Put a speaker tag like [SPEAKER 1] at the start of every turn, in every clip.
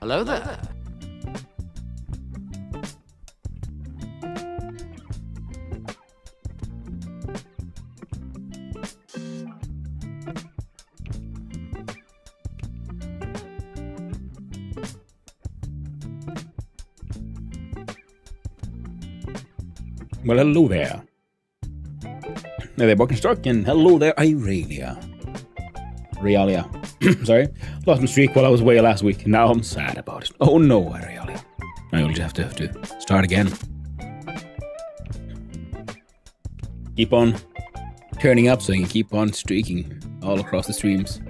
[SPEAKER 1] Hello there.
[SPEAKER 2] Well, hello there. Hey there, Buckenstock, and hello there, Irelia. Realia. Sorry. Lost my streak while I was away last week. Now I'm sad about it. Oh no, Irelia. I will just have to start again. Keep on turning up so you can keep on streaking all across the streams.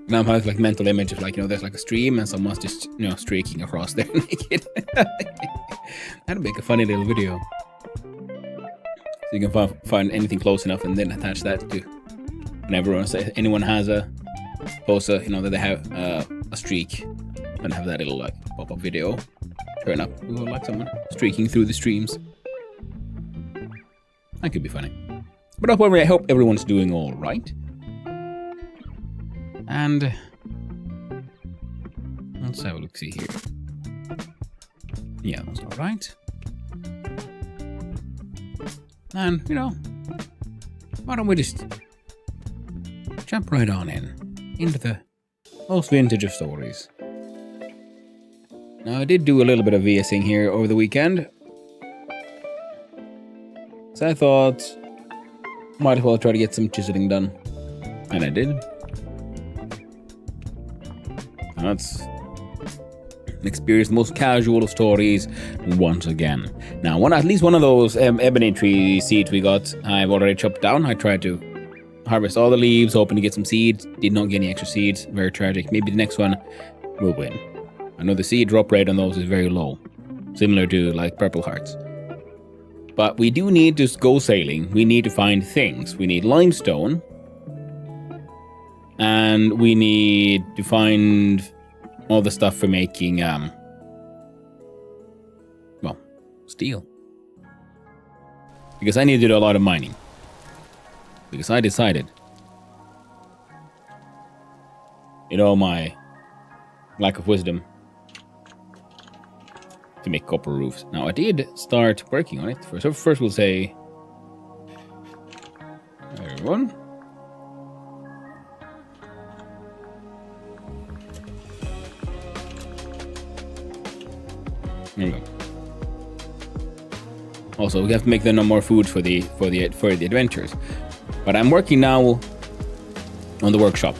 [SPEAKER 2] Now I'm having like mental image of like, there's like a stream and someone's just, streaking across there naked. That'd make a funny little video. So you can find anything close enough and then attach that to whenever anyone has a poster, that they have a streak, and have that little like pop-up video turn up. Like someone streaking through the streams. That could be funny. But I hope everyone's doing all right. And let's have a look. See here. Yeah, that's all right. And why don't we just jump right on into the most vintage of stories. Now I did do a little bit of VSing here over the weekend, so I thought might as well try to get some chiseling done, and I did. That's experienced the most casual of stories once again. Now, at least one of those ebony tree seeds we got, I've already chopped down. I tried to harvest all the leaves, hoping to get some seeds. Did not get any extra seeds. Very tragic. Maybe the next one will win. I know the seed drop rate on those is very low, similar to like purple hearts. But we do need to go sailing. We need to find things. We need limestone. And we need to find all the stuff for making, steel. Because I need to do a lot of mining. Because I decided, my lack of wisdom, to make copper roofs. Now, I did start working on it. So first we'll say, everyone. There we go. Also, we have to make them no more food for the adventures. But I'm working now on the workshop.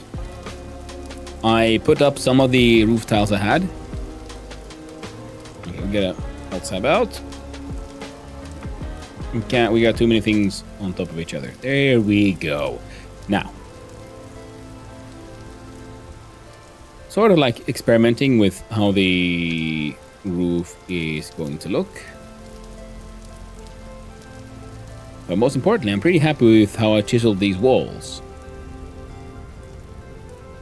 [SPEAKER 2] I put up some of the roof tiles I had. Okay, get a outside out. We got too many things on top of each other. There we go. Now, sort of like experimenting with how the roof is going to look. But most importantly, I'm pretty happy with how I chiseled these walls.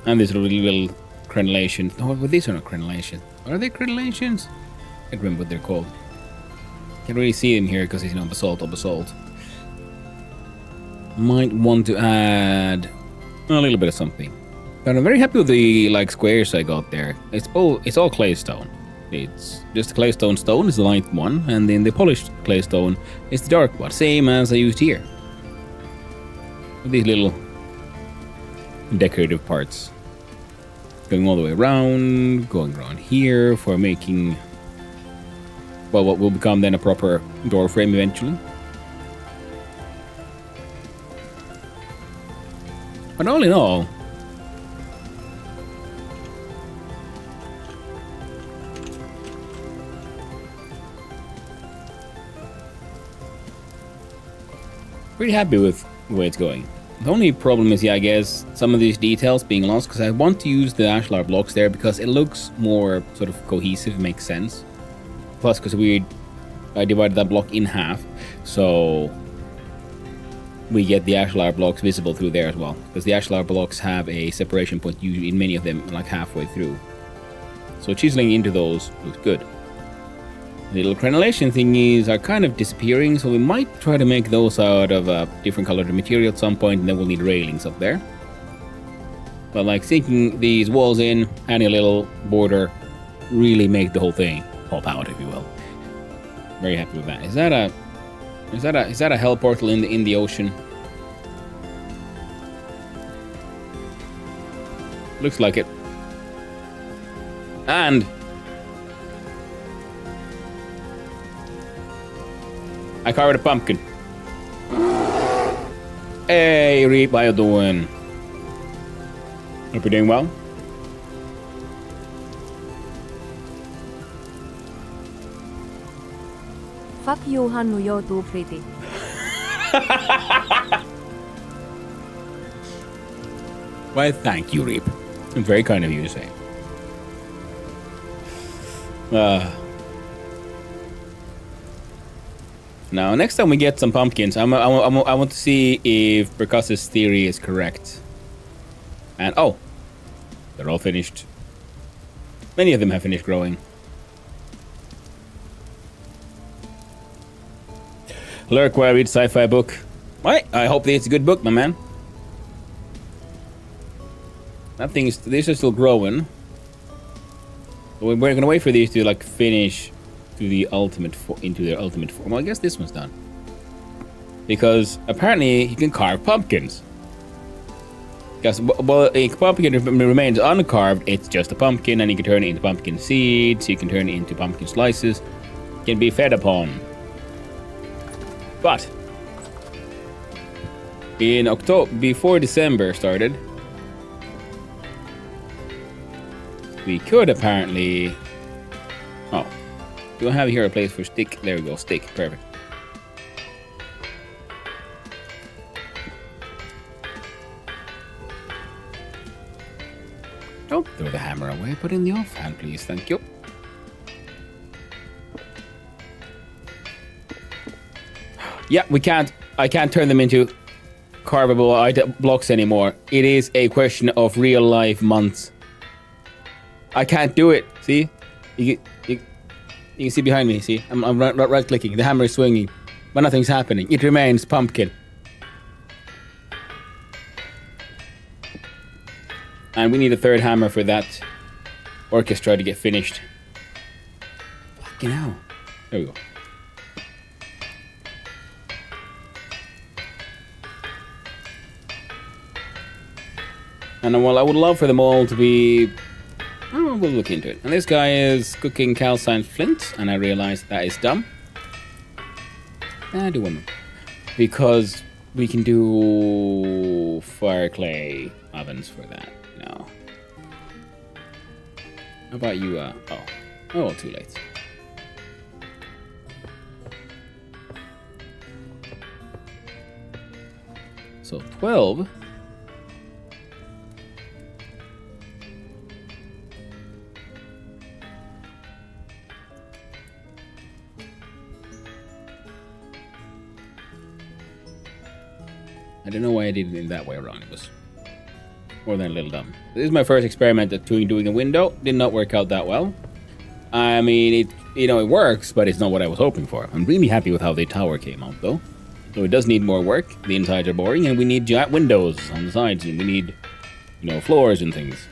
[SPEAKER 2] And this little crenellation. Oh, but these are not crenellations. Are they crenellations? I can't remember what they're called. Can't really see them here because it's basalt or basalt. Might want to add a little bit of something. But I'm very happy with the squares I got there. It's all clay stone. It's just the claystone stone is the light one, and then the polished claystone is the dark one, same as I used here. With these little decorative parts going all the way around, going around here for making, well, what will become then a proper door frame eventually. But all in all, pretty happy with the way it's going. The only problem is, yeah, I guess some of these details being lost because I want to use the ashlar blocks there because it looks more sort of cohesive, makes sense. Plus, because I divided that block in half, so we get the ashlar blocks visible through there as well. Because the ashlar blocks have a separation point usually in many of them, like halfway through. So chiseling into those looks good. The little crenellation thingies are kind of disappearing, so we might try to make those out of a different colored material at some point, and then we'll need railings up there. But like sinking these walls in, adding a little border, really make the whole thing pop out, if you will. Very happy with that. Is that a hell portal in the ocean? Looks like it. And I carved a pumpkin. Hey, Reap, how you doing? Hope you're doing well.
[SPEAKER 3] Fuck you, Hanu, you're too pretty.
[SPEAKER 2] Why, thank you, Reap. Very kind of you to say. Now, next time we get some pumpkins, I want to see if Percus's theory is correct. And, oh, they're all finished. Many of them have finished growing. Lurk, where I read sci-fi book. Right, I hope that it's a good book, my man. These are still growing. We're gonna wait for these to like finish to the into their ultimate form. Well, I guess this one's done. Because apparently you can carve pumpkins. Because well, a pumpkin remains uncarved, it's just a pumpkin, and you can turn it into pumpkin seeds, you can turn it into pumpkin slices, can be fed upon. But in October, before December started, we could apparently... Oh, do I have here a place for stick? There we go, stick, perfect. Don't throw the hammer away, put it in the offhand, please, thank you. Yeah, I can't turn them into carvable blocks anymore. It is a question of real life months. I can't do it. See, you can see behind me. See, I'm right clicking. The hammer is swinging, but nothing's happening. It remains pumpkin. And we need a third hammer for that orchestra to get finished. Fucking hell. There we go. And well, I would love for them all to be... Oh, we'll look into it. And this guy is cooking calcined flint, and I realized that is dumb. I do one more. Because we can do fire clay ovens for that. No. How about you, Oh, too late. So 12... I don't know why I did it in that way around. It was more than a little dumb. This is my first experiment at doing a window. Did not work out that well. I mean, it works, but it's not what I was hoping for. I'm really happy with how the tower came out, though. So it does need more work. The insides are boring, and we need giant windows on the sides, and we need, floors and things.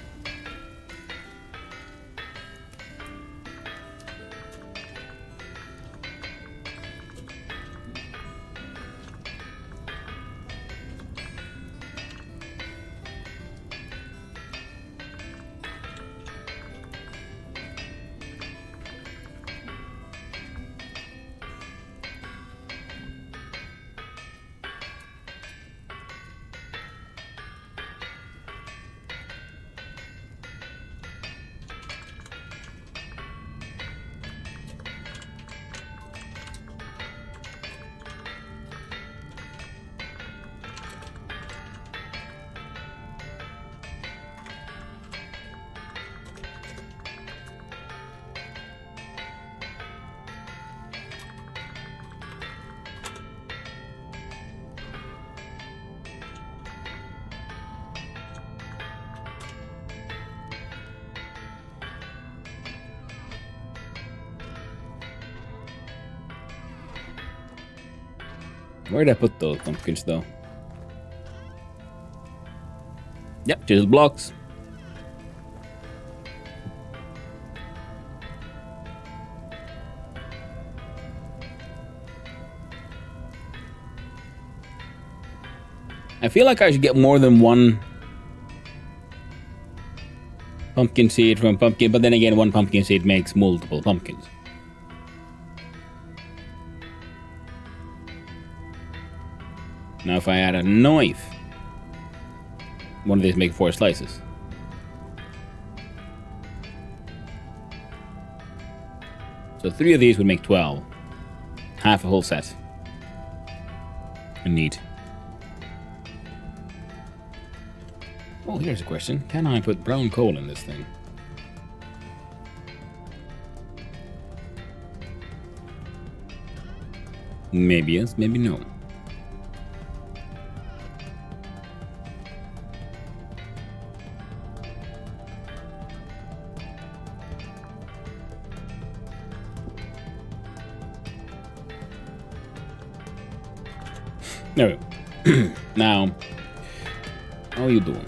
[SPEAKER 2] Where did I put those pumpkins, though? Yep, just blocks. I feel like I should get more than one pumpkin seed from pumpkin, but then again, one pumpkin seed makes multiple pumpkins. Now if I add a knife, one of these make 4 slices. So 3 of these would make 12. Half a whole set. Neat. Oh, here's a question. Can I put brown coal in this thing? Maybe yes, maybe no. There we go. Now, how are you doing?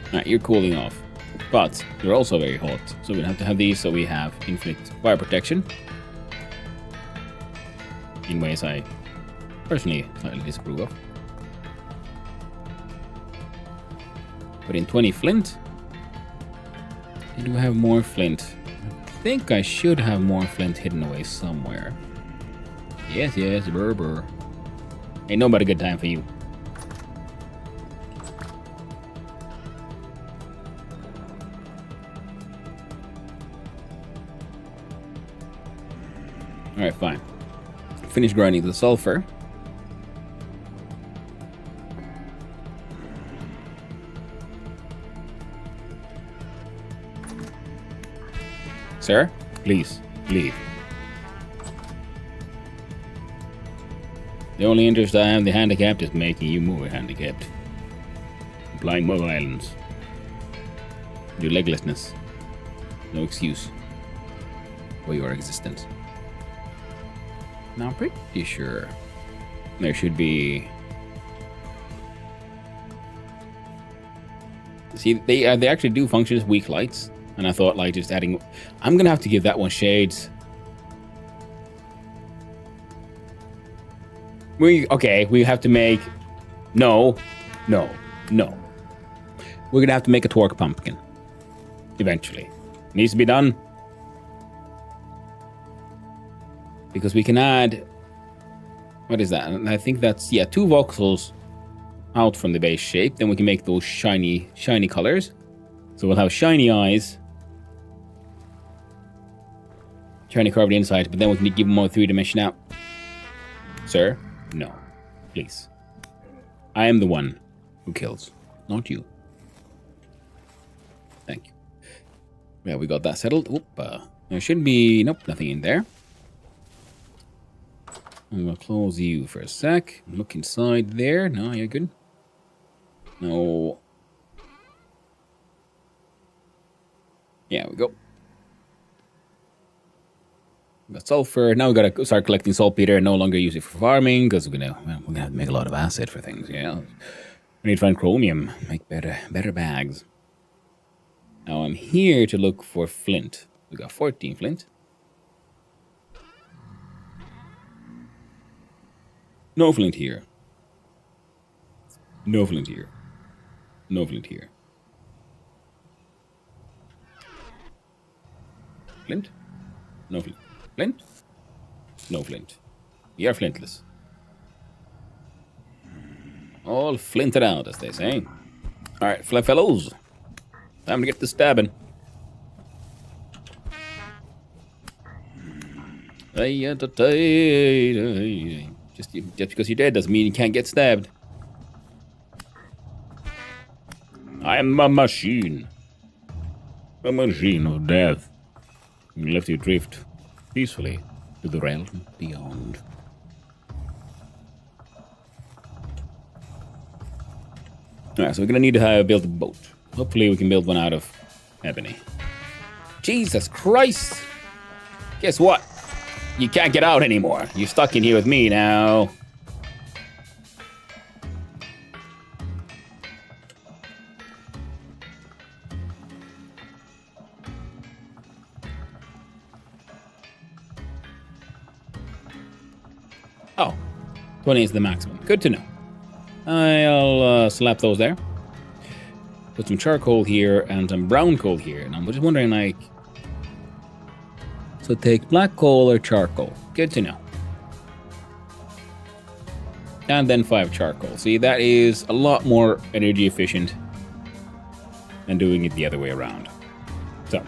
[SPEAKER 2] Alright, you're cooling off. But you're also very hot. So we'll have to have these so we have infinite fire protection. In ways I personally slightly disapprove of. Put in 20 flint. Do I have more flint? I think I should have more flint hidden away somewhere. Yes, burr. Ain't nobody good time for you. Alright, fine. Finish grinding the sulfur. Sir, please, leave. The only interest I have in the handicapped is making you more handicapped. Applying more violence. Your leglessness. No excuse for your existence. Now, I'm pretty sure there should be... See, they actually do function as weak lights. And I thought, like, just adding... I'm going to have to give that one shades. We have to make... No. We're going to have to make a torque pumpkin. Eventually. Needs to be done. Because we can add... What is that? I think that's... Yeah, 2 voxels out from the base shape. Then we can make those shiny colors. So we'll have shiny eyes. Shiny carved inside. But then we can give them more 3-dimension out. Sir? No. Please. I am the one who kills. Not you. Thank you. Yeah, we got that settled. Oop, there should be... Nope, nothing in there. I'm gonna close you for a sec. Look inside there. No, you're good. No. Yeah, we go. We got sulfur. Now we gotta start collecting saltpeter and no longer use it for farming because we're gonna have to make a lot of acid for things. Yeah, we need to find chromium, make better bags. Now I'm here to look for flint. We got 14 flint. No flint here. No flint here. No flint here. Flint? No flint. Flint? No flint. We are flintless. All flinted out, as they say. Alright, fellows. Time to get to stabbing. Just because you're dead doesn't mean you can't get stabbed. I am a machine. A machine of death. We left you drift peacefully to the realm beyond. Alright, so we're gonna need to build a boat. Hopefully we can build one out of ebony. Jesus Christ! Guess what? You can't get out anymore. You're stuck in here with me now. Oh, 20 is the maximum. Good to know. I'll slap those there. Put some charcoal here and some brown coal here. And I'm just wondering, like... So take black coal or charcoal. Good to know. And then 5 charcoal. See, that is a lot more energy efficient than doing it the other way around. So,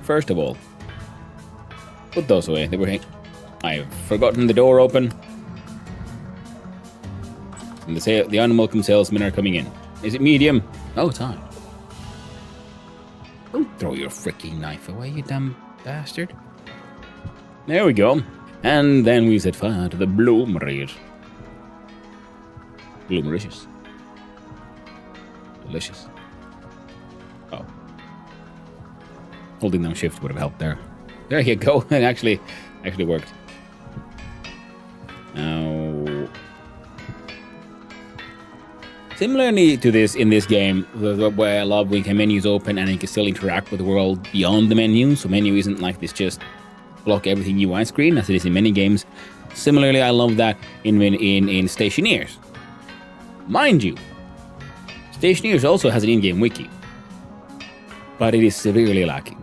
[SPEAKER 2] first of all, put those away. They were... I've forgotten the door open. And the unwelcome salesmen are coming in. Is it medium? Oh, it's hot. Don't throw your freaking knife away, you dumb bastard. There we go. And then we set fire to the bloomeries. Bloomericious. Delicious. Oh. Holding down shift would have helped there. There you go. It actually worked. Now, similarly to this in this game, where I love when menus open and you can still interact with the world beyond the menu, so menu isn't like this just block everything UI screen as it is in many games. Similarly, I love that in Stationeers. Mind you, Stationeers also has an in-game wiki, but it is severely lacking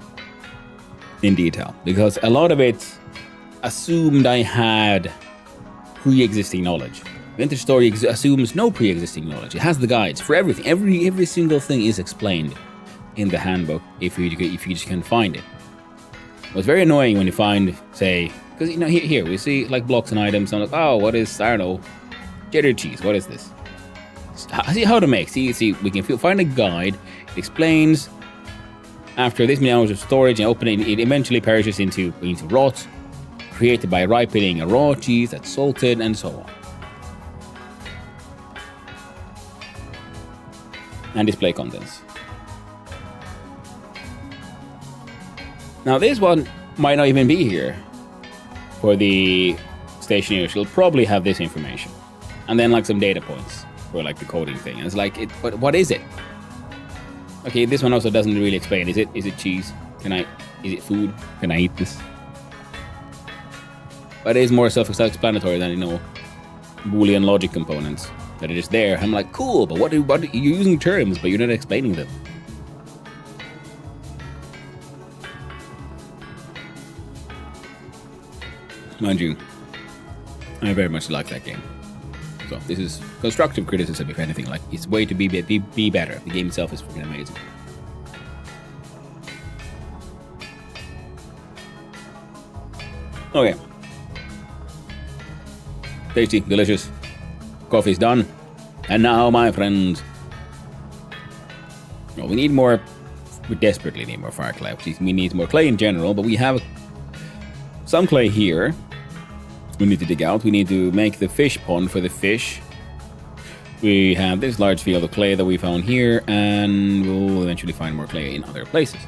[SPEAKER 2] in detail because a lot of it assumed I had pre-existing knowledge. Vintage Story assumes no pre-existing knowledge. It has the guides for everything. Every single thing is explained in the handbook if you just can find it. It's very annoying when you find, say, because here we see like blocks and items. And I'm like, oh, what is, I don't know, cheddar cheese? What is this? See how to make. See, we can find a guide. It explains after this many hours of storage and opening, it eventually perishes into rot, created by ripening a raw cheese that's salted and so on. And display contents. Now this one might not even be here for the Stationeer. She'll probably have this information. And then like some data points for like the coding thing. And it's like, but what is it? Okay, this one also doesn't really explain. Is it cheese? Is it food? Can I eat this? But it is more self-explanatory than, Boolean logic components that are just there. I'm like, cool, but what you're using terms, but you're not explaining them. Mind you, I very much like that game. So this is constructive criticism, if anything. Like, it's way to be better. The game itself is freaking amazing. Okay. Tasty, delicious. Coffee's done. And now, my friends, well, we desperately need more fire clay. We need more clay in general, but we have some clay here. We need to dig out. We need to make the fish pond for the fish. We have this large field of clay that we found here, and we'll eventually find more clay in other places.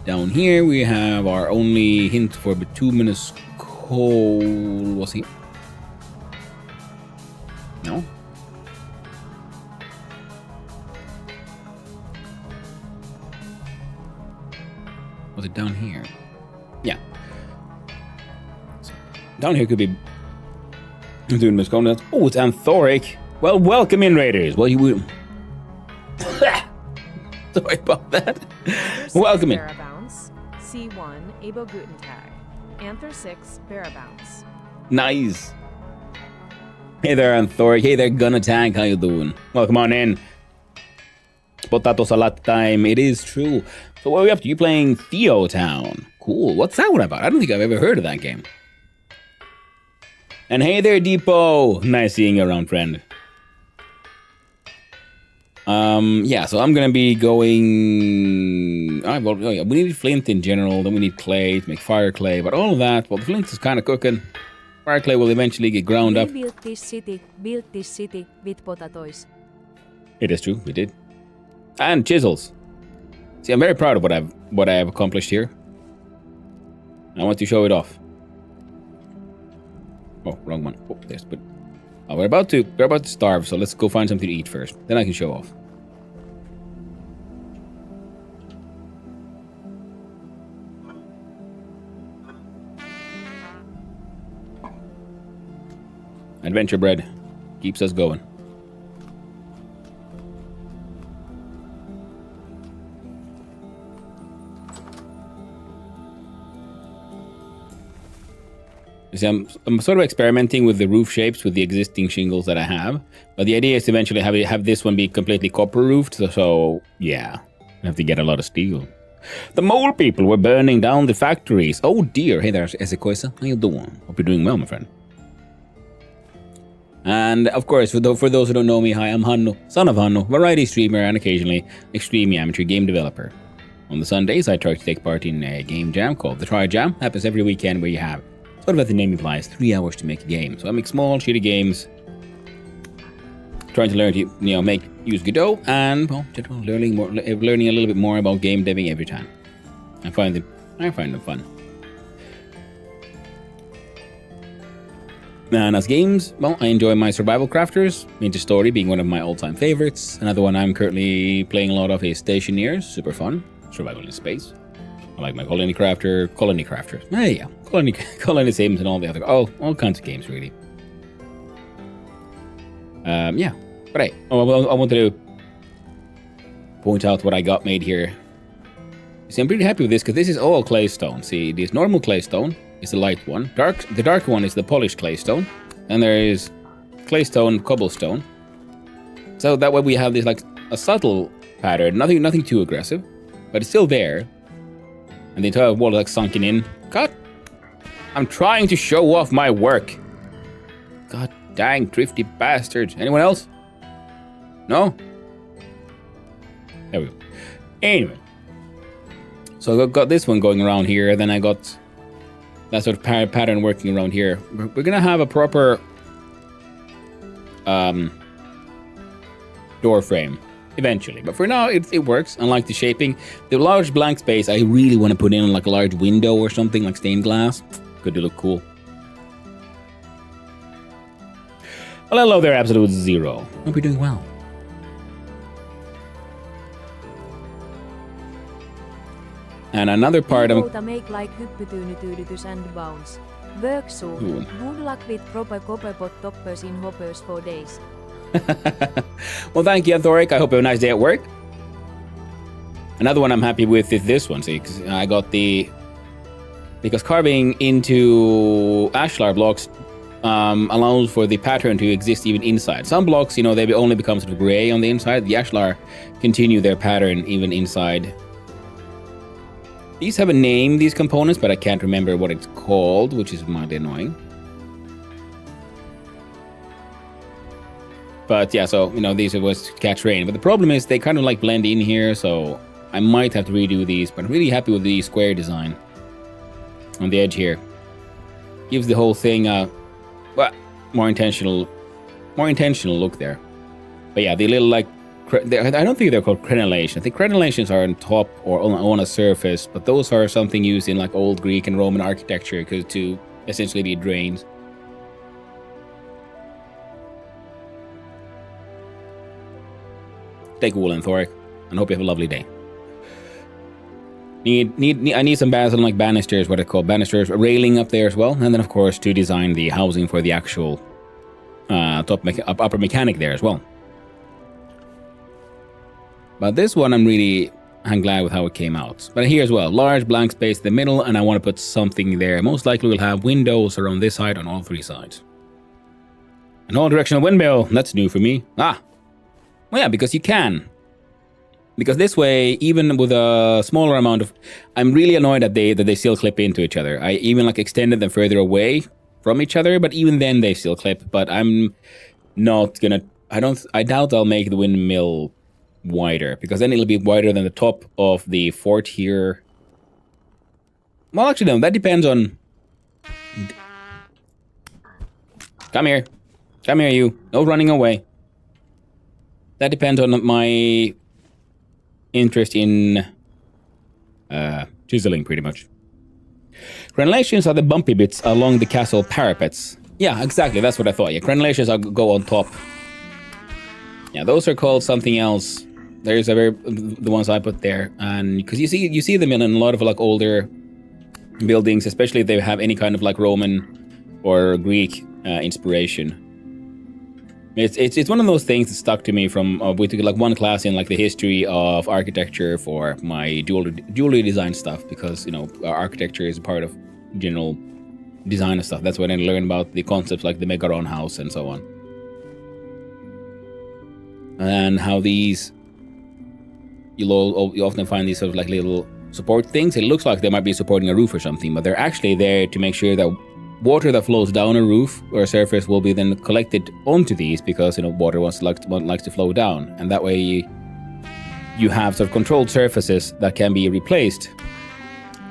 [SPEAKER 2] Down here, we have our only hint for bituminous coal. Was he? No? Was it down here? Yeah. So, down here could be doing Miss Conan. Oh, it's Anthoric. Well, welcome in, Raiders. Well, you would. Sorry about that. Welcome in.
[SPEAKER 4] Barabounce. C1 Abo Guten Tag. Anther 6 Barabounce.
[SPEAKER 2] Nice. Hey there, Anthoric. Hey there, Gun Attack. How you doing? Welcome on in. Potato salad time. It is true. So what are we up to? You playing Theo Town. Cool. What's that one about? I don't think I've ever heard of that game. And hey there, Depot. Nice seeing you around, friend. Yeah, so I'm gonna be going... we need flint in general, then we need clay to make fire clay, but all of that, well, the flint is kind of cooking. Fire clay will eventually get ground up.
[SPEAKER 3] We built this city with potatoes.
[SPEAKER 2] It is true, we did. And chisels. See, I'm very proud of what I have accomplished here. I want to show it off. Oh, wrong one. Oh, there's but. Oh, we're about to starve, so let's go find something to eat first. Then I can show off. Adventure bread keeps us going. You see, I'm sort of experimenting with the roof shapes with the existing shingles that I have, but the idea is to eventually have this one be completely copper roofed. So yeah, I have to get a lot of steel. The mole people were burning down the factories. Oh dear. Hey there, Ezekoisa. How you doing? Hope you're doing well, my friend. And of course, for those who don't know me, hi, I'm Hanno, son of Hanno, variety streamer and occasionally extremely amateur game developer. On the Sundays, I try to take part in a game jam called the Try Jam. Happens every weekend, where you have, sort of as the name implies, 3 hours to make a game. So I make small, shitty games, trying to learn to use Godot, and well, learning a little bit more about game deving every time. I find them fun. And as games, well, I enjoy my survival crafters, Ninja Story being one of my all-time favorites. Another one I'm currently playing a lot of is Stationeers, super fun, survival in space. I like my Colony Crafters. Yeah, Colony Sims and all the other, all kinds of games really. Yeah, but hey, I wanted to point out what I got made here. See, I'm pretty happy with this because this is all claystone. See, this normal claystone is the light one. The dark one is the polished claystone. And there is claystone cobblestone. So that way we have this like a subtle pattern, nothing too aggressive, but it's still there. And the entire wall is like sunken in. God, I'm trying to show off my work. God dang, thrifty bastards. Anyone else? No? There we go. Anyway. So I've got this one going around here, then I got that sort of pattern working around here. We're gonna have a proper door frame eventually, but for now it works. Unlike the shaping, the large blank space I really want to put in like a large window or something like stained glass. Could look cool. Well, hello there, Absolute Zero. Hope you're doing well. And another part of
[SPEAKER 3] make like hyppytyynytyydytys and bounce. Work soon. Good luck with proper copperpot toppers in hoppers for days.
[SPEAKER 2] Well, thank you, Thoric. I hope you have a nice day at work. Another one I'm happy with is this one. See, 'cause I got because carving into ashlar blocks allows for the pattern to exist even inside. Some blocks, they only become sort of gray on the inside. The ashlar continue their pattern even inside. These have a name, these components, but I can't remember what it's called, which is mildly annoying. But yeah, so, these are what's to catch rain. But the problem is they kind of like blend in here, so I might have to redo these. But I'm really happy with the square design on the edge here. Gives the whole thing a more intentional look there. But yeah, the little I don't think they're called crenellations. I think crenellations are on top or on a surface, but those are something used in like old Greek and Roman architecture to essentially be drains. Stay cool, Thoric, and hope you have a lovely day. I need some banisters, what I call banisters, railing up there as well, and then of course to design the housing for the actual upper mechanic there as well. But this one I'm glad with how it came out. But here as well, large blank space in the middle, and I want to put something there. Most likely we'll have windows around this side on all 3 sides. An all-directional windmill, that's new for me. Well yeah, because you can. Because this way, even with a smaller amount of... I'm really annoyed that they still clip into each other. I even extended them further away from each other, but even then they still clip. But I'm not gonna... I doubt I'll make the windmill wider, because then it'll be wider than the top of the fort here. Well, actually, no, that depends on... Come here, you. No running away. That depends on my interest in chiseling, pretty much. Crenellations are the bumpy bits along the castle parapets. Yeah, exactly. That's what I thought. Yeah, crenellations go on top. Yeah, those are called something else. There's the ones I put there, and because you see them in a lot of like older buildings, especially if they have any kind of like Roman or Greek inspiration. It's one of those things that stuck to me from we took like one class in like the history of architecture for my jewelry design stuff, because architecture is a part of general design and stuff. That's when I learned about the concepts like the Megaron house and so on, and how these you often find these sort of like little support things. It looks like they might be supporting a roof or something, but they're actually there to make sure that water that flows down a roof or a surface will be then collected onto these, because water likes to flow down, and that way you have sort of controlled surfaces that can be replaced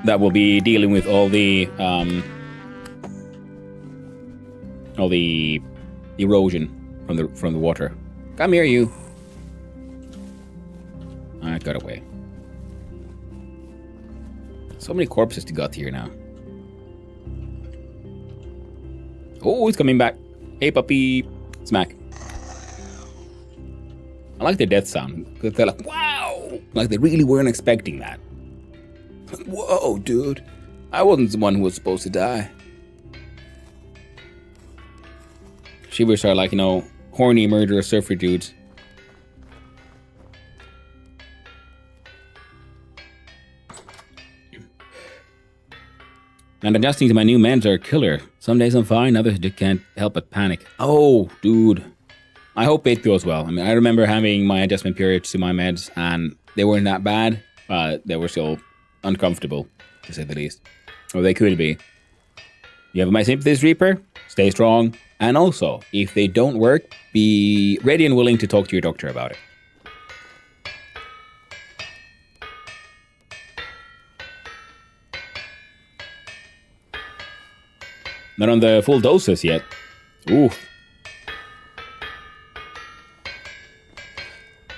[SPEAKER 2] that will be dealing with all the erosion from the water. Come here, you. I got away. So many corpses to gut here now. Oh, it's coming back. Hey, puppy. Smack. I like the death sound. Because they're like, wow! Like they really weren't expecting that. Like, whoa, dude. I wasn't the one who was supposed to die. Shivers are like, horny murderous surfer dudes. And adjusting to my new meds are killer. Some days I'm fine, others just can't help but panic. Oh, dude. I hope it goes well. I mean, I remember having my adjustment periods to my meds, and they weren't that bad, but they were still uncomfortable, to say the least. Or they could be. You have my sympathies, Reaper. Stay strong. And also, if they don't work, be ready and willing to talk to your doctor about it. Not on the full doses yet. Ooh.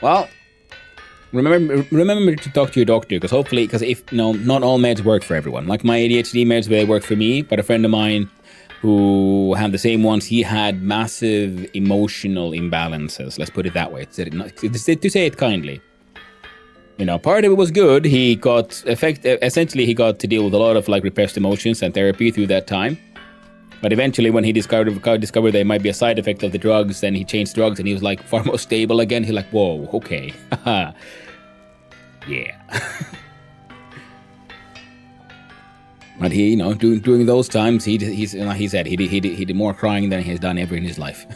[SPEAKER 2] Well, remember to talk to your doctor, because hopefully, if not all meds work for everyone. Like my ADHD meds, they work for me, but a friend of mine who had the same ones, he had massive emotional imbalances. Let's put it that way. To say it kindly. Part of it was good. He got essentially he got to deal with a lot of like repressed emotions and therapy through that time. But eventually, when he discovered there might be a side effect of the drugs, then he changed drugs and he was like far more stable again. He's like, whoa, okay. Yeah. But he, during those times, he said he did more crying than he has done ever in his life.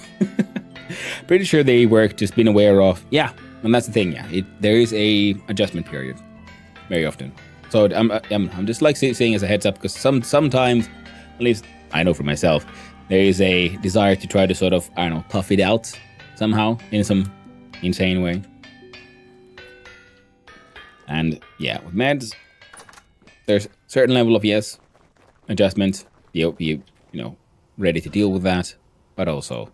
[SPEAKER 2] Pretty sure they work, just been aware of, yeah. And that's the thing, yeah. There is a adjustment period very often. So I'm just like saying as a heads up, because sometimes, at least I know for myself, there is a desire to try to sort of, tough it out somehow in some insane way. And yeah, with meds, there's a certain level of, yes, adjustment, be ready to deal with that, but also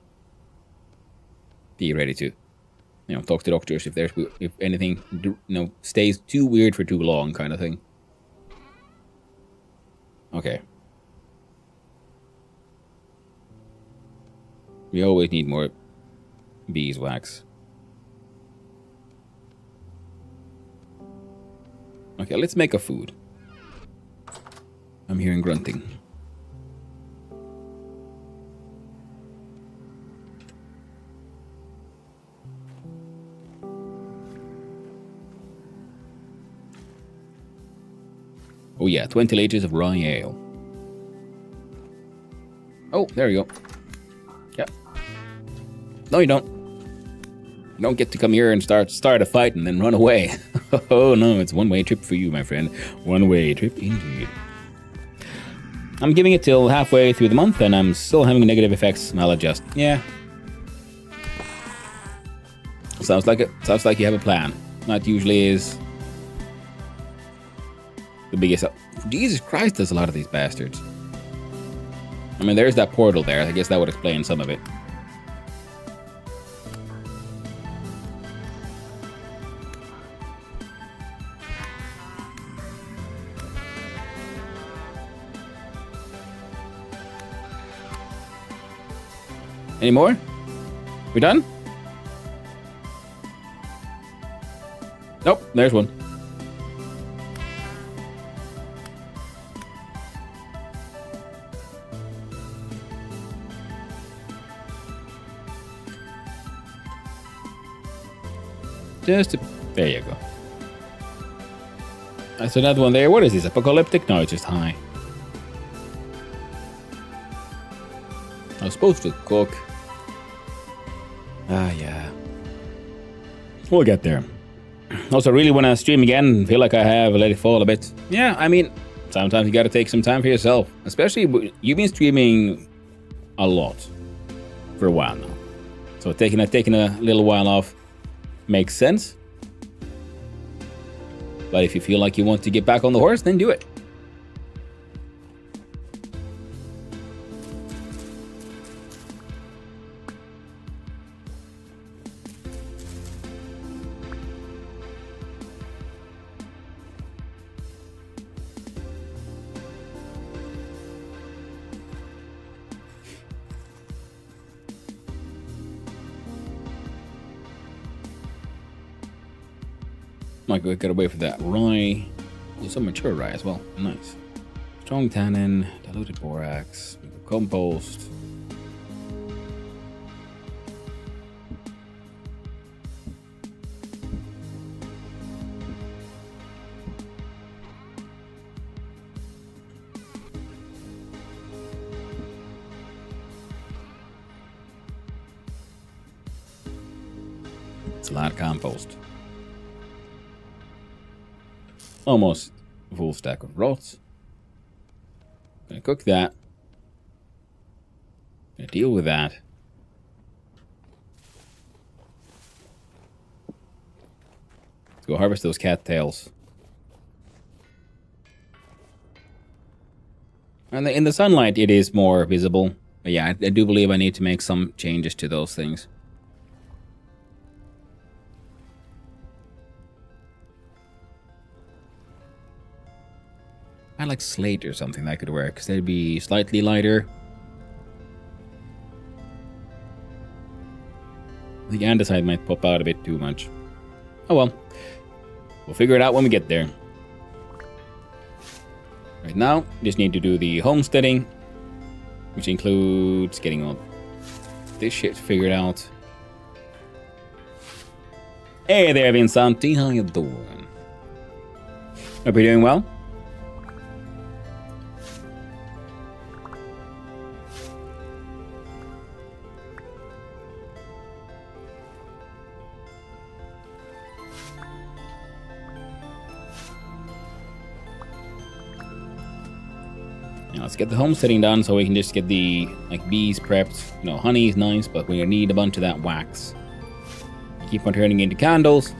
[SPEAKER 2] be ready to, talk to doctors if anything, stays too weird for too long, kind of thing. Okay. We always need more beeswax. Okay, let's make a food. I'm hearing grunting. Oh yeah, 20 liters of rye ale. Oh, there you go. Yep. No, you don't. You don't get to come here and start a fight and then run away. Oh no, it's one-way trip for you, my friend. One-way trip indeed. I'm giving it till halfway through the month and I'm still having negative effects. I'll adjust. Yeah. Sounds like you have a plan. That usually is the biggest. Jesus Christ, there's a lot of these bastards. I mean, there's that portal there. I guess that would explain some of it. Any more? We done? Nope, there's one. There you go. That's another one there. What is this? Apocalyptic? No, it's just high. I was supposed to cook. Yeah. We'll get there. Also, really want to stream again. Feel like I have let it fall a bit. Yeah, I mean, sometimes you got to take some time for yourself. Especially, you've been streaming a lot for a while now. So taking a little while off makes sense. But if you feel like you want to get back on the horse, then do it. Might gotta wait for that rye. Oh, some mature rye as well. Nice. Strong tannin, diluted borax, compost. It's a lot of compost. Almost a full stack of rots. Gonna cook that. Gonna deal with that. Let's go harvest those cattails. And in the sunlight, it is more visible. But yeah, I do believe I need to make some changes to those things. I like slate or something that could work, because they'd be slightly lighter. The andesite might pop out a bit too much. Oh well. We'll figure it out when we get there. Right now, just need to do the homesteading, which includes getting all this shit figured out. Hey there, Vinsanti. How you doing? Hope you're doing well. Let's get the homesteading done so we can just get the bees prepped. You know, honey is nice, but we need a bunch of that wax. Keep on turning into candles,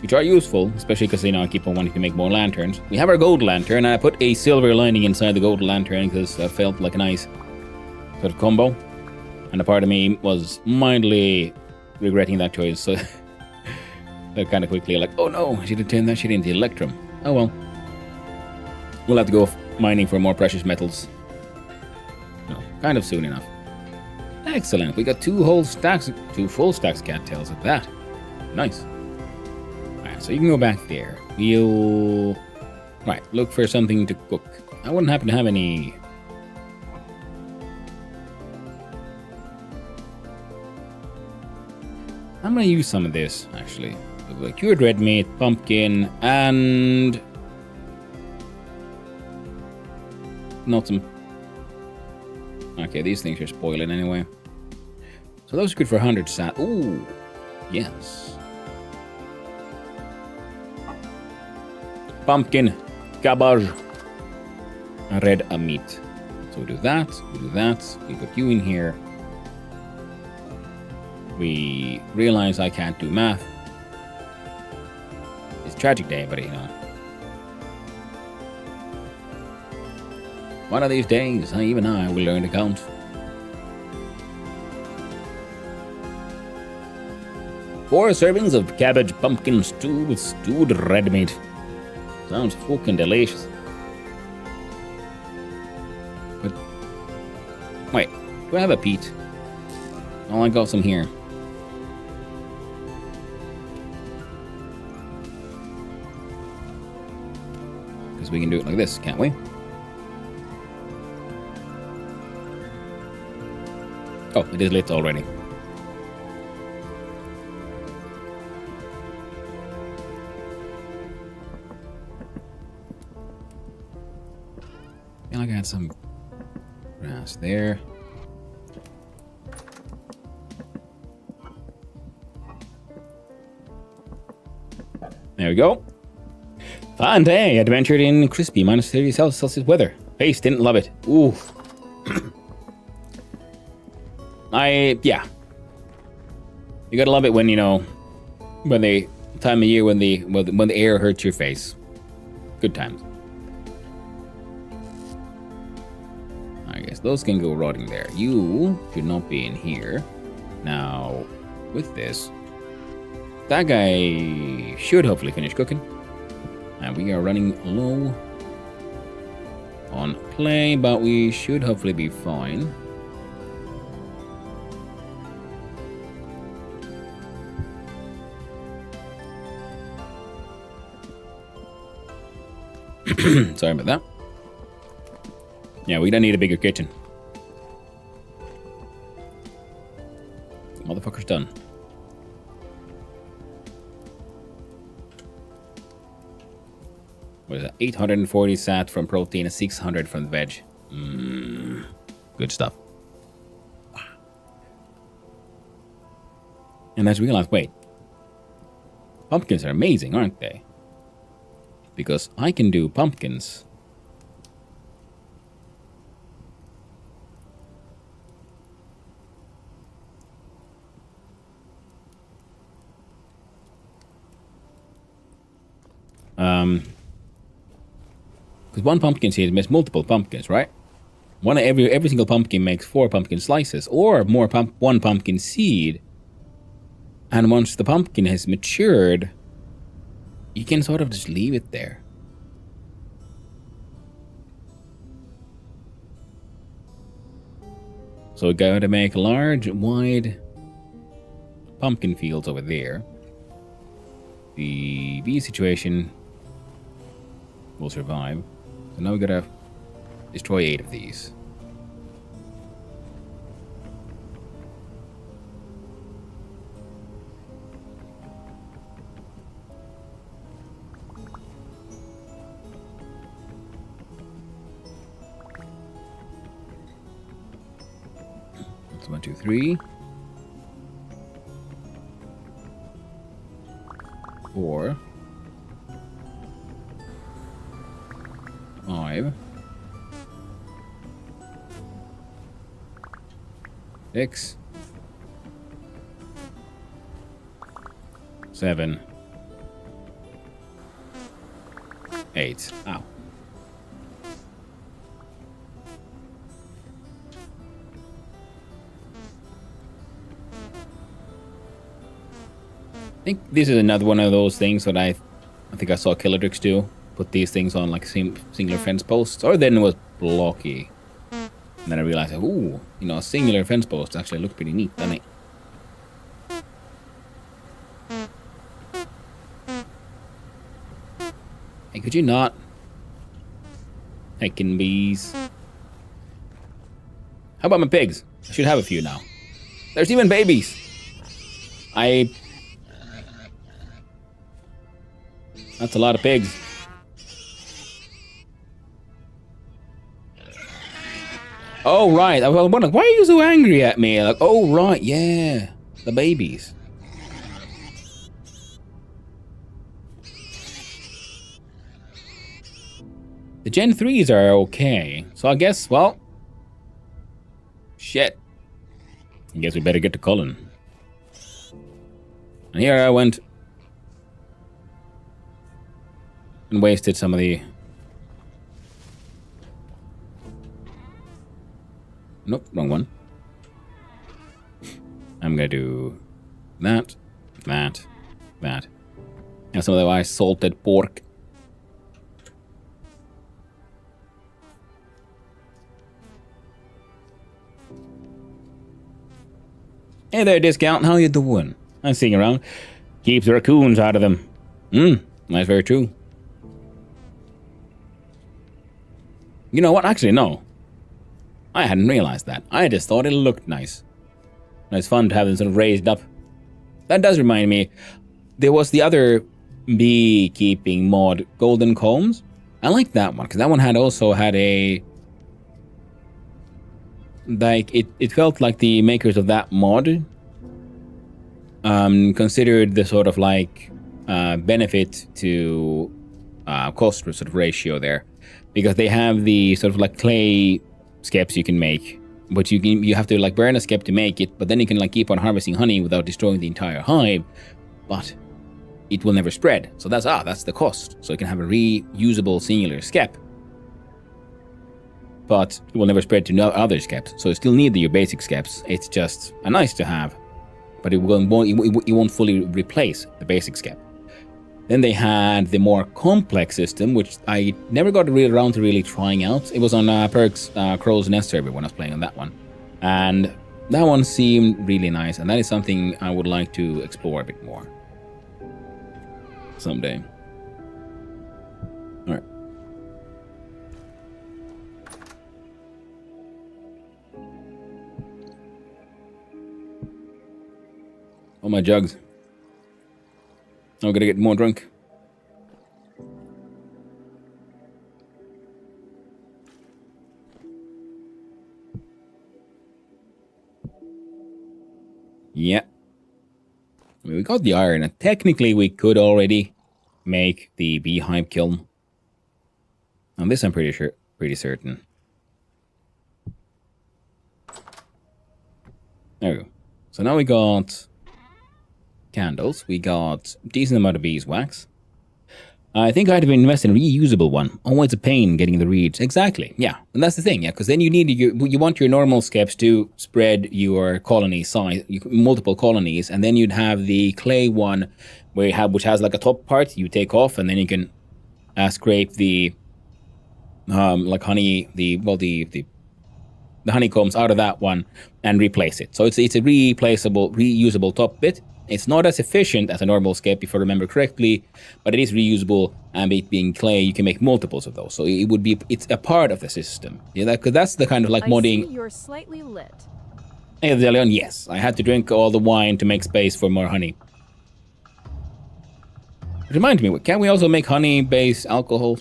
[SPEAKER 2] which are useful, especially because, I keep on wanting to make more lanterns. We have our gold lantern, and I put a silver lining inside the gold lantern because that felt like a nice sort of combo. And a part of me was mildly regretting that choice, so they're kind of quickly like, oh no, I should have turned that shit into electrum. Oh well. We'll have to go mining for more precious metals. No, kind of soon enough. Excellent. We got two full stacks cattails at that. Nice. Alright, so you can go back there. We'll... Right, look for something to cook. I wouldn't happen to have any... I'm gonna use some of this, actually. Cured red meat, pumpkin, and... Not some... Okay, these things are spoiling anyway. So those are good for 100 sat. Ooh, yes. Pumpkin, cabbage, red meat. So we do that, we got you in here. We realize I can't do math. It's a tragic day, but one of these days, even I will learn to count. Four servings of cabbage pumpkin stew with stewed red meat. Sounds fucking delicious. But, wait, do I have a peat? Oh, I got some here. Because we can do it like this, can't we? Oh, it is lit already. And I got some grass there. There we go. Fun day. Adventured in crispy -30 Celsius weather. Face didn't love it. Ooh. Yeah. You gotta love it when, you know, when the time of year when the air hurts your face. Good times. I guess those can go rotting there. You should not be in here. Now, with this, that guy should hopefully finish cooking. And we are running low on clay, but we should hopefully be fine. Sorry about that. Yeah, we don't need a bigger kitchen. Motherfucker's done. What is that? 840 sat from protein and 600 from veg. Good stuff. And I just realized, wait. Pumpkins are amazing, aren't they? Because I can do pumpkins. Because one pumpkin seed makes multiple pumpkins, right? Every single pumpkin makes 4 pumpkin slices, or more one pumpkin seed. And once the pumpkin has matured, you can sort of just leave it there. So we gotta make large, wide pumpkin fields over there. The bee situation will survive. So now we gotta destroy 8 of these. That's 1, 2, 3. 4. 5. 6. 7. 8. Ow. I think this is another one of those things that I think I saw Killadrix do. Put these things on like singular fence posts, or then it was blocky. And then I realized, ooh, you know, a singular fence post actually looked pretty neat, doesn't it? Hey, could you not? Heckin' bees. How about my pigs? I should have a few now. There's even babies. That's a lot of pigs. Oh, right. I was wondering, why are you so angry at me? Like, oh, right, yeah. The babies. The Gen 3s are okay. So I guess, well... Shit. I guess we better get to Cullen. And here I went... and wasted some of the... Nope, wrong one. I'm gonna do that, that, that. And some of the nice salted pork. Hey there, Discount. How you doing? I'm seeing around. Keeps the raccoons out of them. That's very true. You know what? Actually, no. I hadn't realized that. I just thought it looked nice. And it's fun to have them sort of raised up. That does remind me, there was the other beekeeping mod, Golden Combs. I like that one, because that one also had a... Like, it felt like the makers of that mod considered the sort of like benefit to cost sort of ratio there. Because they have the sort of like clay skeps you can make, but you have to like burn a skep to make it, but then you can like keep on harvesting honey without destroying the entire hive, but it will never spread. So that's the cost. So you can have a reusable singular skep, but it will never spread to other skeps. So you still need your basic skeps. It's just a nice to have, but it won't fully replace the basic skep. Then they had the more complex system, which I never got around to really trying out. It was on Perk's Crow's Nest server when I was playing on that one. And that one seemed really nice, and that is something I would like to explore a bit more someday. Alright. Oh, my jugs. I'm gonna get more drunk. Yeah. I mean, we got the iron, and technically we could already make the beehive kiln. On this I'm pretty certain. There we go. So now we got candles, we got a decent amount of beeswax. I think I'd have invested in a reusable one. Always a pain getting the reeds. Exactly, yeah. And that's the thing, yeah, because then you want your normal skeps to spread your colony size, multiple colonies, and then you'd have the clay one which has like a top part you take off, and then you can scrape the like honey, the honeycombs out of that one and replace it. So it's a reusable top bit. It's not as efficient as a normal skep, if I remember correctly, but it is reusable, and it being clay, you can make multiples of those. So it's a part of the system. Yeah, because that's the kind of like modding.
[SPEAKER 4] I see you're slightly lit.
[SPEAKER 2] Hey, Zelion, yes, I had to drink all the wine to make space for more honey. Remind me, can we also make honey-based alcohol?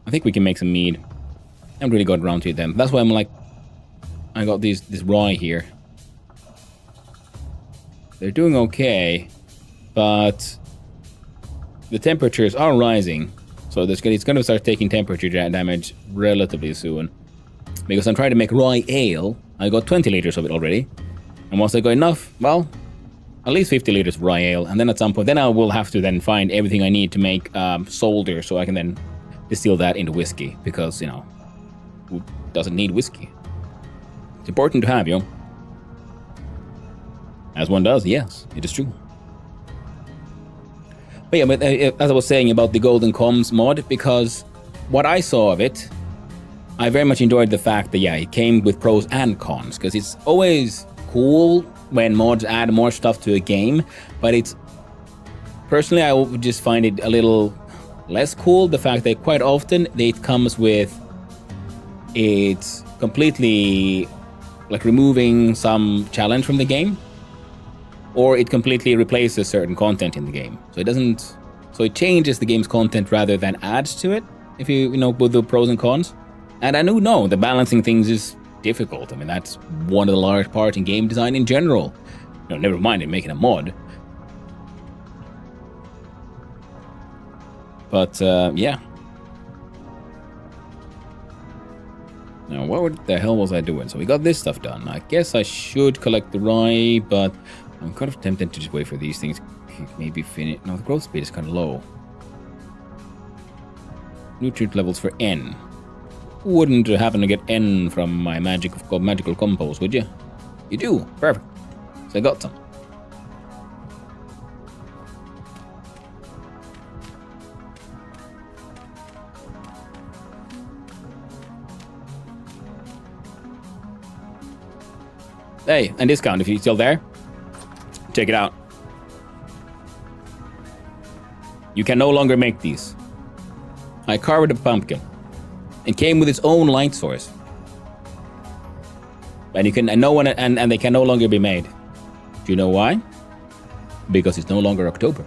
[SPEAKER 2] I think we can make some mead. I haven't really got around to it then. That's why I'm like, I got this rye here. They're doing okay, but the temperatures are rising, so it's going to start taking temperature damage relatively soon. Because I'm trying to make rye ale. I got 20 liters of it already, and once I got enough, well, at least 50 liters of rye ale, and then at some point, then I will have to then find everything I need to make solder, so I can then distill that into whiskey, because, you know, who doesn't need whiskey? It's important to have, yo. As one does, yes, it is true. But yeah, as I was saying about the Golden Combs mod, because what I saw of it, I very much enjoyed the fact that, yeah, it came with pros and cons, because it's always cool when mods add more stuff to a game, but it's... Personally, I would just find it a little less cool, the fact that quite often it comes with... It's completely, like, removing some challenge from the game, or it completely replaces certain content in the game. So it doesn't... So it changes the game's content rather than adds to it, if you know, with the pros and cons. And I know the balancing things is difficult. I mean, that's one of the large parts in game design in general. You know, never mind in making a mod. But, yeah. Now, what the hell was I doing? So we got this stuff done. I guess I should collect the rye, but I'm kind of tempted to just wait for these things. Maybe finish. No, the growth speed is kind of low. Nutrient levels for N. Wouldn't happen to get N from my magical compost, would you? You do. Perfect. So I got some. Hey, and discount if you're still there. Check it out. You can no longer make these. I carved a pumpkin. It came with its own light source. And you can and no one and they can no longer be made. Do you know why? Because it's no longer October.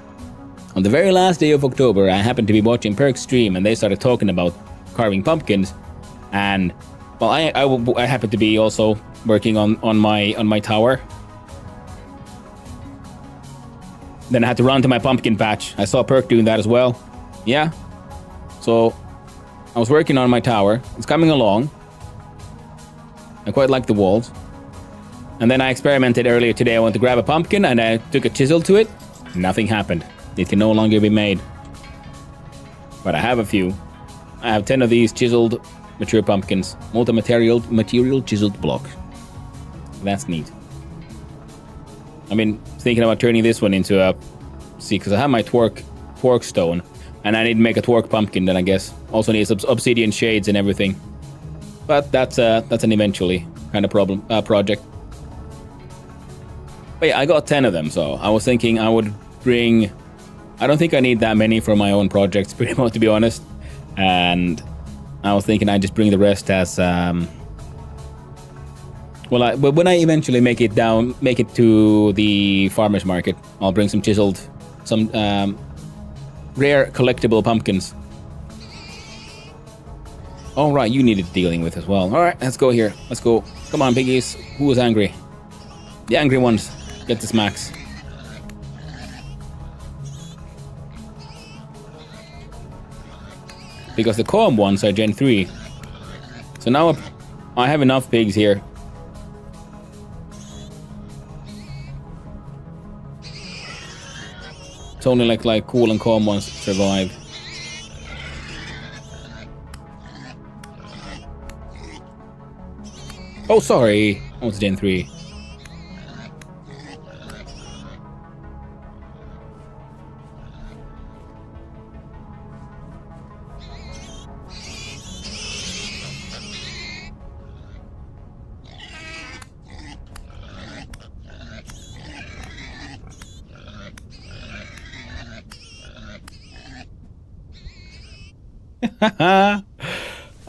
[SPEAKER 2] On the very last day of October, I happened to be watching Perk's stream and they started talking about carving pumpkins. And well, I happened to be also working on my tower. Then I had to run to my pumpkin patch. I saw Perk doing that as well. Yeah. So I was working on my tower. It's coming along. I quite like the walls. And then I experimented earlier today. I went to grab a pumpkin and I took a chisel to it. Nothing happened. It can no longer be made. But I have a few. I have 10 of these chiseled mature pumpkins. Multi-material chiseled blocks. That's neat. I mean, thinking about turning this one into a... See, because I have my twerk stone. And I need to make a twerk pumpkin then, I guess. Also needs obsidian shades and everything. But that's an eventually kind of project. But yeah, I got 10 of them, so I was thinking I would bring... I don't think I need that many for my own projects, pretty much, to be honest. And I was thinking I'd just bring the rest as... Well, but when I eventually make it to the farmer's market, I'll bring some chiseled, some rare collectible pumpkins. All right, you needed dealing with as well. All right, let's go here. Let's go. Come on, piggies. Who was angry? The angry ones. Get this max. Because the calm ones are Gen 3. So now I have enough pigs here. It's only like cool and calm ones survive. Oh, sorry. Oh, it's Gen 3.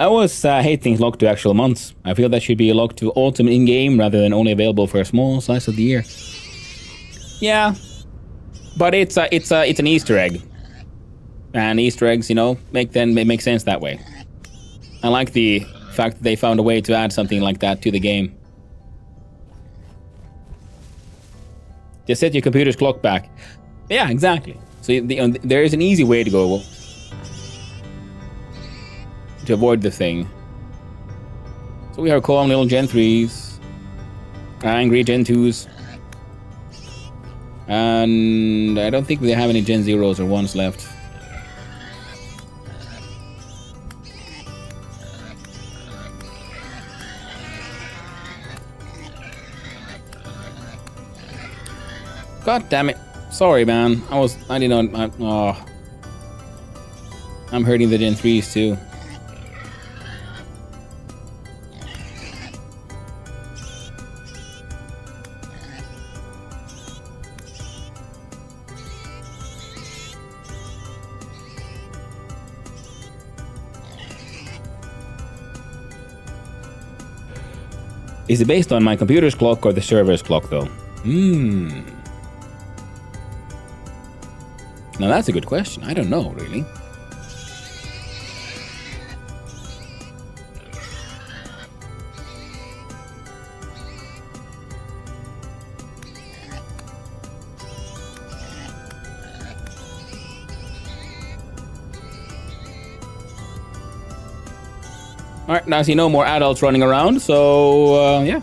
[SPEAKER 2] I was hate things locked to actual months. I feel that should be locked to autumn in-game rather than only available for a small slice of the year. Yeah, but it's an Easter egg, and Easter eggs, you know, make sense that way. I like the fact that they found a way to add something like that to the game. Just set your computer's clock back. Yeah, exactly. So there is an easy way to go. To avoid the thing. So we are calm little Gen 3s. Angry Gen 2s. And I don't think we have any Gen 0s or 1s left. God damn it. Sorry, man. I did not... Oh. I'm hurting the Gen 3s too. Is it based on my computer's clock or the server's clock, though? Now that's a good question. I don't know, really. Alright, now I see no more adults running around, so, yeah.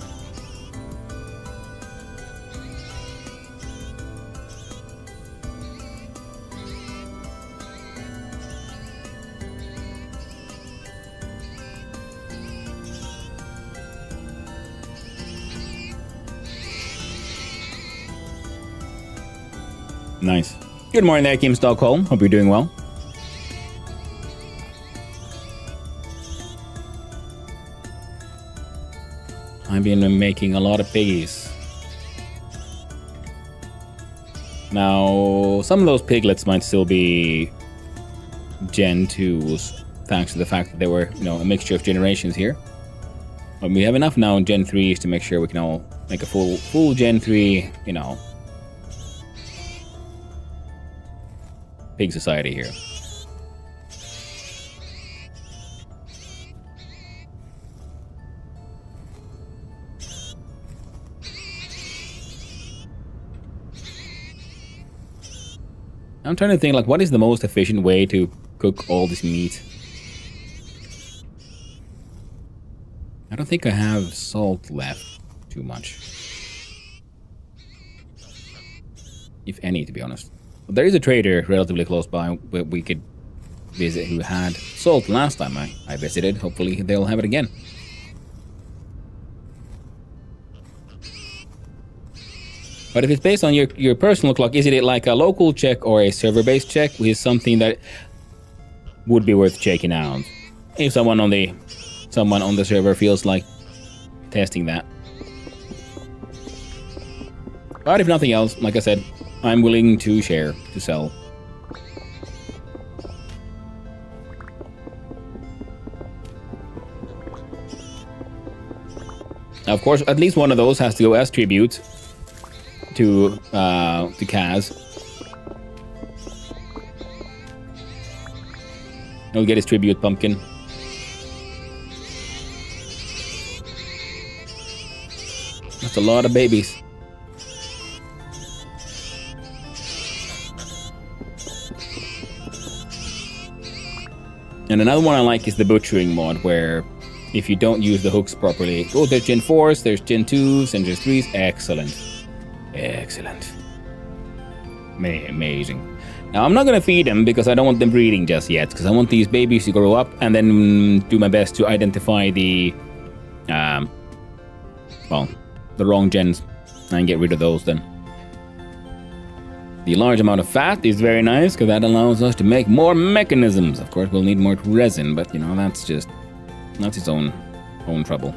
[SPEAKER 2] Nice. Good morning there, Kim Stockholm. Hope you're doing well. I've been making a lot of piggies. Now, some of those piglets might still be Gen 2s, thanks to the fact that they were, a mixture of generations here. But we have enough now in Gen 3s to make sure we can all make a full Gen 3, pig society here. I'm trying to think, like, what is the most efficient way to cook all this meat? I don't think I have salt left too much. If any, to be honest. But there is a trader relatively close by where we could visit who had salt last time I visited. Hopefully they'll have it again. But if it's based on your personal clock, is it like a local check or a server-based check? Is something that would be worth checking out if someone on the server feels like testing that. But if nothing else, like I said, I'm willing to share, to sell. Now, of course, at least one of those has to go as tribute to Kaz. He'll get his tribute pumpkin. That's a lot of babies. And another one I like is the butchering mod, where if you don't use the hooks properly, there's Gen 4s, there's Gen 2s, and Gen 3s. Excellent. Excellent. Amazing. Now, I'm not going to feed them because I don't want them breeding just yet, because I want these babies to grow up and then do my best to identify the wrong gens and get rid of those then. The large amount of fat is very nice because that allows us to make more mechanisms. Of course, we'll need more resin, but that's its own trouble.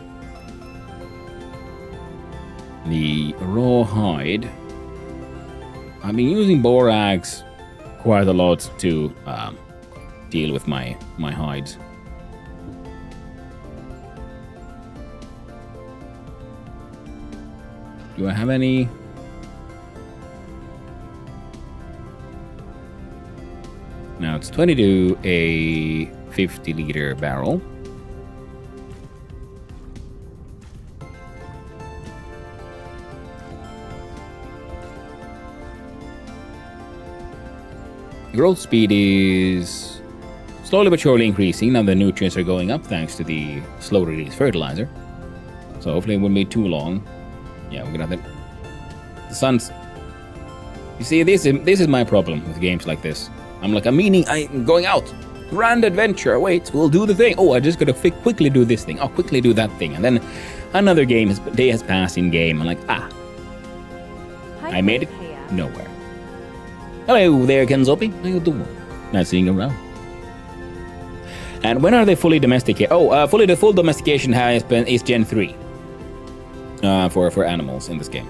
[SPEAKER 2] The raw hide. I've been using borax quite a lot to deal with my hides. Do I have any? Now it's 22 a 50-liter barrel. Growth speed is slowly but surely increasing. Now the nutrients are going up thanks to the slow release fertilizer. So hopefully it won't be too long. Yeah, we're gonna have the sun's. You see, this is my problem with games like this. I'm going out. Grand adventure. Wait, we'll do the thing. Oh, I just gotta quickly do this thing. I'll quickly do that thing. And then another day has passed in game. I'm like,
[SPEAKER 4] Hi,
[SPEAKER 2] I made it
[SPEAKER 4] Heya.
[SPEAKER 2] nowhere. Hello there, Kenzopi. How you doing? Nice seeing you around. And when are they fully domesticated? The full domestication is Gen 3 for animals in this game.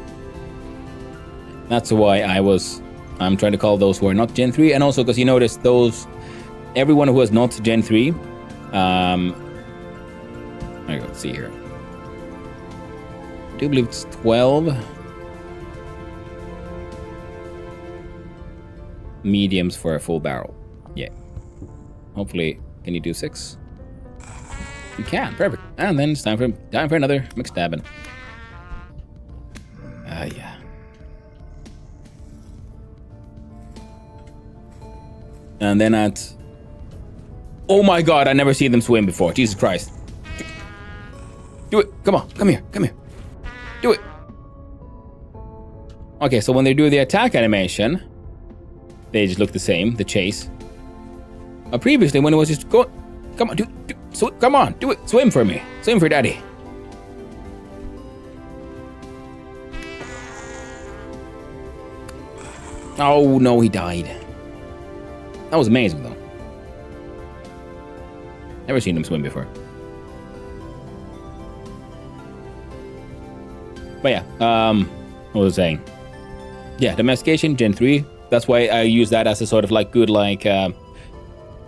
[SPEAKER 2] That's why I'm trying to call those who are not Gen 3, and also because you notice everyone who is not Gen 3, let's see here. I do believe it's 12 mediums for a full barrel. Yeah. Hopefully, can you do 6? You can, perfect. And then it's time for another McStabbin. Yeah. And then oh my god, I never seen them swim before. Jesus Christ. Do it. Come on. Come here. Do it. Okay, so when they do the attack animation, they just look the same, the chase. Previously, when it was just go, come on, come on, do it. Swim for me. Swim for daddy. Oh no, he died. That was amazing, though. Never seen him swim before. But yeah, what was I saying? Yeah, domestication, Gen 3. That's why I use that as a sort of like good like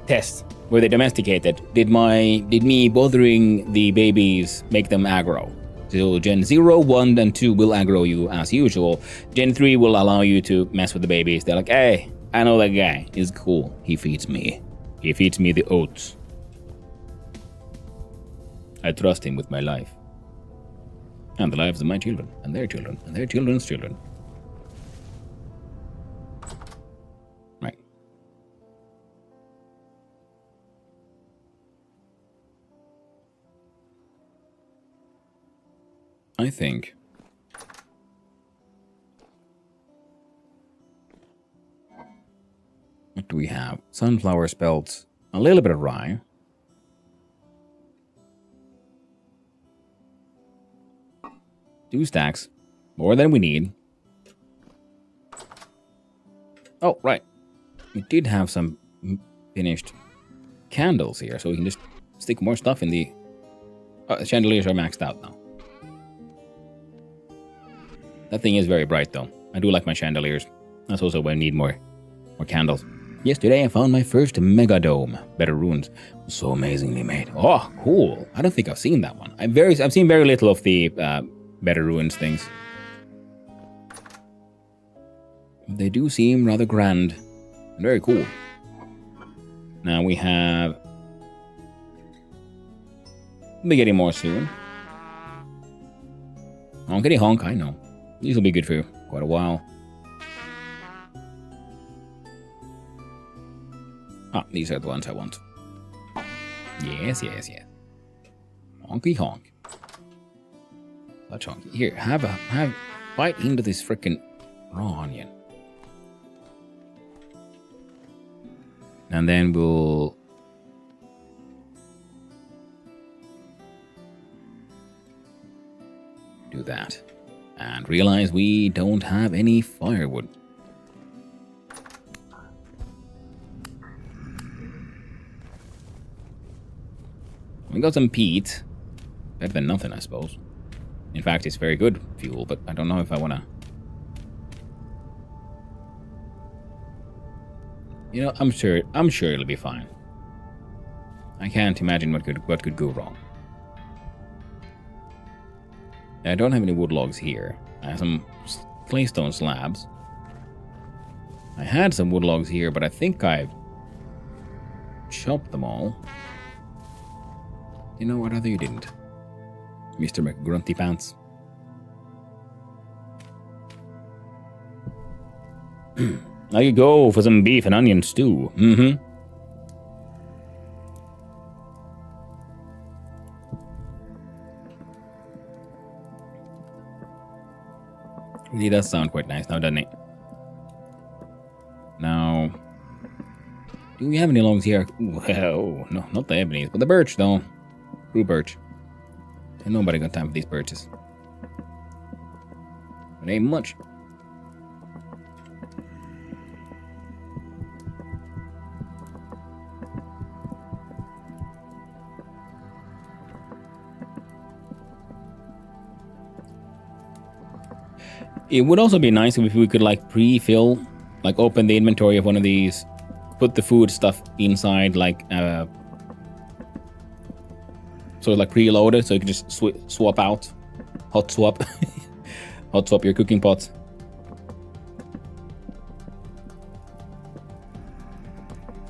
[SPEAKER 2] test where they domesticated. Did me bothering the babies make them aggro? So Gen 0, 1, and 2 will aggro you as usual. Gen 3 will allow you to mess with the babies. They're like, hey, I know that guy. He's cool. He feeds me. He feeds me the oats. I trust him with my life. And the lives of my children, and their children, and their children's children. Right. I think what do we have? Sunflower spelt, a little bit of rye. Two stacks, more than we need. Oh, right. We did have some finished candles here, so we can just stick more stuff in the chandeliers are maxed out now. That thing is very bright, though. I do like my chandeliers. That's also why I need more candles. Yesterday, I found my first Mega Dome. Better Runes. So amazingly made. Oh, cool. I don't think I've seen that one. I've seen very little of the Better Runes things. They do seem rather grand and very cool. Now we have... We'll be getting more soon. Honkity honk, I know. These will be good for quite a while. Ah, these are the ones I want. Yes, yes, yes. Honky honk. Such honky. Here, bite into this frickin' raw onion. And then we'll... do that. And realize we don't have any firewood. We got some peat. Better than nothing, I suppose. In fact, it's very good fuel, but I don't know if I want to... You know, I'm sure it'll be fine. I can't imagine what could go wrong. I don't have any wood logs here. I have some claystone slabs. I had some wood logs here, but I think I've chopped them all. You know what? Other you didn't, Mr. McGrunty Pants. I could go for some beef and onion stew. Mm-hmm. Really does sound quite nice now, doesn't it? Now, do we have any logs here? Well, no, not the ebony, but the birch, though. True birch. Ain't nobody got time for these birches. It ain't much. It would also be nice if we could like pre-fill, like open the inventory of one of these, put the food stuff inside, like sort of like preloaded, so you can just swap out, hot swap, hot swap your cooking pots.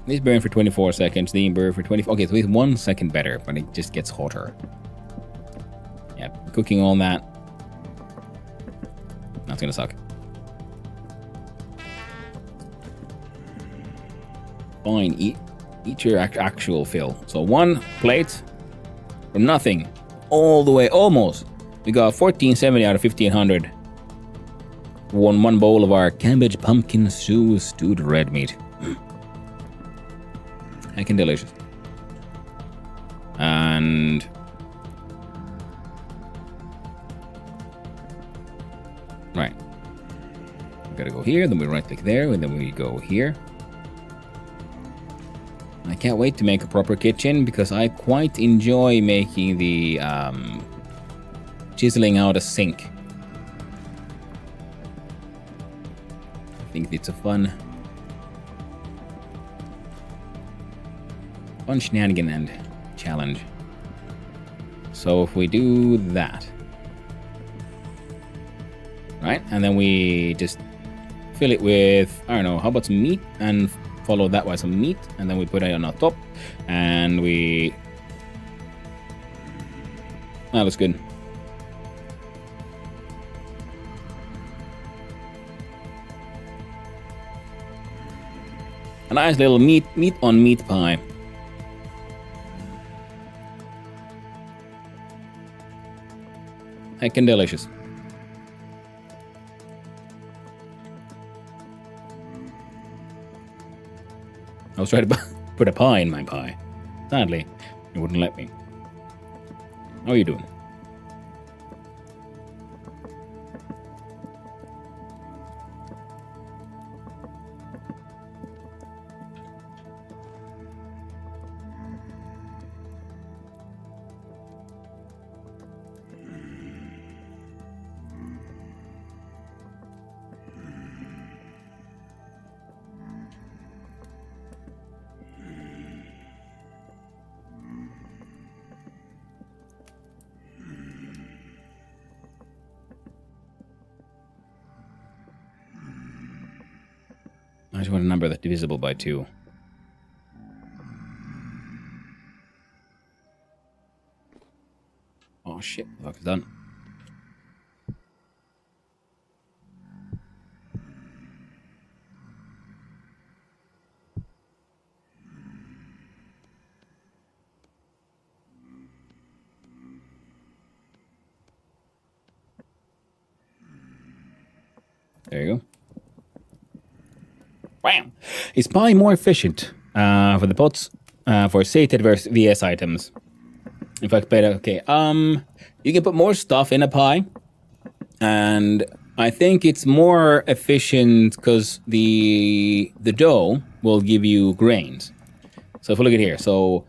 [SPEAKER 2] This burn for 24 seconds, the burn for 24. Okay, so it's 1 second better, but it just gets hotter. Yeah, cooking all that. That's gonna suck. Fine, eat your actual fill. So 1 plate from nothing, all the way, almost. We got 1470 out of 1500. One bowl of our cabbage pumpkin stew stewed red meat. Heckin' delicious. And right. We gotta go here, then we right click there, and then we go here. I can't wait to make a proper kitchen because I quite enjoy making the chiseling out a sink It's a fun shenanigan and challenge. So if we do that, right, and then we just fill it with, I don't know, how about some meat, and follow that by some meat, and then we put it on our top, and we... That looks good. A nice little meat on meat pie. Heckin' delicious. I was trying to put a pie in my pie. Sadly, it wouldn't let me. How are you doing? I just want a number that's divisible by 2. Oh shit, the fuck is done. There you go. Bam! Is pie more efficient for the pots for sated versus VS items? In fact, better. Okay. You can put more stuff in a pie, and I think it's more efficient because the dough will give you grains. So if we look at here, so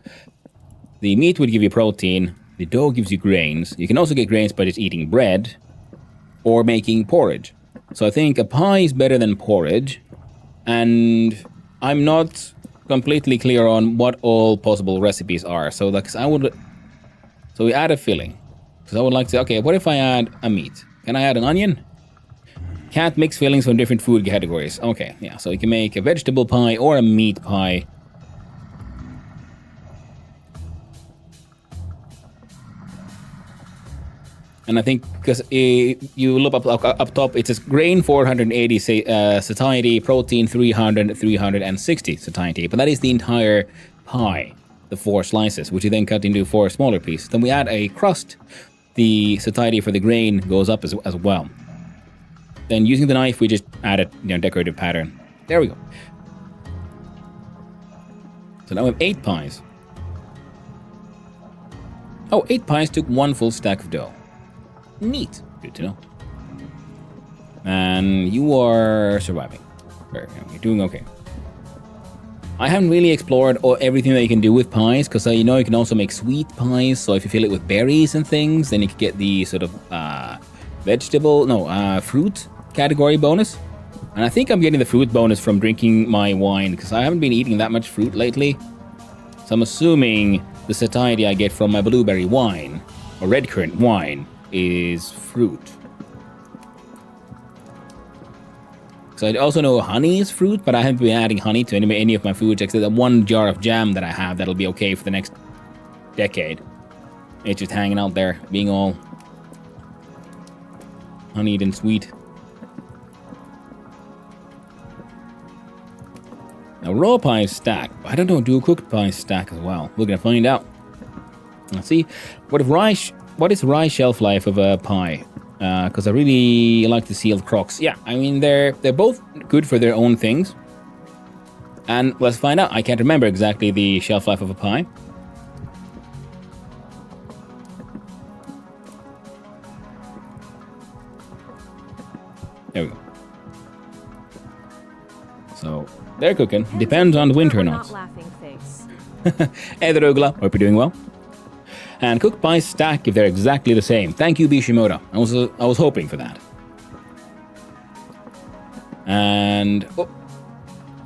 [SPEAKER 2] the meat would give you protein. The dough gives you grains. You can also get grains by just eating bread or making porridge. So I think a pie is better than porridge. And I'm not completely clear on what all possible recipes are. So we add a filling. Because I would like to, okay, what if I add a meat? Can I add an onion? Can't mix fillings from different food categories. Okay, yeah, so you can make a vegetable pie or a meat pie. And I think because you look up top, it says grain 480 satiety, protein 300, 360 satiety. But that is the entire pie, the 4 slices, which you then cut into 4 smaller pieces. Then we add a crust. The satiety for the grain goes up as well. Then using the knife, we just add a decorative pattern. There we go. So now we have 8 pies. Oh, 8 pies took 1 full stack of dough. Neat. Good to know. And you are surviving. You're doing okay. I haven't really explored everything that you can do with pies, because you can also make sweet pies. So if you fill it with berries and things, then you can get the sort of fruit category bonus. And I think I'm getting the fruit bonus from drinking my wine, because I haven't been eating that much fruit lately. So I'm assuming the satiety I get from my blueberry wine, or red currant wine, is fruit. So I also know honey is fruit, but I haven't been adding honey to any of my foods except that 1 jar of jam that I have that'll be okay for the next decade. It's just hanging out there, being all honeyed and sweet. Now raw pies stack. I don't know, do cooked pies stack as well? We're gonna find out. Let's see. What is rye shelf life of a pie? Because I really like the sealed crocks. Yeah, I mean, they're both good for their own things. And let's find out. I can't remember exactly the shelf life of a pie. There we go. So, they're cooking. Depends on the winter or not.
[SPEAKER 4] Laughing face.
[SPEAKER 2] Hey there, Rugula. Hope you're doing well. And cooked pies stack if they're exactly the same. Thank you, Bishimoto. I was hoping for that. And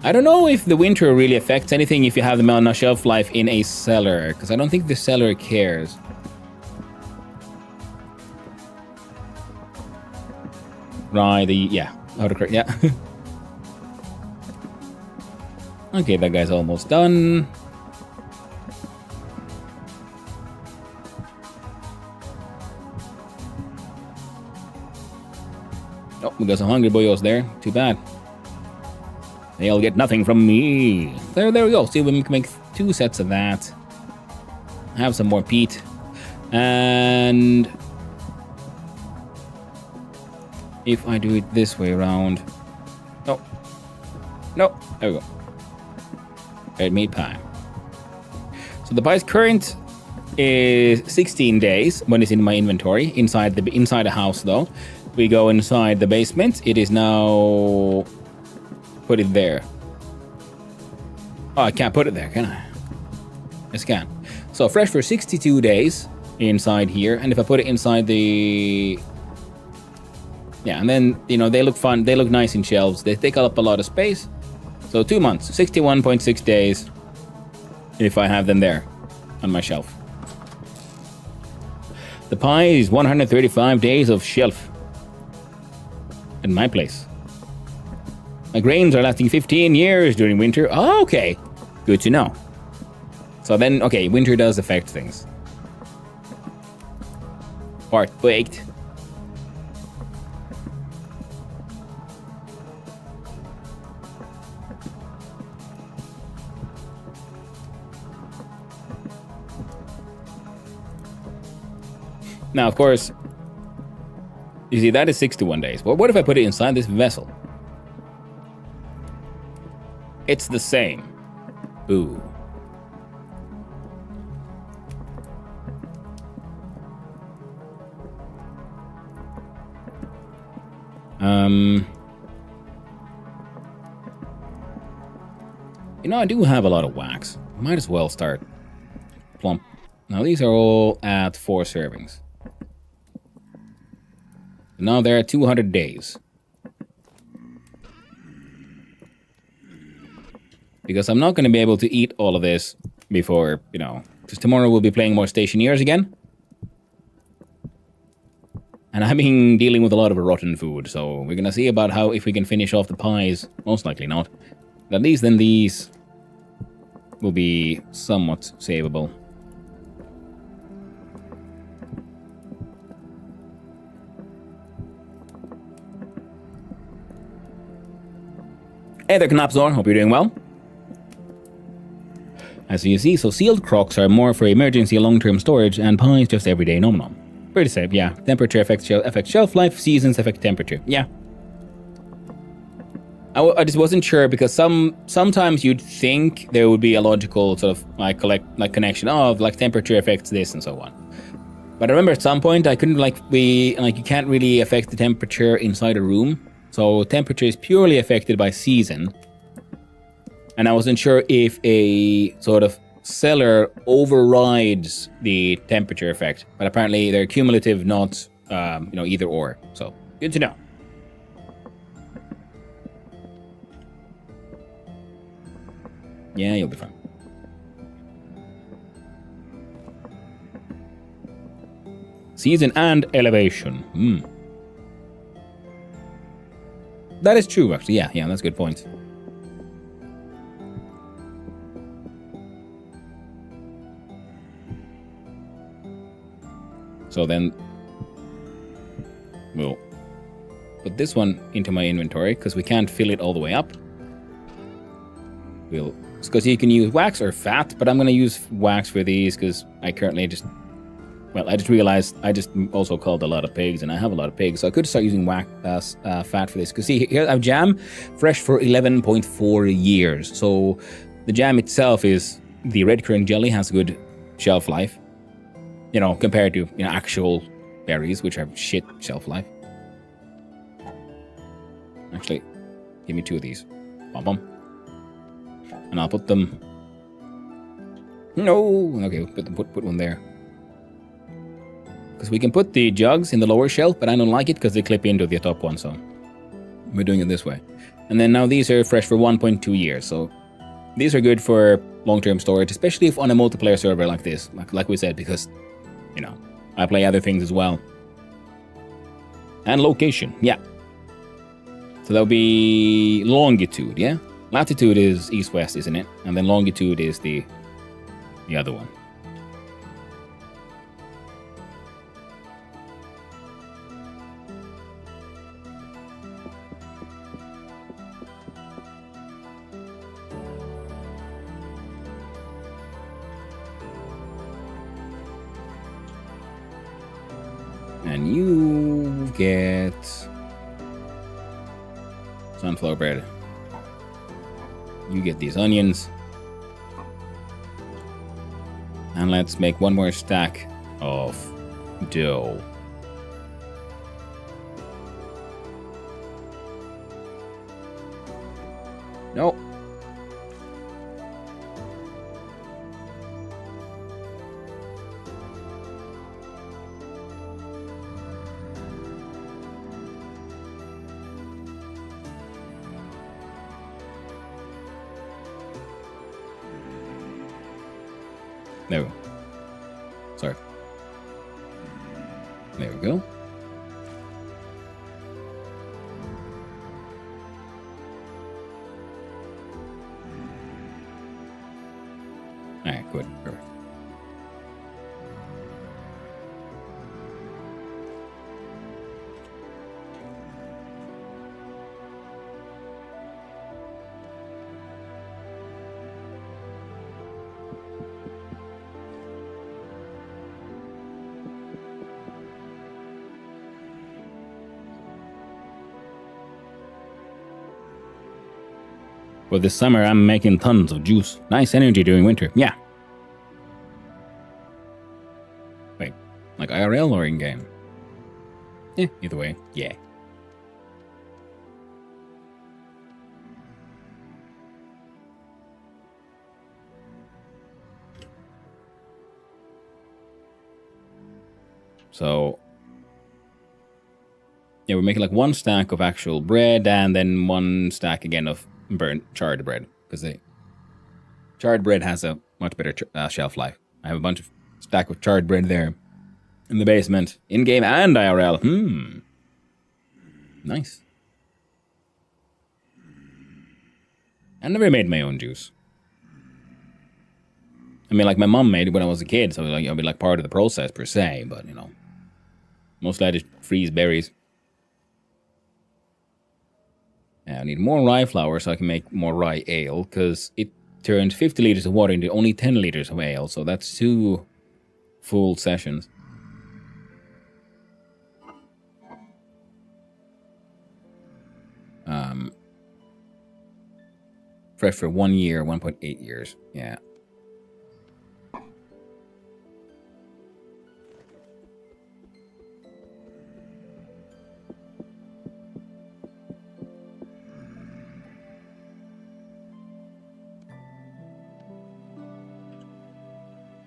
[SPEAKER 2] I don't know if the winter really affects anything if you have them on a shelf life in a cellar, because I don't think the cellar cares. Right, yeah, autocorrect, yeah. Okay, that guy's almost done. Oh, we got some hungry boyos there. Too bad. They'll get nothing from me. There we go. See, we can make 2 sets of that. Have some more peat. And if I do it this way around. No. No. There we go. Red meat pie. So the pie's current is 16 days when it's in my inventory. Inside the house though. We go inside the basement. It is now... Put it there. Oh, I can't put it there, can I? Yes, I can. So fresh for 62 days inside here. And if I put it inside the... Yeah, and then, you know, they look fun. They look nice in shelves. They take up a lot of space. So 2 months, 61.6 days if I have them there on my shelf. The pie is 135 days of shelf at my place. My grains are lasting 15 years during winter. Oh, okay. Good to know. So then, okay, winter does affect things. Part baked. Now, of course, you see, that is 61 days. Well, what if I put it inside this vessel? It's the same. Ooh. You know, I do have a lot of wax. Might as well start plump. Now, these are all at 4 servings. Now they're at 200 days. Because I'm not going to be able to eat all of this before, you know, because tomorrow we'll be playing more Stationeers again. And I've been dealing with a lot of rotten food, so we're going to see about how if we can finish off the pies. Most likely not. But at least then these will be somewhat savable. Hey there, Knapzor. Hope you're doing well. As you see, so sealed crocks are more for emergency long-term storage, and pies just everyday nom-nom. Pretty safe, yeah. Temperature affects shelf life, seasons affect temperature. Yeah. I just wasn't sure because sometimes you'd think there would be a logical sort of like connection of like temperature affects this and so on. But I remember at some point I couldn't you can't really affect the temperature inside a room. So temperature is purely affected by season. And I wasn't sure if a sort of cellar overrides the temperature effect. But apparently they're cumulative, not either or. So good to know. Yeah, you'll be fine. Season and elevation. That is true, actually. Yeah, that's a good point. So then we'll put this one into my inventory because we can't fill it all the way up. Because you can use wax or fat, but I'm going to use wax for these because I currently I just realized I just also called a lot of pigs, and I have a lot of pigs, so I could start using wax fat for this. Because see, here I have jam, fresh for 11.4 years. So the jam itself the red currant jelly has a good shelf life, compared to actual berries, which have shit shelf life. Actually, give me 2 of these. Bum bum. And I'll put them. No, okay, put one there. Because we can put the jugs in the lower shelf, but I don't like it because they clip into the top one, so we're doing it this way. And then now these are fresh for 1.2 years, so these are good for long-term storage, especially if on a multiplayer server like this, like we said, because, you know, I play other things as well. And location, yeah. So that'll be longitude, yeah? Latitude is east-west, isn't it? And then longitude is the other one. And you get sunflower bread. You get these onions. And let's make one more stack of dough. No. No. Sorry. There we go. Alright, good. Perfect. For this summer, I'm making tons of juice. Nice energy during winter. Yeah. Wait, like IRL or in-game? Yeah, either way. Yeah. So, yeah, we're making like one stack of actual bread and then one stack again of burnt charred bread, because charred bread has a much better shelf life. I have a bunch of stack of charred bread there in the basement, in game and IRL. Nice. I never made my own juice. I mean, like my mom made it when I was a kid, so like I'll be like part of the process per se. But you know, mostly I just freeze berries. I need more rye flour so I can make more rye ale, because it turned 50 liters of water into only 10 liters of ale, so that's 2 full sessions. Fresh for 1 year, 1.8 years, yeah.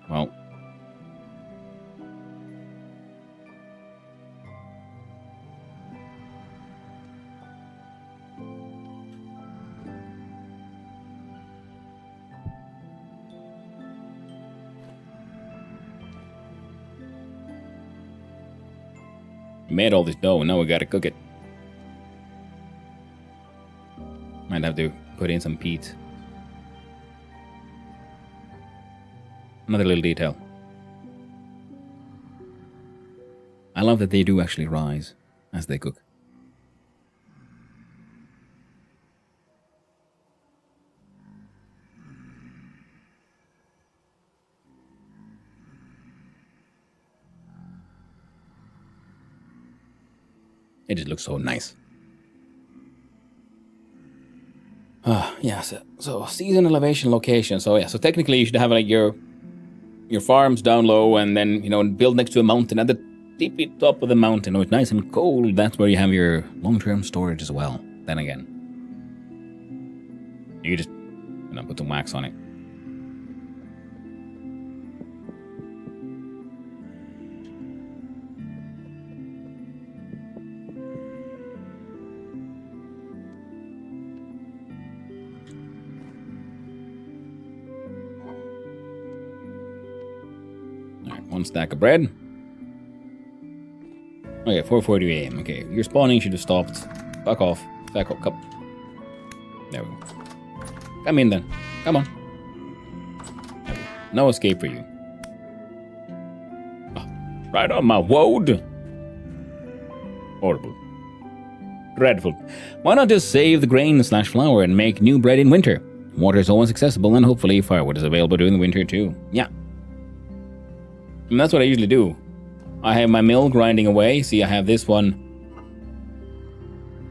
[SPEAKER 2] Well, we made all this dough, now we gotta cook it. Might have to put in some peat. Another little detail. I love that they do actually rise as they cook. It just looks so nice. Yeah, so season, elevation, location. So yeah, so technically you should have like your farms down low and then, you know, build next to a mountain at the tippy top of the mountain. Oh, it's nice and cold. That's where you have your long-term storage as well. Then again, you just, you know, put some wax on it. Alright, 1 stack of bread. Okay, 4:40 a.m. Okay, your spawning should have stopped. Fuck off. Fuck off. Cup. There we go. Come in then. Come on. There we go. No escape for you. Oh, right on my woad. Horrible. Dreadful. Why not just save the grain / flour and make new bread in winter? Water is always accessible and hopefully firewood is available during the winter too. Yeah. And that's what I usually do. I have my mill grinding away. See, I have this one.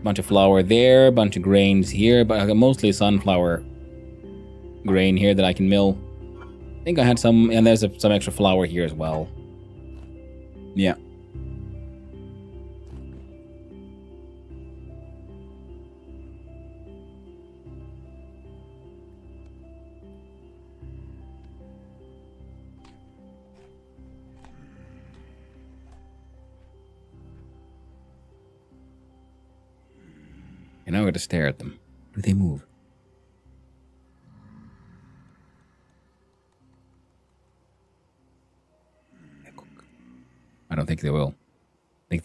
[SPEAKER 2] Bunch of flour there, bunch of grains here, but I got mostly sunflower grain here that I can mill. I think I had some, and there's some extra flour here as well. Yeah. And now I got to stare at them. Do they move? I don't think they will. I think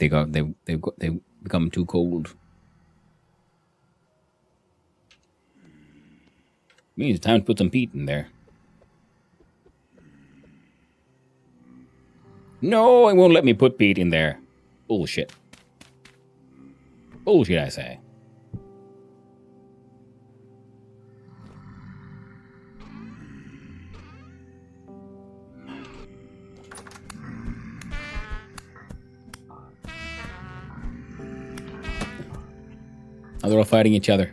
[SPEAKER 2] they've become too cold. Means it's time to put some peat in there. No, it won't let me put peat in there. Bullshit. Bullshit, I say. Oh, they're all fighting each other.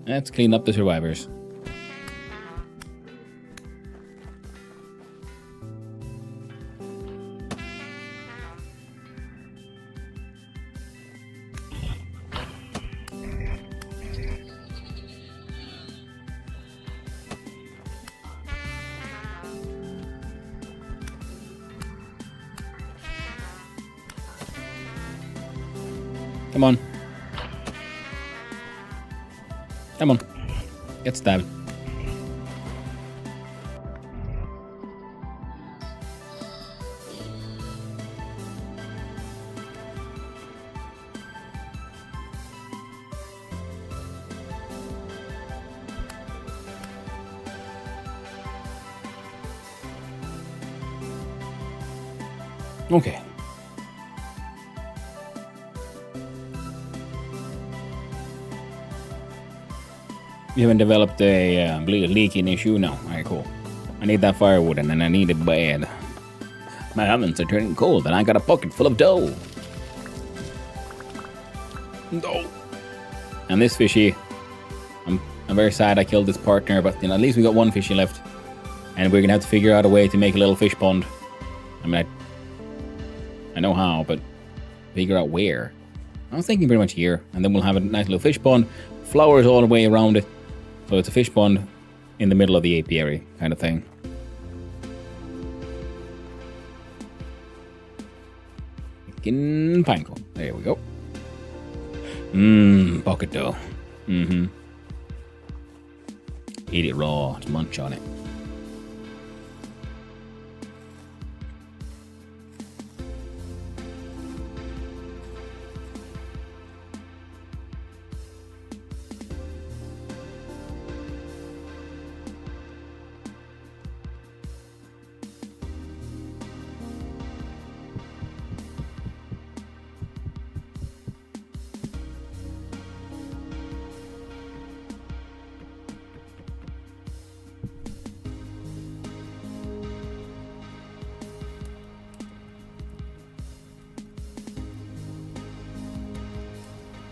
[SPEAKER 2] Let's clean up the survivors. Come on. Come on. Get stabbed. Okay. You haven't developed a leaking issue? No. Alright, cool. I need that firewood and then I need it bad. My ovens are turning cold and I got a pocket full of dough. No. And this fishy, I'm very sad I killed this partner, but at least we got one fishy left. And we're gonna have to figure out a way to make a little fish pond. I mean, I know how, but figure out where. I was thinking pretty much here, and then we'll have a nice little fish pond. Flowers all the way around it. So it's a fish pond in the middle of the apiary kind of thing. Chicken pinecone. There we go. Pocket dough. Eat it raw. Just munch on it.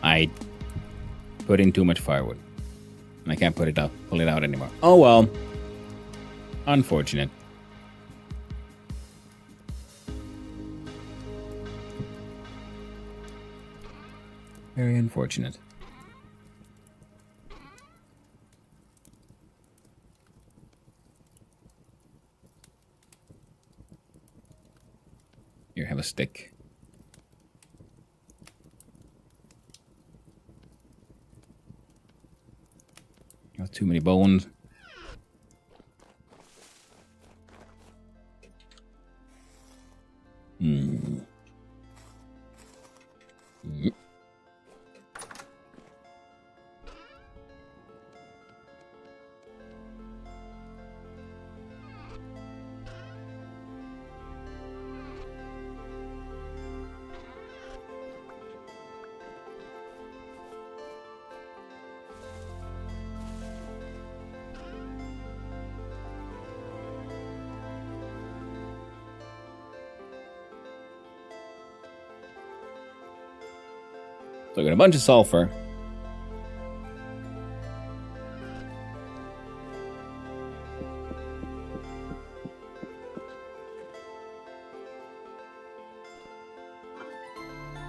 [SPEAKER 2] I put in too much firewood. And I can't pull it out anymore. Oh well. Unfortunate. Very unfortunate. Here, have a stick. That's too many bones. Hmm. Yep. So I got a bunch of sulfur.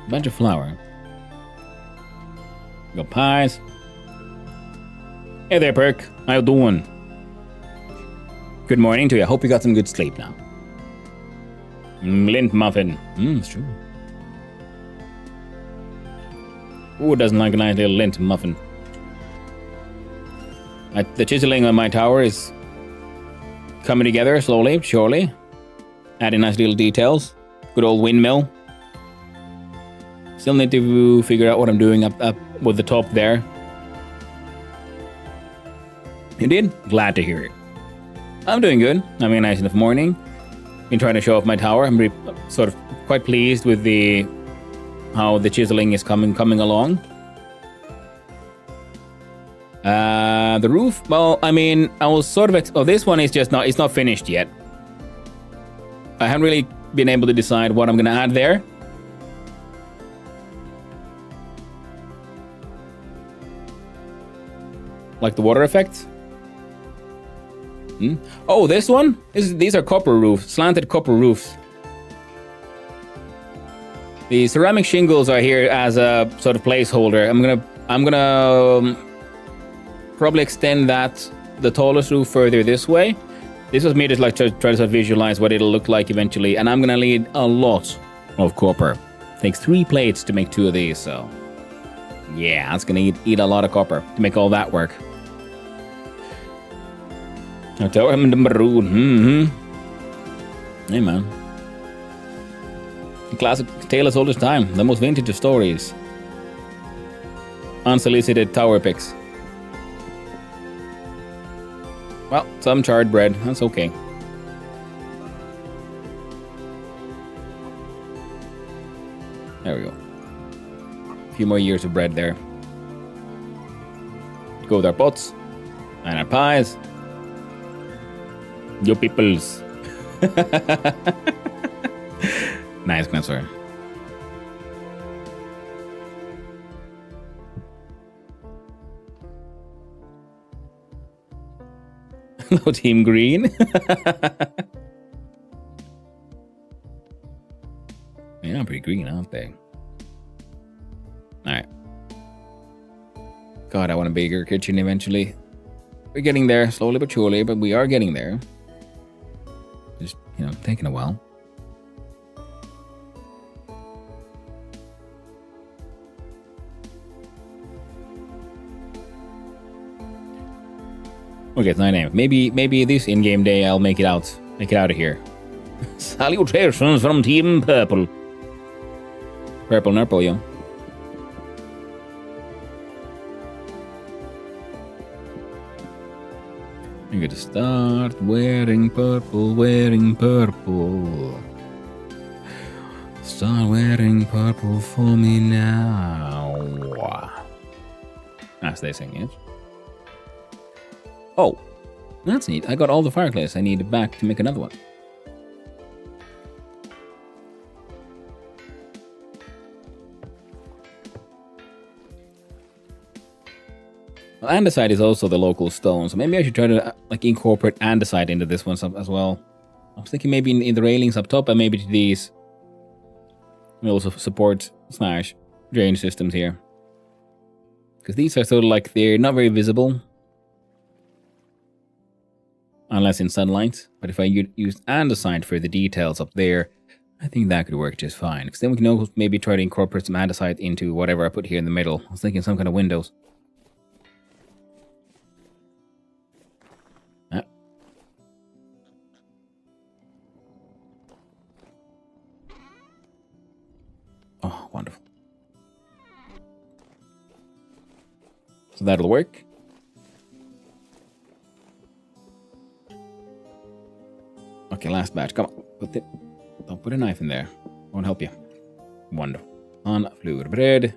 [SPEAKER 2] A bunch of flour. Got pies. Hey there, Perk. How you doing? Good morning to you. I hope you got some good sleep now. Lint muffin. It's true. Who doesn't like a nice little lint muffin? The chiseling on my tower is coming together slowly, but surely. Adding nice little details. Good old windmill. Still need to figure out what I'm doing up with the top there. You did? Glad to hear it. I'm doing good. Having a nice enough morning. Been trying to show off my tower. I'm sort of quite pleased with how the chiseling is coming along. The roof, well, I mean, I was sort of this one is just it's not finished yet. I haven't really been able to decide what I'm gonna add there. Like the water effect. Oh, this one? These are copper roofs, slanted copper roofs. The ceramic shingles are here as a sort of placeholder. I'm gonna probably extend the tallest roof further this way. This was me just like to try to visualize what it'll look like eventually, and I'm gonna need a lot of copper. Takes 3 plates to make 2 of these, so yeah, it's gonna eat a lot of copper to make all that work. I'll tell him the maroon. Hey man. Classic tale as old as time. The most vintage of stories. Unsolicited tower picks. Well, some charred bread. That's okay. There we go. A few more years of bread there. Go with our pots. And our pies. Yo peoples. Nice, Spencer. Hello, Team Green. Yeah, pretty green, aren't they? Alright. God, I want a bigger kitchen eventually. We're getting there, slowly but surely, but we are getting there. Just, taking a while. Okay, it's 9 a.m. Maybe this in-game day I'll make it out of here. Salutations from Team Purple. Purple Nurple, yo. I'm gonna start wearing purple. Start wearing purple for me now. As they sing it. Oh, that's neat. I got all the fireplace I need back to make another one. Well, andesite is also the local stone, so maybe I should try to incorporate andesite into this one as well. I was thinking maybe in the railings up top, and maybe to these. We also support / drain systems here. Because these are sort of they're not very visible. Unless in sunlight. But if I use andesite for the details up there, I think that could work just fine. Because then we can maybe try to incorporate some andesite into whatever I put here in the middle. I was thinking some kind of windows. wonderful. So that'll work. Okay, last batch. Come on. Don't put a knife in there. Won't help you. Wonderful. On bread.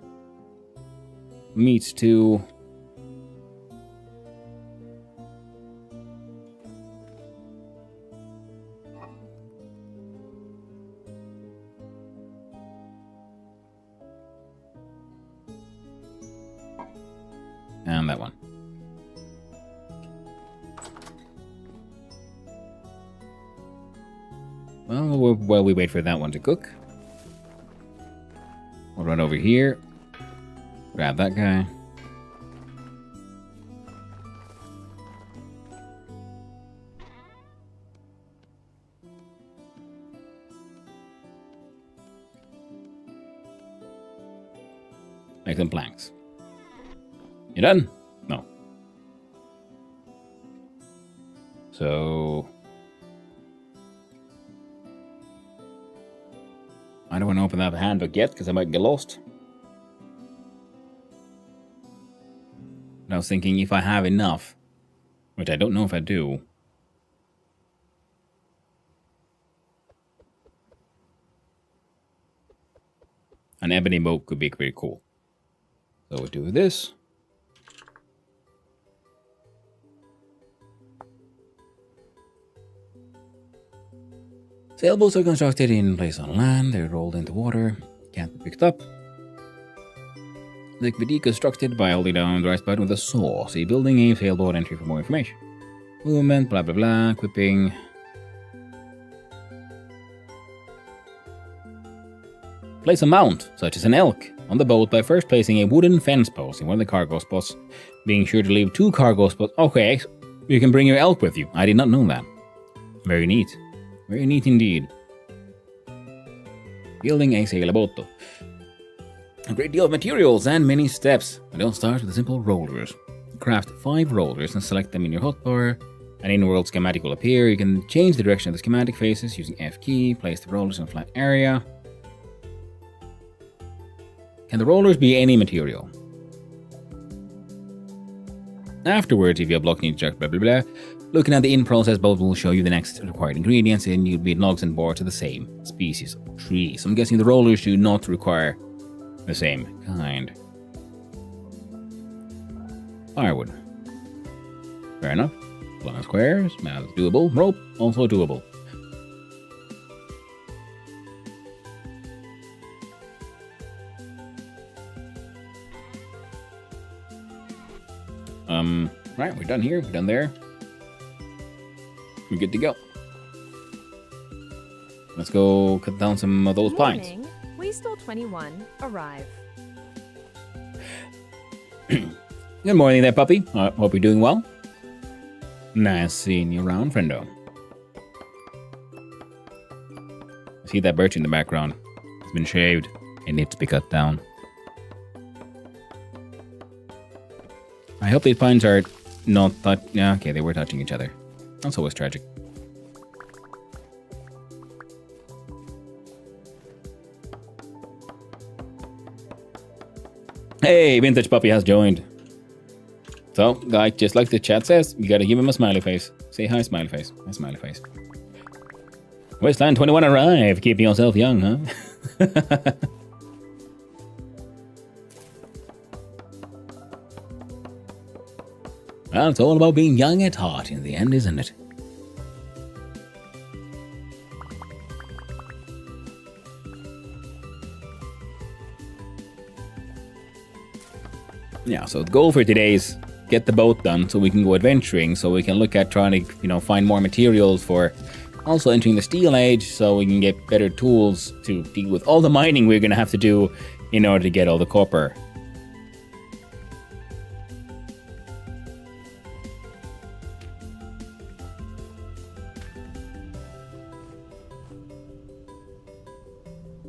[SPEAKER 2] Meat too. And that one. Well, while we wait for that one to cook, we'll run over here, grab that guy. Make some planks. You done? No. So I don't want to open that handbook yet because I might get lost. But I was thinking if I have enough, which I don't know if I do. An ebony boat could be pretty cool. So we'll do this. Sailboats are constructed in place on land. They're rolled into water. Can't be picked up. They can be deconstructed by holding down the right button with a saw. See building a sailboat entry for more information. Movement, blah blah blah, equipping. Place a mount, such as an elk, on the boat by first placing a wooden fence post in one of the cargo spots, being sure to leave 2 cargo spots. Okay, you can bring your elk with you. I did not know that. Very neat. Very neat indeed. Building a sailboat. A great deal of materials and many steps. I don't start with the simple rollers. Craft 5 rollers and select them in your hotbar. An in-world schematic will appear. You can change the direction of the schematic faces using F key. Place the rollers in a flat area. Can the rollers be any material? Afterwards, if you have block needs blah blah blah, looking at the in-process boat will show you the next required ingredients, and you'll be logs and boards of the same species of tree. So I'm guessing the rollers do not require the same kind. Firewood. Fair enough. Long squares, that's doable. Rope, also doable. Right, we're done here, we're done there. We're good to go. Let's go cut down some of those pines.
[SPEAKER 4] Morning. Weasel 21 arrive.
[SPEAKER 2] Good morning there, puppy. Hope you're doing well. Nice seeing you around, friendo. I see that birch in the background. It's been shaved. It needs to be cut down. I hope these pines are not yeah, okay, they were touching each other. That's always tragic. Hey, Vintage Puppy has joined. So, like, just like the chat says, you gotta give him a smiley face. Say hi, smiley face. Hi, smiley face. Wasteland 21 arrive. Keeping yourself young, huh? Well, it's all about being young at heart in the end, isn't it? Yeah, so the goal for today is get the boat done so we can go adventuring, so we can look at trying to, find more materials for also entering the Steel Age, so we can get better tools to deal with all the mining we're going to have to do in order to get all the copper.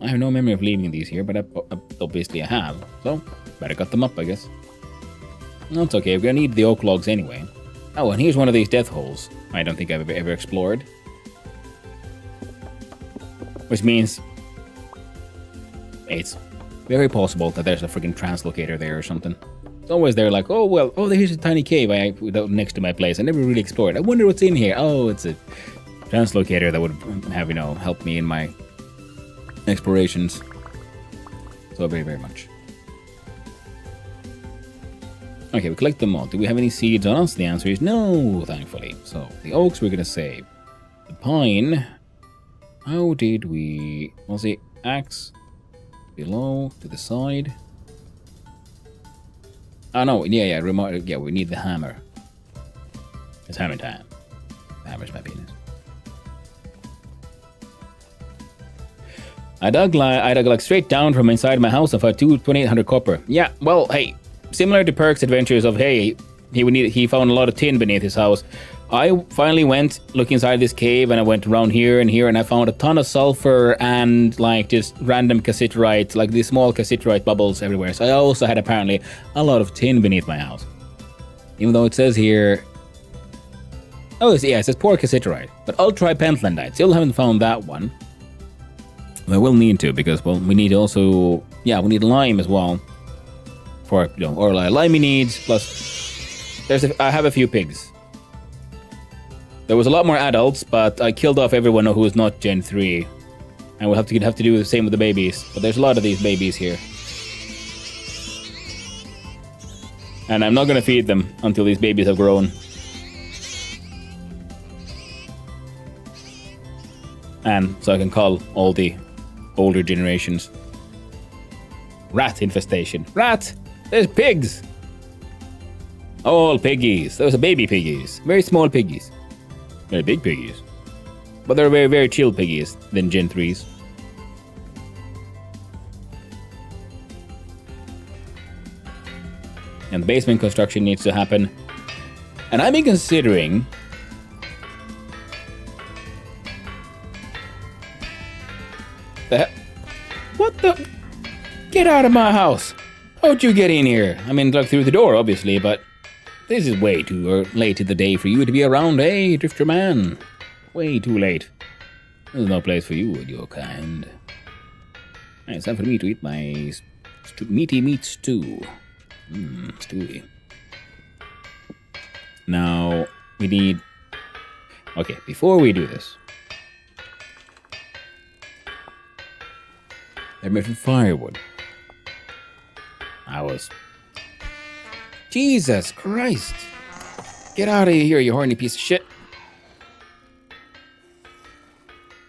[SPEAKER 2] I have no memory of leaving these here, but obviously I have, so better cut them up, I guess. That's okay, we're gonna need the oak logs anyway. Oh, and here's one of these death holes I don't think I've ever explored. Which means it's Very possible that there's a freaking translocator there or something. It's always there like, oh, well, oh, there's a tiny cave next to my place. I never really explored. I wonder what's in here. Oh, it's a translocator that would have, help me in my explorations. So very, very much. Okay, we collect them all. Do we have any seeds on us? The answer is no, thankfully. So, the oaks we're gonna save. The pine... How did we... Was the axe below, to the side? Oh, no, yeah, we need the hammer. It's hammer time. The hammer's my penis. I dug like straight down from inside my house and found 2,800 copper. Yeah, well, hey, similar to Perk's adventures of, hey, he found a lot of tin beneath his house. I finally went looking inside this cave and I went around here and I found a ton of sulfur and like just random cassiterite, like these small cassiterite bubbles everywhere. So I also had apparently a lot of tin beneath my house. Even though it says here... Oh, yeah, it says poor cassiterite. But ultra pentlandite, still haven't found that one. I will need to because, well, we need also... Yeah, we need lime as well. For, or limey needs, plus... I have a few pigs. There was a lot more adults, but I killed off everyone who was not Gen 3. And we'll have to do the same with the babies. But there's a lot of these babies here. And I'm not going to feed them until these babies have grown. And so I can call all the older generations. Rat infestation. Rat! There's pigs! All piggies. Those are baby piggies. Very small piggies. Very big piggies. But they're very, very chill piggies than Gen 3s. And the basement construction needs to happen. And I've been considering... What the... Get out of my house! How'd you get in here? I mean, like through the door, obviously, but... This is way too late in the day for you to be around, eh, Drifter Man? Way too late. There's no place for you and your kind. It's time for me to eat my meaty meat stew. Stewy. Now, we need... Okay, before we do this... They're made from firewood. Jesus Christ! Get out of here, you horny piece of shit!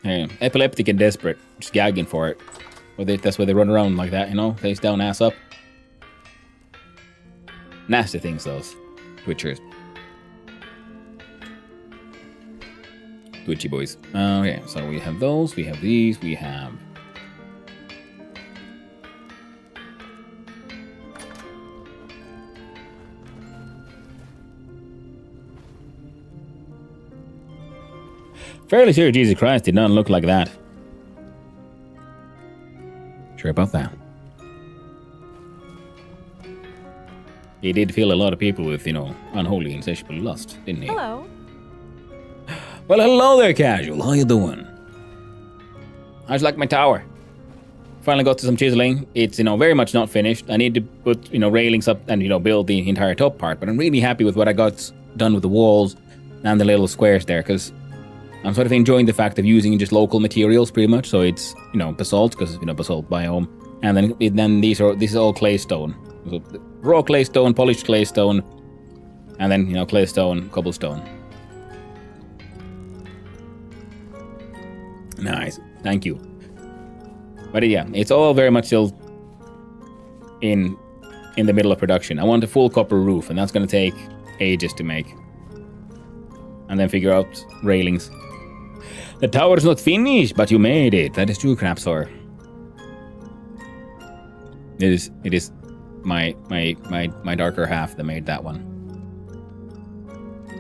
[SPEAKER 2] Hey, epileptic and desperate, just gagging for it. That's why they run around like that, face down, ass up. Nasty things, those twitchers. Twitchy boys. Okay, so we have those, we have these, we have... Fairly sure Jesus Christ did not look like that. Sure about that. He did fill a lot of people with, unholy, insatiable lust, didn't he?
[SPEAKER 4] Hello.
[SPEAKER 2] Well, hello there, Casual. How you doing? How's like my tower? Finally got to some chiseling. It's, very much not finished. I need to put, railings up and, build the entire top part. But I'm really happy with what I got done with the walls and the little squares there, because I'm sort of enjoying the fact of using just local materials pretty much. So it's, basalt, because, basalt biome. And then this is all clay stone. So raw clay stone, polished clay stone, and then, clay stone, cobblestone. Nice. Thank you. But yeah, it's all very much still in the middle of production. I want a full copper roof, and that's going to take ages to make. And then figure out railings. The tower's not finished, but you made it. That is true, Crapsor. It is my darker half that made that one.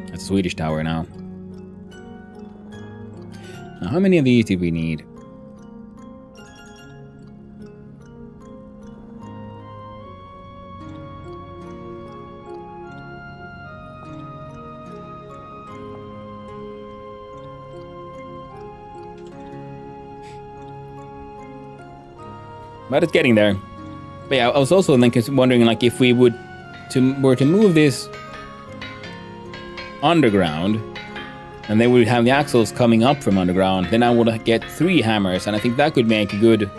[SPEAKER 2] That's a Swedish tower now. Now, how many of these do we need? But it's getting there. But yeah, I was also then wondering, like, if we were to move this underground, and then we'd have the axles coming up from underground, then I would get 3 hammers, and I think that could make a good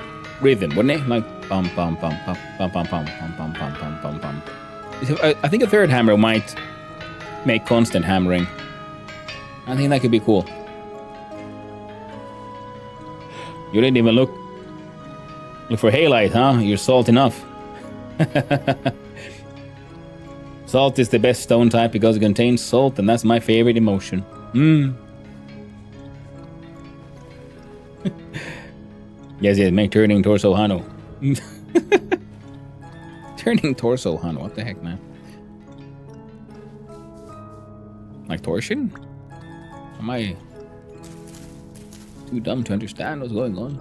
[SPEAKER 2] rhythm, wouldn't it? Like bum bum bum bum bum bum bum bum bum bum bum bum bum. I think a 3rd hammer might make constant hammering. I think that could be cool. You didn't even look for halite, huh? You're salt enough. Salt is the best stone type because it contains salt, and that's my favorite emotion. Yes, make turning torso Hano. Turning torso Hano, what the heck, man? Like torsion? Am I too dumb to understand what's going on?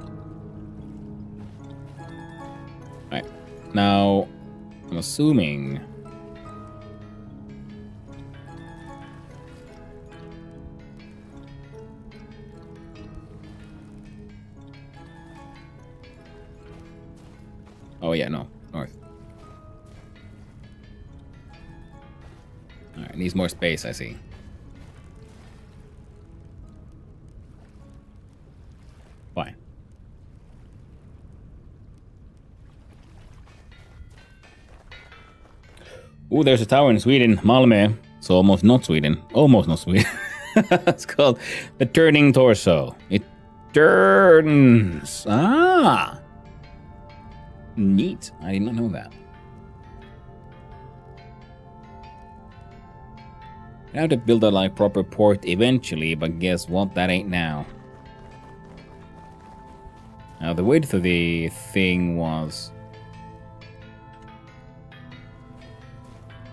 [SPEAKER 2] Alright, now I'm assuming oh yeah, no, north. Alright, needs more space, I see. Fine. Ooh, there's a tower in Sweden, Malmö. So almost not Sweden. Almost not Sweden. It's called the Turning Torso. It turns. Ah! Neat. I did not know that. I have to build a like proper port eventually, but guess what? That ain't now. Now the width of the thing was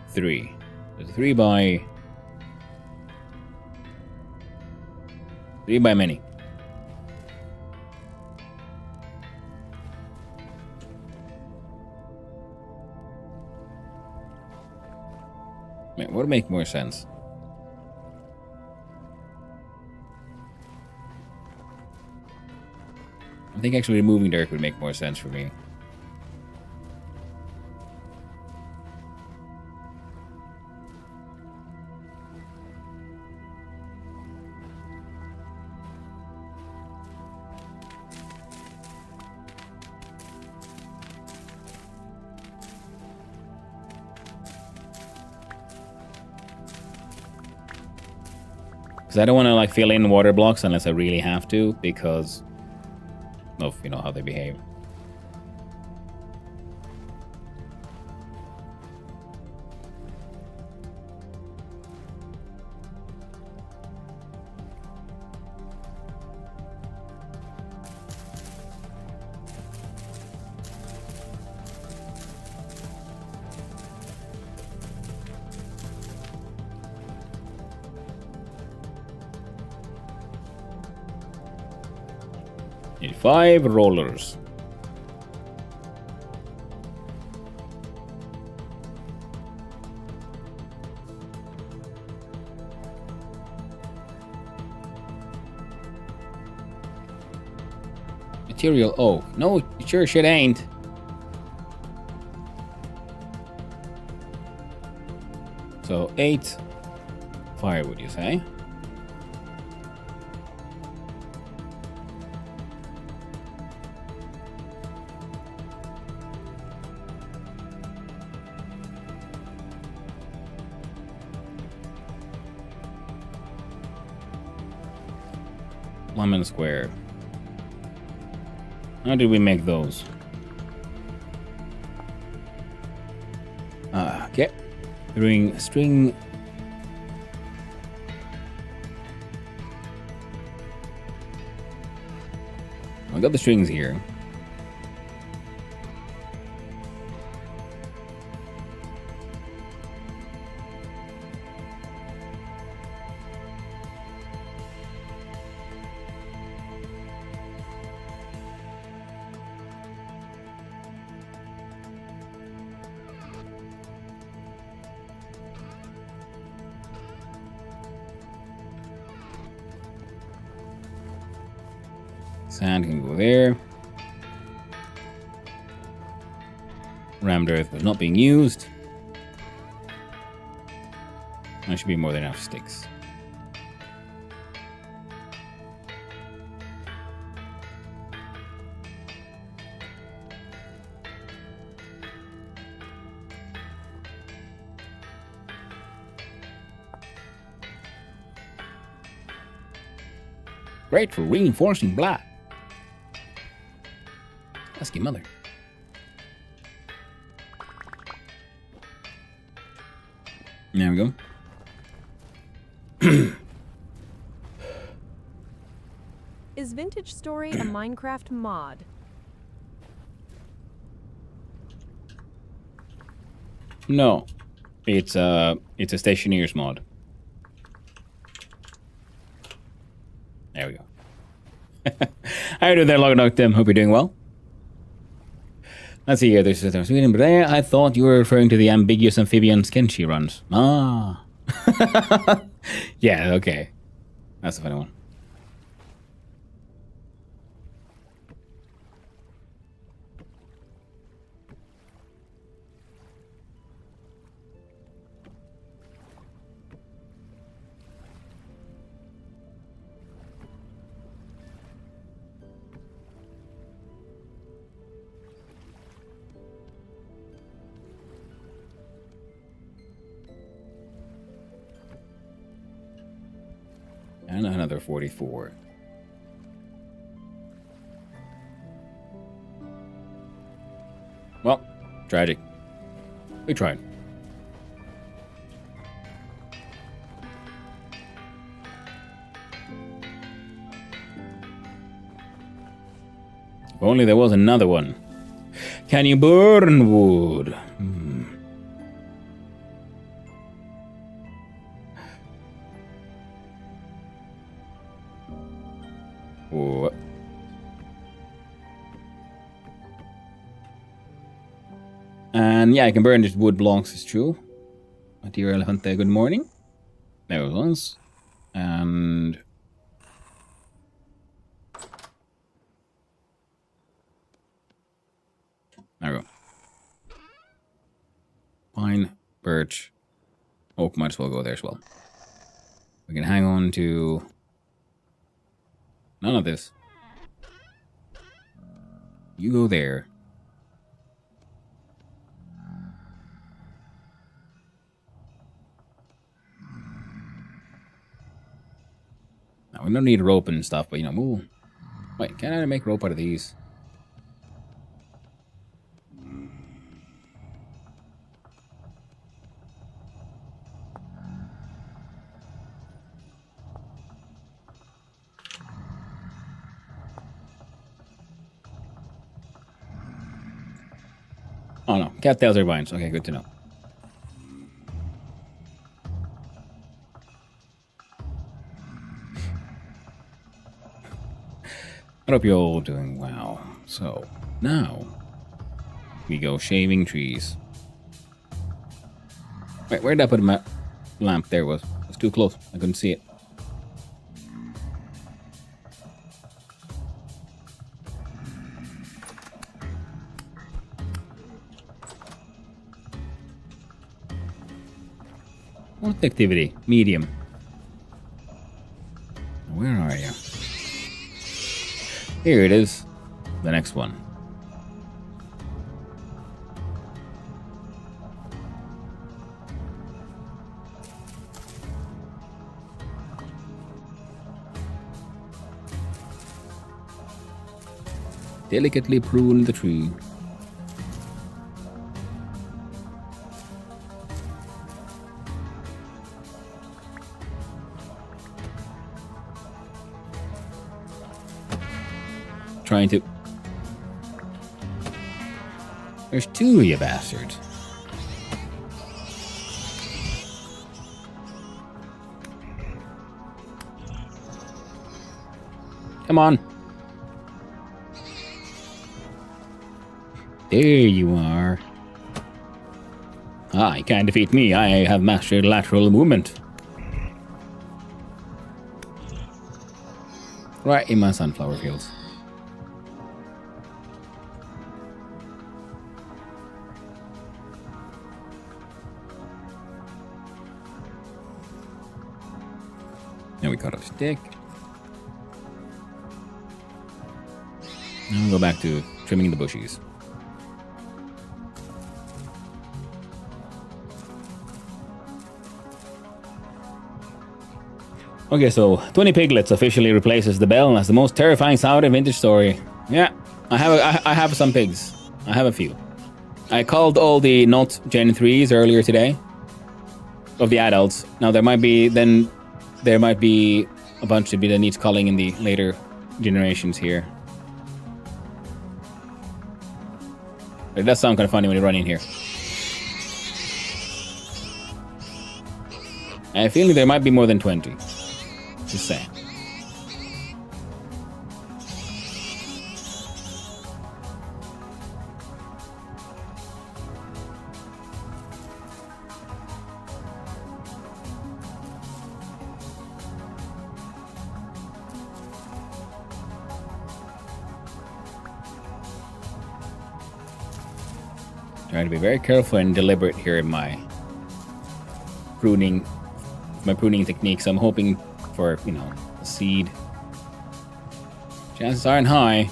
[SPEAKER 2] 3. There's 3 by many. Man, would make more sense. I think actually removing dirt would make more sense for me. Because I don't want to like fill in water blocks unless I really have to, because of, you know, how they behave. Need 5 rollers. Material oak. No, it sure shit ain't. So 8 firewood, you say? Lemon square. How did we make those? Okay. String. I got the strings here. Sand can go there. Rammed earth was not being used. That should be more than enough sticks. Great for reinforcing blood. Ask your mother. There we go.
[SPEAKER 4] Is Vintage Story a Minecraft mod?
[SPEAKER 2] No, it's a Stationeers mod. There we go. How you doing there, Logonock Tim? Hope you're doing well. Let's see here. There's Sweden, but I thought you were referring to the ambiguous amphibian skin she runs. Ah. Yeah, okay. That's a funny one. And another 44. Well, tragic. We tried. If only there was another one. Can you burn wood? What? And yeah, I can burn this wood blocks, it's true. My dear elephant there, good morning. There it was. And there we go. Pine, birch, oak might as well go there as well. We can hang on to none of this. You go there. Now, we don't need rope and stuff, but you know, ooh. Wait, can I make rope out of these? Oh no, cattails are vines. Okay, good to know. I hope you're all doing well. So, now we go shaving trees. Wait, where did I put my lamp? There it was. It was too close. I couldn't see it. What's the activity? Medium. Where are you? Here it is. The next one. Delicately prune the tree. Trying to... There's two of you bastards. Come on. There you are. Ah, you can't defeat me. I have mastered lateral movement. Right in my sunflower fields. we cut off stick. Now we'll go back to trimming the bushes. Okay, so 20 piglets officially replaces the bell as the most terrifying sound in Vintage Story. Yeah, I have some pigs. I have a few. I called all the not Gen 3s earlier today. Of the adults. Now there might be a bunch that needs calling in the later generations here. But it does sound kind of funny when you run in here. I have a feeling there might be more than 20. Just saying. Trying to be very careful and deliberate here in my pruning techniques. I'm hoping for, a seed. Chances aren't high.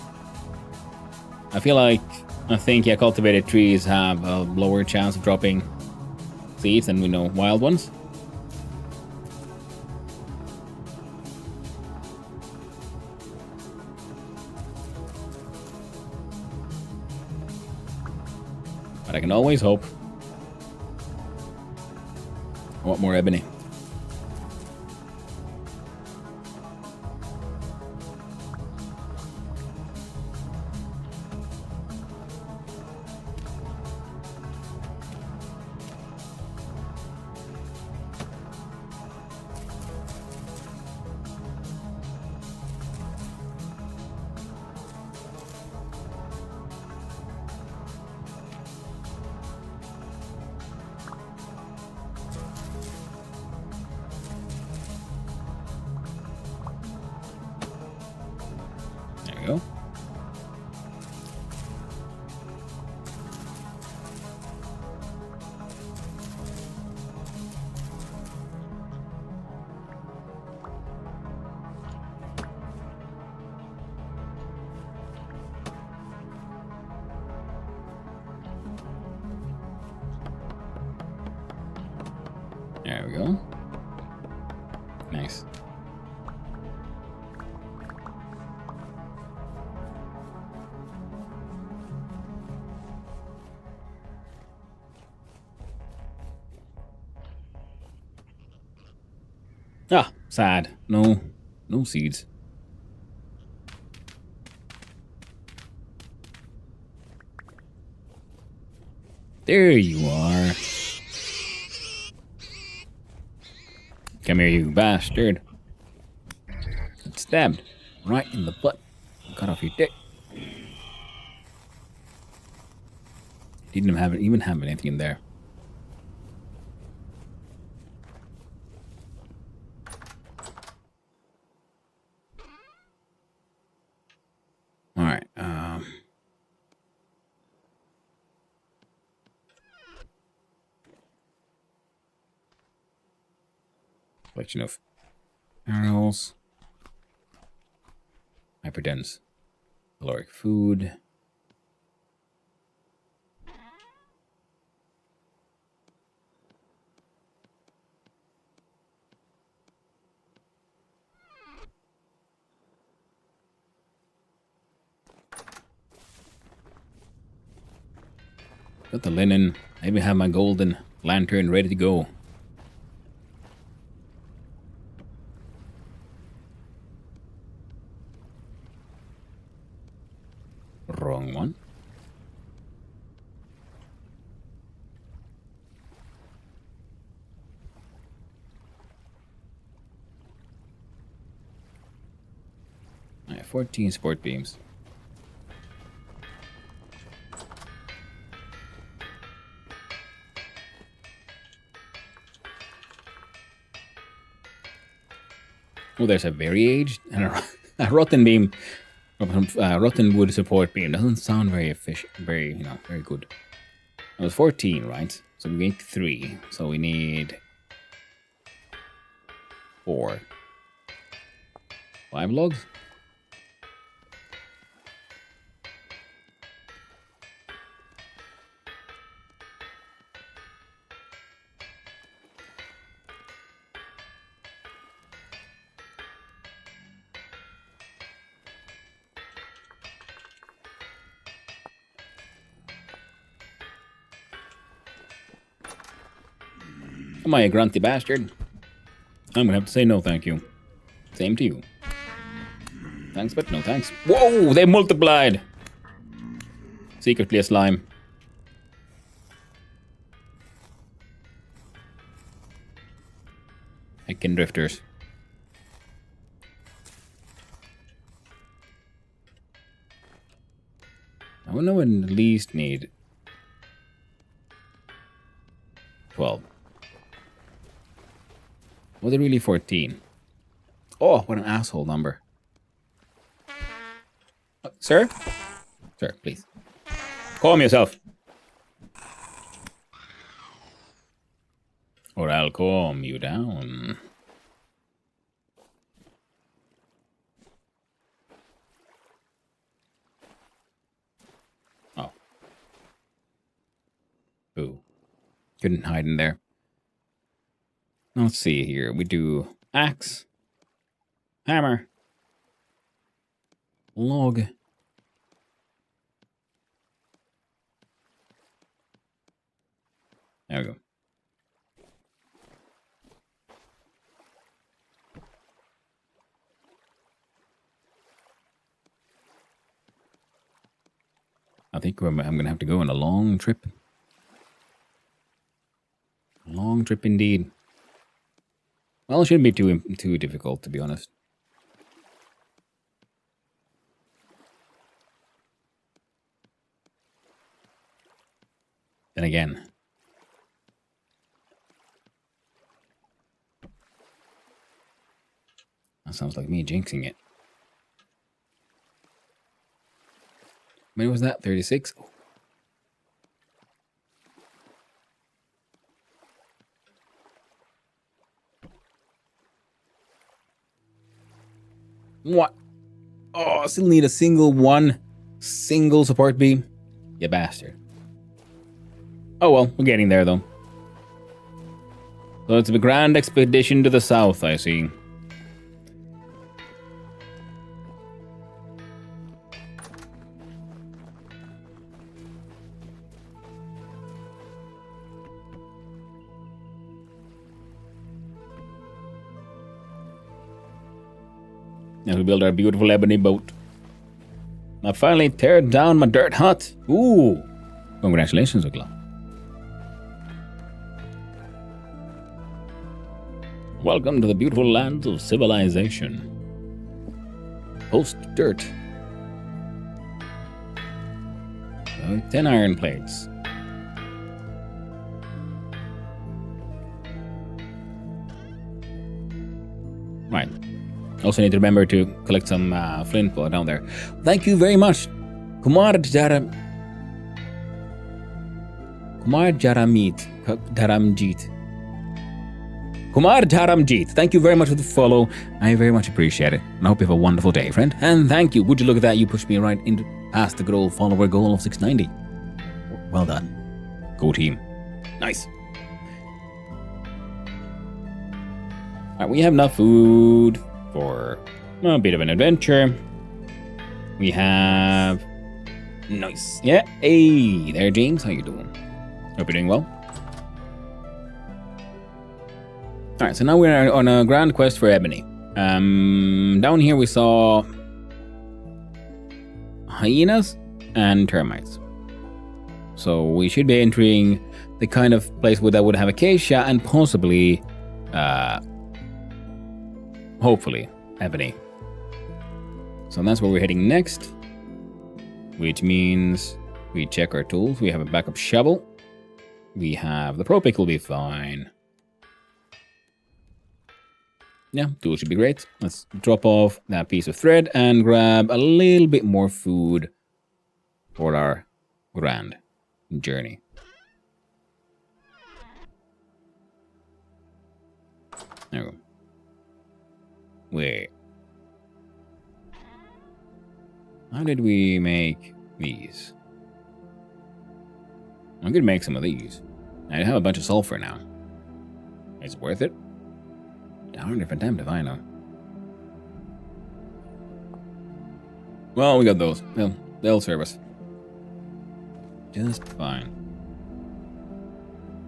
[SPEAKER 2] I think cultivated trees have a lower chance of dropping seeds than wild ones. But I can always hope. I want more ebony. There we go. There we go. Nice. Ah, sad. No seeds. There you are. Come here, you bastard. Got stabbed right in the butt. Cut off your dick. Didn't even have anything in there. All right. Collection of arrows. Hyperdense caloric food. Got the linen. I even have my golden lantern ready to go. Wrong one. I have 14 sport beams. Oh, there's a very aged and a rotten beam. Rotten wood support beam doesn't sound very efficient, very good. It was 14, right? So we make 3. So we need 4. 5 logs. Am I a grunty bastard? I'm gonna have to say no thank you. Same to you. Thanks, but no thanks. Whoa, they multiplied! Secretly a slime. Heckin' drifters. I wonder when at least need 12. Was it really 14? Oh, what an asshole number. Sir? Sir, please. Calm yourself. Or I'll calm you down. Oh. Boo. Couldn't hide in there. Let's see here. We do axe, hammer, log. There we go. I think I'm going to have to go on a long trip. A long trip indeed. Well, it shouldn't be too difficult, to be honest. Then again, that sounds like me jinxing it. When was that? 36? Oh. What? Oh, I still need a single support beam. You bastard. Oh well, we're getting there though. So it's a grand expedition to the south, I see. Now we build our beautiful ebony boat. Now finally tear down my dirt hut. Ooh. Congratulations, Ukla. Welcome to the beautiful lands of civilization. Post dirt. 10 iron plates. Right. Also need to remember to collect some flint down there. Thank you very much. Kumar Jaramjit. Kumar Jaramjit. Thank you very much for the follow. I very much appreciate it. And I hope you have a wonderful day, friend. And thank you. Would you look at that? You pushed me right into past the good old follower goal of 690. Well done. Go team. Nice. Alright, we have enough food for a bit of an adventure. We have... Nice. Yeah. Hey there, James. How you doing? Hope you're doing well. Alright, so now we're on a grand quest for ebony. Down here we saw hyenas and termites. So we should be entering the kind of place where that would have acacia and possibly, hopefully, ebony. So that's where we're heading next. Which means we check our tools. We have a backup shovel. We have the pro pick will be fine. Yeah, tool should be great. Let's drop off that piece of thread and grab a little bit more food for our grand journey. There we go. Wait. How did we make these? I could make some of these. I have a bunch of sulfur now. Is it worth it? Darn if I'm damned if I know. Well, we got those. They'll serve us just fine.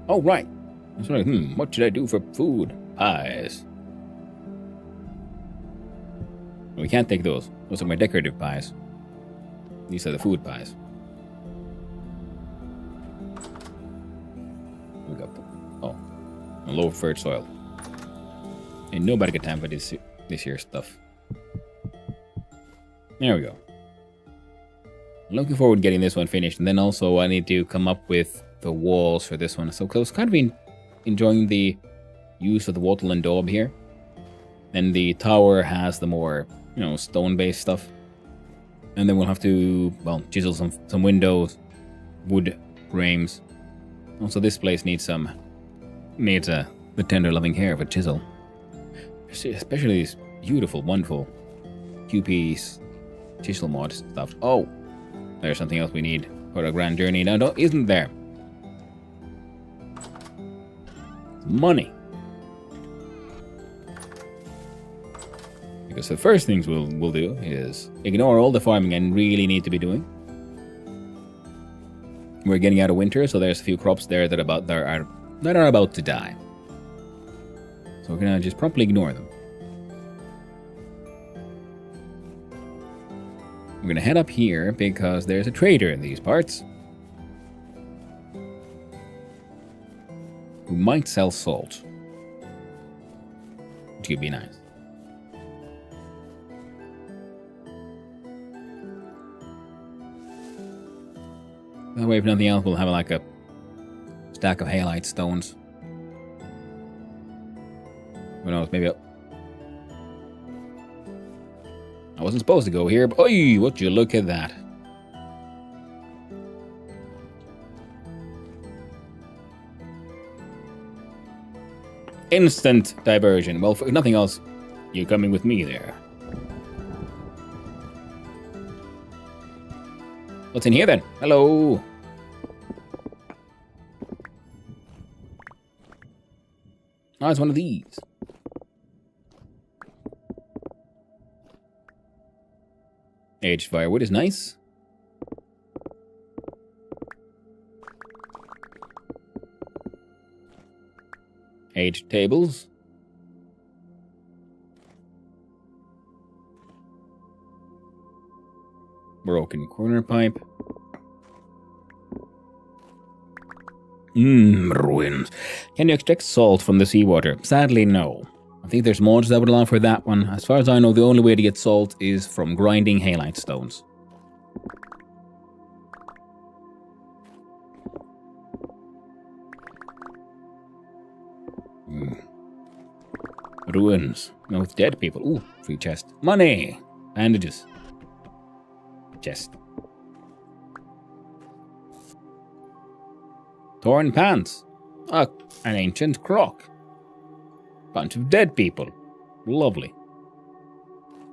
[SPEAKER 2] Oh, right. That's right. What should I do for food? Pies. We can't take those. Those are my decorative pies. These are the food pies. We got them. Oh, a low fertile soil. And nobody got time for this year stuff. There we go. Looking forward to getting this one finished, and then also I need to come up with the walls for this one. So I was kind of enjoying the use of the wattle and daub here. And the tower has the more, stone-based stuff. And then we'll have to, chisel some windows, wood frames. Also, this place needs the tender, loving care of a chisel. Especially these beautiful, wonderful QP's chisel mod stuff. Oh, there's something else we need for a grand journey now, isn't there? Money. Because the first things we'll do is ignore all the farming I really need to be doing. We're getting out of winter, so there's a few crops there that are about to die. So we're gonna just promptly ignore them. We're gonna head up here because there's a trader in these parts who might sell salt, which could be nice. That way, if nothing else, we'll have like a stack of halite stones. Who knows, maybe I wasn't supposed to go here, but oi, would you look at that. Instant diversion. Well, for nothing else, you're coming with me there. What's in here then? Hello. Oh, it's one of these. Aged firewood is nice. Aged tables. Broken corner pipe. Ruins. Can you extract salt from the seawater? Sadly, no. I think there's mods that would allow for that one. As far as I know, the only way to get salt is from grinding halite stones. Ruins. No, with dead people. Ooh, free chest. Money! Bandages. Chest. Torn pants. An ancient crock. Bunch of dead people. Lovely.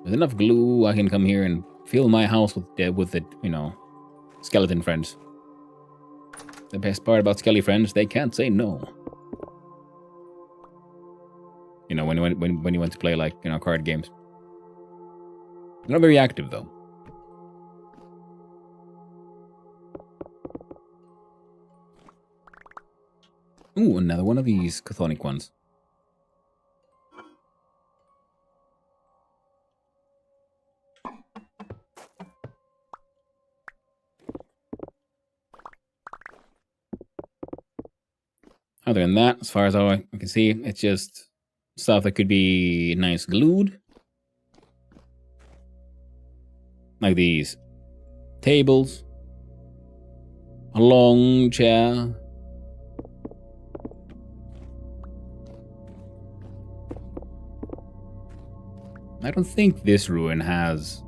[SPEAKER 2] With enough glue, I can come here and fill my house with the, skeleton friends. The best part about skelly friends, they can't say no. When you want to play card games. They're not very active though. Ooh, another one of these chthonic ones. Other than that, as far as I can see, it's just stuff that could be nice glued. Like these tables. A long chair. I don't think this ruin has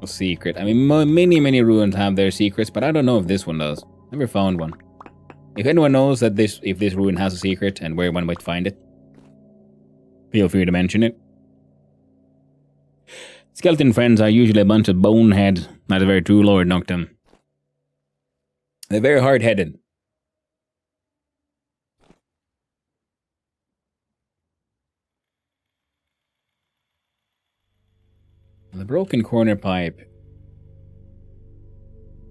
[SPEAKER 2] a secret. I mean, many ruins have their secrets, but I don't know if this one does. Never found one. If anyone knows that if this ruin has a secret and where one might find it, feel free to mention it. Skeleton friends are usually a bunch of boneheads. That is very true, Lord Noctum. They're very hard-headed. The broken corner pipe.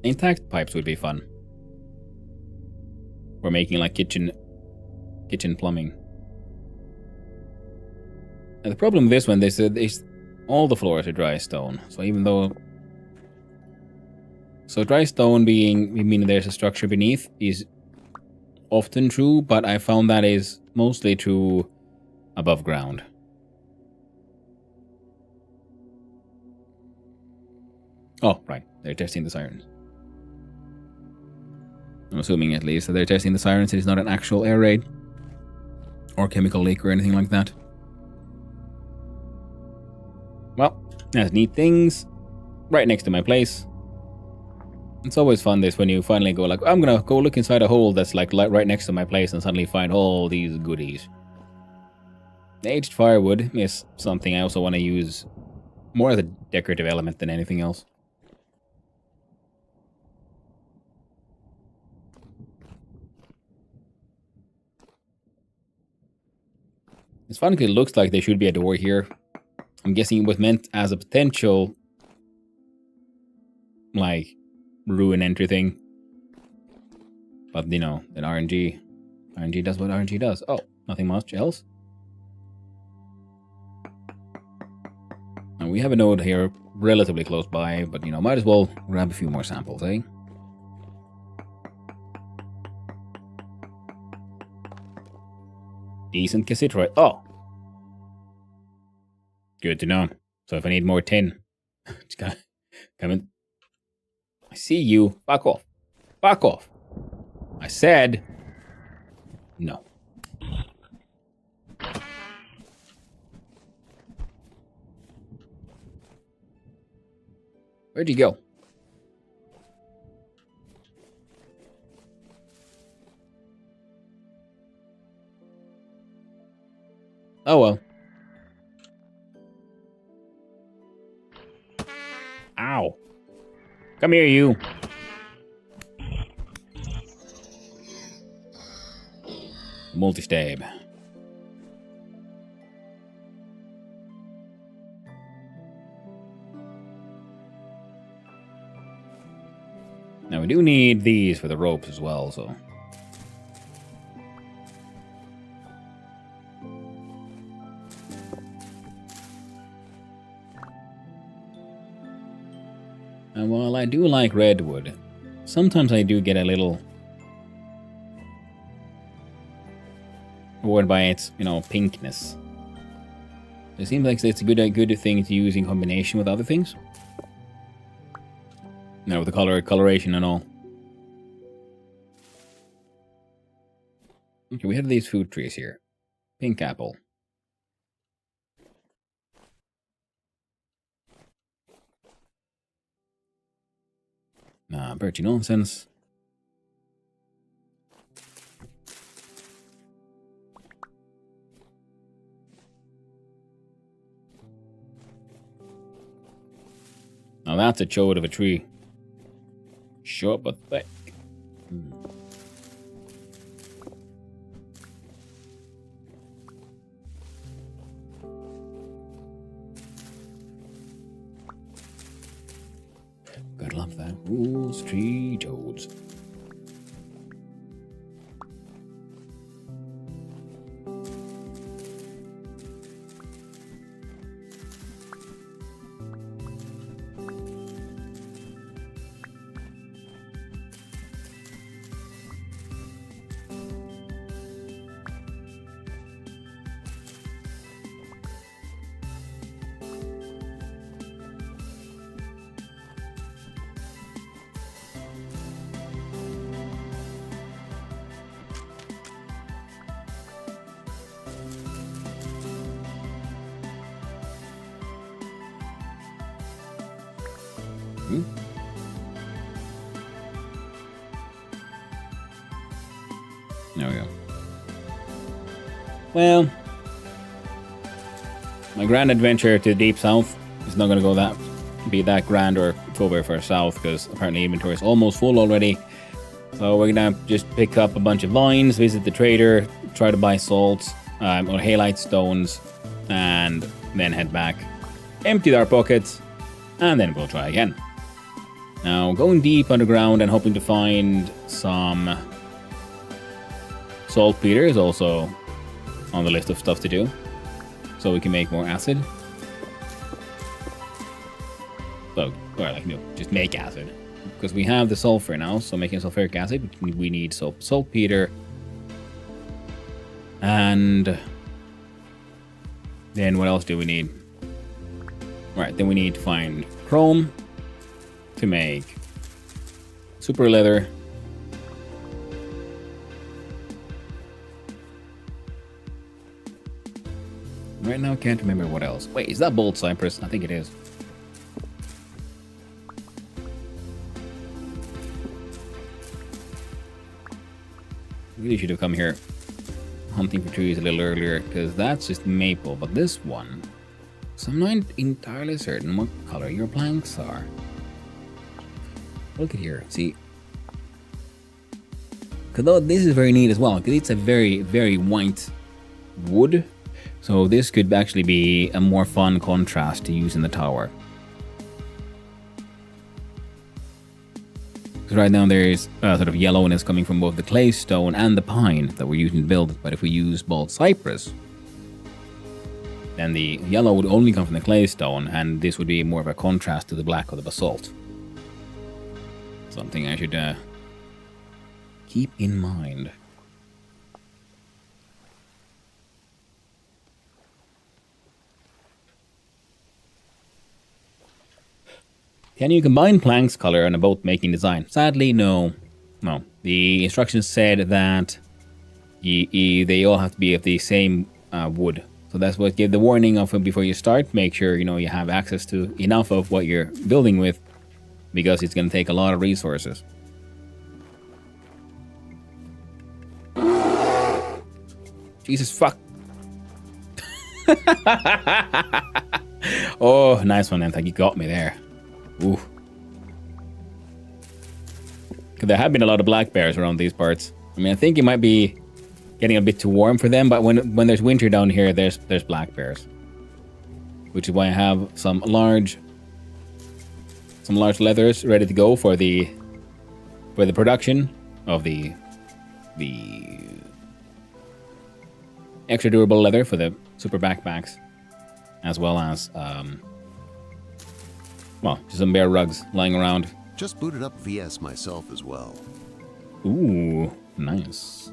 [SPEAKER 2] Intact pipes would be fun. We're making like kitchen plumbing. And the problem with this one, they said all the floors are dry stone. So even though... So dry stone meaning there's a structure beneath is often true, but I found that is mostly true above ground. Oh, right. They're testing the sirens. I'm assuming at least that they're testing the sirens. It is not an actual air raid or chemical leak or anything like that. Well, that's neat things. Right next to my place. It's always fun this when you finally go like, I'm gonna go look inside a hole that's like right next to my place and suddenly find all these goodies. Aged firewood is something I also want to use more as a decorative element than anything else. It's fun because it looks like there should be a door here. I'm guessing it was meant as a potential, like, ruin entry thing. But, you know, that RNG does what RNG does. Oh, nothing much else. And we have a node here relatively close by, but, you know, might as well grab a few more samples, eh? Decent cassiterite. Oh! Good to know. So if I need more tin, just gotta come in. I see you. Fuck off. Fuck off. I said no. Where'd you go? Oh well. Ow. Come here, you. Multi-stab. Now we do need these for the ropes as well, so... And while I do like redwood, sometimes I do get a little bored by its, you know, pinkness. It seems like it's a good thing to use in combination with other things. You know, with the coloration and all. Okay, we have these food trees here. Pink apple. Nah, Bertie nonsense. Now that's a chode of a tree. Short but thick. Gotta love that. Rules, tree toads. There we go. Well, my grand adventure to the Deep South it's not gonna be that grand or go very far south because apparently inventory is almost full already. So we're gonna just pick up a bunch of vines, visit the trader, try to buy salt or halite stones, and then head back, empty our pockets, and then we'll try again. Now, going deep underground and hoping to find some saltpeter is also on the list of stuff to do, so we can make more acid. So, or like, just make acid. Because we have the sulfur now, so making sulfuric acid, we need saltpeter. And then what else do we need? Right, then we need to find chrome to make super leather. Right now, can't remember what else. Wait, is that bold cypress? I think it is. Really should have come here hunting for trees a little earlier, because that's just maple. But this one, so I'm not entirely certain what color your planks are. Look at here, see. Because this is very neat as well, because it's a very, very white wood. So this could actually be a more fun contrast to use in the tower. Because right now there's sort of yellowness coming from both the clay stone and the pine that we're using to build. But if we use bald cypress, then the yellow would only come from the clay stone, and this would be more of a contrast to the black of the basalt. Something I should keep in mind. Can you combine planks color on a boat making design? Sadly, no. No. The instructions said that they all have to be of the same wood. So that's what give the warning of before you start. Make sure you have access to enough of what you're building with, because it's going to take a lot of resources. Jesus fuck. Oh, nice one, Antha. You got me there. Ooh. There have been a lot of black bears around these parts. I mean, I think it might be getting a bit too warm for them, but when there's winter down here, there's black bears. Which is why I have some large leathers ready to go for the production of the extra durable leather for the super backpacks, as well as just some bear rugs lying around.
[SPEAKER 5] Just booted up VS myself as well.
[SPEAKER 2] Ooh, nice.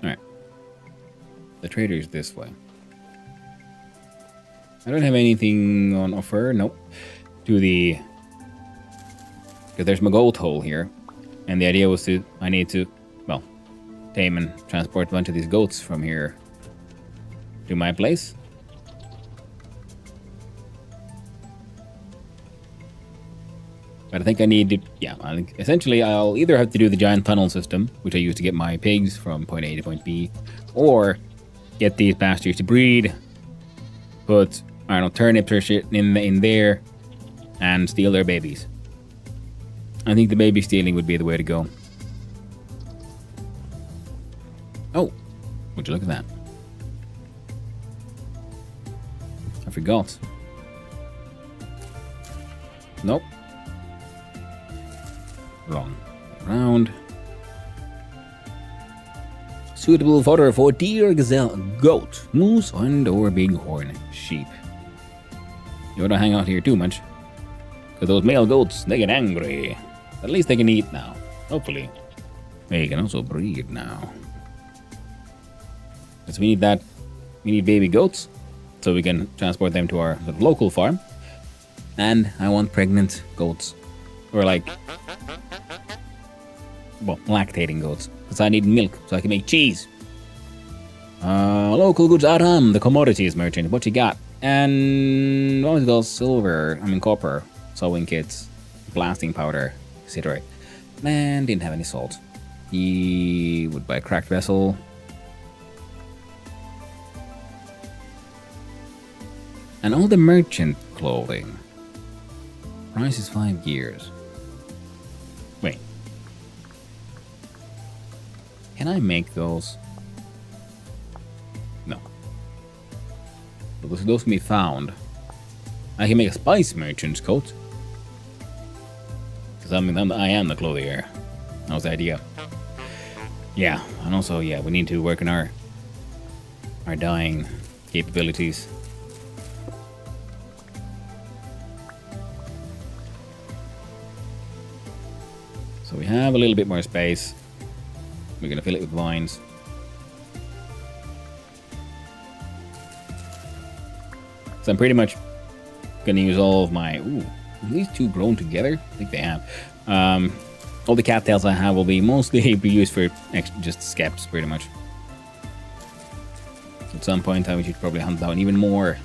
[SPEAKER 2] Alright. The trader is this way. I don't have anything on offer, nope. Because there's my goat hole here. And the idea was I need to tame and transport a bunch of these goats from here to my place. But I think I need to, essentially I'll either have to do the giant tunnel system, which I use to get my pigs from point A to point B, or get these bastards to breed, put, turnips or shit in there, and steal their babies. I think the baby stealing would be the way to go. Oh, would you look at that? I forgot. Nope. Wrong. Round. Suitable fodder for deer, gazelle, goat, moose, and/or bighorn sheep. You don't hang out here too much, because those male goats, they get angry. At least they can eat now. Hopefully. They can also breed now. Because we need that. We need baby goats, so we can transport them to our local farm. And I want pregnant goats. Or lactating goats. Because I need milk, so I can make cheese. Local goods Aram, the commodities merchant. What you got? And what was it called? Silver, copper, sewing kits, blasting powder, etc. Man, didn't have any salt. Would buy a cracked vessel. And all the merchant clothing. Price is 5 years. Wait. Can I make those? No. Because those can be found. I can make a spice merchant's coat. Because I am the clothier. That was the idea. Yeah, and also, yeah, we need to work on our dyeing capabilities. So we have a little bit more space. We're gonna fill it with vines. So I'm pretty much gonna use all of my... Ooh, have these two grown together? I think they have. All the cattails I have will be mostly be used for just skeps, pretty much. At some point in time, we should probably hunt down even more,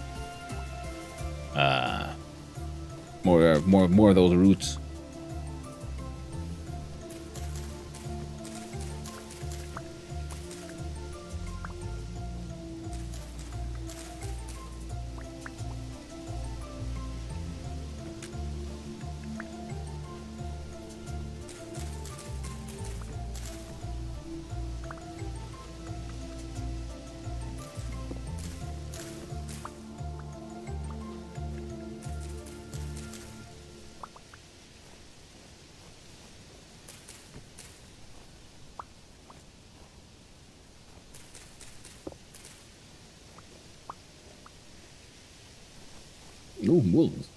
[SPEAKER 2] more of those roots. Ooh, wolves.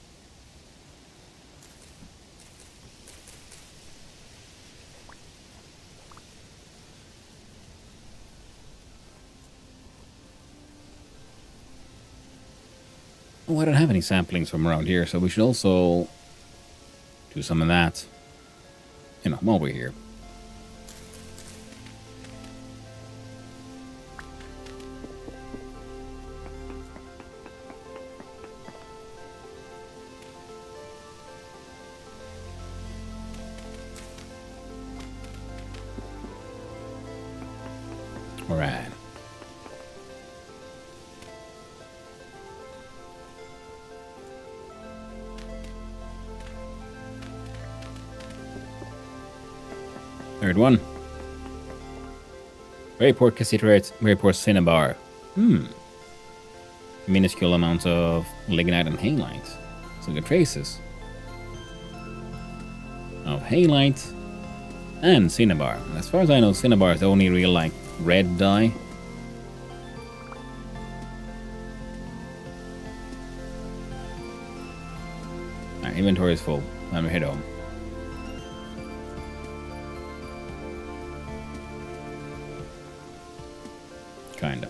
[SPEAKER 2] Oh, I don't have any samplings from around here, so we should also do some of that, you know, while we're here. All right. Third one. Very poor cassiterite, very poor cinnabar. Minuscule amounts of lignite and halite. So good traces of halite and cinnabar. And as far as I know, cinnabar is the only real, like, red dye. Our inventory is full. Time to head home. Kinda.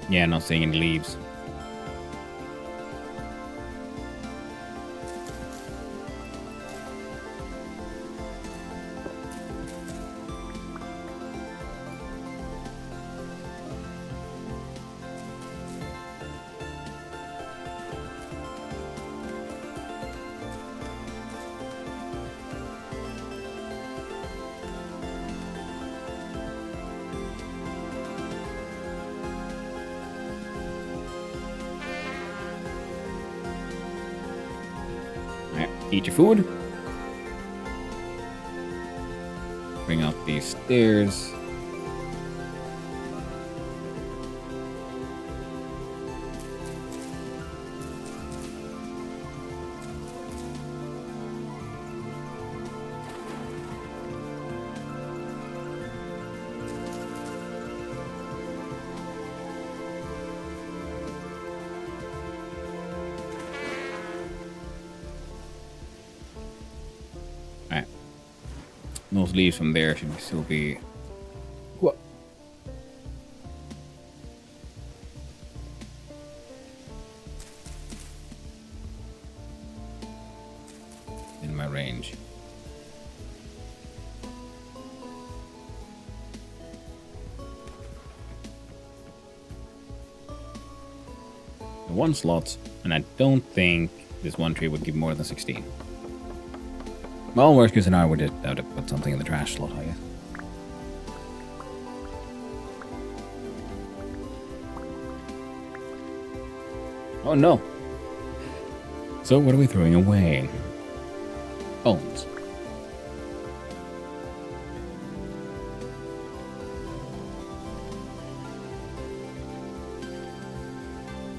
[SPEAKER 2] Yeah, not seeing any leaves. Eat your food. Bring up these stairs. Those leaves from there should still be... What? In my range. One slot, and I don't think this one tree would give more than 16. Well, worst case scenario, we just have to put something in the trash slot, I guess. Oh no! So what are we throwing away? Bones.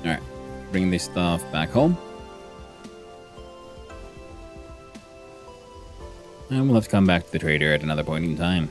[SPEAKER 2] Alright, bring this stuff back home. And we'll have to come back to the trader at another point in time.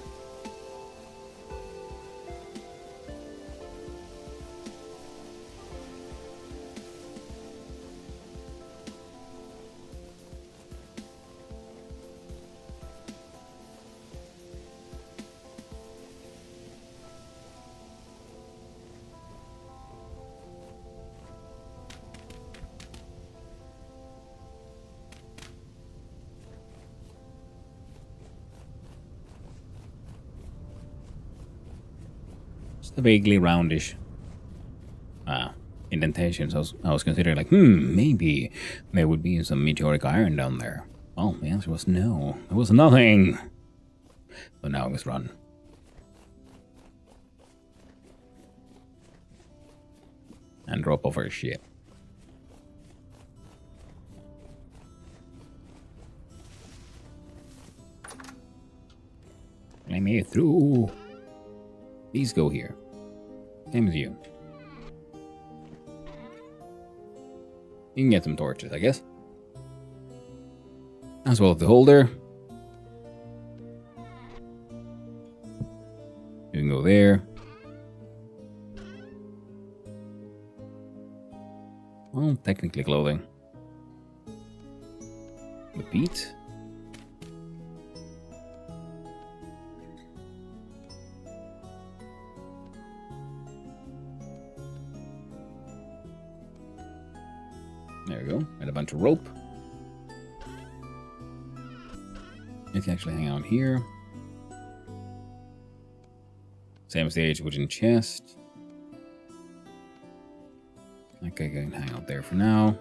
[SPEAKER 2] Just a vaguely roundish indentations. I was considering like, maybe there would be some meteoric iron down there. Well, the answer was no. There was nothing. But now let's run. And drop off our shit. Let me through. Please go here. Same as you. You can get some torches, I guess. As well as the holder. You can go there. Well, technically clothing. The beat. There we go. And a bunch of rope. It can actually hang out here. Same stage, wooden chest. Okay, can hang out there for now.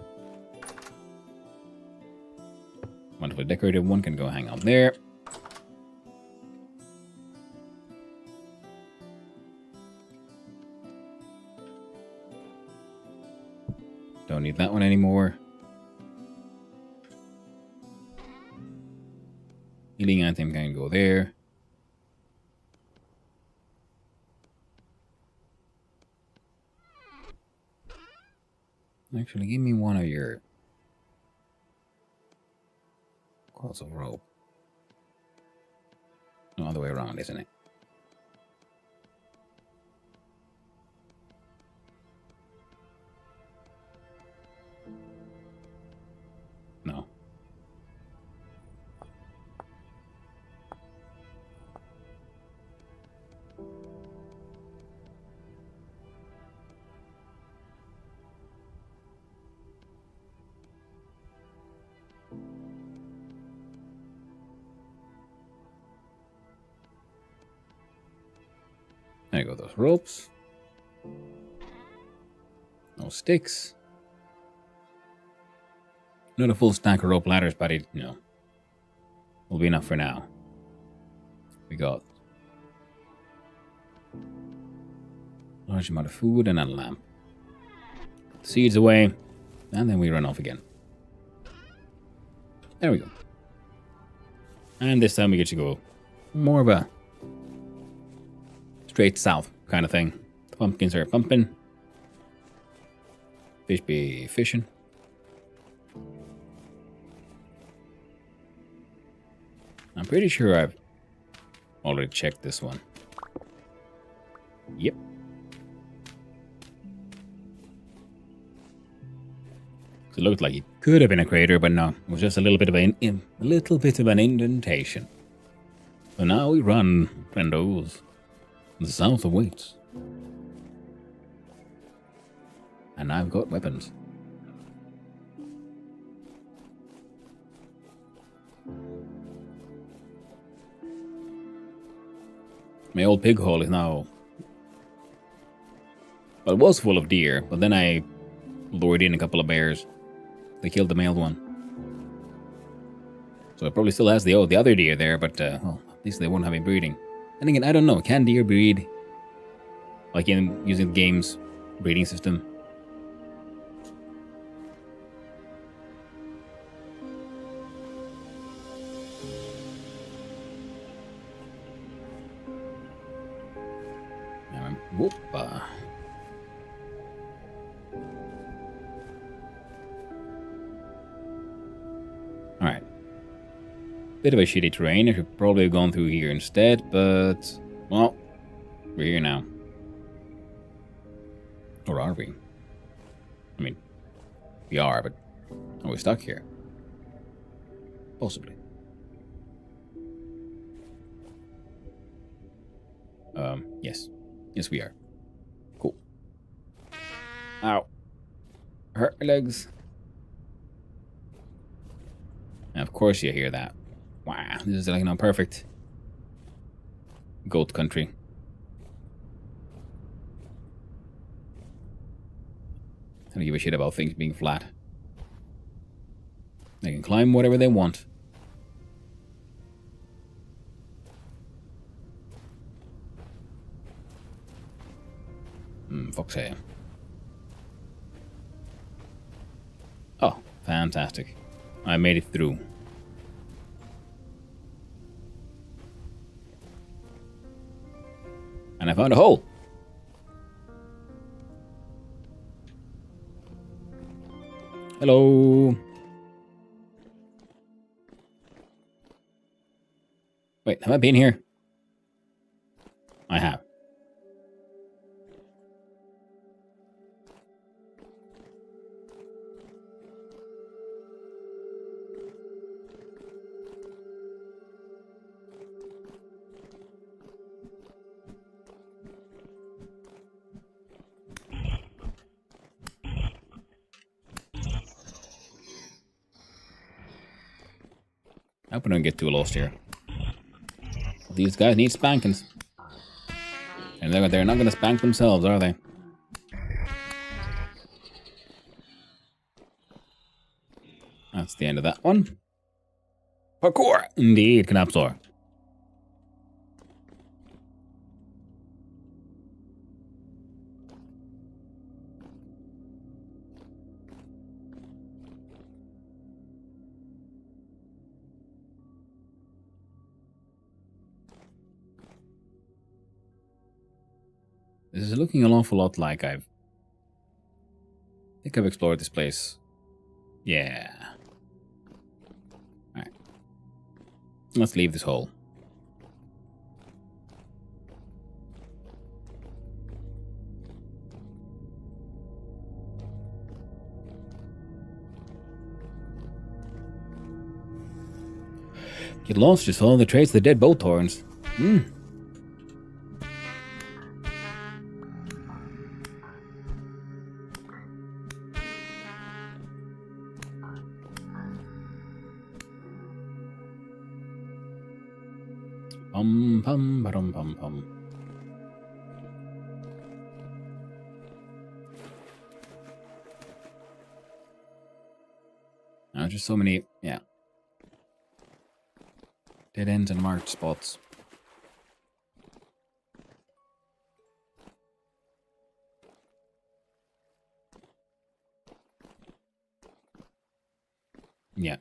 [SPEAKER 2] Wonderfully decorated one can go hang out there. Don't need that one anymore. Healing item can go there. Actually, give me one of your coils of rope. No, other way around, isn't it? No. There you go, those ropes. No sticks. Not a full stack of rope ladders, but it, will be enough for now. We got a large amount of food and a lamp. Put the seeds away, and then we run off again. There we go. And this time we get to go more of a straight south kind of thing. The pumpkins are pumping. Fish be fishing. I'm pretty sure I've already checked this one. Yep. It looked like it could have been a crater, but no, it was just a little bit of an indentation. So now we run, friendos. The south awaits. And I've got weapons. My old pig hole is now... Well, it was full of deer, but then I lured in a couple of bears. They killed the male one. So it probably still has the other deer there, but well, at least they won't have any breeding. And again, I don't know. Can deer breed? Like in using the game's breeding system? Whoop. Alright. Bit of a shitty terrain. I should probably have gone through here instead, but... Well, we're here now. Or are we? I mean, we are, but are we stuck here? Possibly. Yes. Yes, we are. Cool. Ow. Hurt my legs. And of course you hear that. Wow, this is like, perfect goat country. I don't give a shit about things being flat. They can climb whatever they want. Fuck's sake. Oh, fantastic. I made it through. And I found a hole. Hello. Wait, have I been here? I have. I hope I don't get too lost here. These guys need spankings. And they're not going to spank themselves, are they? That's the end of that one. Parkour! Indeed, Knapsaur. This is looking an awful lot like I think I've explored this place. Yeah. Alright. Let's leave this hole. Get lost, just follow the trace of the dead boat horns. Pum pum pum pum pum. Now just so many, yeah. Dead ends and marked spots. Yeah.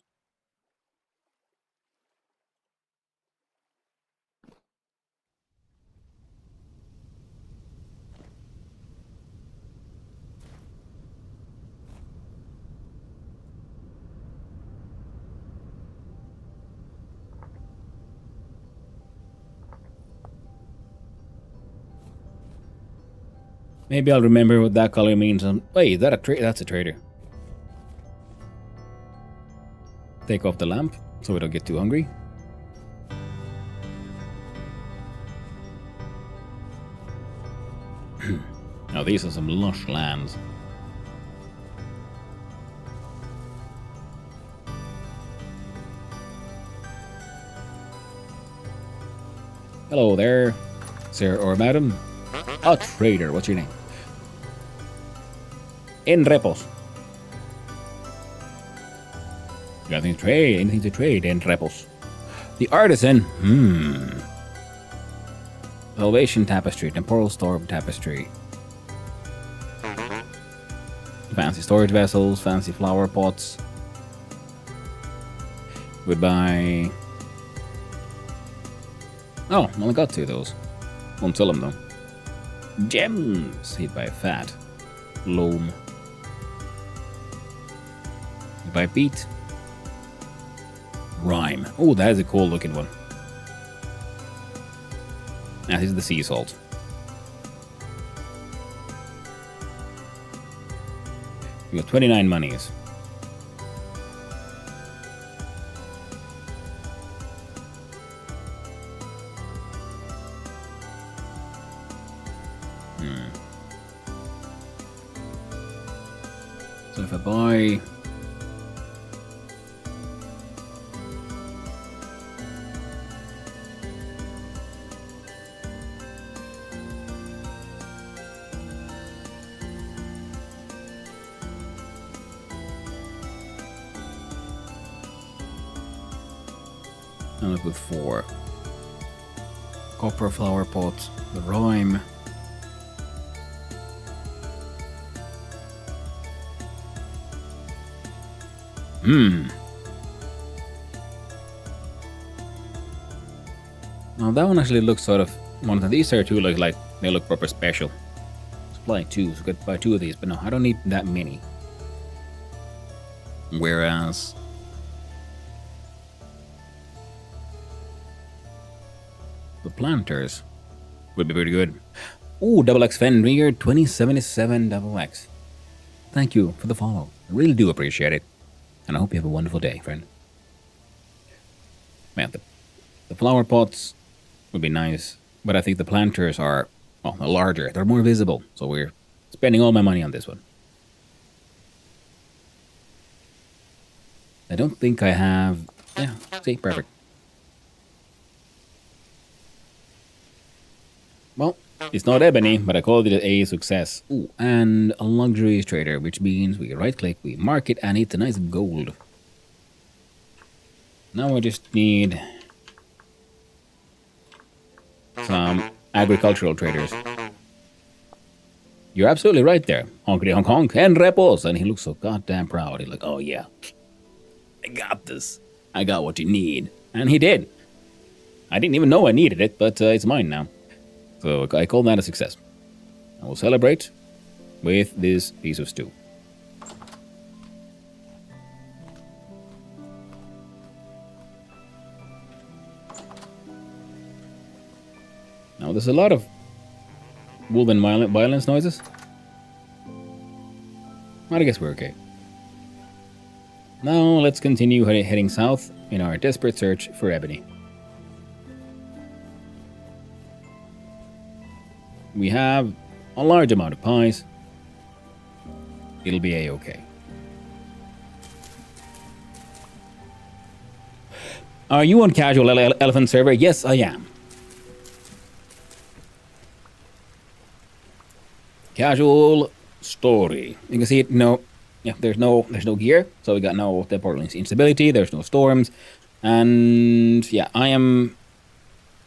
[SPEAKER 2] Maybe I'll remember what that color means. Wait, is that a that's a trader. Take off the lamp so we don't get too hungry. Now these are some lush lands. Hello there, sir or madam. A trader, what's your name? En repos. You got anything to trade? Anything to trade in repos? The artisan. Salvation tapestry, temporal storm tapestry. Fancy storage vessels, fancy flower pots. Goodbye. Oh, only got 2 of those. Won't sell them though. Gems. He'd buy fat. Loam. He'd buy beet. Rhyme. Oh, that is a cool looking one. Now, this is the sea salt. We got 29 monies. So if I buy... I'm up with 4. Copper flower pot, the rhyme. Now that one actually looks sort of... One of these are 2 look like they look proper special. Supply 2, so I could buy 2 of these, but no, I don't need that many. Whereas... the planters would be pretty good. Ooh, Double X Fenrir 2077 Double X. Thank you for the follow. I really do appreciate it. And I hope you have a wonderful day, friend. Man, the flower pots would be nice, but I think the planters are, well, larger. They're more visible, so we're spending all my money on this one. I don't think I have... Yeah, see, perfect. Well, it's not ebony, but I called it a success. Ooh, and a luxurious trader, which means we right-click, we mark it, and it's a nice gold. Now I just need some agricultural traders. You're absolutely right there. Honkity honk honk and repos. And he looks so goddamn proud. He's like, oh yeah, I got this. I got what you need. And he did. I didn't even know I needed it, but it's mine now. So I call that a success. I will celebrate with this piece of stew. Now there's a lot of woven violence noises. But I guess we're okay. Now let's continue heading south in our desperate search for ebony. We have a large amount of pies. It'll be a-okay. Are you on casual elephant server? Yes, I am. Casual story. You can see it. No, yeah, there's no gear, so we got no temporal instability. There's no storms, and yeah, I am.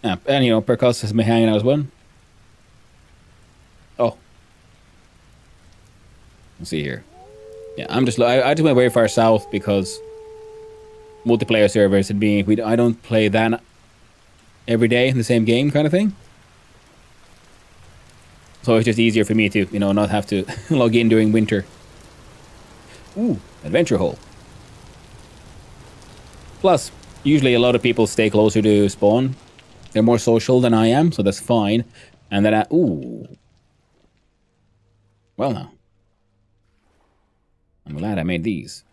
[SPEAKER 2] And Percos has been hanging out as well. Oh, let's see here. Yeah, I just went very far south because multiplayer servers would be I don't play that every day in the same game kind of thing. So it's just easier for me to, not have to log in during winter. Ooh, adventure hole. Plus, usually a lot of people stay closer to spawn. They're more social than I am, so that's fine. And then ooh. Well now. I'm glad I made these.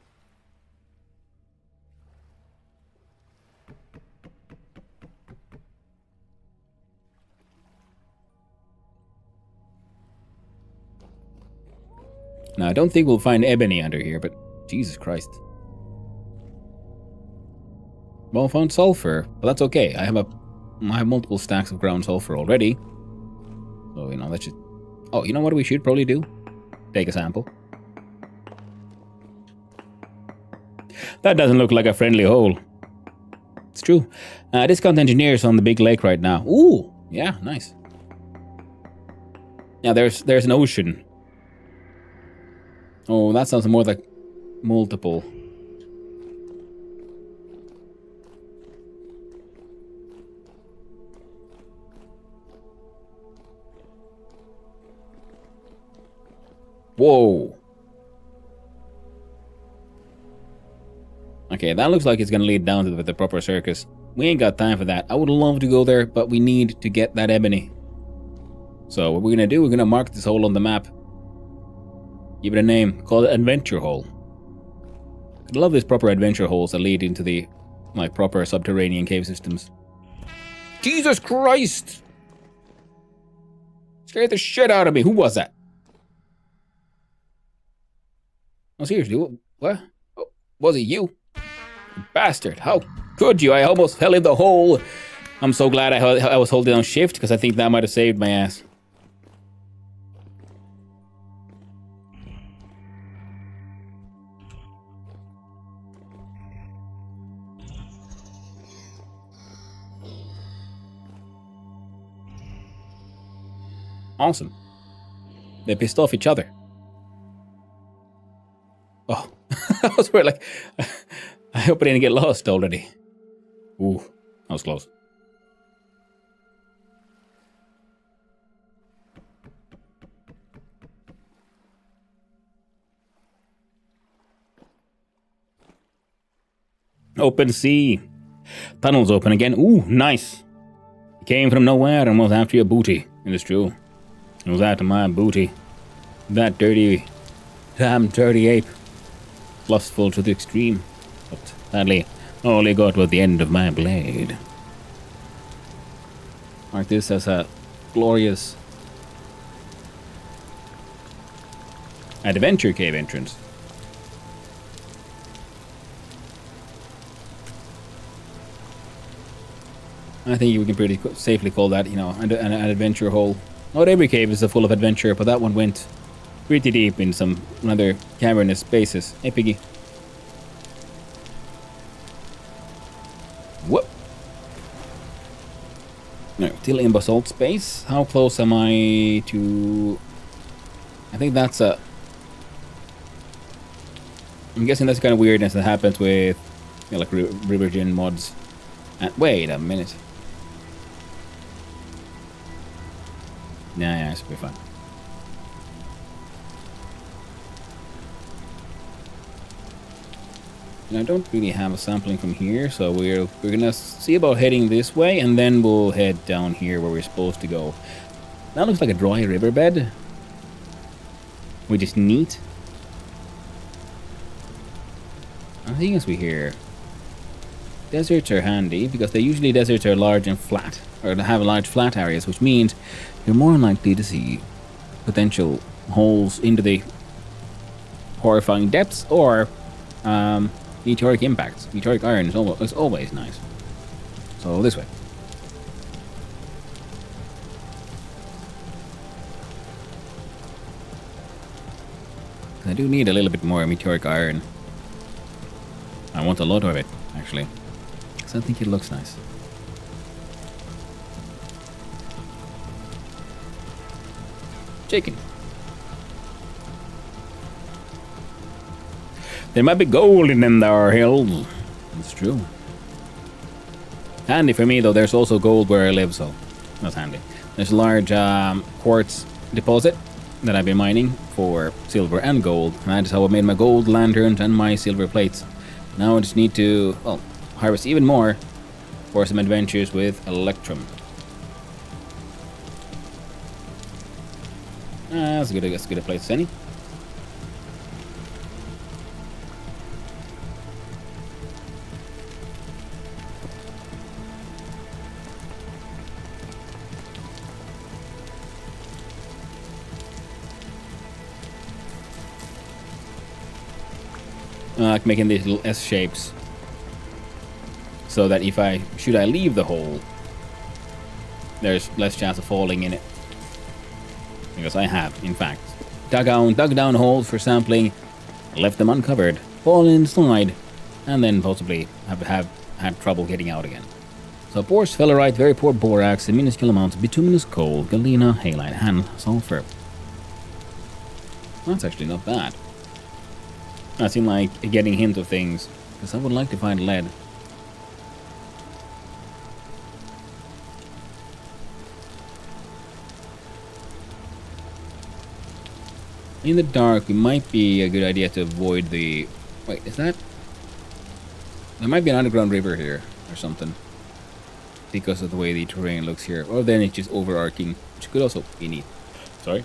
[SPEAKER 2] Now, I don't think we'll find ebony under here, but Jesus Christ. Well, found sulfur, but that's okay. I have multiple stacks of ground sulfur already. So, you know, that should... Oh, you know what we should probably do? Take a sample. That doesn't look like a friendly hole. It's true. Discount engineers on the big lake right now. Ooh, yeah, nice. Yeah, there's an ocean. Oh, that sounds more like multiple. Whoa. Okay, that looks like it's gonna lead down to the proper circus. We ain't got time for that. I would love to go there, but we need to get that ebony. So what we're gonna do, we're gonna mark this hole on the map. Give it a name. Call it Adventure Hole. I love these proper adventure holes that lead into the like proper subterranean cave systems. Jesus Christ! Scared the shit out of me. Who was that? Oh, seriously, what? Oh, was it you? You bastard, how could you? I almost fell in the hole. I'm so glad I was holding on shift, because I think that might have saved my ass. Awesome. They pissed off each other. Oh, I was worried, like, I hope I didn't get lost already. Ooh, that was close. Open sea. Tunnels open again. Ooh, nice. He came from nowhere and was after your booty. It is true. It was after my booty. That damn dirty ape. Lustful to the extreme. But sadly, all he got was the end of my blade. Mark this as a glorious adventure cave entrance. I think we can pretty safely call that, you know, an adventure hole. Not every cave is full of adventure, but that one went pretty deep in some rather cavernous spaces. Hey, Piggy. Whoop. No, still in basalt space. How close am I to... I think that's a... I'm guessing that's the kind of weirdness that happens with, you know, like Rivergen mods. Wait a minute. Yeah, it should be fine. And I don't really have a sampling from here, so we're gonna see about heading this way, and then we'll head down here where we're supposed to go. That looks like a dry riverbed, which is neat. I think as we hear, deserts are handy because deserts are large and flat, or have large flat areas, which means you're more likely to see potential holes into the horrifying depths or meteoric impacts. Meteoric iron is always nice. So this way. I do need a little bit more meteoric iron. I want a lot of it, actually, because I think it looks nice. Chicken. There might be gold in them there hills. It's true. Handy for me, though. There's also gold where I live, so that's handy. There's a large quartz deposit that I've been mining for silver and gold. And that is how I made my gold lanterns and my silver plates. Now I just need to, well, harvest even more for some adventures with Electrum. That's as good a place as any. Like making these little S shapes. So that if I leave the hole, there's less chance of falling in it. Because I have, in fact, dug down holes for sampling, left them uncovered, fallen inside, and then possibly have had trouble getting out again. So porous Fellerite, very poor borax, and minuscule amounts of bituminous coal, galena, halite, and sulfur. That's actually not bad. I seem like getting a hint of things, because I would like to find lead. In the dark, it might be a good idea to avoid the... Wait, is that... There might be an underground river here, or something. Because of the way the terrain looks here. Or then it's just overarching, which could also be neat. Sorry.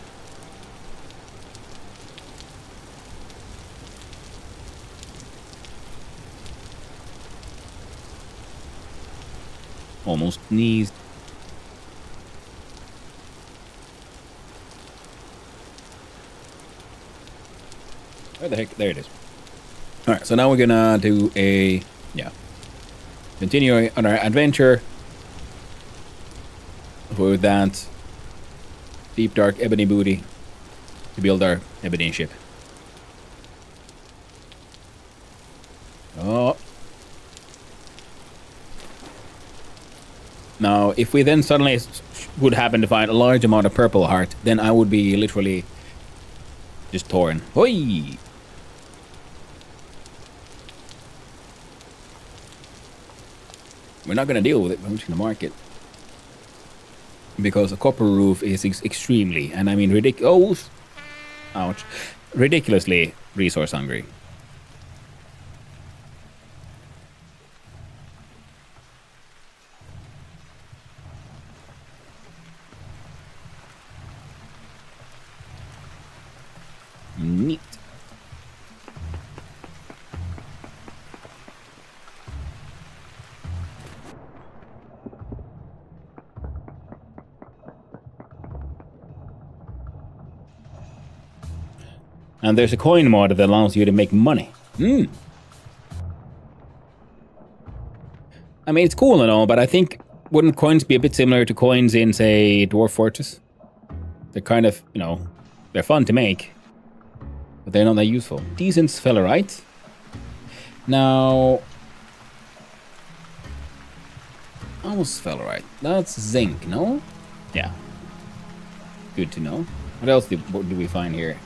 [SPEAKER 2] Almost sneezed. Where the heck? There it is. Alright, so now we're gonna do a... Yeah. Continue on our adventure. With that deep dark ebony booty. To build our ebony ship. Oh. Now, if we then suddenly would happen to find a large amount of purple heart, then I would be literally just torn. Hoi! We're not going to deal with it, we're just going to mark it. Because a copper roof is extremely, and I mean ouch, ridiculously resource hungry. Neat. And there's a coin mod that allows you to make money. I mean, it's cool and all, but I think wouldn't coins be a bit similar to coins in, say, Dwarf Fortress? They're kind of, you know, they're fun to make, but they're not that useful. Decent Fellerite. Now, almost Fellerite. That's zinc, no? Yeah. Good to know. What else do we find here?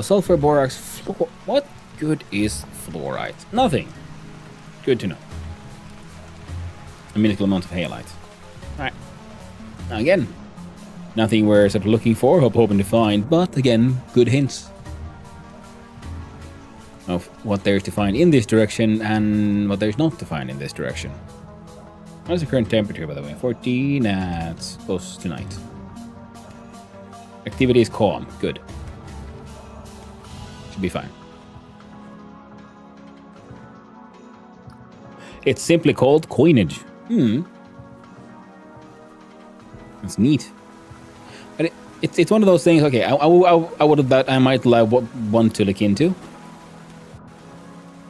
[SPEAKER 2] Sulfur, borax, what good is fluorite? Nothing. Good to know. A minuscule amount of halite. Alright. Again, nothing we're sort of looking for, hoping to find, but again, good hints of what there's to find in this direction and what there's not to find in this direction. What's the current temperature, by the way? 14 at close to night. Activity is calm. Good. Should be fine. It's simply called coinage. It's neat. But it's one of those things, okay, I would have thought I might want to look into.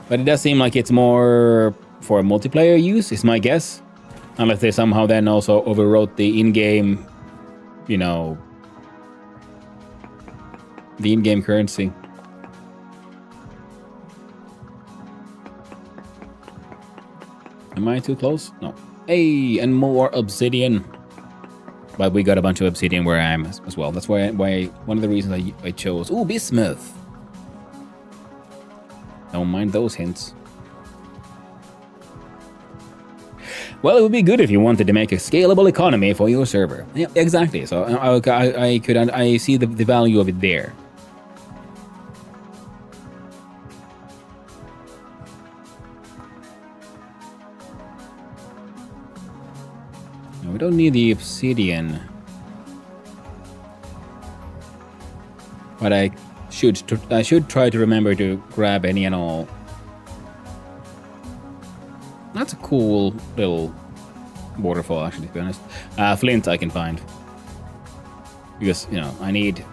[SPEAKER 2] But it does seem like it's more for multiplayer use, is my guess. Unless they somehow then also overwrote the in-game, you know, the in-game currency. Am I too close? No. Hey, and more obsidian. But we got a bunch of obsidian where I am as well. That's why one of the reasons I chose. Ooh, bismuth. Don't mind those hints. Well, it would be good if you wanted to make a scalable economy for your server. Yeah, exactly. So I see the value of it there. No, we don't need the obsidian, but I should try to remember to grab any and all. That's a cool little waterfall, actually, to be honest. Flint I can find. Because, you know, I need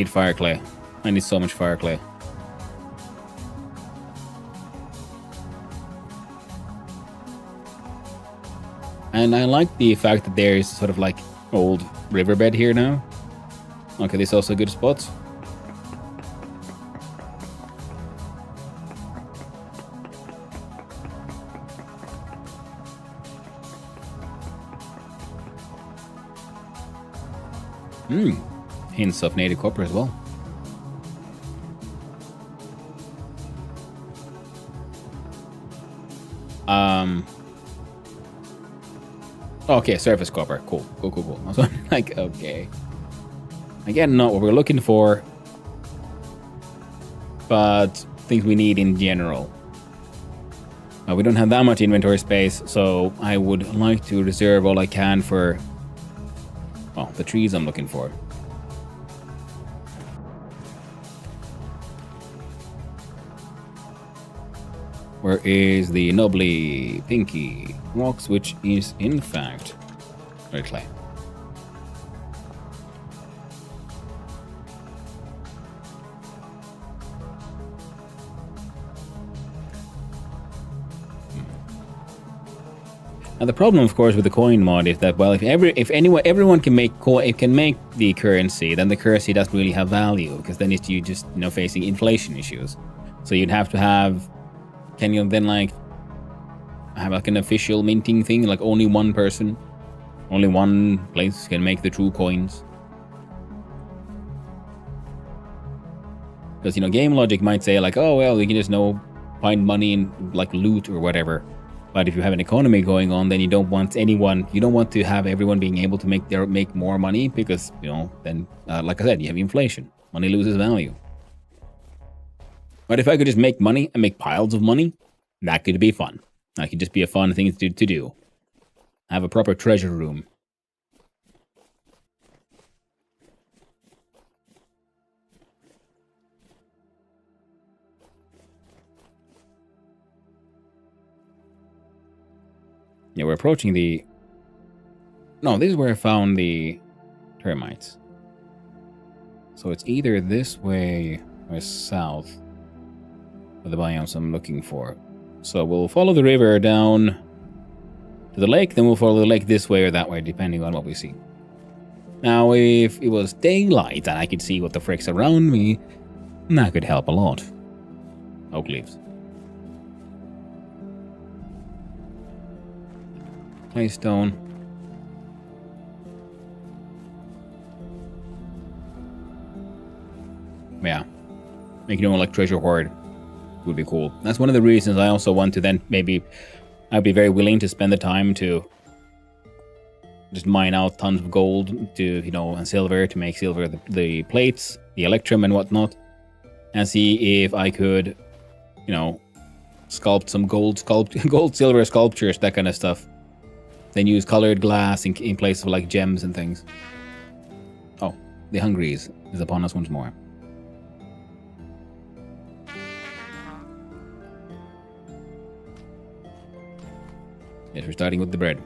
[SPEAKER 2] fire clay. I need so much fire clay. And I like the fact that there is sort of like old riverbed here now. Okay, this is also a good spot. Hints of native copper as well. Okay, surface copper. Cool. I was like, okay. Again, not what we're looking for, but things we need in general. We don't have that much inventory space, so I would like to reserve all I can for, well, the trees I'm looking for. Where is the Nobly Pinky Rocks, which is in fact red clay. Now the problem, of course, with the coin mod is that, well, if everyone can make the currency, then the currency doesn't really have value, because then you just facing inflation issues. So you'd have to have. Can you then like have like an official minting thing, like only one person, only one place can make the true coins? Because game logic might say like, oh well, you can just find money in like loot or whatever. But if you have an economy going on, then you don't want to have everyone being able to make more money, because then like I said, you have inflation. Money loses value. But if I could just make money and make piles of money, that could be fun. That could just be a fun thing to do. Have a proper treasure room. Yeah, we're approaching the... No, this is where I found the termites. So it's either this way or south of the biomes I'm looking for. So we'll follow the river down to the lake, then we'll follow the lake this way or that way, depending on what we see. Now, if it was daylight and I could see what the frick's around me, that could help a lot. Oak leaves. Claystone. Yeah. Make your own like treasure hoard would be cool. That's one of the reasons I also want to then maybe I'd be very willing to spend the time to just mine out tons of gold to and silver to make silver the plates, the electrum and whatnot, and see if I could sculpt some gold silver sculptures, that kind of stuff. Then use colored glass in place of like gems and things. Oh, the Hungries is upon us once more. Yes, we're starting with the bread.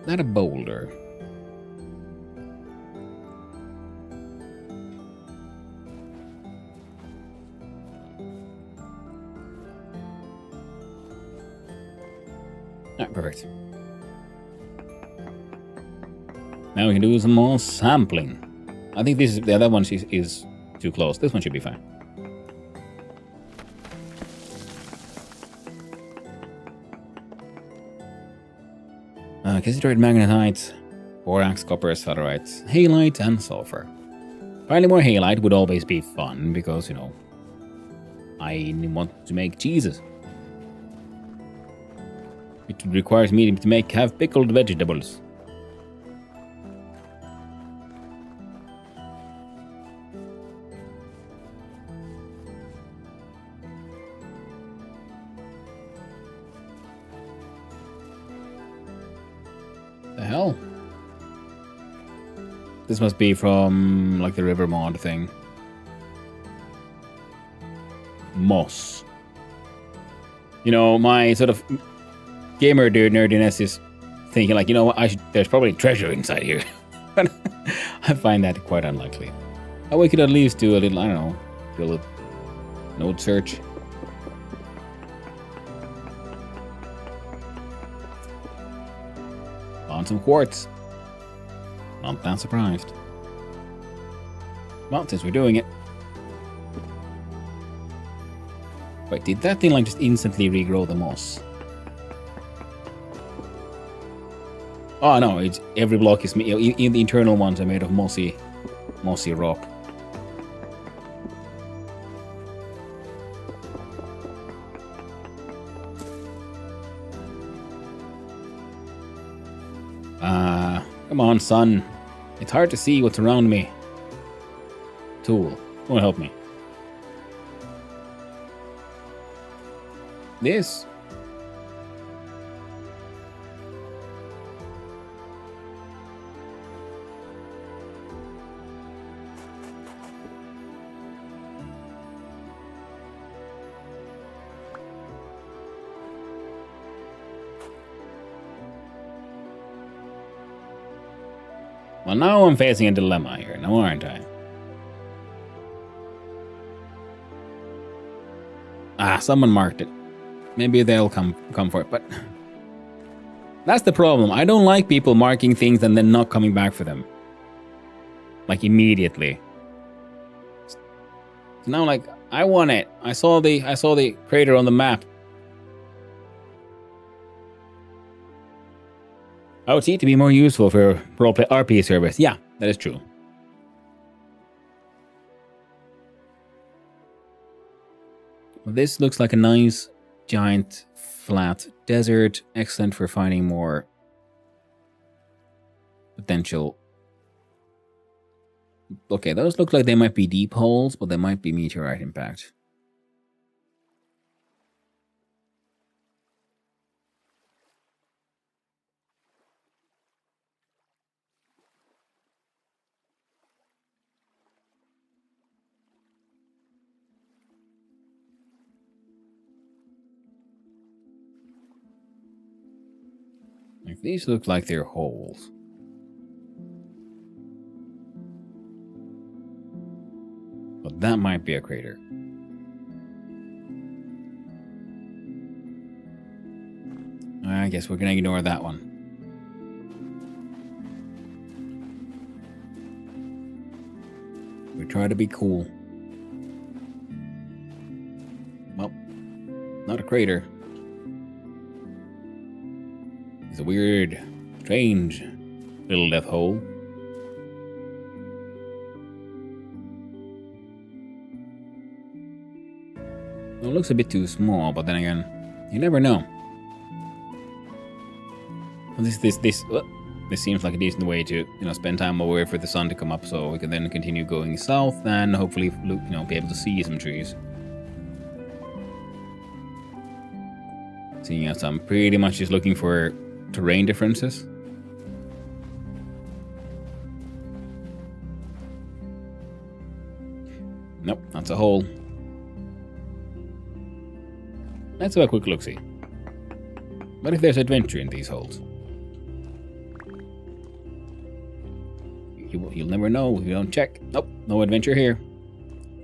[SPEAKER 2] Not a boulder. Perfect. Now we can do some more sampling. I think the other one is too close. This one should be fine. Cassiterite, magnetite, borax, copper, sphalerite, halite, and sulfur. Finally, more halite would always be fun because, I want to make cheeses. It requires me to have pickled vegetables. The hell? This must be from like the river mod thing. Moss. My sort of gamer dude nerdiness is thinking like, you know what, there's probably treasure inside here. But I find that quite unlikely. Oh, we could at least do a little, I don't know, do a little node search. Found some quartz. Not that surprised. Well, since we're doing it. Wait, did that thing like just instantly regrow the moss? Oh no, it's every block is even the internal ones are made of mossy rock. Come on, son. It's hard to see what's around me. Tool, won't help me. This. Well, now I'm facing a dilemma here, now aren't I? Ah, someone marked it. Maybe they'll come for it, but that's the problem. I don't like people marking things and then not coming back for them. Like immediately. So now like I want it. I saw the crater on the map. I would see it to be more useful for roleplay RP service. Yeah, that is true. Well, this looks like a nice, giant, flat desert. Excellent for finding more potential. Okay, those look like they might be deep holes, but they might be meteorite impact. Like, these look like they're holes. But that might be a crater. I guess we're gonna ignore that one. We try to be cool. Well, not a crater. It's a weird, strange little death hole. Well, it looks a bit too small, but then again, you never know. This seems like a decent way to, spend time away for the sun to come up, so we can then continue going south and hopefully, be able to see some trees. Seeing as I'm pretty much just looking for terrain differences. Nope, that's a hole. Let's have a quick look-see. What if there's adventure in these holes? You'll never know if you don't check. Nope, no adventure here.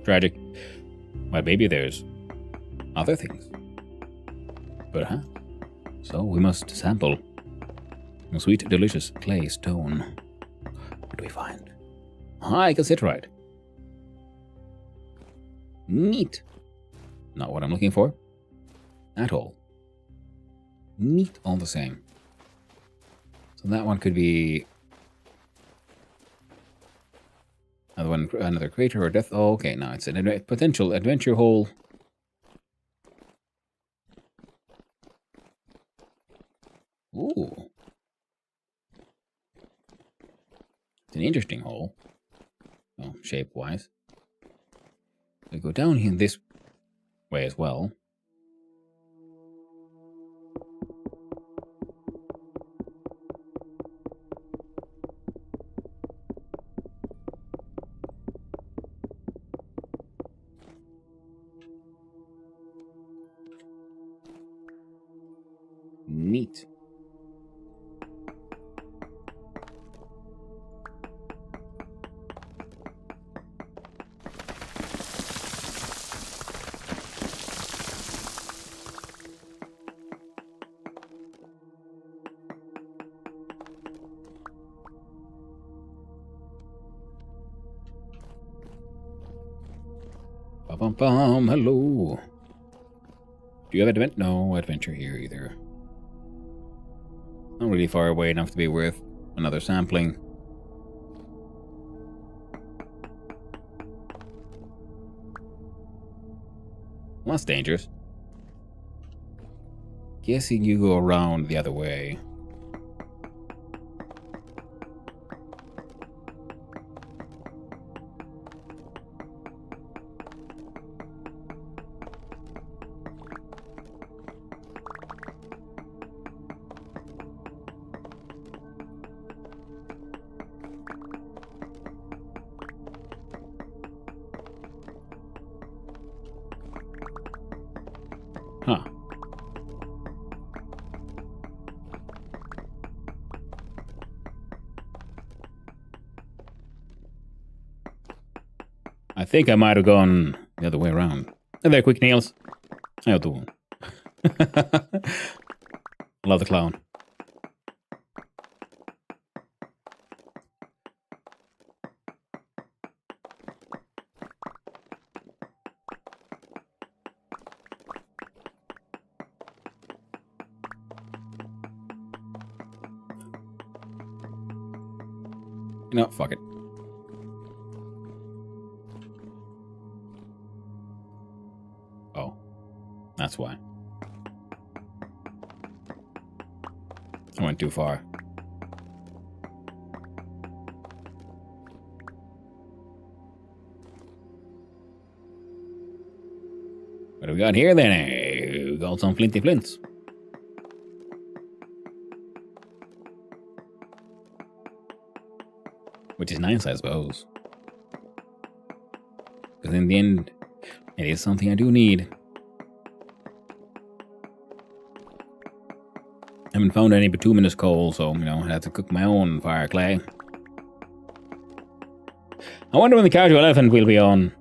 [SPEAKER 2] Tragic. Why, maybe there's other things. But so we must sample a sweet, delicious clay stone. What do we find? I can sit right. Neat. Not what I'm looking for. At all. Neat all the same. So that one could be another crater or death. Oh, okay, now it's a potential adventure hole. Ooh. It's an interesting hole. Oh, shape-wise. We go down here this way as well. Neat. Ba-bum-bum, hello. Do you have adventure? No adventure here either. Not really far away enough to be worth another sampling. Well, that's dangerous. Guessing you go around the other way. Huh. I think I might have gone the other way around. Hey there, quick nails. How you doing? Love the clown. You know, fuck it. Oh. That's why. I went too far. What do we got here then? We got some flinty flints. Which is nice, I suppose. Because in the end, it is something I do need. I haven't found any bituminous coal, so, you know, I have to cook my own fire clay. I wonder when the casual elephant will be on.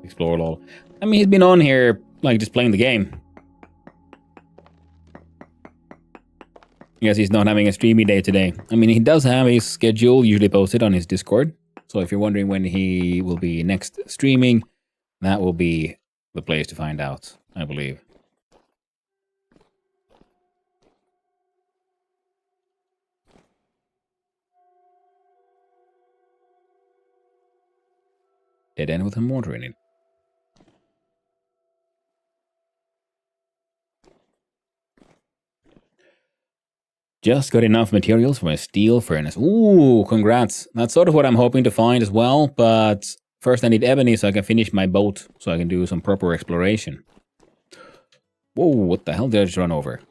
[SPEAKER 2] Explore all. I mean, he's been on here, like, just playing the game. Yes, he's not having a streamy day today. I mean, he does have his schedule usually posted on his Discord. So if you're wondering when he will be next streaming, that will be the place to find out, I believe. Dead end with a mortar in it. Just got enough materials for my steel furnace. Ooh, congrats. That's sort of what I'm hoping to find as well, but first I need ebony so I can finish my boat, so I can do some proper exploration. Whoa, what the hell did I just run over?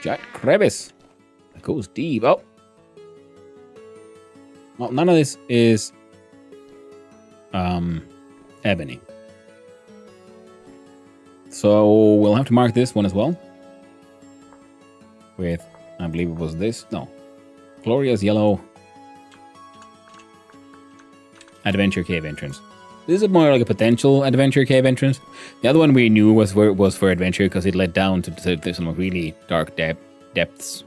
[SPEAKER 2] Giant crevice. That goes deep. Oh. Well, none of this is ebony. So we'll have to mark this one as well. With, I believe it was this. No. Gloria's yellow adventure cave entrance. This is more like a potential adventure cave entrance. The other one we knew was for adventure because it led down to some really dark depths.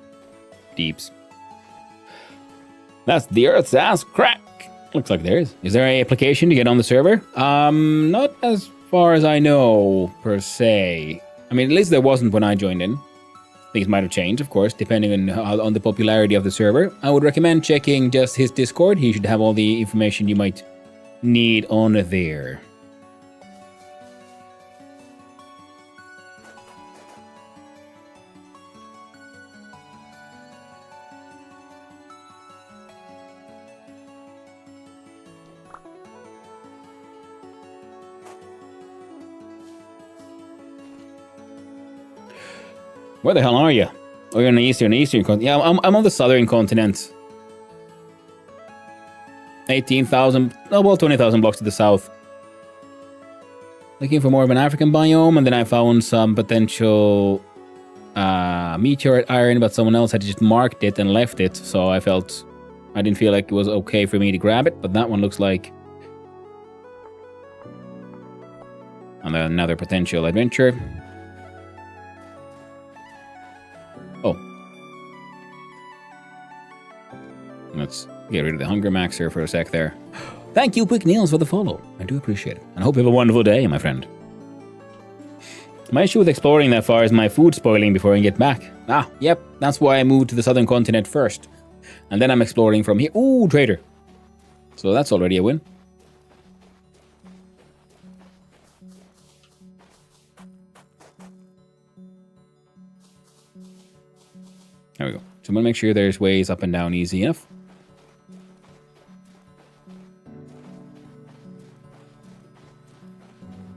[SPEAKER 2] Deeps. That's the Earth's ass crack. Looks like there is. Is there an application to get on the server? Not as far as I know, per se. I mean, at least there wasn't when I joined in. Things might have changed, of course, depending on the popularity of the server. I would recommend checking just his Discord. He should have all the information you might need on there. Where the hell are you? Oh, you're on the eastern continent. Yeah, I'm on the southern continent. 18,000, oh well, 20,000 blocks to the south. Looking for more of an African biome, and then I found some potential meteorite iron, but someone else had just marked it and left it, so I didn't feel like it was okay for me to grab it, but that one looks like another potential adventure. Oh. Let's Get rid of the hunger maxer for a sec there. Thank you, Quick Nails, for the follow. I do appreciate it. And I hope you have a wonderful day, my friend. My issue with exploring that far is my food spoiling before I get back. Ah, yep, that's why I moved to the southern continent first. And then I'm exploring from here. Ooh, trader. So that's already a win. There we go. So I'm going to make sure there's ways up and down easy enough.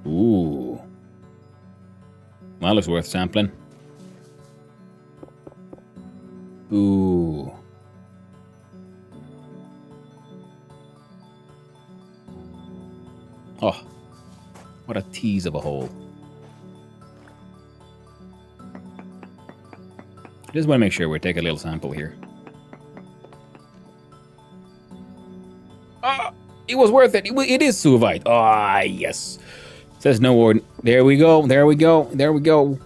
[SPEAKER 2] Ooh. That looks worth sampling. Ooh. Oh. What a tease of a hole. Just want to make sure we take a little sample here. Ah, it was worth it. It is Suvite. Ah, yes. Says no word. There we go. There we go. There we go.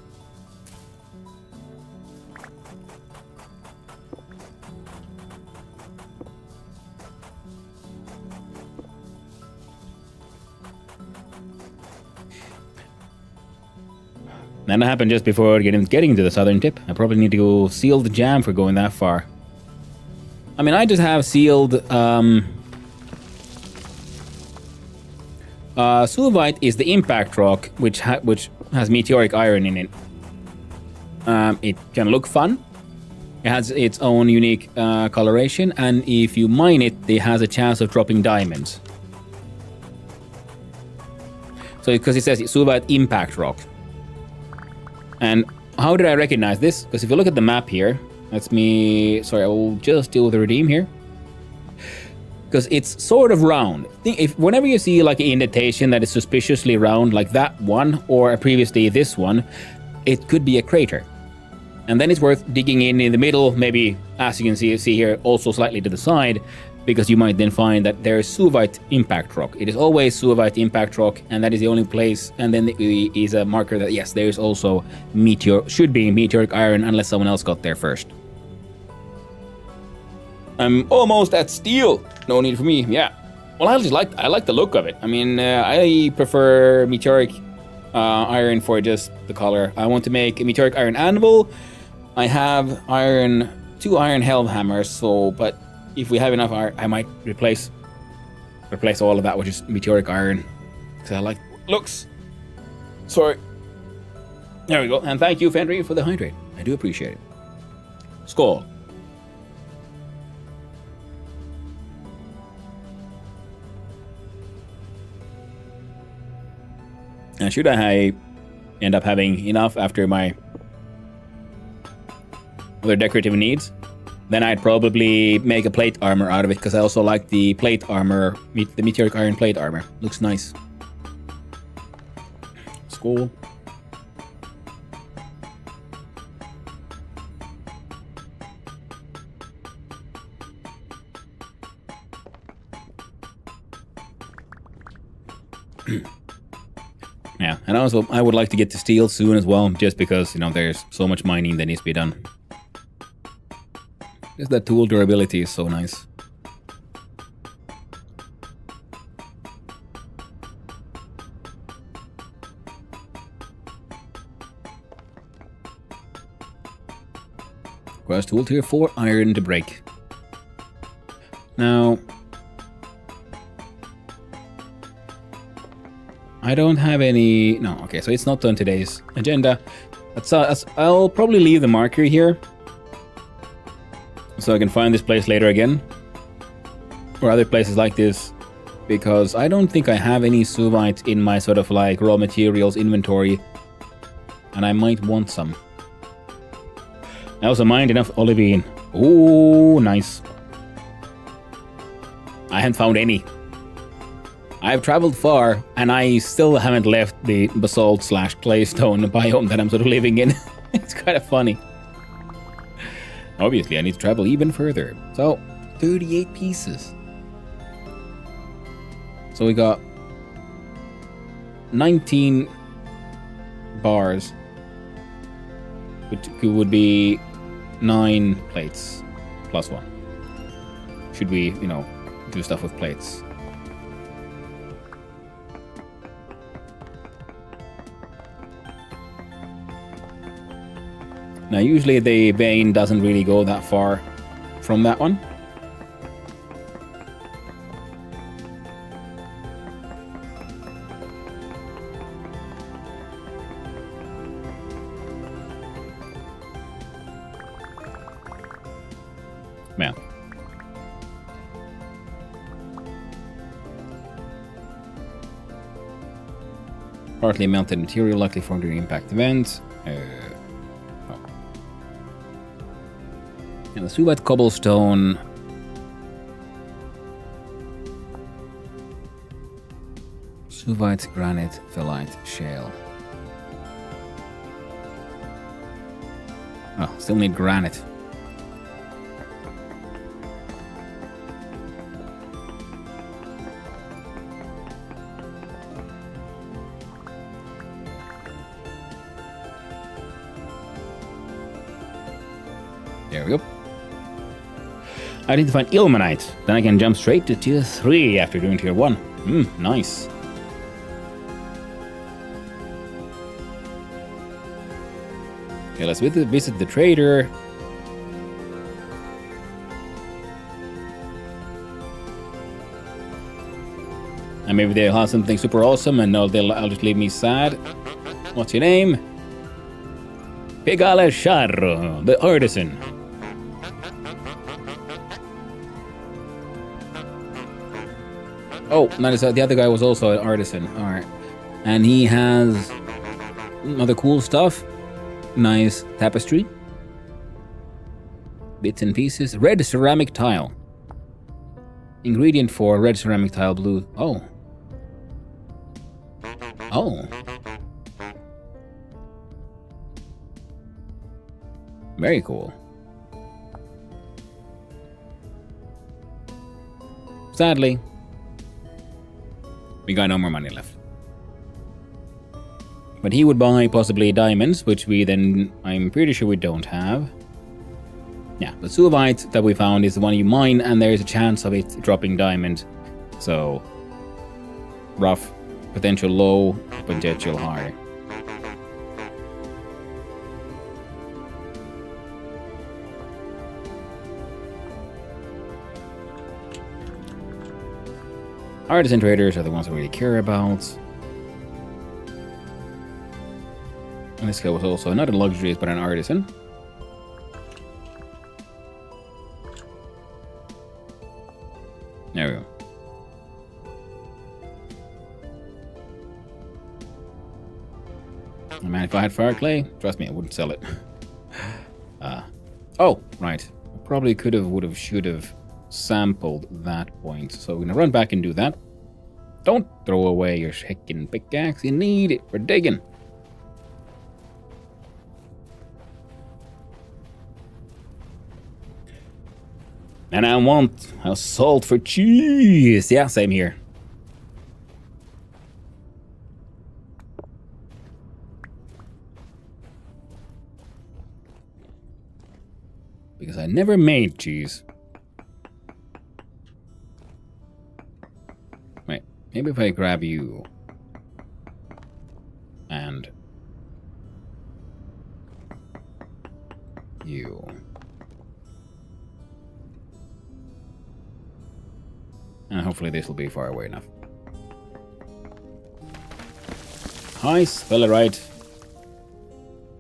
[SPEAKER 2] That happened just before getting to the southern tip. I probably need to go seal the jam for going that far. I mean, I just have sealed... Suvite is the impact rock, which has meteoric iron in it. It can look fun. It has its own unique coloration, and if you mine it, it has a chance of dropping diamonds. So, because it says Suvite impact rock. And how did I recognize this? Because if you look at the map here, that's me... Sorry, I will just deal with the redeem here. Because it's sort of round. Whenever you see like an indentation that is suspiciously round, like that one, or previously this one, it could be a crater. And then it's worth digging in the middle, maybe, as you can see here, also slightly to the side, because you might then find that there is Suvite impact rock. It is always Suvite impact rock, and that is the only place. And then there is a marker that, yes, there is also should be meteoric iron, unless someone else got there first. I'm almost at steel. No need for me. Yeah. Well, I like the look of it. I mean, I prefer meteoric iron for just the color. I want to make a meteoric iron anvil. I have 2 iron helm hammers. So, but if we have enough iron, I might replace all of that with just meteoric iron, because I like looks. Sorry. There we go. And thank you, Fenry, for the hydrate. I do appreciate it. Skull. And should I end up having enough after my other decorative needs, then I'd probably make a plate armor out of it, because I also like the plate armor, the meteoric iron plate armor. Looks nice. Skull. Yeah, and also I would like to get to steel soon as well, just because, you know, there's so much mining that needs to be done. Just that tool durability is so nice. Requires tool tier 4 iron to break. Now, I don't have any... No, okay, so it's not on today's agenda. I'll probably leave the marker here, so I can find this place later again, or other places like this, because I don't think I have any Suvite in my sort of like raw materials inventory, and I might want some. I also mined enough olivine. Ooh, nice. I haven't found any. I've traveled far, and I still haven't left the basalt/claystone biome that I'm sort of living in. It's kind of funny. Obviously, I need to travel even further. So, 38 pieces. So we got 19 bars, which would be 9 plates plus 1. should we, you know, do stuff with plates. Now, usually the Bane doesn't really go that far from that one. Man. Partly melted material likely formed during impact events. And the Suvite cobblestone. Suvite, granite, phyllite, shale. Oh, still need granite. There we go. I need to find Ilmenite. Then I can jump straight to tier 3 after doing tier 1. Nice. Okay, let's visit the trader. And maybe they'll have something super awesome and they'll just leave me sad. What's your name? Pigale Charro, the artisan. Oh, notice that the other guy was also an artisan. Alright. And he has other cool stuff. Nice tapestry. Bits and pieces. Red ceramic tile. Ingredient for red ceramic tile, blue. Oh. Oh. Very cool. Sadly, we got no more money left. But he would buy possibly diamonds, which we then, I'm pretty sure we don't have. Yeah, the Suvite that we found is the one you mine, and there's a chance of it dropping diamond. So, rough, potential low, potential high. Artisan traders are the ones I really care about. And this guy was also not a luxurious, but an artisan. There we go. Man, if I had fire clay, trust me, I wouldn't sell it. Oh, right. I probably could have, would have, should have sampled that point. So we're gonna run back and do that. Don't throw away your heckin' pickaxe. You need it for digging. And I want a salt for cheese. Yeah, same here. Because I never made cheese. Wait, maybe if I grab you. And you. And hopefully this will be far away enough. Nice, Spellerite.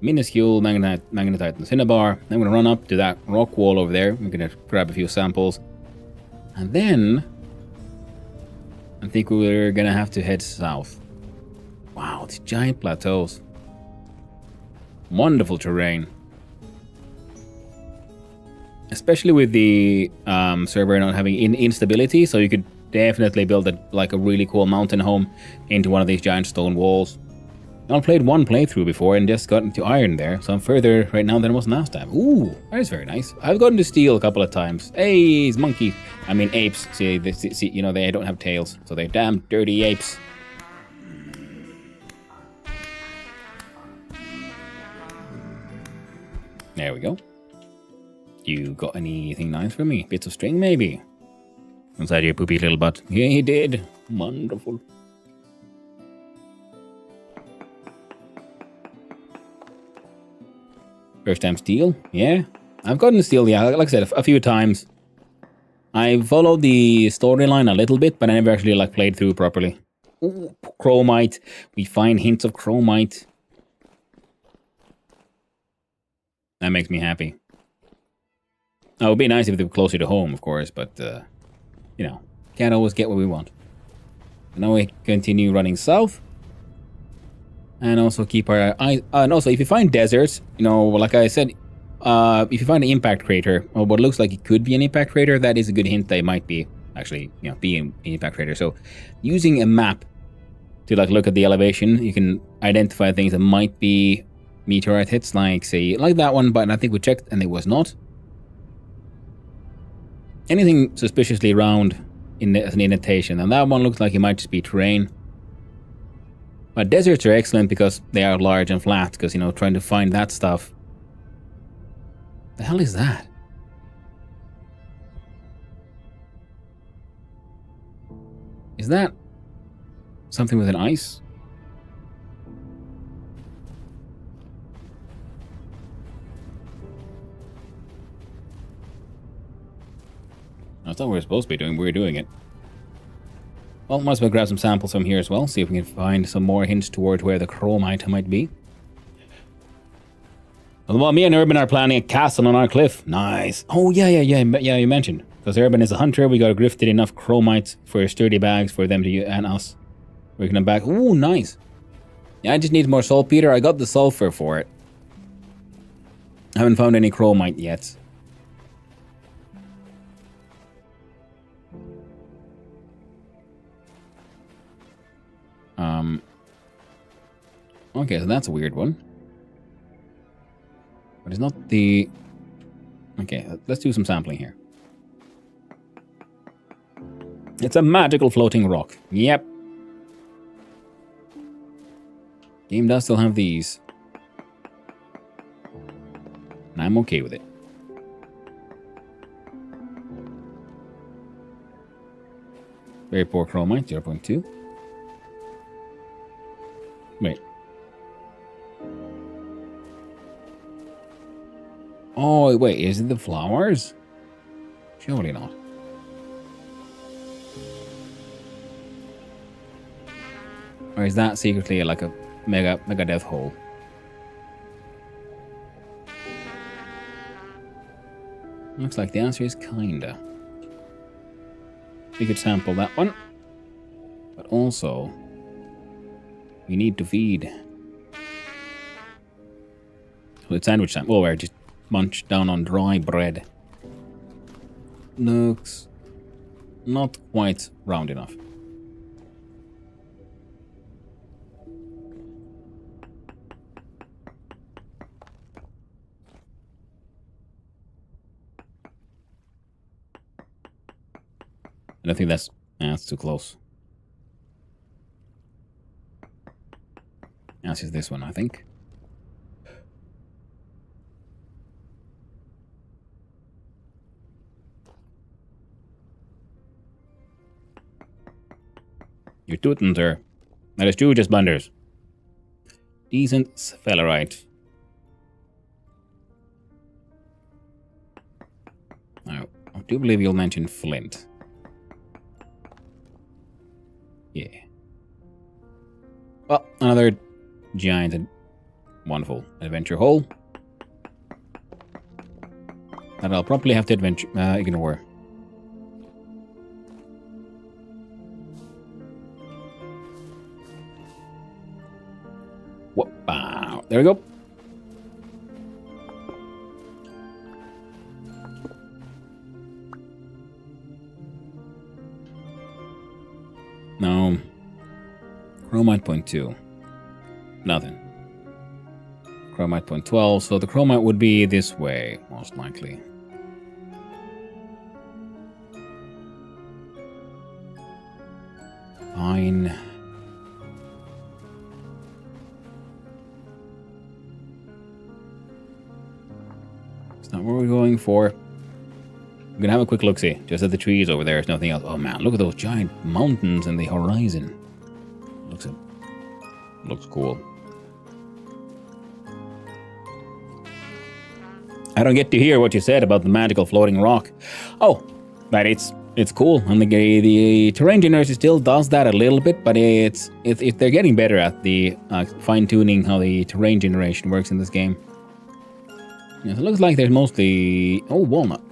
[SPEAKER 2] Minuscule magnetite and cinnabar. I'm gonna run up to that rock wall over there. I'm gonna grab a few samples. And then I think we're gonna have to head south. Wow, these giant plateaus. Wonderful terrain. Especially with the server not having instability, so you could definitely build a really cool mountain home into one of these giant stone walls. I played one playthrough before and just got into iron there, so I'm further right now than I was last time. Ooh, that is very nice. I've gotten to steel a couple of times. Hey, it's monkey. I mean apes. See, you know, they don't have tails, so they're damn dirty apes. There we go. You got anything nice for me? Bits of string, maybe? inside your poopy little butt. Yeah, he did. Wonderful. First time steel? Yeah. I've gotten steel, yeah, like I said, a few times. I followed the storyline a little bit, but I never actually like played through properly. Ooh, chromite. We find hints of chromite. That makes me happy. Now, it would be nice if they were closer to home, of course, but, you know, can't always get what we want. So now we continue running south. And also keep our eyes... and also, if you find deserts, you know, like I said, if you find an impact crater, or what looks like it could be an impact crater, that is a good hint that it might be, actually, you know, be an impact crater. So, using a map to, like, look at the elevation, you can identify things that might be meteorite hits, like, say, like that one, but I think we checked and it was not. Anything suspiciously round as an indentation, and that one looks like it might just be terrain. But deserts are excellent because they are large and flat, because, you know, trying to find that stuff. The hell is that? Is that something with an ice? That's not what we're supposed to be doing, we're doing it. Well, might as well grab some samples from here as well, see if we can find some more hints towards where the chromite might be. Well, me and Urban are planning a castle on our cliff. Nice. Oh, yeah, you mentioned. Because Urban is a hunter, we got grifted enough chromite for sturdy bags for them to use, and us. We're gonna back. Ooh, nice. Yeah, I just need more saltpeter. I got the sulfur for it. I haven't found any chromite yet. Okay, so that's a weird one. But it's not the... Okay, let's do some sampling here. It's a magical floating rock. Yep. Game does still have these. And I'm okay with it. Very poor chromite, 0.2. Wait. Oh, wait, is it the flowers? Surely not. Or is that secretly like a mega death hole? Looks like the answer is kinda. We could sample that one. But also, we need to feed. So it's sandwich time. Oh, we're just munch down on dry bread. Looks not quite round enough. I don't think that's too close. That's just this one, I think. You're tootin', sir. That is true, just blunders. Decent sphelerite. Now, I do believe you'll mention flint. Yeah. Well, another giant and wonderful adventure hole that I'll probably have to ignore. Wow. There we go. No. Chromite 0.2. Nothing. Chromite 0.12. So the chromite would be this way, most likely. Fine. It's not what we're going for. We're gonna have a quick look-see. Just at the trees over there. There's nothing else. Oh man, look at those giant mountains in the horizon. Looks cool. I don't get to hear what you said about the magical floating rock. Oh, but it's cool. And the terrain generator still does that a little bit, but they're getting better at the fine-tuning how the terrain generation works in this game. Yeah, so it looks like there's mostly walnut.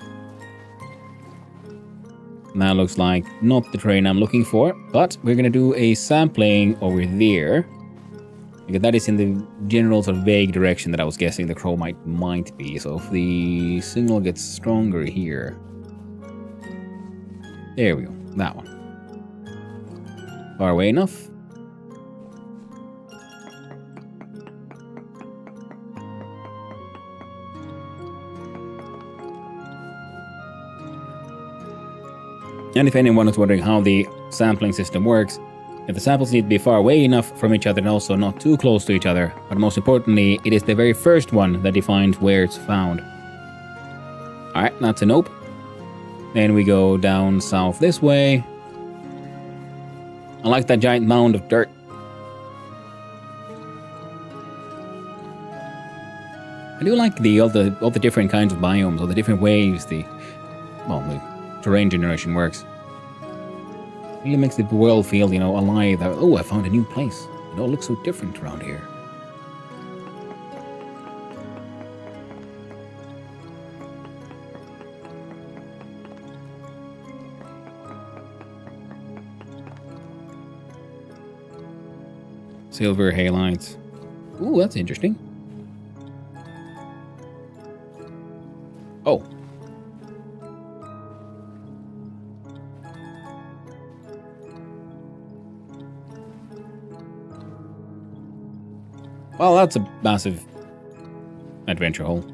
[SPEAKER 2] That looks like not the terrain I'm looking for, but we're gonna do a sampling over there. Because that is in the general sort of vague direction that I was guessing the chromite might be. So if the signal gets stronger here. There we go. That one. Far away enough. And if anyone is wondering how the sampling system works, if the samples need to be far away enough from each other and also not too close to each other, but most importantly, it is the very first one that defines where it's found. Alright, that's a nope. Then we go down south this way. I like that giant mound of dirt. I do like all the different kinds of biomes, all the different ways the terrain generation works. It really makes the world feel, alive. Oh, I found a new place. It all looks so different around here. Silver halides. Ooh, that's interesting. Oh. Well, that's a massive adventure hole.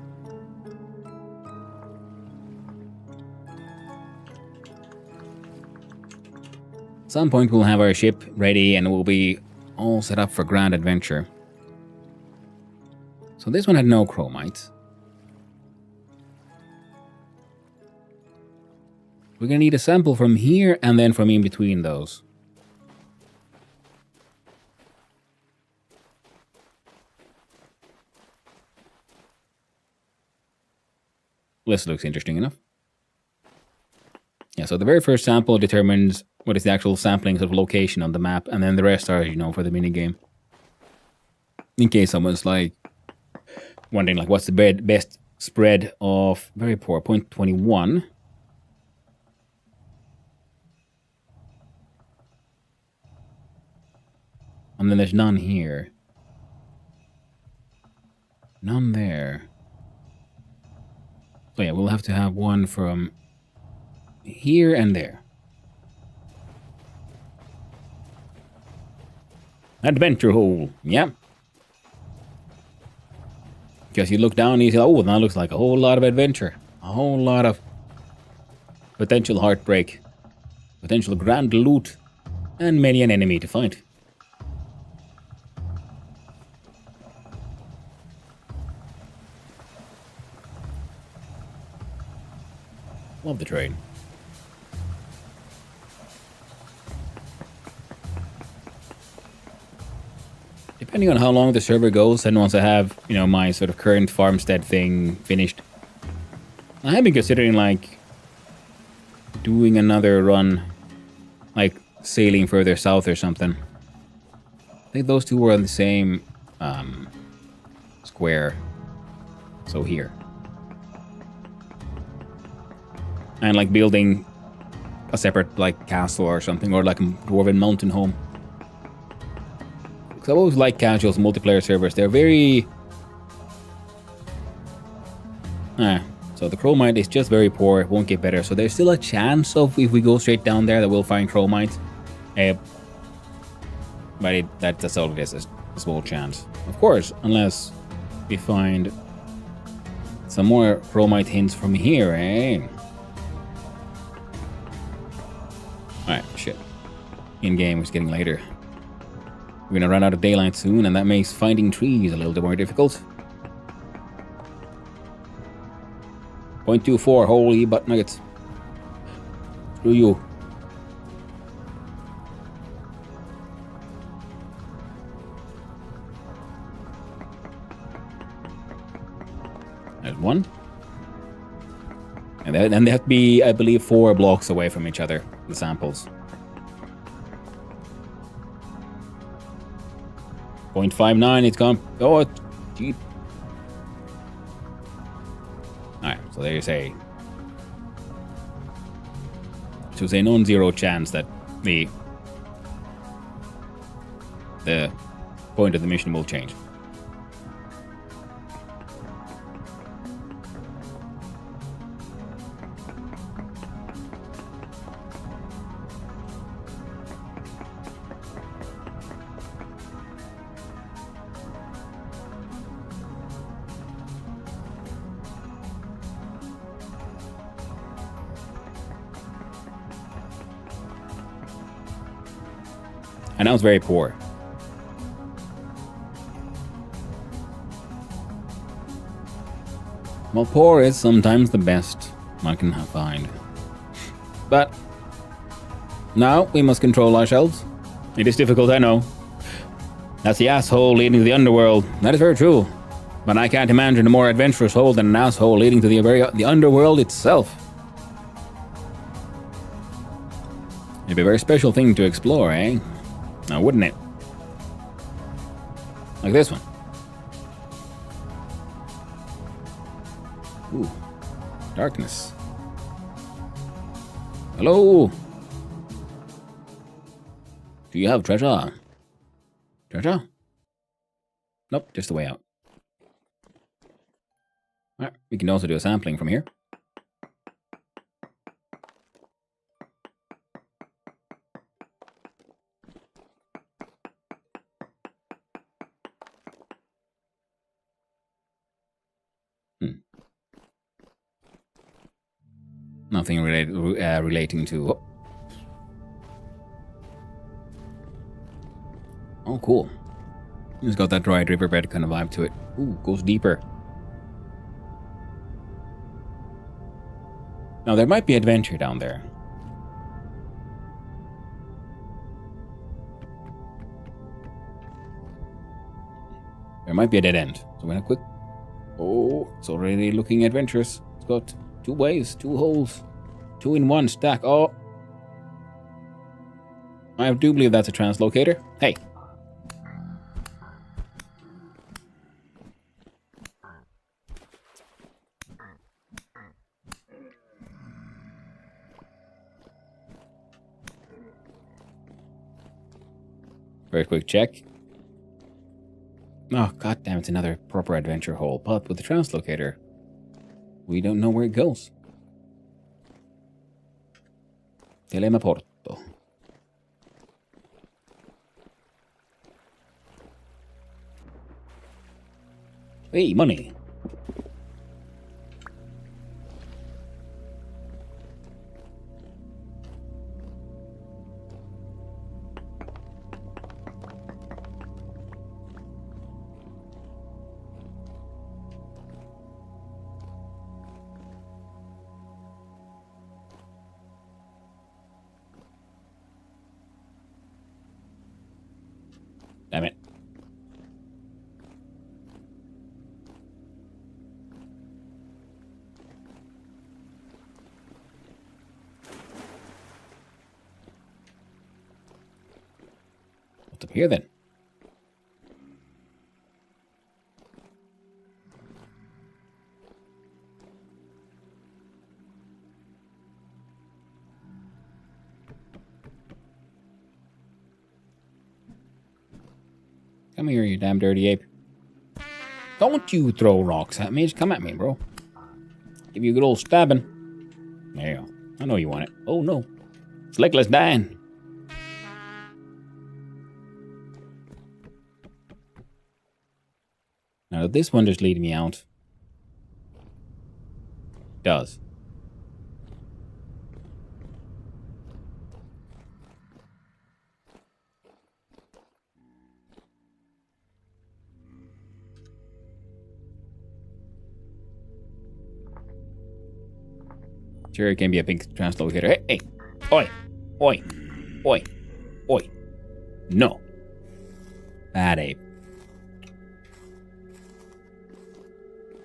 [SPEAKER 2] At some point we'll have our ship ready and we'll be all set up for grand adventure. So this one had no chromite. We're gonna need a sample from here and then from in between those. This looks interesting enough. Yeah, so the very first sample determines what is the actual sampling sort of location on the map, and then the rest are, for the minigame. In case someone's wondering what's the best spread of very poor 0.21. And then there's none here. None there. So yeah, we'll have to have one from here and there. Adventure hole, yeah. Because you look down and you say, oh, that looks like a whole lot of adventure. A whole lot of potential heartbreak. Potential grand loot. And many an enemy to fight. Love the train. Depending on how long the server goes, and once I have, my sort of current farmstead thing finished, I have been considering, doing another run, sailing further south or something. I think those two were on the same, square. So here. And, building a separate, castle or something, or, a dwarven mountain home. Because I always like casuals multiplayer servers. They're very... So the chromite is just very poor. It won't get better. So there's still a chance of, if we go straight down there, that we'll find chromite. But that's all it is, a small chance. Of course, unless we find some more chromite hints from here, eh? Alright, shit. In-game is getting later. We're gonna run out of daylight soon, and that makes finding trees a little bit more difficult. 0.24, holy butt nuggets. Do you? There's one. And then they have to be, I believe, 4 blocks away from each other, the samples. 0.59, it's gone. Oh, gee. Alright, so there you say. So say non-zero chance that the point of the mission will change. And that was very poor. Well, poor is sometimes the best one can find. But now we must control ourselves. It is difficult, I know. That's the asshole leading to the underworld. That is very true. But I can't imagine a more adventurous hole than an asshole leading to the underworld itself. It'd be a very special thing to explore, eh? Now, wouldn't it? Like this one. Ooh. Darkness. Hello? Do you have treasure? Treasure? Nope, just the way out. Alright, we can also do a sampling from here. Nothing relating to... Oh, cool. It's got that dried riverbed kind of vibe to it. Ooh, goes deeper. Now, there might be adventure down there. There might be a dead end. So we're gonna quick... Oh, it's already looking adventurous. It's got 2 ways, 2 holes, 2 in 1 stack. Oh, I do believe that's a translocator. Hey. Very quick check. Oh, goddamn, it's another proper adventure hole, but with the translocator, we don't know where it goes. Telemaporto. Hey, money. Damn it. What's up here then? Come here, you damn dirty ape. Don't you throw rocks at me. Just come at me, bro. Give you a good old stabbing. There you go. I know you want it. Oh, no. It's Legless Dan. Now, this one just leading me out. Does. Sure, it can be a big translocator. Hey, hey. Oi! Oi! Oi! Oi! No! Bad ape.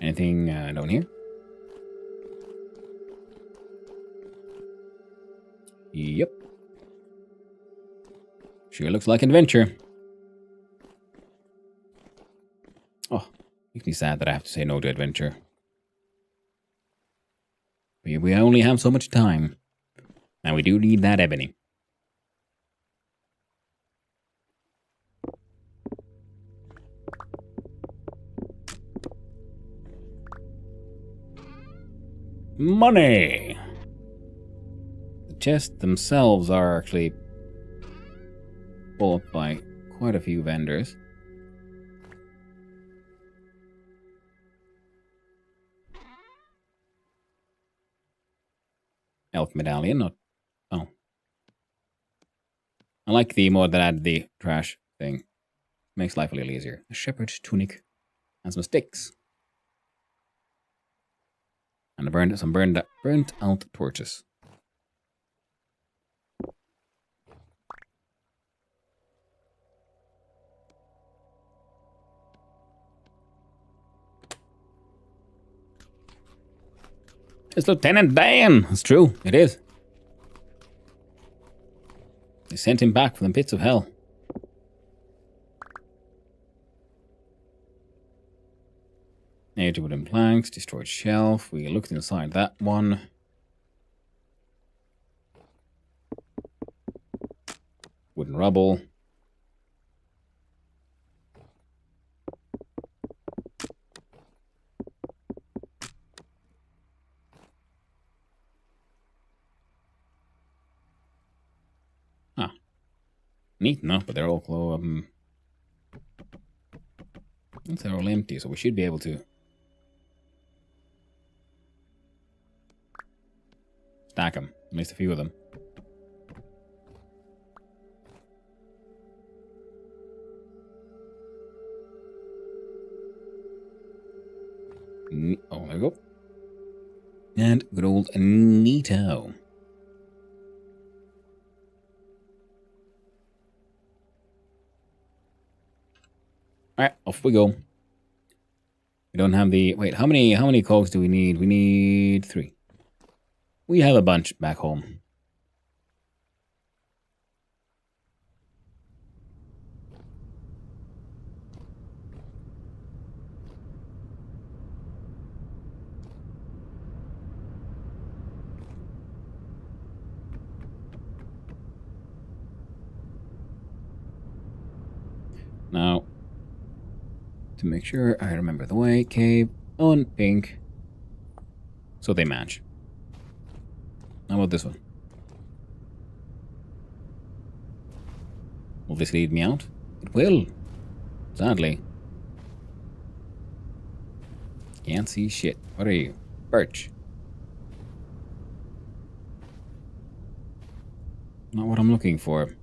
[SPEAKER 2] Anything down here? Yep. Sure looks like adventure. Oh, makes me sad that I have to say no to adventure. We only have so much time. And we do need that ebony. Money! The chests themselves are actually bought by quite a few vendors. Elk medallion, not... Oh. I like the mod that added the trash thing. Makes life a little easier. A shepherd tunic and some sticks. And some burnt out torches. It's Lieutenant Dan! It's true, it is. They sent him back from the pits of hell. Native wooden planks, destroyed shelf. We looked inside that one. Wooden rubble. Ah. Neat enough, but they're all they're all empty, so we should be able to stack them, at least a few of them. Oh, there we go. And good old Neato. Alright, off we go. We don't have the... Wait, how many cogs do we need? We need 3. We have a bunch back home. Now, to make sure I remember the way, cave on pink. So they match. How about this one? Will this lead me out? It will. Sadly. Can't see shit. What are you? Birch. Not what I'm looking for.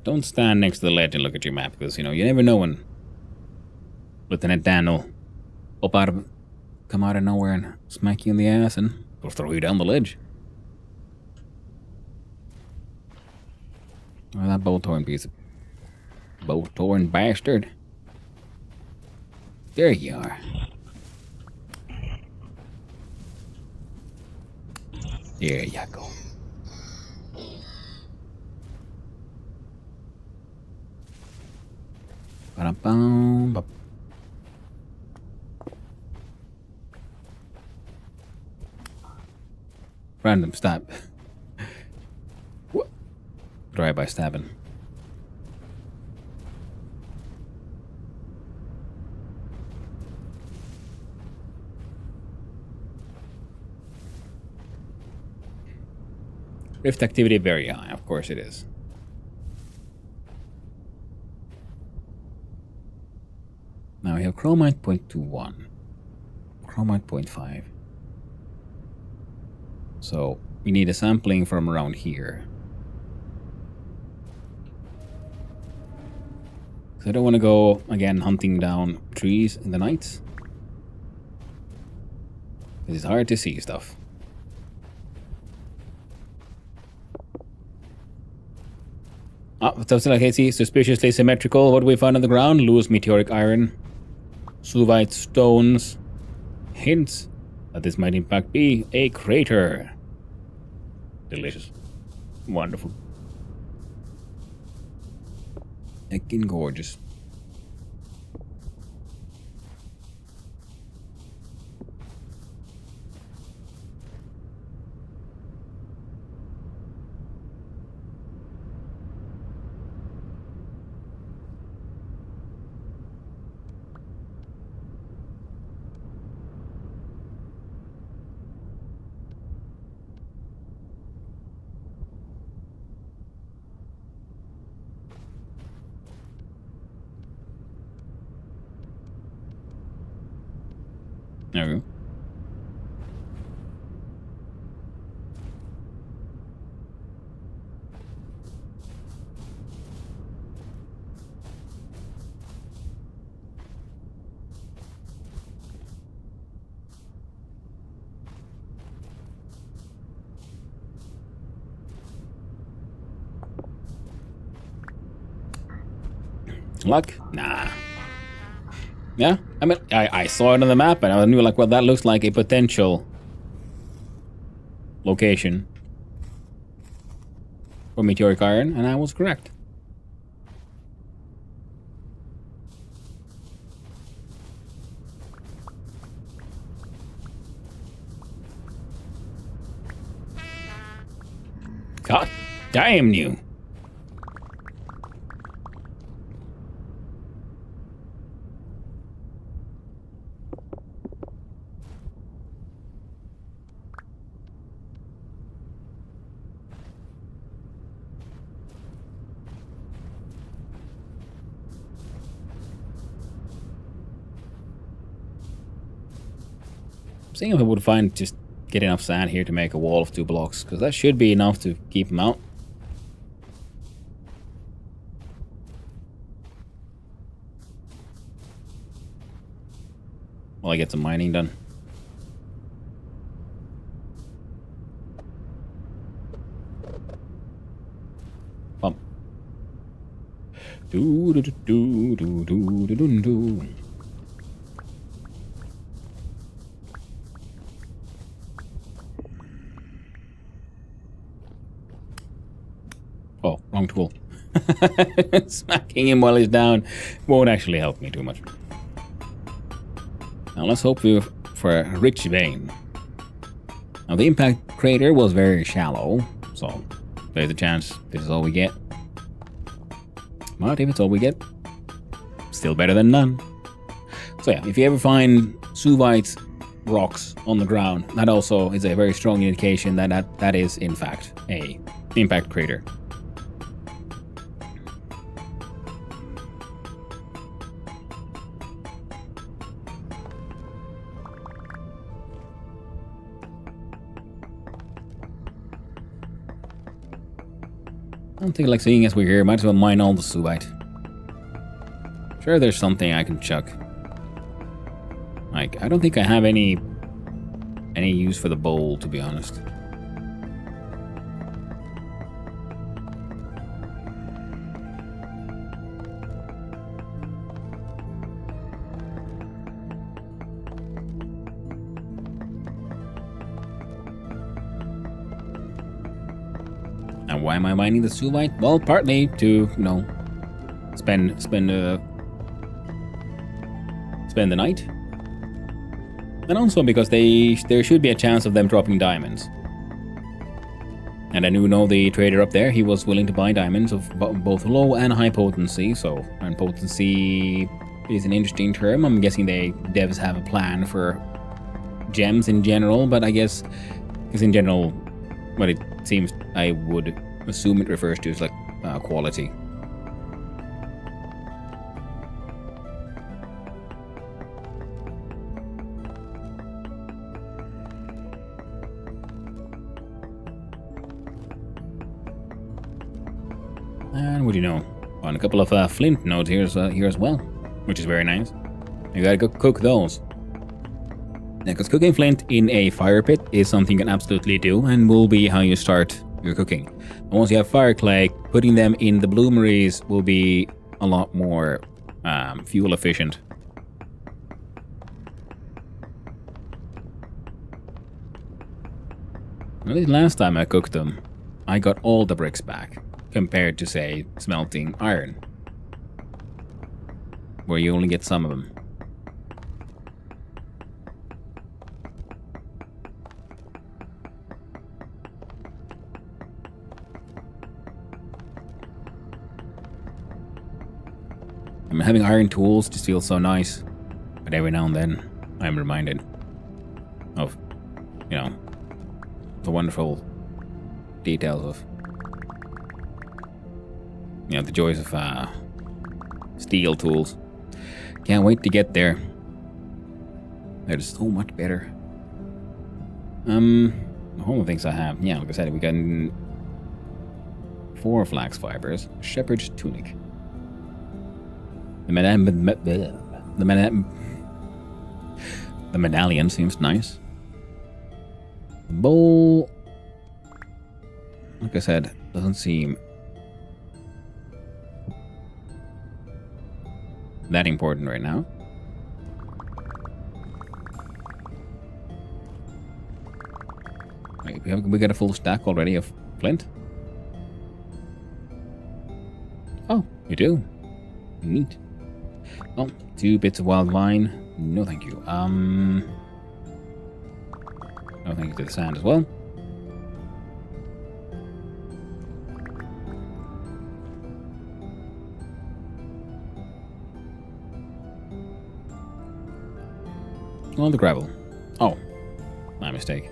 [SPEAKER 2] Don't stand next to the ledge and look at your map, because, you know, you never know when Lieutenant Dan will come out of nowhere and smack you in the ass and will throw you down the ledge. Oh, that bow-torn piece of... bow-torn bastard. There you are. There you go. Random stab. What? Drive-by stabbing. Rift activity very high, of course it is. Now we have chromite 0.21, chromite 0.5. So we need a sampling from around here. So I don't want to go again hunting down trees in the night. It's hard to see stuff. Something like I see suspiciously symmetrical. What do we find on the ground? Loose meteoric iron, Suvite stones. Hints that this might in fact be a crater. Delicious. Wonderful. Heckin' gorgeous. There we go. Luck? Nah. Yeah, I mean, I saw it on the map and I knew like, well, that looks like a potential location for meteoric iron, and I was correct. God damn you. Seeing if I would find just get enough sand here to make a wall of 2 blocks, because that should be enough to keep them out. While I get some mining done. Bump. Do do do do do do do do. Oh, wrong tool. Smacking him while he's down won't actually help me too much. Now let's hope for a rich vein. Now the impact crater was very shallow, so there's a chance this is all we get. But if it's all we get, still better than none. So yeah, if you ever find Suvite rocks on the ground, that also is a very strong indication that that is in fact a impact crater. I don't think like seeing as we're here, might as well mine all the Suvite. Sure, there's something I can chuck. Like, I don't think I have any use for the bowl, to be honest. And why am I mining the Suvite? Well, partly to, you know, spend the night. And also because there should be a chance of them dropping diamonds. And I do know the trader up there, he was willing to buy diamonds of both low and high potency, so, and potency is an interesting term. I'm guessing devs have a plan for gems in general, but I guess, because in general, what it seems, I would assume it refers to is like quality. And what do you know? On a couple of flint nodes here as well, which is very nice. You gotta go cook those. Because cooking flint in a fire pit is something you can absolutely do and will be how you start your cooking. And once you have fire clay, putting them in the bloomeries will be a lot more fuel efficient. At least last time I cooked them, I got all the bricks back, compared to, say, smelting iron, where you only get some of them. I mean, having iron tools just feels so nice, but every now and then I'm reminded of, you know, the wonderful details of, you know, the joys of steel tools. Can't wait to get there. They're just so much better. The whole things I have, yeah, like I said, we got 4 flax fibers, shepherd's tunic. The medallion seems nice. The bowl, like I said, doesn't seem that important right now. Wait, we got a full stack already of flint? Oh, you do? Neat. Oh, 2 bits of wild vine. No thank you. No thank you to the sand as well. Oh, the gravel. Oh, my mistake.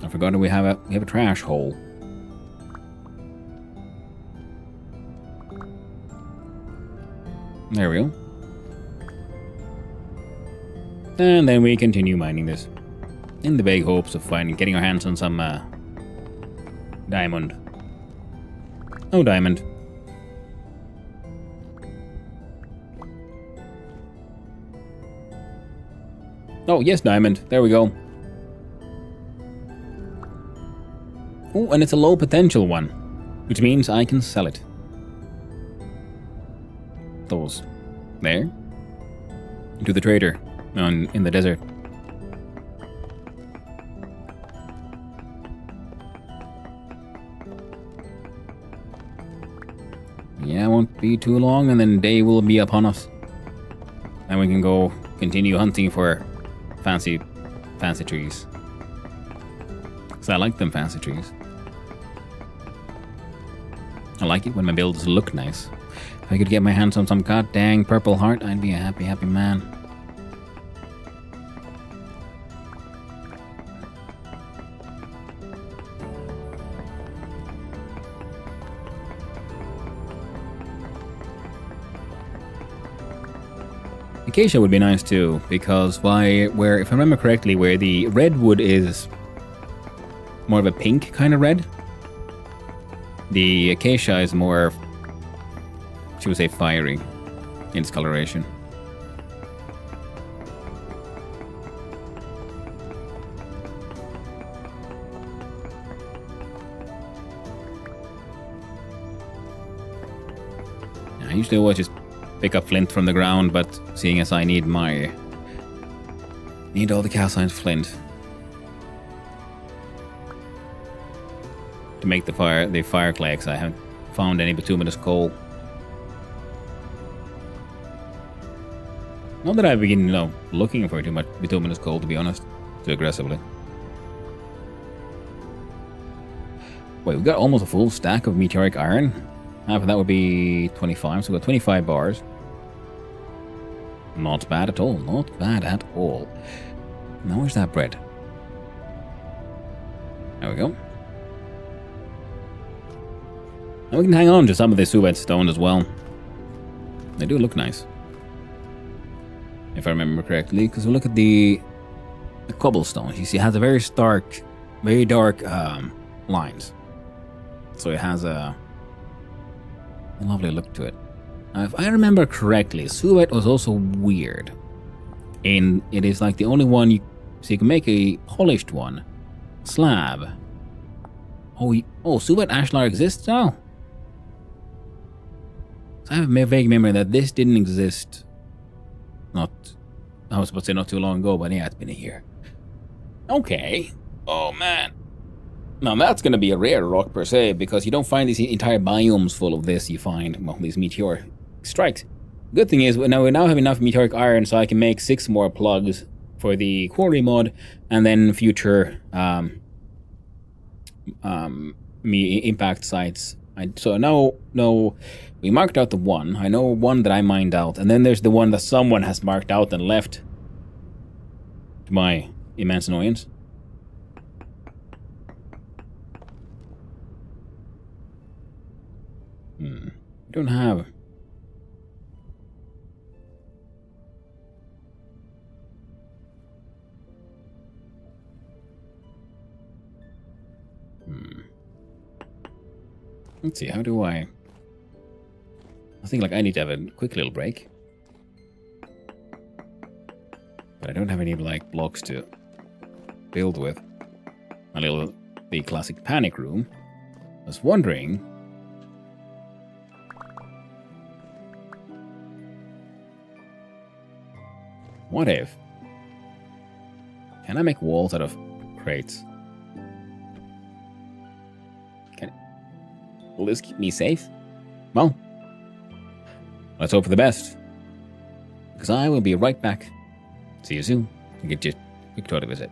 [SPEAKER 2] I forgot that we have a trash hole. There we go. And then we continue mining this, in the vague hopes of getting our hands on some diamond. Oh, diamond. Oh, yes, diamond. There we go. Oh, and it's a low potential one, which means I can sell it. Those. There. To the trader in the desert. Yeah, it won't be too long and then day will be upon us. And we can go continue hunting for fancy trees. So I like them fancy trees. I like it when my builds look nice. If I could get my hands on some goddamn purple heart, I'd be a happy, happy man. Acacia would be nice too, because if I remember correctly, where the redwood is more of a pink kind of red, the acacia is more, she would say, fiery in its coloration. I usually always just pick up flint from the ground, but seeing as I need all the calcined flint to make the fire clay, because I haven't found any bituminous coal. Not that I've been, looking for too much bituminous coal, to be honest, too aggressively. Wait, we got almost a full stack of meteoric iron. Half of that would be 25, so we've got 25 bars. Not bad at all, not bad at all. Now where's that bread? There we go. And we can hang on to some of this Suet stone as well. They do look nice, if I remember correctly, because we look at the cobblestone. You see, it has a very dark lines. So it has a lovely look to it. Now, if I remember correctly, Suet was also weird. And it is like the only one so you can make a polished one. Slab. Oh, Suet Ashlar exists now? So I have a vague memory that this didn't exist. I was supposed to say not too long ago, but yeah, it's been a year. Okay. Oh, man. Now, that's going to be a rare rock per se, because you don't find these entire biomes full of this. You find, well, these meteoric strikes. Good thing is, we now have enough meteoric iron, so I can make 6 more plugs for the quarry mod, and then future impact sites. So now, we marked out the one. I know one that I mined out, and then there's the one that someone has marked out and left. To my immense annoyance. We don't have. Let's see, how do I think like I need to have a quick little break. But I don't have any like blocks to build with. The classic panic room. I was wondering. What if? Can I make walls out of crates? Will this keep me safe? Well, let's hope for the best. Because I will be right back. See you soon. And get you a quick toilet visit.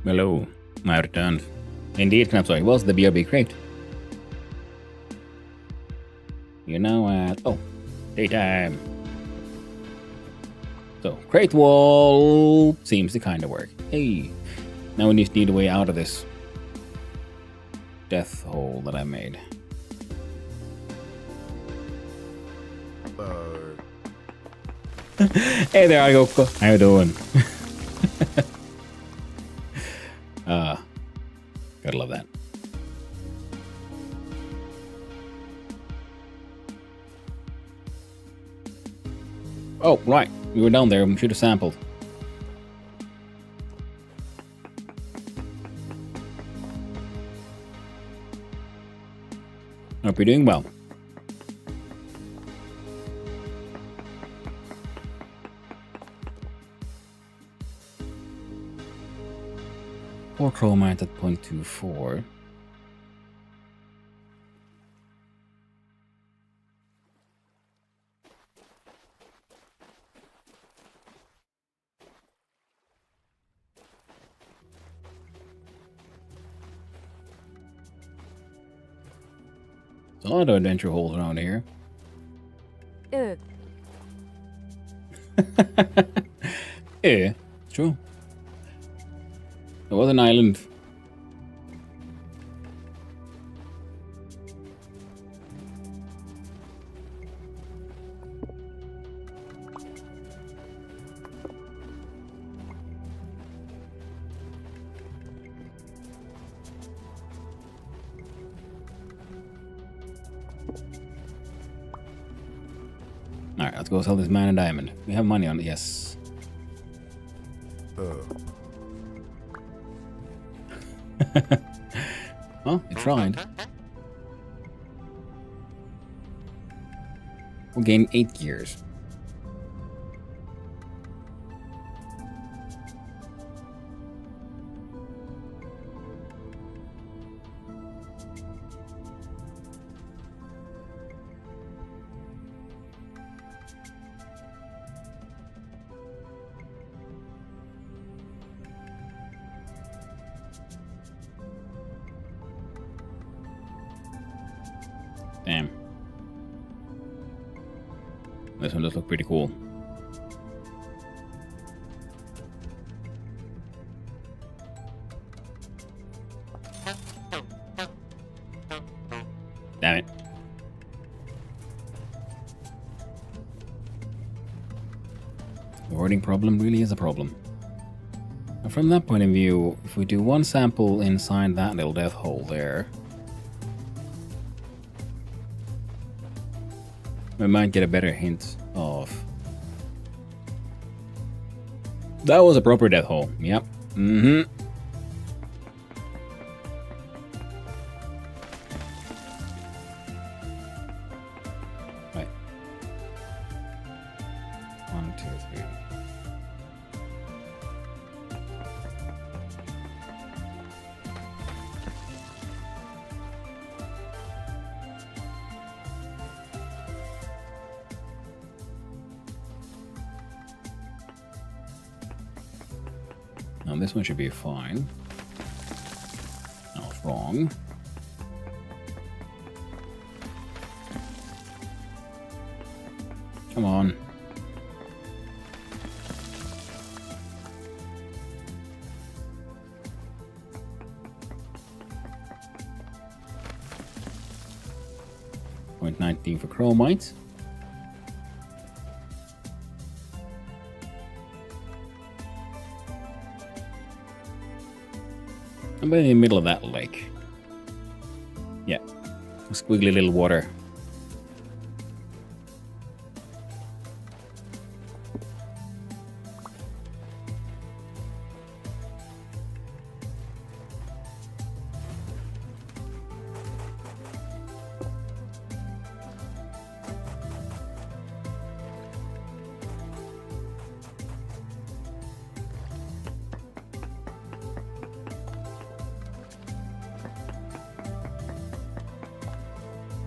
[SPEAKER 2] Hello, I returned. Indeed, I'm sorry, was the BRB crate? You're now at daytime. So crate wall seems to kind of work. Hey, now we just need a way out of this death hole that I made. Hey there, Ayoko. How you doing? Gotta love that. Oh, right. We were down there. We should have sampled. Hope you're doing well. Or chromite at 0.24. There's a lot of adventure holes around here.
[SPEAKER 3] Ö.
[SPEAKER 2] Yeah, it's true. There was an island. Alright, let's go sell this man a diamond. We have money on it, yes. Well, you tried. We'll gain 8 gears. Damn. This one does look pretty cool. Damn it. The wording problem really is a problem. And from that point of view, if we do one sample inside that little death hole there, we might get a better hint of... That was a proper death hole. Yep. Mm-hmm. Right. 1, 2, 3. Now this one should be fine. No, it's wrong. Come on. Point 19 for chromite. I'm in the middle of that lake. Yeah. Squiggly little water.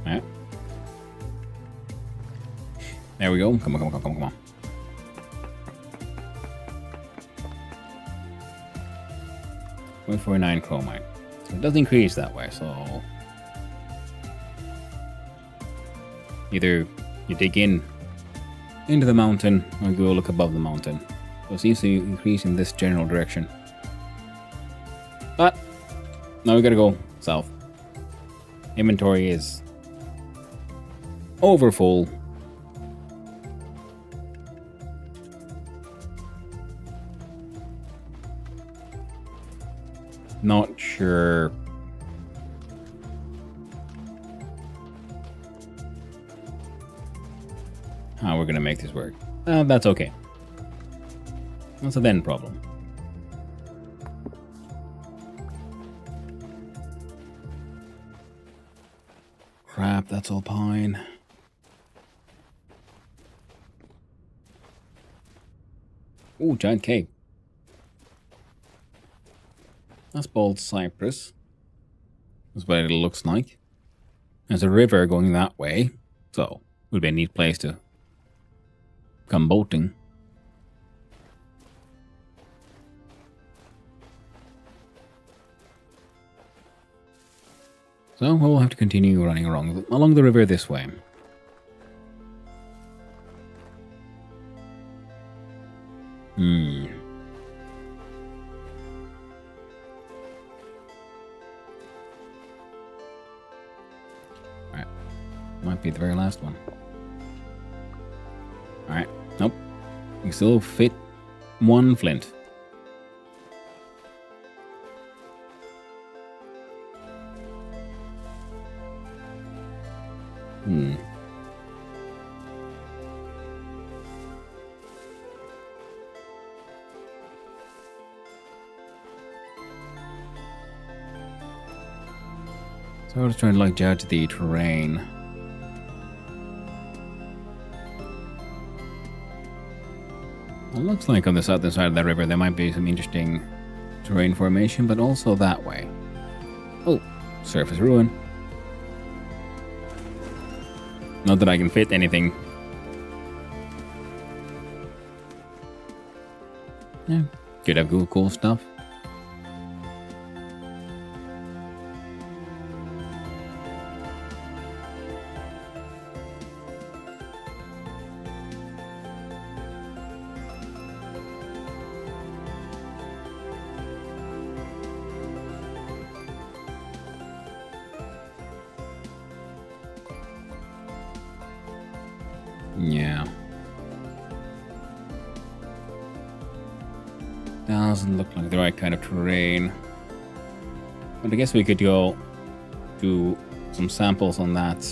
[SPEAKER 2] Alright. There we go. Come on, come on, come on, come on. 0.49 chromite. So it does increase that way, so either you dig into the mountain or go look above the mountain. So it seems to increase in this general direction. But now we gotta go south. Inventory is over full. Not sure how we're gonna make this work. That's okay. That's a then problem. Crap, that's all pine. Ooh, giant cave. That's bald cypress. That's what it looks like. There's a river going that way, so it would be a neat place to come boating. So we'll have to continue running along the river this way. Alright. Might be the very last one. Alright. Nope. We still fit one flint. So I was trying to like judge the terrain. It looks like on the southern side of the river there might be some interesting terrain formation, but also that way. Oh, surface ruin. Not that I can fit anything. Yeah, could have cool stuff. Yeah. Doesn't look like the right kind of terrain. But I guess we could go do some samples on that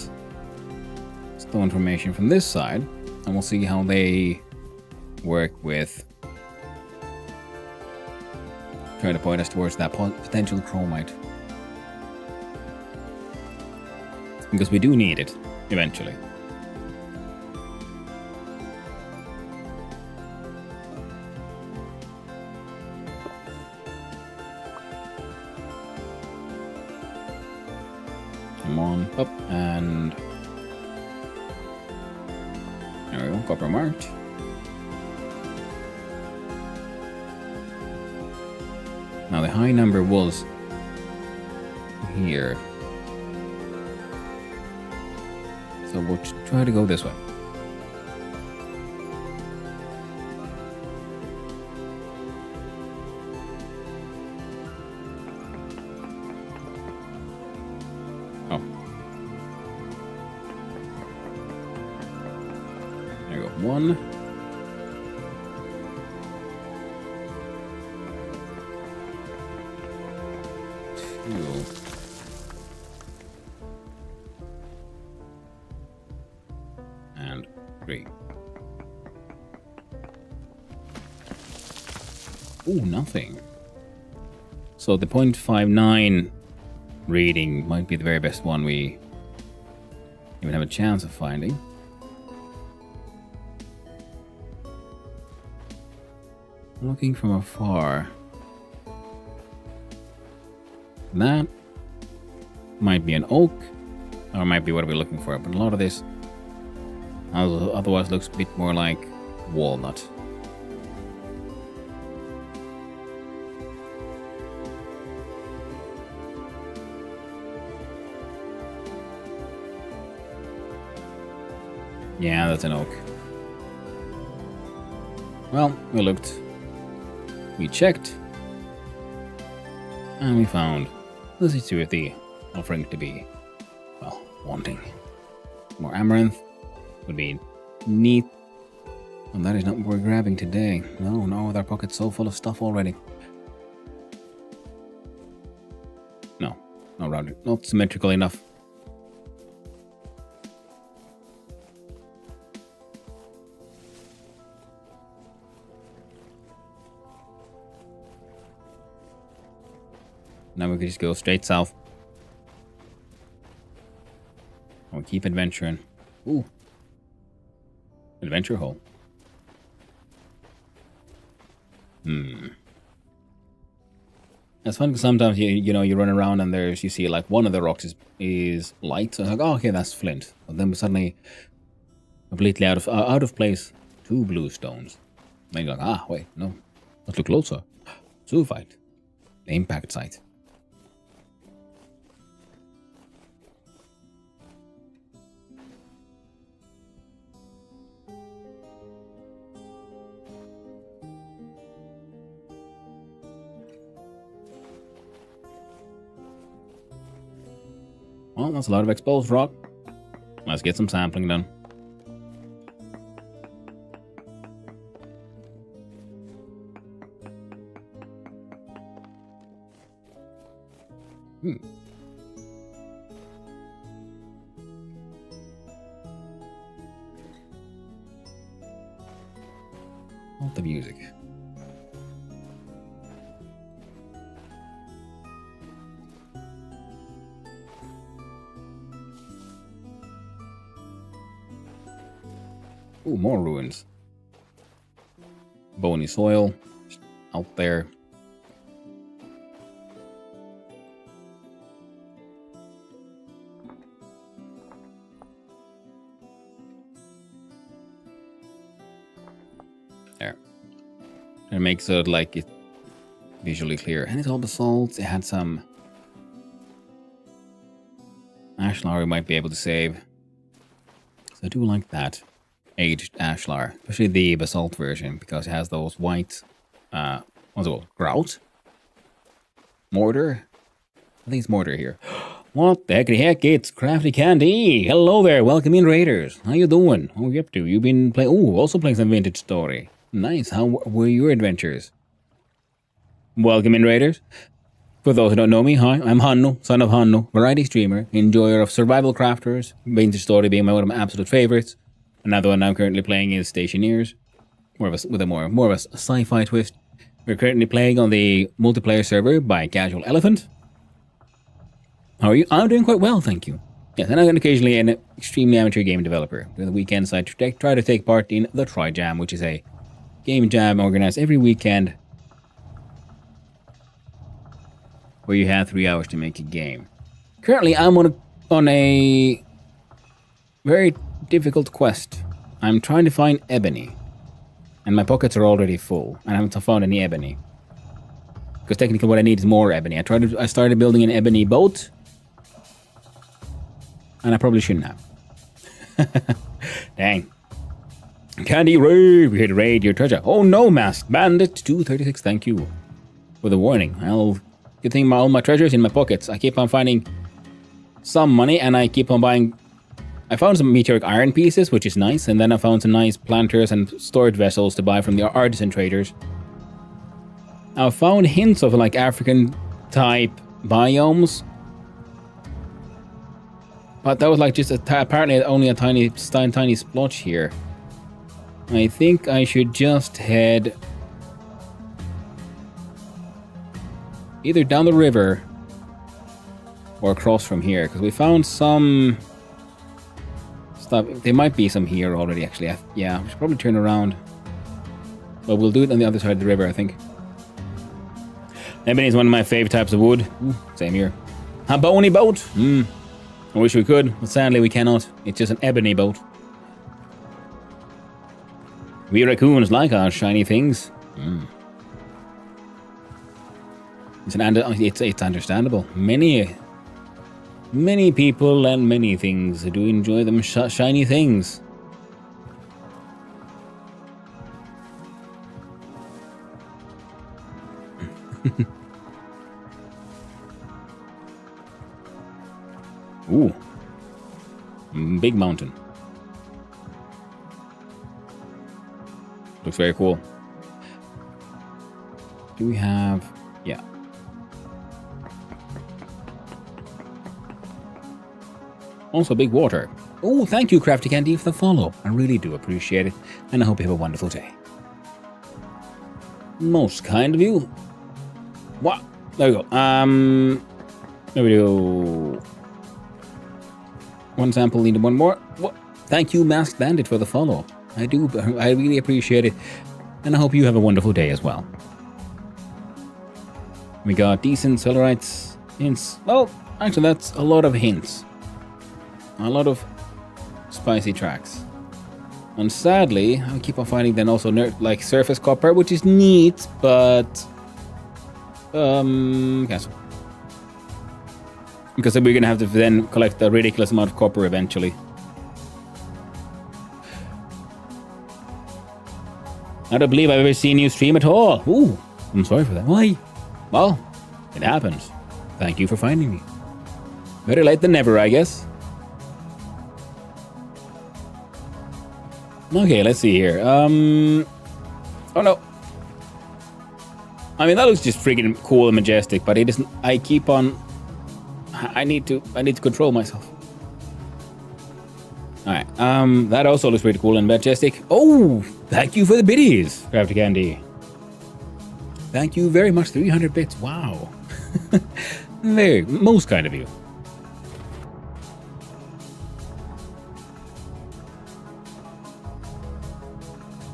[SPEAKER 2] stone formation from this side, and we'll see how they work with trying to point us towards that potential chromite. Because we do need it eventually. Come on, up, and there we go, copper march. Now the high number was here, so we'll try to go this way. Oh. There you go. 1. 2. And 3. Ooh, nothing. So the 0.59 reading might be the very best one we even have a chance of finding. Looking from afar. That might be an oak, or might be what we're looking for, but a lot of this otherwise looks a bit more like walnut. Yeah, that's an oak. Well, we looked. We checked. And we found the security offering to be, well, wanting. More amaranth would be neat. And that is not what we're grabbing today. No, with our pockets so full of stuff already. No, not rounded, not symmetrical enough. Now we could just go straight south. We'll keep adventuring. Ooh. Adventure hole. It's fun because sometimes you know you run around and you see like one of the rocks is light, so like, oh, okay, that's flint. But then suddenly completely out of place, 2 blue stones. Then you're like, wait, no. Let's look closer. Zoophyte. The impact site. Well, that's a lot of exposed rock. Let's get some sampling done. Not the music. Ooh, more ruins. Bony soil out there. There. It makes it like it visually clear. And it's all basalt. It had some ashlar we might be able to save. So I do like that. Aged ashlar, especially the basalt version, because it has those white, what's it called? Grout? Mortar? I think it's mortar here. What the heck? It's Crafty Candy. Hello there, welcome in, Raiders. How you doing? What are you up to? You've been playing, also playing some Vintage Story. Nice, how were your adventures? Welcome in, Raiders. For those who don't know me, hi, I'm Hanno, son of Hanno, variety streamer, enjoyer of survival crafters, Vintage Story being one of my absolute favorites. Another one I'm currently playing is Stationeers, with a more of a sci-fi twist. We're currently playing on the multiplayer server by Casual Elephant. How are you? I'm doing quite well, thank you. Yes, and I'm occasionally an extremely amateur game developer. During the weekends, I try to take part in the Try Jam, which is a game jam organized every weekend where you have 3 hours to make a game. Currently, I'm on a very difficult quest. I'm trying to find ebony, and my pockets are already full, and I haven't found any ebony. Because technically, what I need is more ebony. I started building an ebony boat, and I probably shouldn't have. Dang. Candy raid! We here to raid your treasure. Oh no, Masked Bandit 236. Thank you for the warning. Good thing all my treasures in my pockets. I keep on finding some money, and I keep on buying. I found some meteoric iron pieces, which is nice, and then I found some nice planters and storage vessels to buy from the artisan traders. I found hints of like African type biomes, but that was like just apparently only a tiny splotch here. I think I should just head either down the river or across from here, because we found some stuff. There might be some here already, actually. Yeah, we should probably turn around. But we'll do it on the other side of the river, I think. Ebony is one of my favorite types of wood. Ooh, same here. A bony boat? I wish we could, but sadly we cannot. It's just an ebony boat. We raccoons like our shiny things. It's understandable. Many people and many things do enjoy them shiny things. Ooh. Big mountain. Looks very cool. Do we have... Yeah. Also big water. Oh, thank you, Crafty Candy, for the follow. I really do appreciate it, and I hope you have a wonderful day. Most kind of you. What? There we go. There we go. One sample, needed one more. What? Thank you, Masked Bandit, for the follow. I really appreciate it, and I hope you have a wonderful day as well. We got decent Cellarites hints. Well, actually, that's a lot of hints. A lot of spicy tracks. And sadly, I keep on finding then also like surface copper, which is neat, but cancel. Because we're gonna have to then collect a ridiculous amount of copper eventually. I don't believe I've ever seen you stream at all. Ooh, I'm sorry for that. Why? Well, it happens. Thank you for finding me. Better late than never, I guess. Okay, let's see here. Oh no. I mean, that looks just freaking cool and majestic, but it isn't. I keep on. I need to control myself. All right. That also looks pretty cool and majestic. Oh, thank you for the biddies, Crafty Candy. Thank you very much. 300 bits. Wow. Very most kind of you.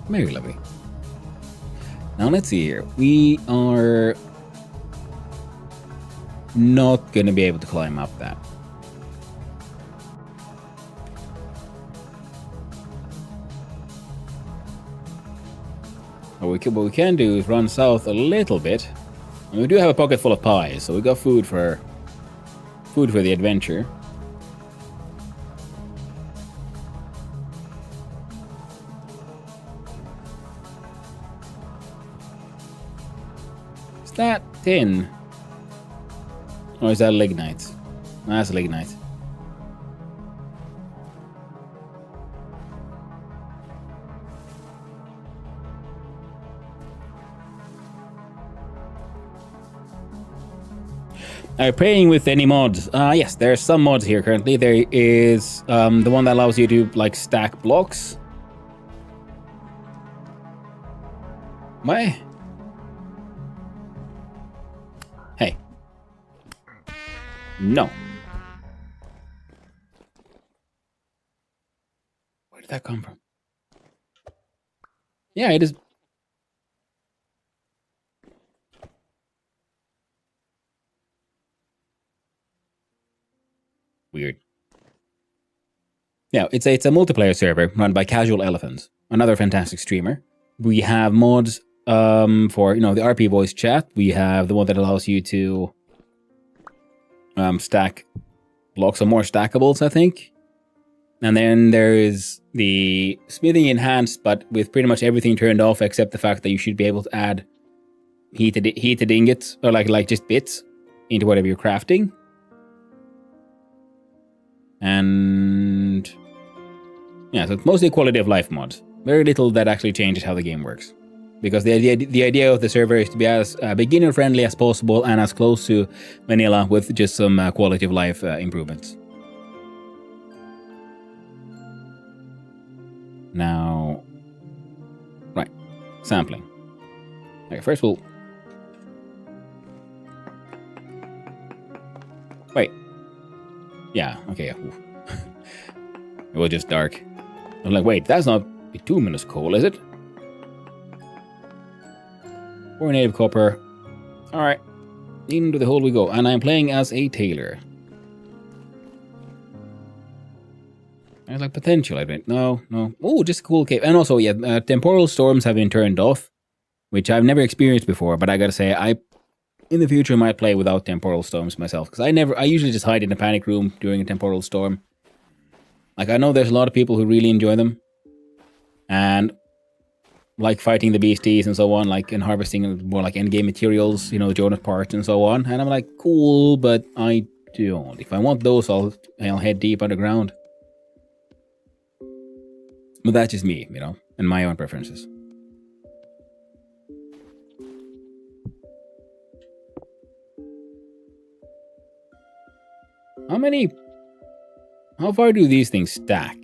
[SPEAKER 2] Very lovely. Now let's see here. We are not going to be able to climb up that. What we can do is run south a little bit. And we do have a pocket full of pies, so we got food for the adventure. Is that tin? Or is that lignite? No, that's lignite. Are you playing with any mods? Yes, there are some mods here currently. There is the one that allows you to like stack blocks. Why? Hey. No. Where did that come from? Yeah, it is. Weird. Yeah, it's a multiplayer server run by Casual Elephants, another fantastic streamer. We have mods for, the RP voice chat. We have the one that allows you to stack blocks of more stackables, I think. And then there is the smithing enhanced, but with pretty much everything turned off except the fact that you should be able to add heated ingots or like just bits into whatever you're crafting. And yeah, so it's mostly quality of life mods. Very little that actually changes how the game works. Because the idea of the server is to be as beginner friendly as possible and as close to vanilla with just some quality of life improvements. Now, right, sampling. Okay, first we'll... Wait. Yeah, okay. It was just dark. I was like, wait, that's not bituminous coal, is it? 4 native copper. Alright. Into the hole we go. And I'm playing as a tailor. There's like potential, I bet. No. Oh, just a cool cave. And also, yeah, temporal storms have been turned off, which I've never experienced before, but I gotta say, I in the future might play without temporal storms myself, because I usually just hide in a panic room during a temporal storm. Like, I know there's a lot of people who really enjoy them, and like fighting the beasties and so on, like and harvesting more like endgame materials, you know, Jonas parts and so on. And I'm like, cool, but I don't. If I want those, I'll head deep underground. But that's just me, you know, and my own preferences. How far do these things stack?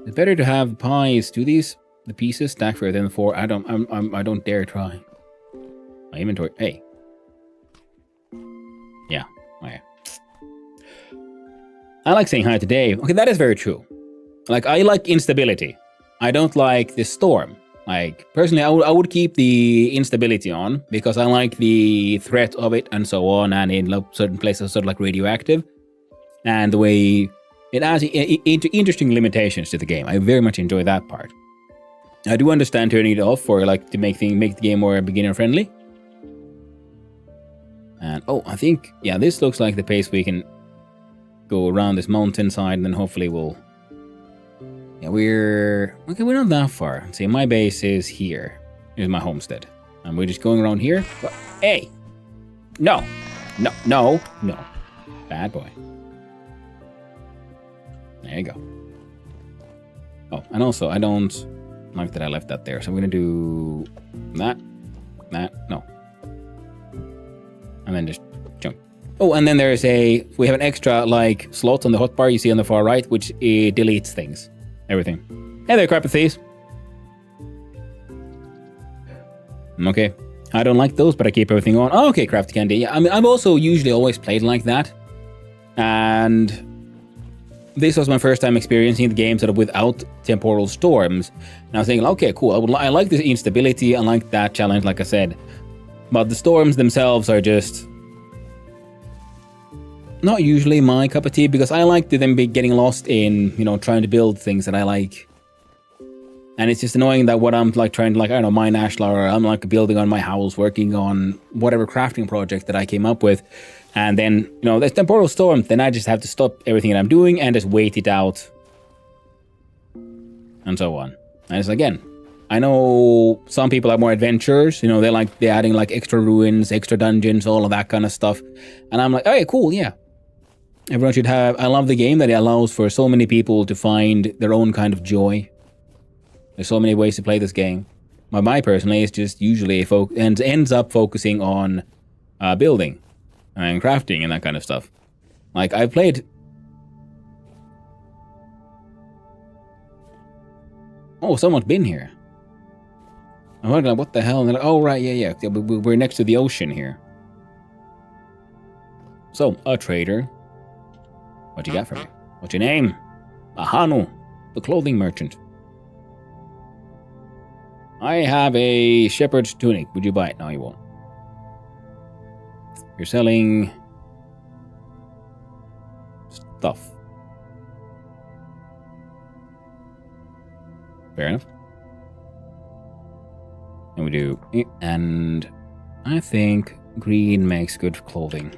[SPEAKER 2] It's better to have pies. Do the pieces stack further than 4? I don't dare try. My inventory. Hey. Yeah. Okay. I like saying hi to Dave. Okay, that is very true. Like, I like instability. I don't like the storm. Like, personally, I would keep the instability on because I like the threat of it and so on, and in certain places sort of like radioactive. And the way it adds interesting limitations to the game. I very much enjoy that part. I do understand turning it off for like to make the game more beginner friendly. And oh, I think yeah, this looks like the pace we can go around this mountainside, and then hopefully we'll. Yeah, we're not that far. Let's see, my base is here. Here's my homestead, and we're just going around here. But, hey, no, bad boy. There you go. Oh, and also, I don't like that I left that there, so I'm gonna do that, no. And then just jump. Oh, and then we have an extra, like, slot on the hotbar you see on the far right, which deletes things. Everything. Hey there, Crapathies. Okay. I don't like those, but I keep everything on. Oh, okay, Craft Candy. Yeah, I mean, I've also usually always played like that. And this was my first time experiencing the game sort of without temporal storms. And I was thinking, okay, cool. I like this instability. I like that challenge, like I said. But the storms themselves are just not usually my cup of tea, because I like to then be getting lost in, you know, trying to build things that I like. And it's just annoying that what I'm like trying to, like, I don't know, mine Ashlar, or I'm like building on my house, working on whatever crafting project that I came up with. And then, you know, there's temporal storm, then I just have to stop everything that I'm doing and just wait it out. And so on. And it's again, I know some people are more adventurers, you know, they're adding like extra ruins, extra dungeons, all of that kind of stuff. And I'm like, hey, cool, yeah. Everyone should have, I love the game that it allows for so many people to find their own kind of joy. There's so many ways to play this game. But my personally is just usually ends up focusing on building and crafting and that kind of stuff. Like, I've played... Oh, someone's been here. I'm wondering, what the hell? And they're like, oh, right, yeah. We're next to the ocean here. So, a trader. What you got for me? What's your name? Ahanu, the clothing merchant. I have a shepherd's tunic. Would you buy it? No, you won't. You're selling stuff. Fair enough. And we do, and I think green makes good clothing.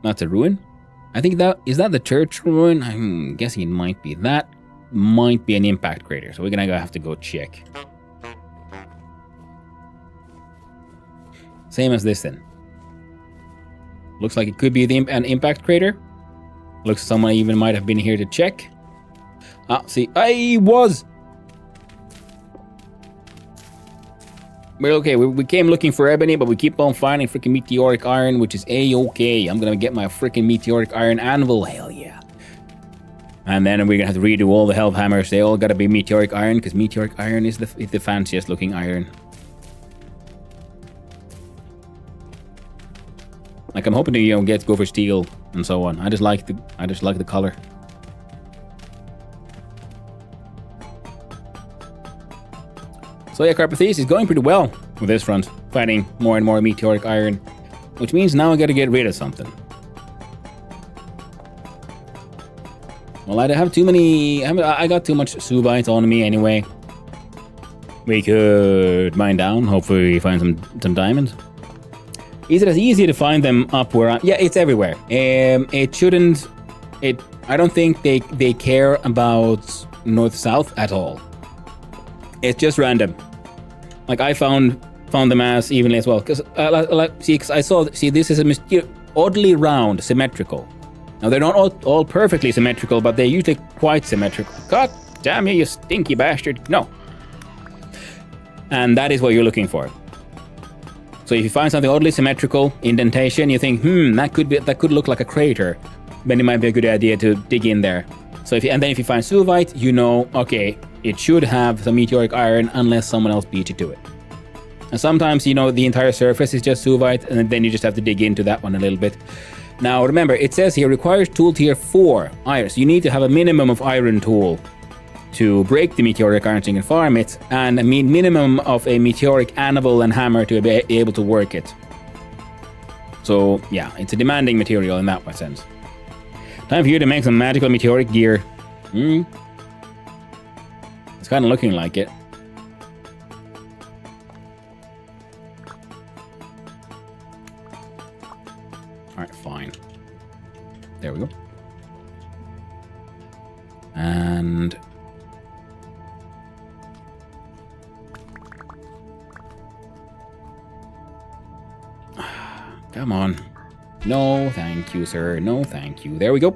[SPEAKER 2] That's a ruin? I think is that the church ruin? I'm guessing it might be. That might be an impact crater, so we're gonna have to go check. Same as this then. Looks like it could be an impact crater. Looks like someone even might have been here to check. Ah, see, I was. Well, okay, we came looking for ebony, but we keep on finding freaking meteoric iron, which is a-okay. I'm gonna get my freaking meteoric iron anvil, hell yeah. And then we're gonna have to redo all the health hammers. They all gotta be meteoric iron, because meteoric iron is the fanciest looking iron. Like, I'm hoping to, you know, go for steel and so on. I just like the color. So yeah, Carpathese is going pretty well with this front, finding more and more meteoric iron, which means now I gotta get rid of something. Well, I have too many, I got too much Subites on me anyway. We could mine down, hopefully we find some diamonds. Is it as easy to find them up where yeah, it's everywhere. It shouldn't... I don't think they care about north-south at all. It's just random. Like, I found them as evenly as well. Because, because I saw... See, this is oddly round, symmetrical. Now, they're not all perfectly symmetrical, but they're usually quite symmetrical. God damn you stinky bastard. No. And that is what you're looking for. So if you find something oddly symmetrical, indentation, you think, that could look like a crater, then it might be a good idea to dig in there. So then if you find Suvite, you know, okay, it should have some meteoric iron unless someone else beat you to it. And sometimes, you know, the entire surface is just Suvite, and then you just have to dig into that one a little bit. Now remember, it says here requires tool tier 4 iron. So you need to have a minimum of iron tool to break the meteoric iron so you can farm it, and a minimum of a meteoric anvil and hammer to be able to work it. So yeah, it's a demanding material in that sense. Time for you to make some magical meteoric gear. It's kind of looking like it. Alright, fine. There we go. And... come on. No, thank you, sir. No, thank you. There we go.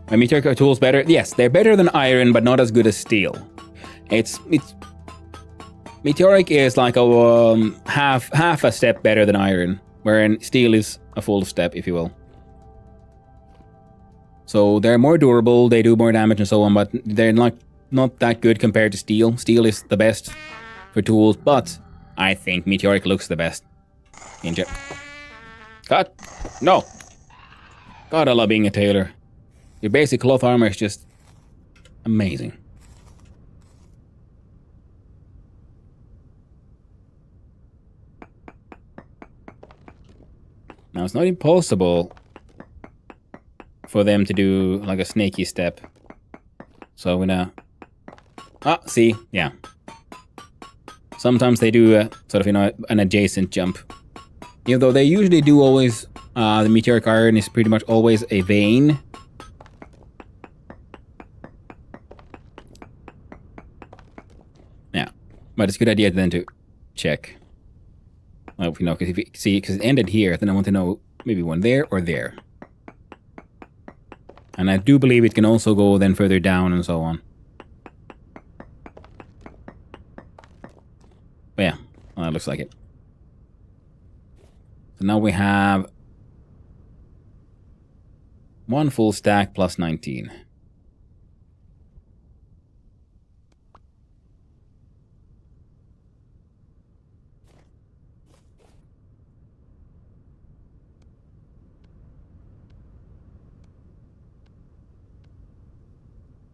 [SPEAKER 2] Are meteoric tools better? Yes, they're better than iron, but not as good as steel. It's meteoric is like a half a step better than iron, wherein steel is a full step, if you will. So they're more durable, they do more damage and so on, but they're not that good compared to steel. Steel is the best for tools, but I think meteoric looks the best. Ninja. Cut! No! God, I love being a tailor. Your basic cloth armor is just amazing. Now, it's not impossible for them to do like a snaky step. So I'm gonna... see? Yeah. Sometimes they do a sort of, you know, an adjacent jump. Even though they usually do always, the meteoric iron is pretty much always a vein. Yeah, but it's a good idea then to check. Well, you know, because if you see, because it ended here, then I want to know maybe one there or there. And I do believe it can also go then further down and so on. But yeah, well, that looks like it. So now we have one full stack plus 19.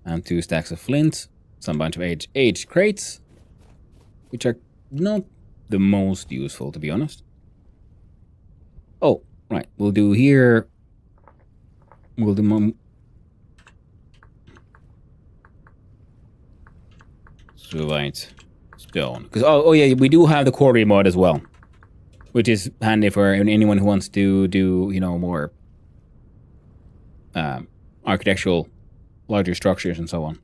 [SPEAKER 2] And 2 stacks of flint, some bunch of aged crates, which are not the most useful, to be honest. Oh, right. We'll do here. We'll do Suvite stone. Because oh yeah, we do have the quarry mod as well, which is handy for anyone who wants to do, you know, more architectural, larger structures and so on.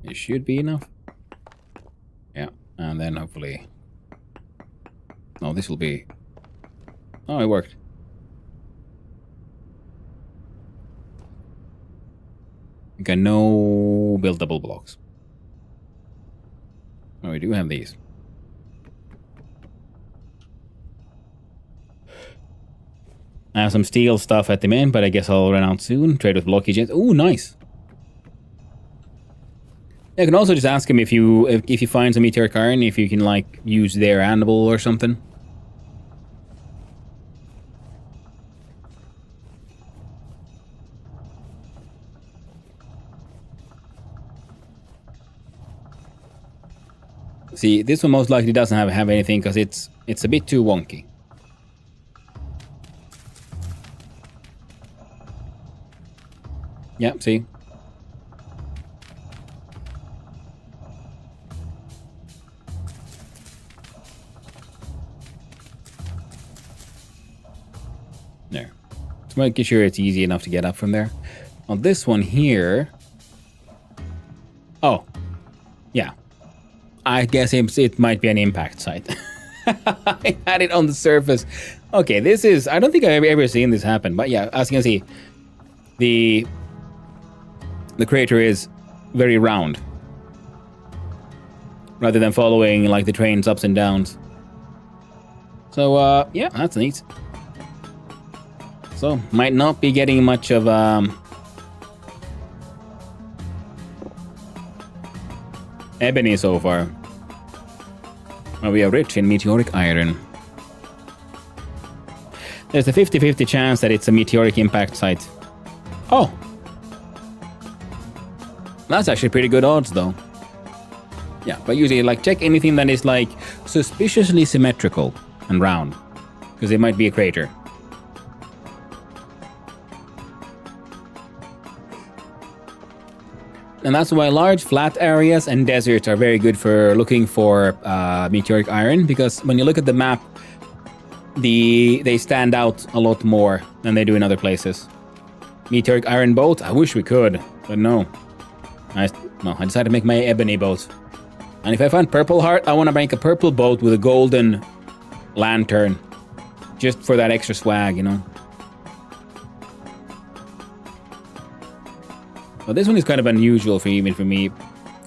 [SPEAKER 2] It should be enough. Yeah, and then hopefully... no, this will be... oh, it worked. Okay, no buildable blocks. Oh, we do have these. I have some steel stuff at the main, but I guess I'll run out soon. Trade with blocky gens. Ooh, nice. I can also just ask him if you find some meteoric iron, if you can like use their anvil or something. See, this one most likely doesn't have anything because it's a bit too wonky. Yeah, see? There. Just making sure it's easy enough to get up from there. On this one here... Oh. Yeah. I guess it might be an impact site. I had it on the surface. Okay, this is... I don't think I've ever seen this happen. But yeah, as you can see, the crater is very round. Rather than following like the train's ups and downs. So, yeah, that's neat. So, might not be getting much of, ebony so far. Well, we are rich in meteoric iron. There's a 50-50 chance that it's a meteoric impact site. Oh! That's actually pretty good odds, though. Yeah, but usually, like, check anything that is, like, suspiciously symmetrical and round. Because it might be a crater. And that's why large flat areas and deserts are very good for looking for meteoric iron, because when you look at the map, they stand out a lot more than they do in other places. Meteoric iron boat? I wish we could, but no. I decided to make my ebony boat. And if I find purple heart, I want to make a purple boat with a golden lantern. Just for that extra swag, you know? But this one is kind of unusual for even for me.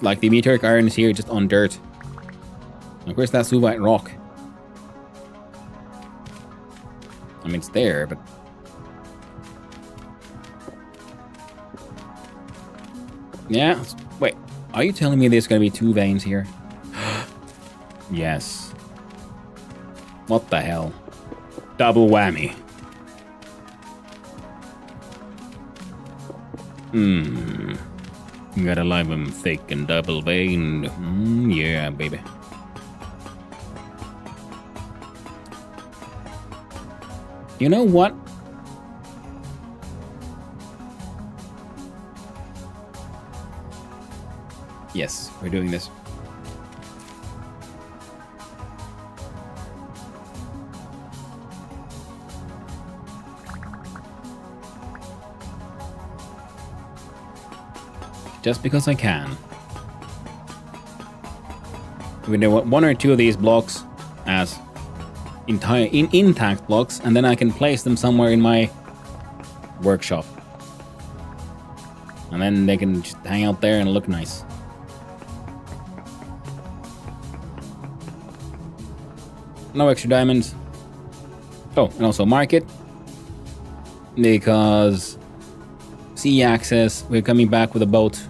[SPEAKER 2] Like, the meteoric iron is here just on dirt. Like, where's that Suvite rock? I mean, it's there, but... Yeah, wait. Are you telling me there's gonna be 2 veins here? Yes. What the hell? Double whammy. Gotta like them thick and double veined. Yeah, baby. You know what? Yes, we're doing this. Just because I can. We do 1 or 2 of these blocks as intact blocks, and then I can place them somewhere in my workshop. And then they can just hang out there and look nice. No extra diamonds. Oh, and also market. Because sea access, we're coming back with a boat.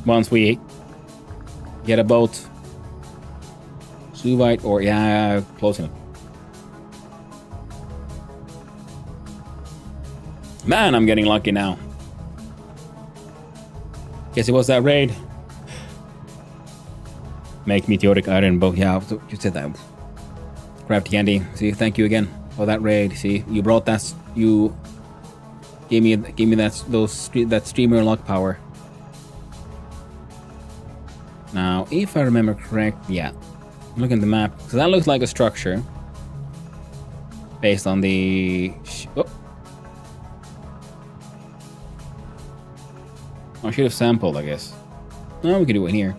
[SPEAKER 2] Once we get a boat. Suvite or, yeah, close enough. Man, I'm getting lucky now. Guess it was that raid. Make meteoric iron boat. Yeah, you said that. Crafty Candy. See, thank you again for that raid. See, you brought that. You gave me that streamer lock power. Now, if I remember correct, yeah. Look at the map, because that looks like a structure based on the. I should have sampled, I guess. No, we can do it here.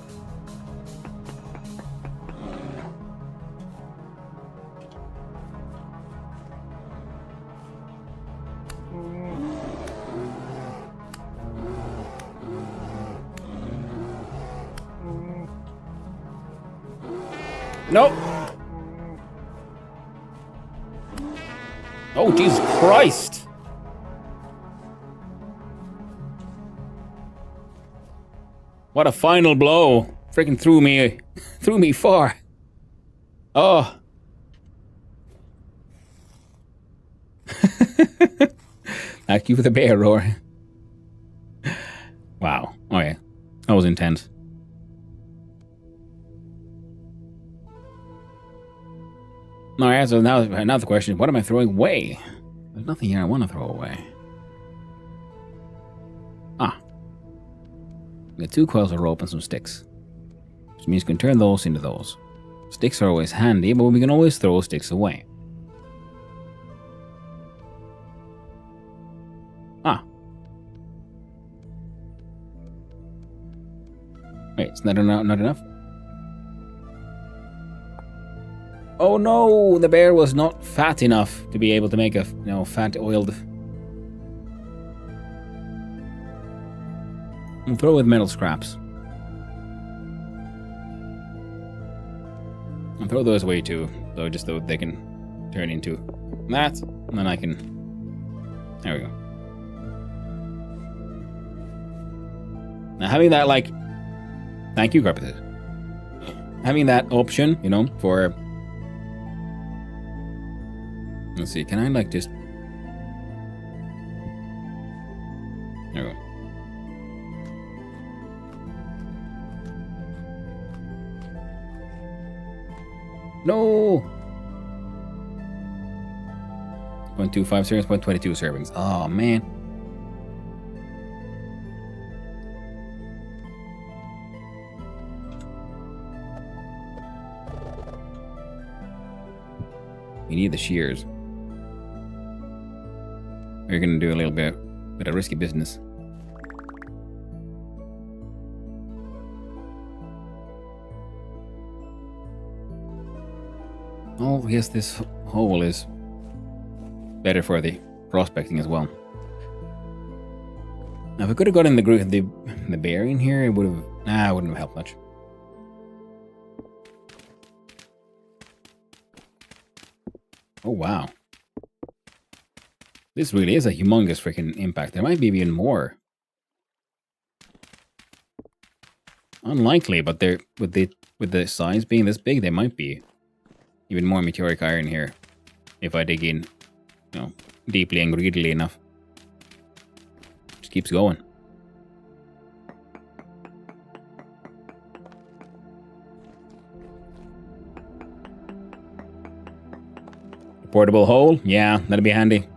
[SPEAKER 2] Nope. Oh, Jesus Christ. What a final blow. Freaking threw me far. Oh. Thank you for the bear roar. Wow. Oh yeah. That was intense. Alright, so now the question, what am I throwing away? There's nothing here I want to throw away. Ah. We got 2 coils of rope and some sticks. Which means we can turn those into those. Sticks are always handy, but we can always throw sticks away. Ah. Wait, it's not enough? Oh no, the bear was not fat enough to be able to make a, fat oiled. We'll throw with metal scraps. I'll throw those away too, so just so they can turn into that, and then I can. There we go. Now having that, like, thank you, Carpet. Having that option, for. Let's see, can I like just... There we go. No! 0.25 servings, 0.22 servings. Oh, man. We need the shears. We're gonna do a little bit of risky business. Oh, yes, this hole is better for the prospecting as well. Now, if I could have gotten the bear in here, it would have. It wouldn't have helped much. Oh wow. This really is a humongous freaking impact. There might be even more. Unlikely, but they're with the size being this big, there might be even more meteoric iron here if I dig in, deeply and greedily enough. Just keeps going. Portable hole? Yeah, that'd be handy.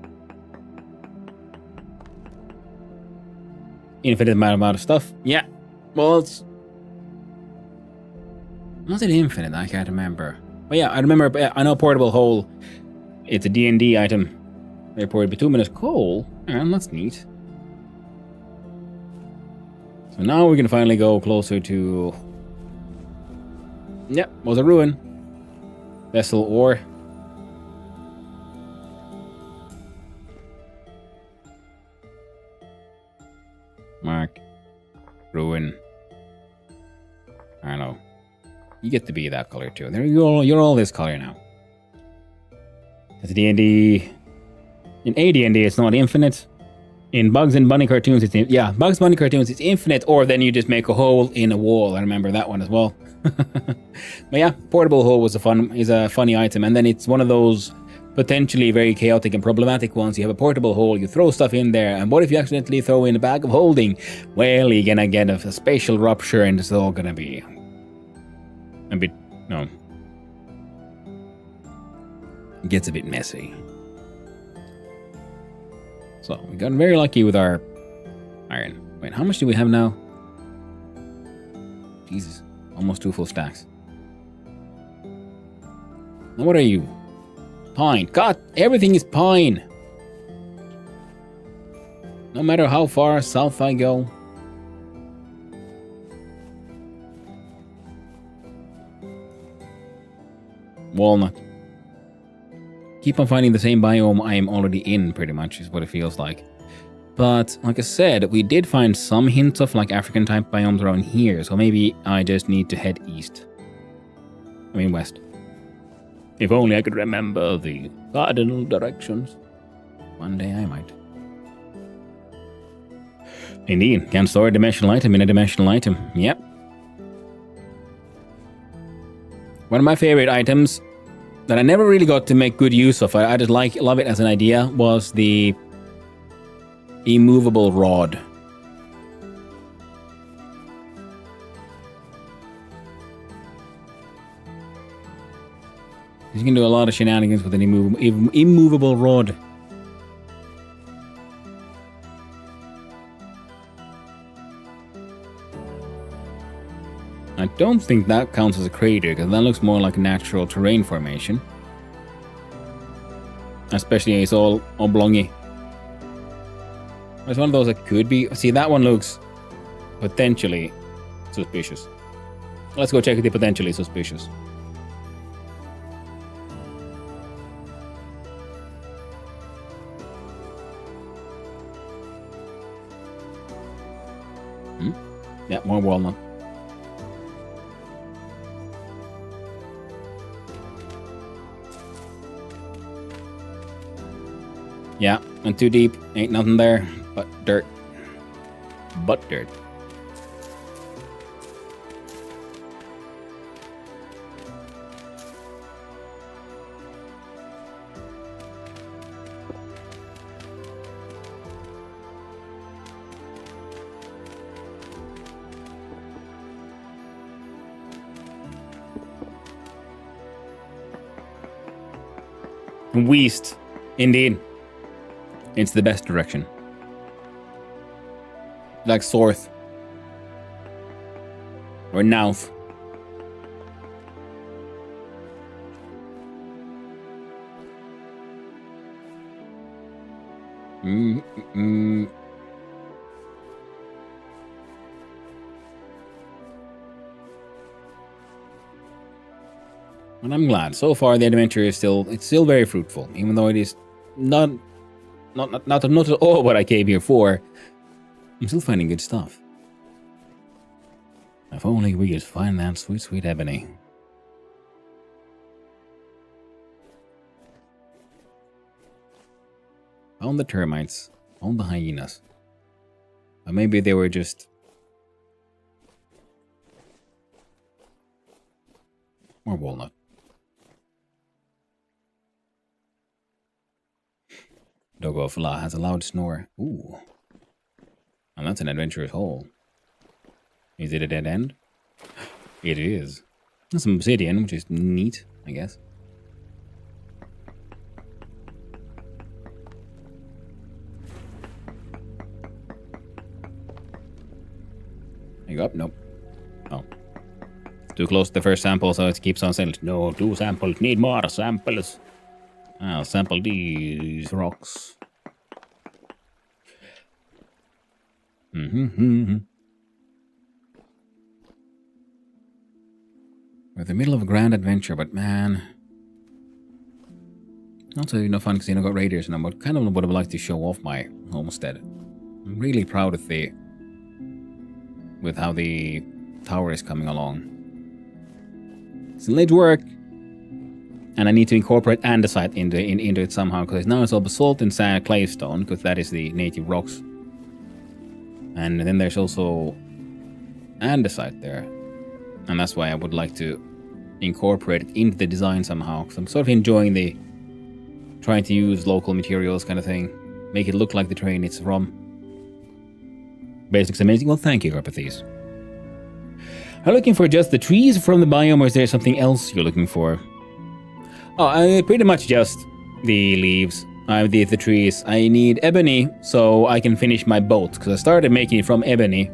[SPEAKER 2] Infinite amount of stuff? Yeah. Well, it's... Was it infinite? I can't remember. But yeah, I remember, I know portable hole. It's a D&D item. Reported bituminous coal. And that's neat. So now we can finally go closer to... Yep, was a ruin. Vessel ore. Mark. Ruin. I don't know. You get to be that color too. There you go. You're all this color now. It's D&D. In AD&D, it's not infinite. In Bugs and Bunny cartoons, Bugs Bunny cartoons, it's infinite, or then you just make a hole in a wall. I remember that one as well. But yeah, portable hole is a funny item, and then it's one of those potentially very chaotic and problematic ones. You have a portable hole, you throw stuff in there, and what if you accidentally throw in a bag of holding? Well, you're gonna get a spatial rupture, and it's all gonna be a bit, it gets a bit messy. So, we got very lucky with our iron. Wait, how much do we have now? Jesus, almost 2 full stacks. Now what are you? Pine. God, everything is pine. No matter how far south I go. Walnut. Keep on finding the same biome I am already in, pretty much, is what it feels like. But, like I said, we did find some hints of, like, African-type biomes around here, so maybe I just need to head east. I mean, west. If only I could remember the cardinal directions. One day I might. Indeed, can store a dimensional item in a dimensional item. Yep. One of my favorite items that I never really got to make good use of, I just love it as an idea, was the immovable rod. You can do a lot of shenanigans with an immovable rod. I don't think that counts as a crater, because that looks more like a natural terrain formation. Especially it's all oblongy. There's one of those that could be... See, that one looks potentially suspicious. Let's go check the potentially suspicious. Yeah, more walnut. Yeah, and too deep. Ain't nothing there but dirt. But dirt. West, indeed. It's the best direction. Like Sorth. Or Nouth. And I'm glad. So far, the adventure is still very fruitful, even though it is not at all what I came here for. I'm still finding good stuff. If only we could find that sweet, sweet ebony. Found the termites, found the hyenas. But maybe they were just... more walnut. Dogo Fla has a loud snore. Ooh. And that's an adventurous hole. Is it a dead end? It is. There's some obsidian, which is neat, I guess. There you go up? Nope. Oh. Too close to the first sample, so it keeps on saying, no, 2 samples, need more samples. I'll sample these rocks. We're in the middle of a grand adventure, but man... Also, no fun because I got raiders, and I kind of would have liked to show off my homestead. I'm really proud of with how the tower is coming along. It's late work, and I need to incorporate andesite into it somehow, because now it's all basalt and sand, claystone, because that is the native rocks. And then there's also andesite there, and that's why I would like to incorporate it into the design somehow, because I'm sort of enjoying the trying to use local materials kind of thing, make it look like the terrain it's from. Basics amazing. Well, thank you, Carpathes. Are you looking for just the trees from the biome, or is there something else you're looking for? Oh, pretty much just the leaves, the trees. I need ebony so I can finish my boat, because I started making it from ebony.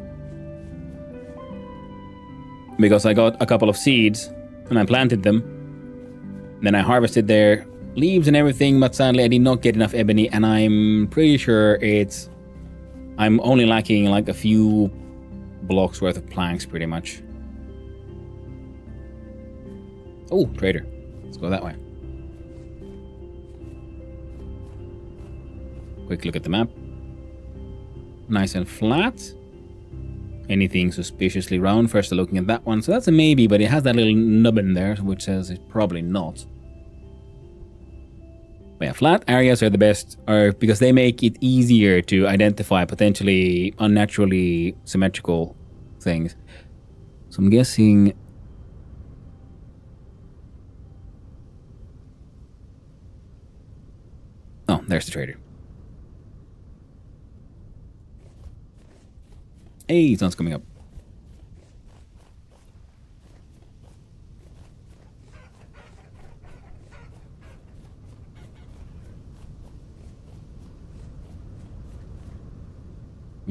[SPEAKER 2] Because I got a couple of seeds, and I planted them. Then I harvested their leaves and everything, but sadly I did not get enough ebony, and I'm pretty sure I'm only lacking like a few blocks worth of planks, pretty much. Oh, trader. Let's go that way. Quick look at the map. Nice and flat. Anything suspiciously round? First looking at that one. So that's a maybe, but it has that little nubbin there, which says it's probably not. But yeah, flat areas are the best, because they make it easier to identify potentially unnaturally symmetrical things. So I'm guessing... Oh, there's the trader. Hey, sun's coming up.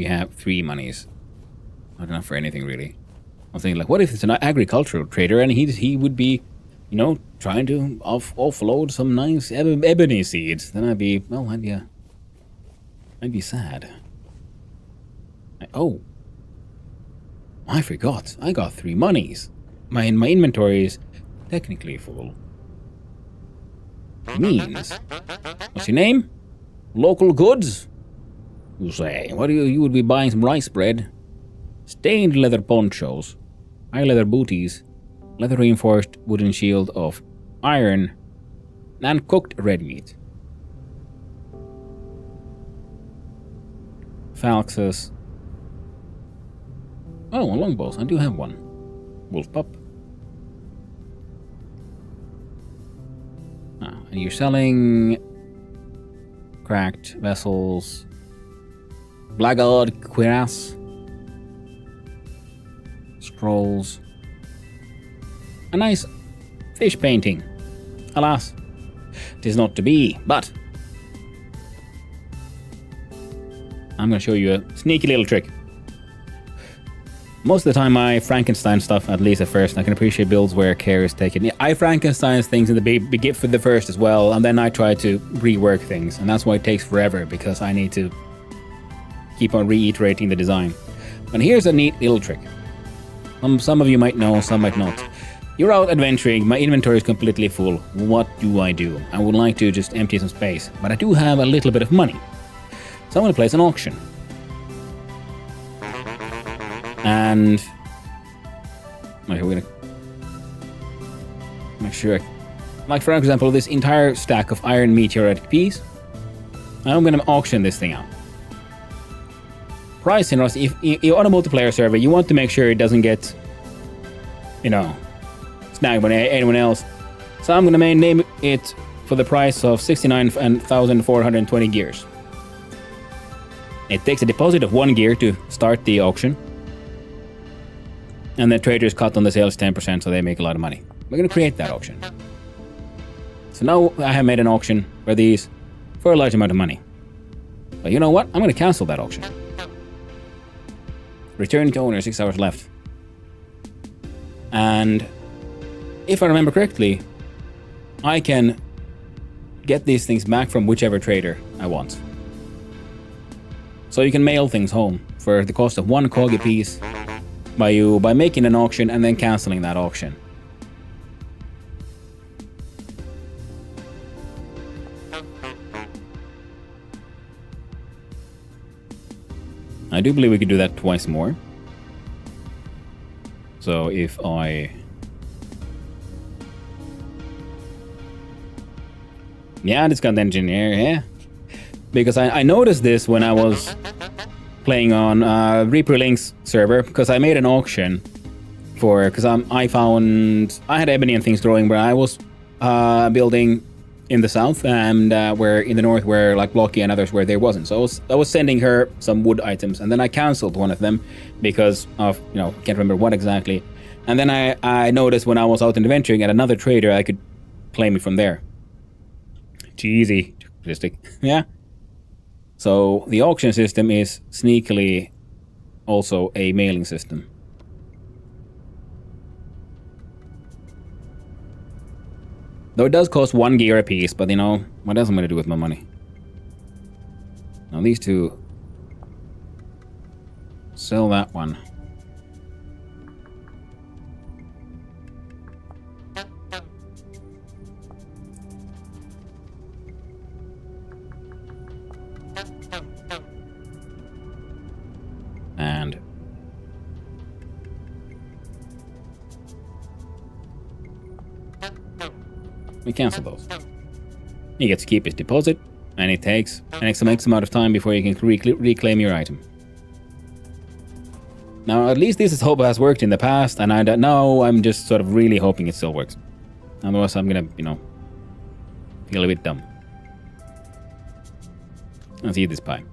[SPEAKER 2] we have 3 monies. Not enough for anything, really. I was thinking, like, what if it's an agricultural trader and he would be, you know, trying to offload some nice ebony seeds? Then I'd be sad. Oh. I forgot. I got 3 monies. My inventory is technically full. Means. What's your name? Local goods? You say. What do you would be buying some rice bread? Stained leather ponchos. High leather booties. Leather reinforced wooden shield of iron. And cooked red meat. Falxes. Oh, longbows. I do have one. Wolf pup. And you're selling cracked vessels, blackguard cuirass, scrolls, a nice fish painting. Alas, 'tis not to be, but I'm going to show you a sneaky little trick. Most of the time I Frankenstein stuff, at least at first. I can appreciate builds where care is taken. Yeah, I Frankenstein things in the for the first as well, and then I try to rework things, and that's why it takes forever, because I need to keep on reiterating the design. And here's a neat little trick. Some of you might know, some might not. You're out adventuring, my inventory is completely full. What do? I would like to just empty some space, but I do have a little bit of money. So I'm going to place an auction. And okay, we're gonna make sure, like for example, this entire stack of iron meteoritic piece. I'm gonna auction this thing out. Price in if you're on a multiplayer server, you want to make sure it doesn't get, you know, snagged by anyone else. So I'm gonna name it for the price of 69,420 gears. It takes a deposit of 1 gear to start the auction. And the traders cut on the sales 10%, so they make a lot of money. We're going to create that auction. So now I have made an auction for these for a large amount of money. But you know what? I'm going to cancel that auction. Return to owner, 6 hours left. And if I remember correctly, I can get these things back from whichever trader I want. So you can mail things home for the cost of 1 cog apiece by making an auction and then canceling that auction. I do believe we could do that twice more. So if I... Yeah, discount engineer, yeah. Because I noticed this when I was playing on Reaper Link's server, because I made an auction for, because I had ebony and things growing where I was building in the south, and where in the north where like Blocky and others where there wasn't. So I was sending her some wood items, and then I cancelled one of them because of, you know, can't remember what exactly. And then I noticed when I was out adventuring at another trader, I could claim it from there. Cheesy. Yeah. So the auction system is sneakily also a mailing system. Though it does cost 1 gear a piece, but you know, what else am I going to do with my money? Now these two... Sell that one. And we cancel those. He gets to keep his deposit, and it takes an X amount of time before you can reclaim your item. Now, at least this hope has worked in the past, and I don't know, I'm just sort of really hoping it still works. Otherwise, I'm gonna, you know, feel a bit dumb. Let's eat this pie.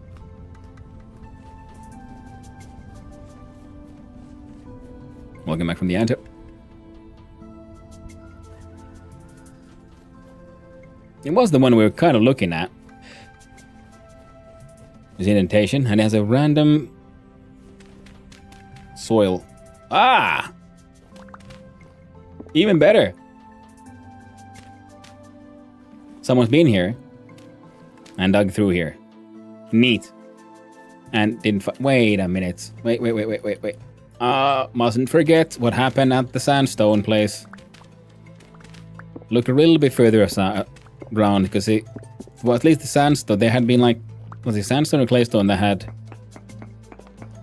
[SPEAKER 2] Welcome back from the antip. It was the one we were kind of looking at. There's indentation, and it has a random soil. Ah! Even better. Someone's been here and dug through here. Neat. And didn't wait a minute. Wait. Mustn't forget what happened at the sandstone place. Look a little bit further around because well, at least the sandstone, there had been like, was it sandstone or claystone that had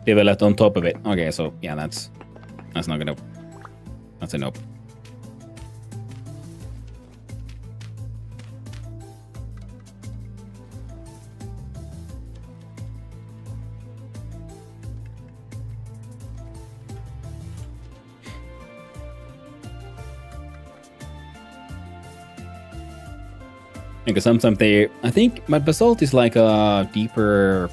[SPEAKER 2] developed on top of it? Okay, so yeah, that's not gonna, that's a nope. Because sometimes I think, but basalt is like a deeper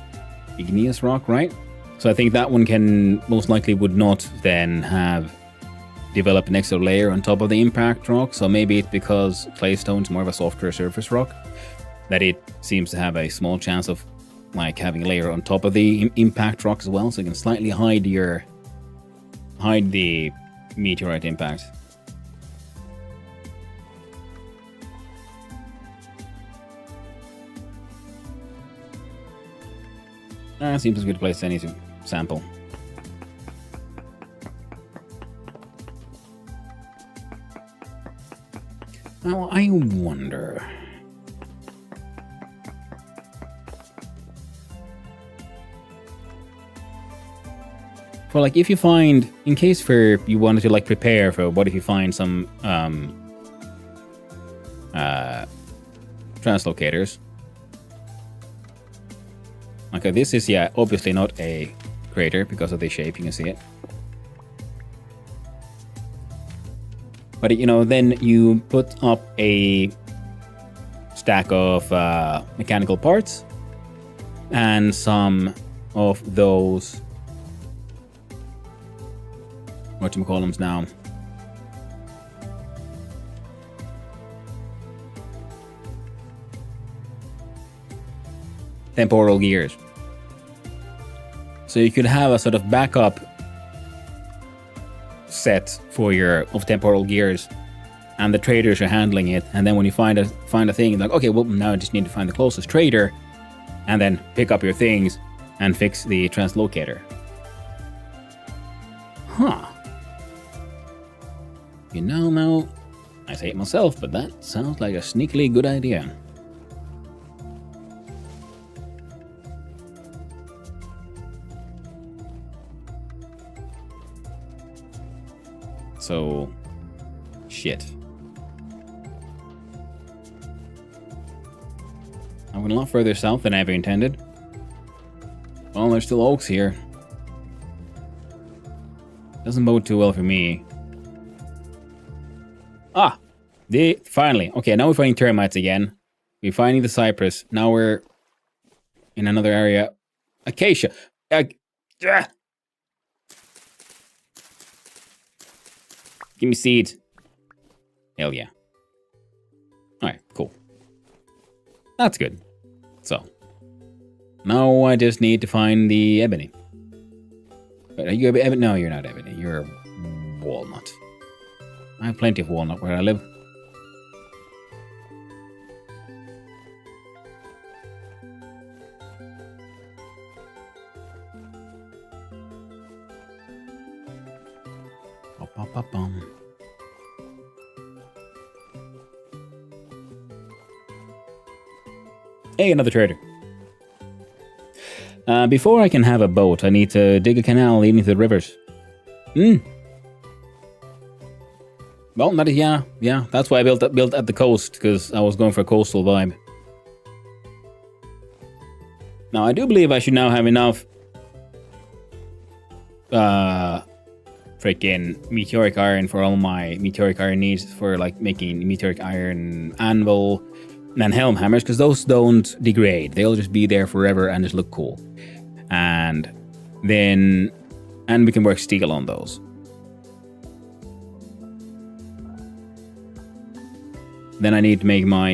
[SPEAKER 2] igneous rock, right? So I think that one can, most likely would not then have developed an extra layer on top of the impact rock. So maybe it's because claystone's more of a softer surface rock, that it seems to have a small chance of like having a layer on top of the impact rock as well. So you can slightly hide the meteorite impact. Seems a good place to need to sample. Now, I wonder... For like, if you find, in case for you wanted to like prepare for what if you find some translocators. Okay, this is, yeah, obviously not a crater because of the shape, you can see it. But, you know, then you put up a stack of mechanical parts and some of those, whatchamacallums now, temporal gears. So you could have a sort of backup set for of temporal gears, and the traders are handling it. And then when you find a thing, like, okay, well, now I just need to find the closest trader, and then pick up your things and fix the translocator. Huh. You know, now I say it myself, but that sounds like a sneakily good idea. So, shit. I went a lot further south than I ever intended. Well, there's still oaks here. Doesn't bode too well for me. Ah! Finally. Okay, now we're finding termites again. We're finding the cypress. Now we're in another area. Acacia. Give me seeds. Hell yeah. Alright, cool. That's good. So, now I just need to find the ebony. But are you ebony? No, you're not ebony. You're walnut. I have plenty of walnut where I live. Hey, another trader. Before I can have a boat, I need to dig a canal leading to the rivers. Well, that is, yeah. That's why I built at the coast, because I was going for a coastal vibe. Now, I do believe I should now have enough freaking meteoric iron for all my meteoric iron needs for like making meteoric iron anvil and helm hammers, because those don't degrade. They'll just be there forever and just look cool. And we can work steel on those. Then I need to make my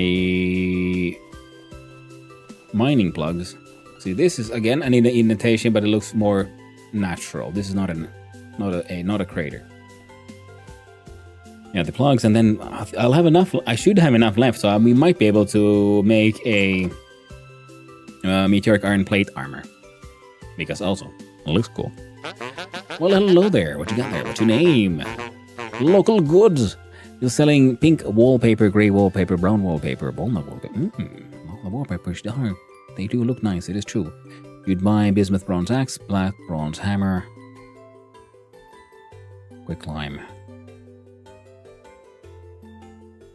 [SPEAKER 2] mining plugs. See, this is, again, I need an indentation, but it looks more natural. This is not an not a crater. Yeah, the plugs, and then I'll have enough. I should have enough left, so we might be able to make a meteoric iron plate armor. Because also, it looks cool. Well, hello there. What you got there? What's your name? Local goods. You're selling pink wallpaper, grey wallpaper, brown wallpaper, walnut wallpaper. All the wallpapers, they do look nice. It is true. You'd buy bismuth bronze axe, black bronze hammer, quick lime,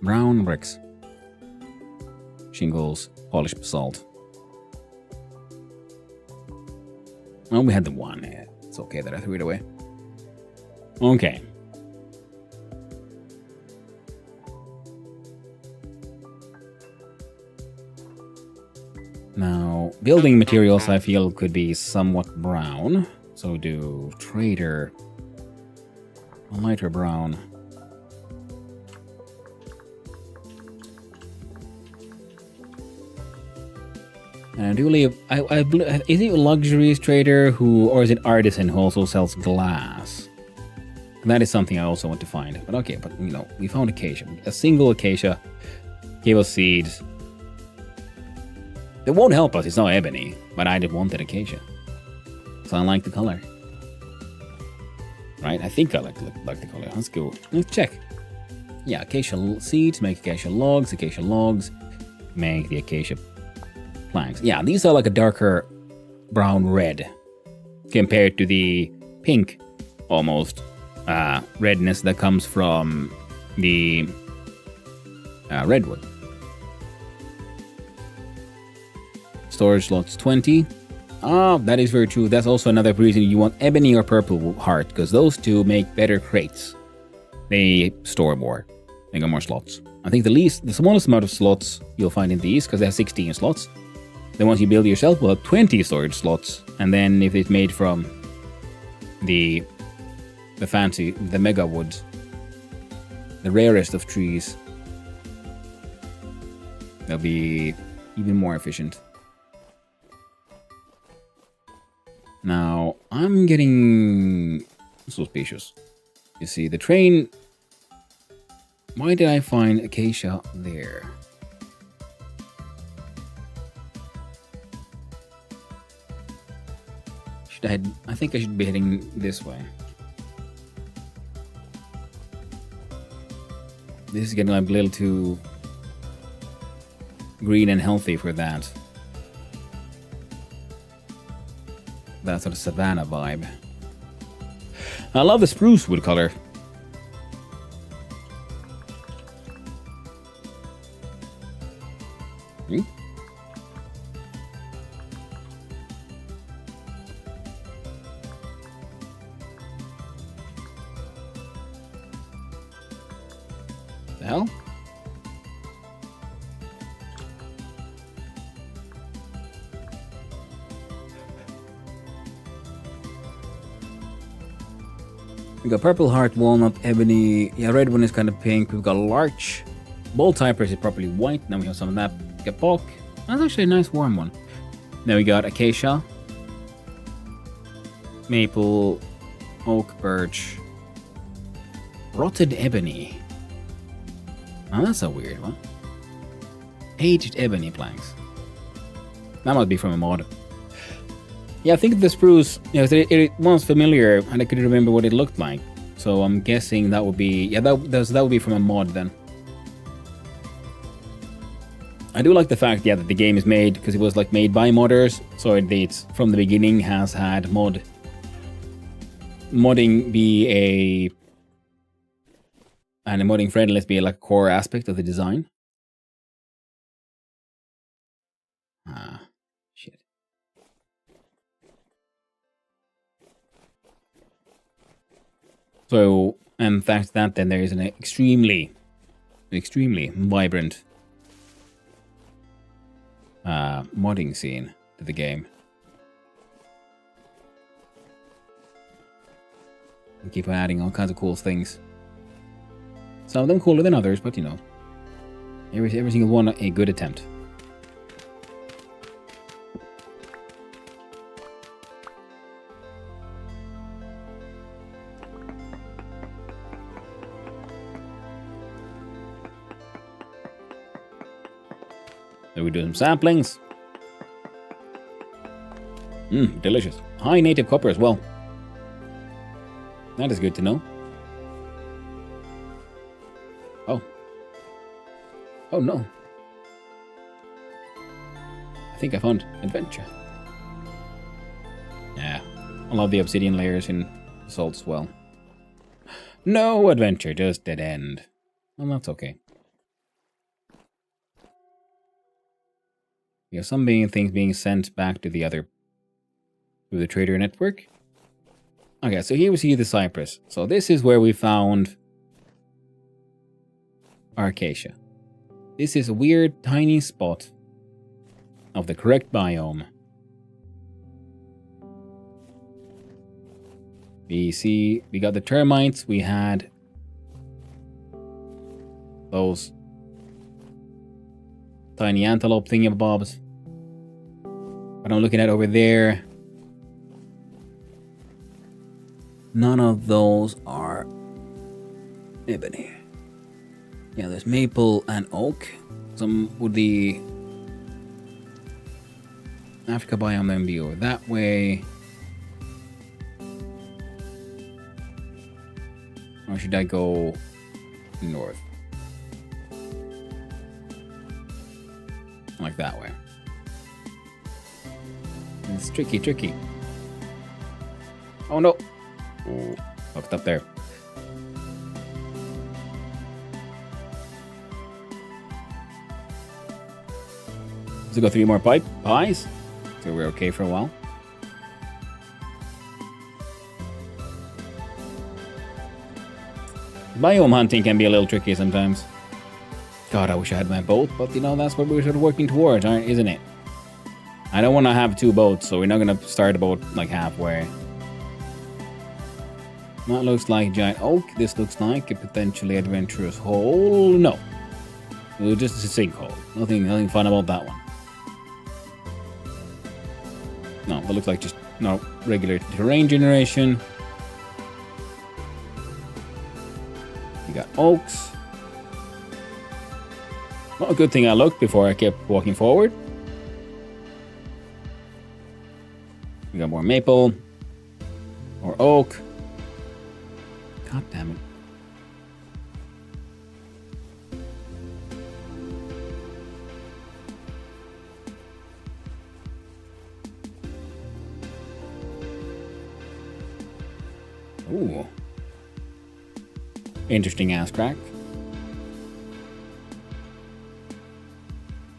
[SPEAKER 2] brown bricks, shingles, polished basalt. Oh, we had the one. Yeah, it's okay that I threw it away. Okay. Now, building materials I feel could be somewhat brown. So do trader a lighter brown. And I do believe, is it a luxuries trader who, or is it artisan who also sells glass? That is something I also want to find. But okay, but you know, we found acacia. A single acacia gave us seeds. It won't help us, it's not ebony, but I did wanted acacia. So I like the color. Right, I think I like the color. Let's go, let's check. Yeah, acacia seeds, make acacia logs, make the acacia planks. Yeah, these are like a darker brown red compared to the pink almost redness that comes from the redwood. Storage slots 20. Ah, that is very true. That's also another reason you want ebony or purple heart, because those two make better crates. They store more. They got more slots. I think the smallest amount of slots you'll find in these, because they have 16 slots. Then once you build yourself, we'll have 20 storage slots. And then if it's made from the mega wood, the rarest of trees, they'll be even more efficient. Now, I'm getting suspicious. You see, the train... Why did I find acacia there? I think I should be heading this way. This is getting like a little too green and healthy for that. That sort of savanna vibe. I love the spruce wood color. The hell? We got purple heart, walnut, ebony. Yeah, red one is kind of pink. We've got larch. Bold cypress is probably white. Now we have some of that. We got bulk. That's actually a nice warm one. Then we got acacia, maple, oak, birch, rotted ebony. Oh, that's a weird one. Aged ebony planks. That might be from a mod. Yeah, I think the spruce, it was familiar, and I couldn't remember what it looked like. So I'm guessing that would be, yeah, that would be from a mod then. I do like the fact, yeah, that the game is made, because it was like made by modders, so it's from the beginning has had modding be and modding friendliness be like a core aspect of the design. Ah, shit. So, and thanks to that, then there is an extremely vibrant modding scene to the game. We keep adding all kinds of cool things. Some of them cooler than others, but you know, every single one a good attempt. So we do some samplings. Delicious. High native copper as well. That is good to know. Oh. Oh no. I think I found adventure. Yeah. I love the obsidian layers in Salt as well. No adventure, just dead end. Well, that's okay. We have some things being sent back to the other, to the trader network. Okay, so here we see the Cypress. So this is where we found Arcacia. This is a weird tiny spot of the correct biome. We got the termites, we had those tiny antelope thingamabobs. But I'm looking at over there. None of those are ebony. Yeah, there's maple and oak. Some would the Africa biome then be over that way. Or should I go north? Like that way. It's tricky. Oh no! Oh, fucked up there. Let's go 3 more pies. So we're okay for a while. Biome hunting can be a little tricky sometimes. God, I wish I had my boat, but you know, that's what we're sort of working towards, isn't it? I don't want to have 2 boats, so we're not going to start a boat like halfway. That looks like giant oak. This looks like a potentially adventurous hole. No. It was just a sinkhole. Nothing fun about that one. No, that looks like just regular terrain generation. We got oaks. Well, a good thing I looked before I kept walking forward. We got more maple. More oak. God damn it. Ooh. Interesting ass crack.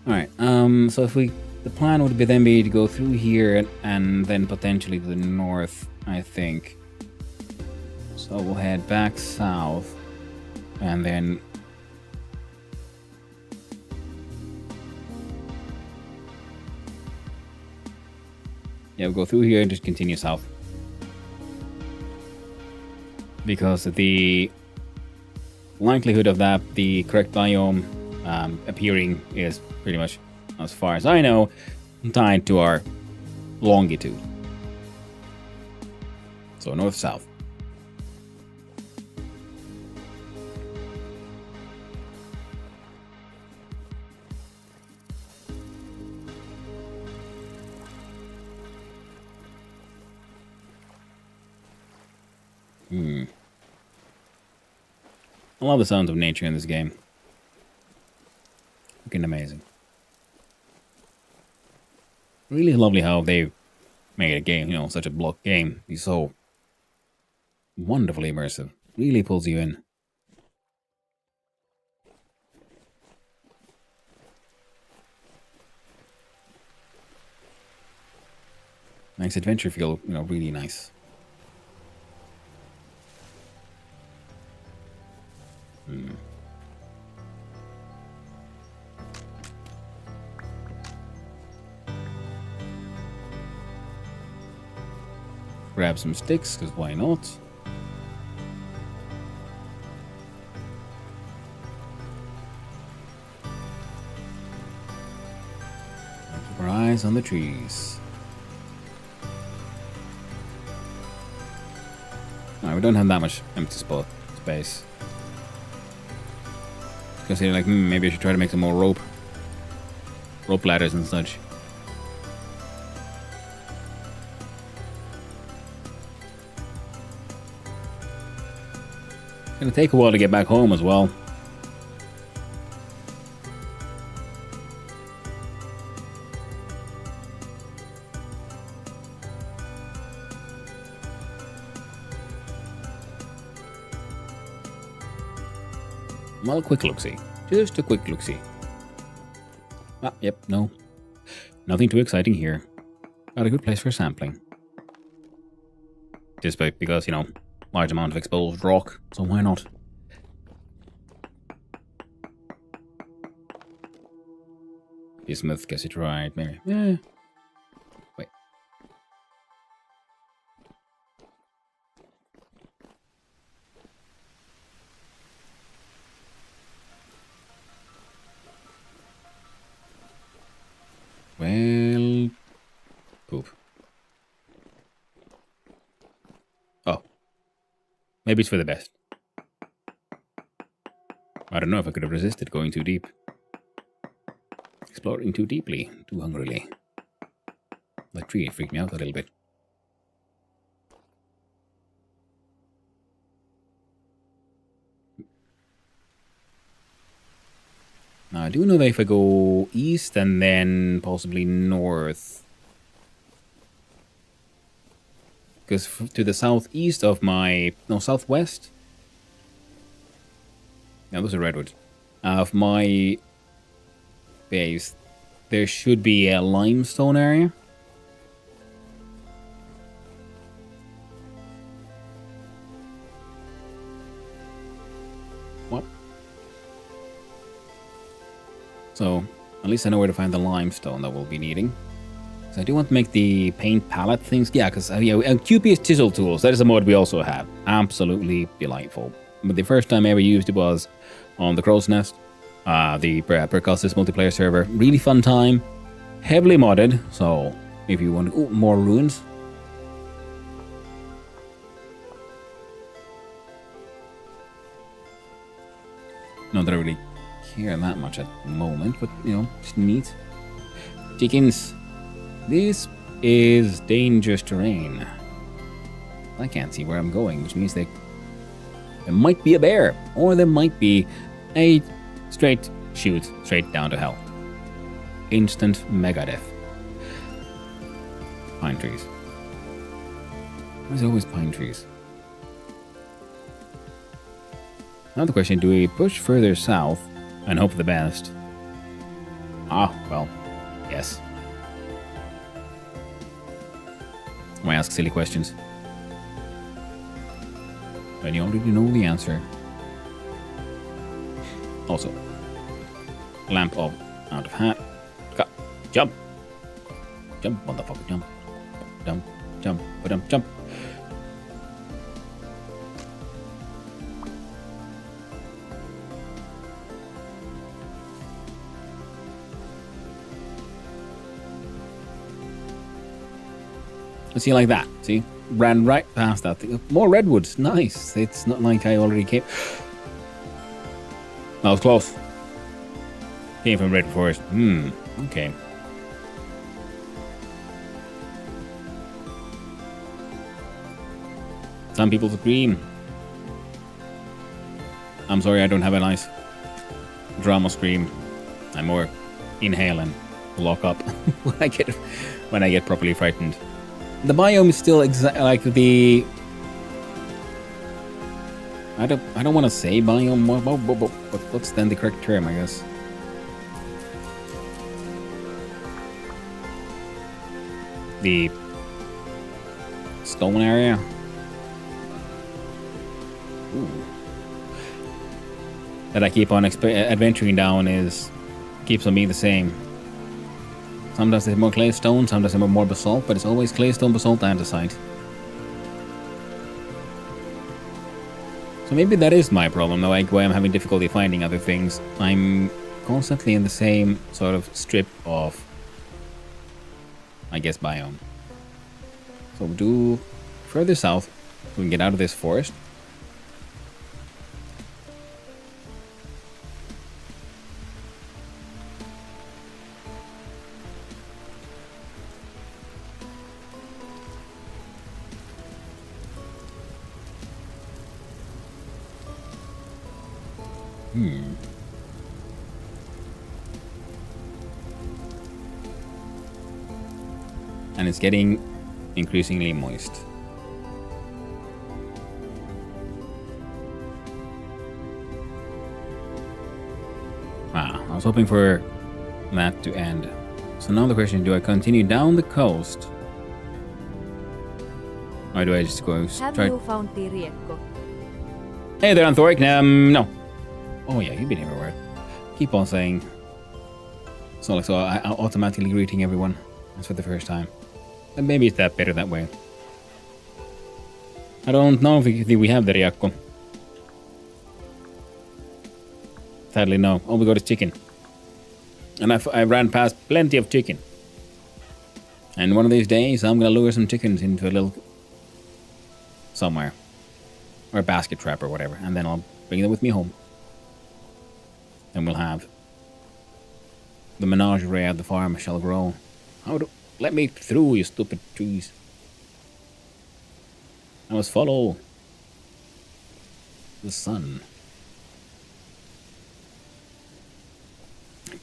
[SPEAKER 2] Alright, so if the plan would be to go through here and then potentially to the north, I think. So we'll head back south and then we'll go through here and just continue south. Because the likelihood of the correct biome appearing is pretty much, as far as I know, tied to our longitude. So north-south. I love the sounds of nature in this game. Looking amazing. Really lovely how they made a game, such a block game. It's so wonderfully immersive. Really pulls you in. Makes adventure feel, really nice. Grab some sticks, because why not? Keep our eyes on the trees. Alright, we don't have that much empty space. Because here, maybe I should try to make some more rope. rope ladders and such. It's gonna take a while to get back home as well. Well, a quick look-see. Just a quick look-see. Ah, yep, no. Nothing too exciting here. Got a good place for sampling. Just because, you know, large amount of exposed rock, so why not? Bismuth gets it right, maybe. Yeah. Wait. Well, poop. Oh. Maybe it's for the best. I don't know if I could have resisted going too deep. Exploring too deeply, too hungrily. That tree freaked me out a little bit. Now, I do know that if I go east and then possibly north, because to the southeast of southwest? No, those are redwoods. Of my base, there should be a limestone area. What? So, at least I know where to find the limestone that we'll be needing. So I do want to make the paint palette things. Yeah, because QPS chisel tools, that is a mod we also have. Absolutely delightful. But the first time I ever used it was on the Crow's Nest, the Percussus multiplayer server. Really fun time. Heavily modded, so if you want more ruins. Not that I really care that much at the moment, but you know, it's neat. Chickens. This is dangerous terrain. I can't see where I'm going, which means there might be a bear, or there might be a straight shoot straight down to hell. Instant mega death. Pine trees. There's always pine trees. Now the question, do we push further south and hope for the best? Ah, well, yes. Why ask silly questions? When you already know the answer. Also, lamp of out of hat. Jump! Jump, motherfucker, jump. Jump, jump, jump, jump. See, like that. See? Ran right past that thing. More redwoods. Nice. It's not like I already came. That was close. Came from Red Forest. Okay. Some people scream. I'm sorry, I don't have a nice drama scream. I'm more inhale and lock up when I get properly frightened. The biome is still like the. I don't want to say biome. What's then the correct term? I guess. The stone area. Ooh. That I keep on adventuring down keeps on being the same. Sometimes there's more clay stone, sometimes there's more basalt, but it's always clay stone, basalt, andesite. So maybe that is my problem, though, like why I'm having difficulty finding other things. I'm constantly in the same sort of strip of, I guess, biome. So we'll do further south, so we can get out of this forest. And it's getting increasingly moist. Wow, I was hoping for that to end. So now the question, do I continue down the coast? Or do I just go
[SPEAKER 3] Have
[SPEAKER 2] try...
[SPEAKER 3] you found the Riekko?
[SPEAKER 2] Hey there, Anthoric. No. Oh yeah, you've been everywhere. Keep on saying. So like, so I automatically greeting everyone. That's for the first time. And maybe it's that better that way. I don't know if we have the Riakko. Sadly, no. All we got is chicken. And I ran past plenty of chicken. And one of these days, I'm gonna lure some chickens into a little... somewhere. Or a basket trap or whatever. And then I'll bring them with me home. And we'll have... the menagerie at the farm shall grow. Let me through, you stupid trees. I must follow the sun.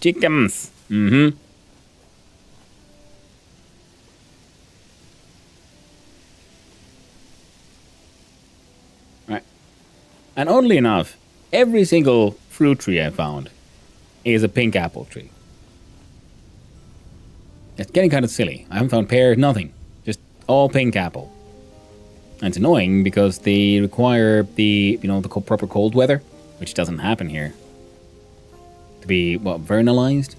[SPEAKER 2] Chickens! Mm-hmm. Right. And oddly enough, every single fruit tree I found is a pink apple tree. It's getting kind of silly. I haven't found pear, nothing. Just all pink apple. And it's annoying because they require the proper cold weather, which doesn't happen here. To be, vernalized?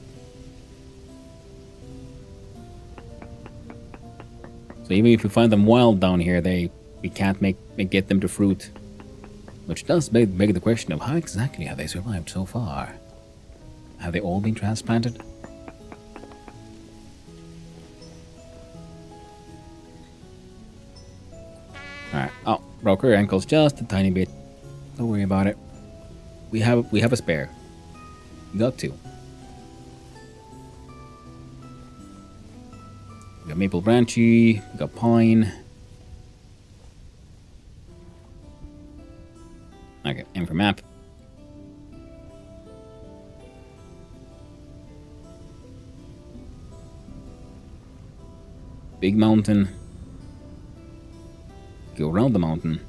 [SPEAKER 2] So even if we find them wild down here, we can't get them to fruit. Which does beg the question of how exactly have they survived so far? Have they all been transplanted? Alright. Oh, broke her ankles just a tiny bit. Don't worry about it. We have a spare. We got two. We got maple branchy, we got pine. Okay, aim for map. Big mountain. Go around the mountain.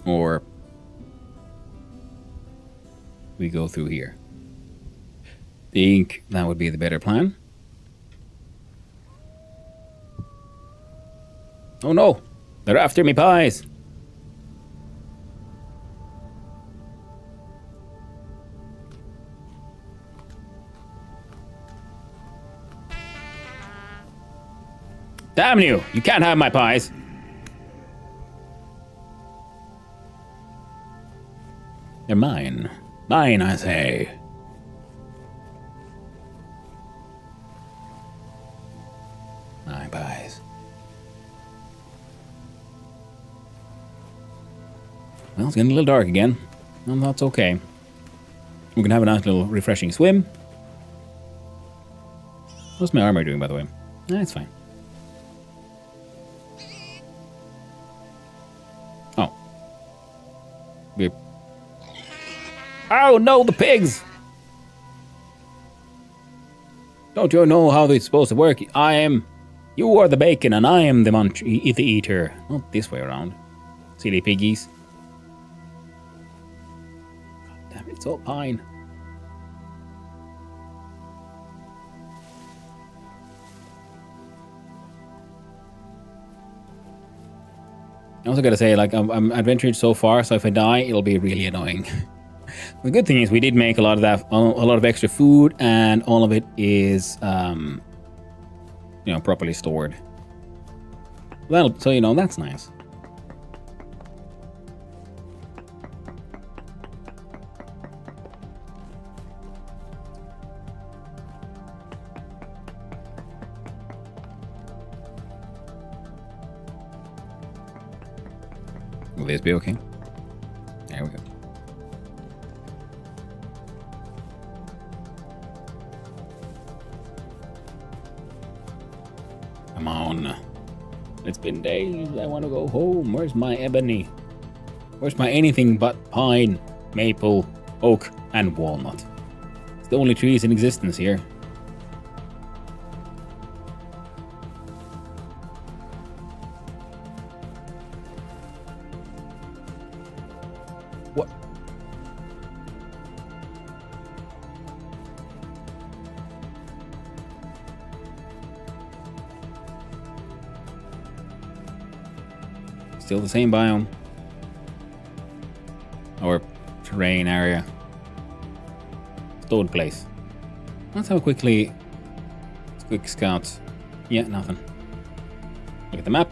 [SPEAKER 2] Or we go through here. Think that would be the better plan. Oh no! They're after me pies! Damn you! You can't have my pies! They're mine. Mine, I say. My pies. Well, it's getting a little dark again. Well, that's okay. We can have a nice little refreshing swim. What's my armor doing, by the way? It's fine. Oh. We're... Oh no, the pigs! Don't you know how they're supposed to work? You are the bacon and I am the eater. Not this way around. Silly piggies. God damn it, it's all pine. I also gotta say, like, I'm adventured so far, so if I die, it'll be really annoying. The good thing is we did make a lot of extra food, and all of it is, properly stored. Well, so that's nice. Will this be okay? There we go. Come on. It's been days. I want to go home. Where's my ebony? Where's my anything but pine, maple, oak, and walnut? It's the only trees in existence here. What? Still the same biome. Or terrain area. Stored place. Let's have a quick scout. Yeah, nothing. Look at the map.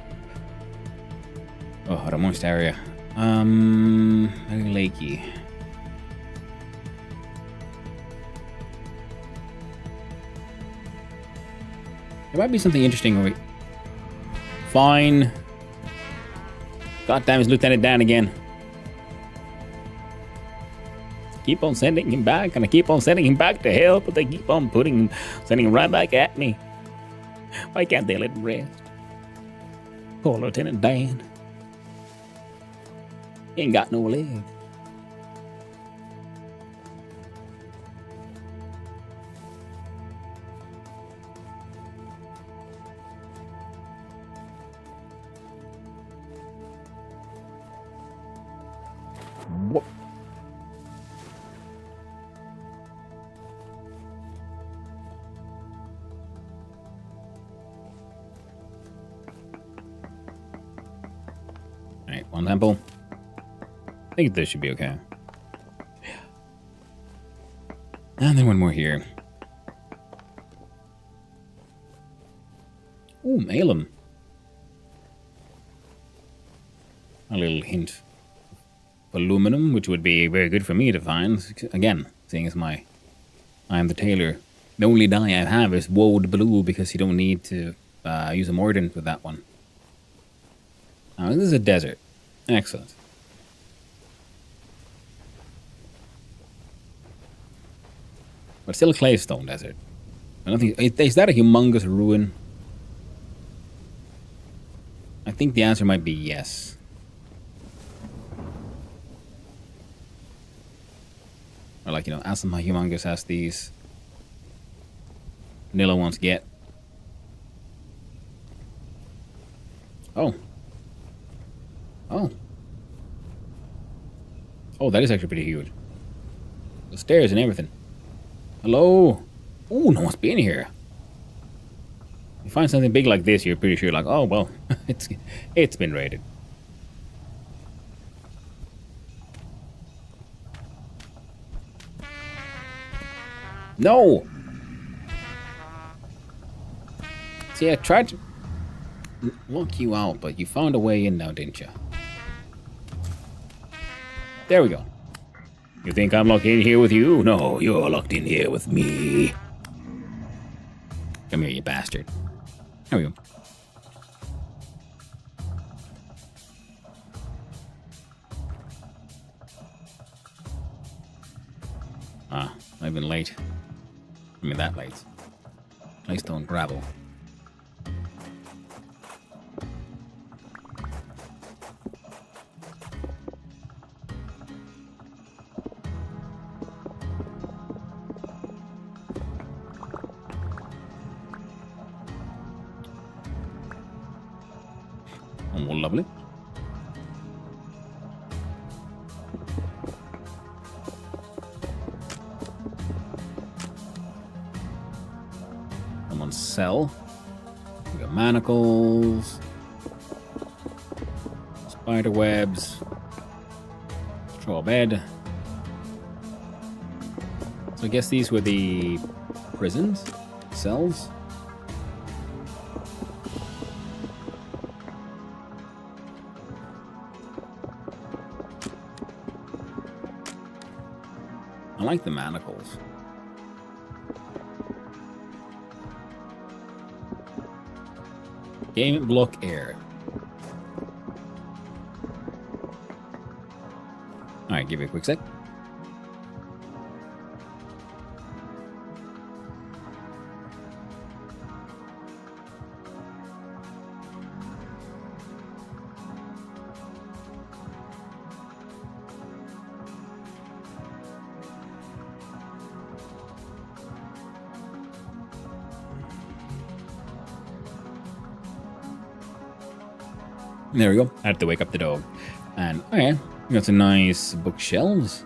[SPEAKER 2] Oh, what a moist area. Very lakey. There might be something interesting over here. Fine. God damn, it's Lieutenant Dan again. Keep on sending him back, and I keep on sending him back to hell, but they keep on sending him right back at me. Why can't they let him rest? Poor Lieutenant Dan. He ain't got no legs. What? Alright, one temple. I think this should be okay. And then one more here. Ooh, Malum. A little hint of aluminum, which would be very good for me to find. Again, seeing as I am the tailor. The only dye I have is woad blue because you don't need to use a mordant with that one. Now, this is a desert. Excellent. But still a claystone desert. I don't think... Is that a humongous ruin? I think the answer might be yes. Or like, as my humongous as these vanilla ones get. Oh. Oh. Oh, that is actually pretty huge. The stairs and everything. Hello? Ooh, no one's been here. You find something big like this, you're pretty sure like, oh, well, it's been raided. No! See, I tried to lock you out, but you found a way in now, didn't you? There we go. You think I'm locked in here with you? No, you're locked in here with me. Come here, you bastard. There we go. Ah, I've been late. I mean, that late. Claystone gravel. Oh, lovely. Someone sell. We got manacles, spider webs, straw bed. So I guess these were the prisons, cells. I like the manacles. Game block air. Alright, give me a quick sec. There we go. I had to wake up the dog. And, okay, we got some nice bookshelves.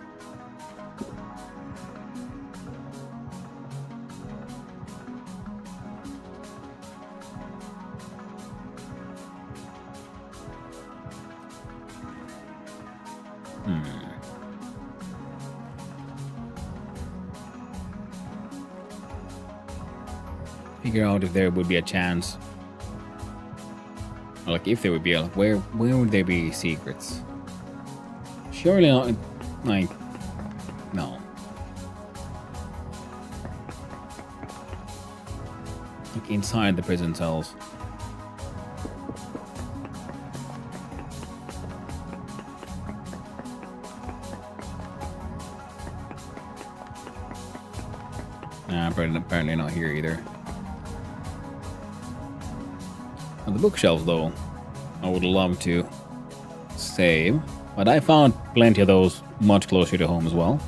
[SPEAKER 2] Figure out if there would be a chance. Like, if there would be a... Where would there be secrets? Surely not... Like... No. Like, inside the prison cells. Nah, apparently not here either. The bookshelves, though, I would love to save, but I found plenty of those much closer to home as well.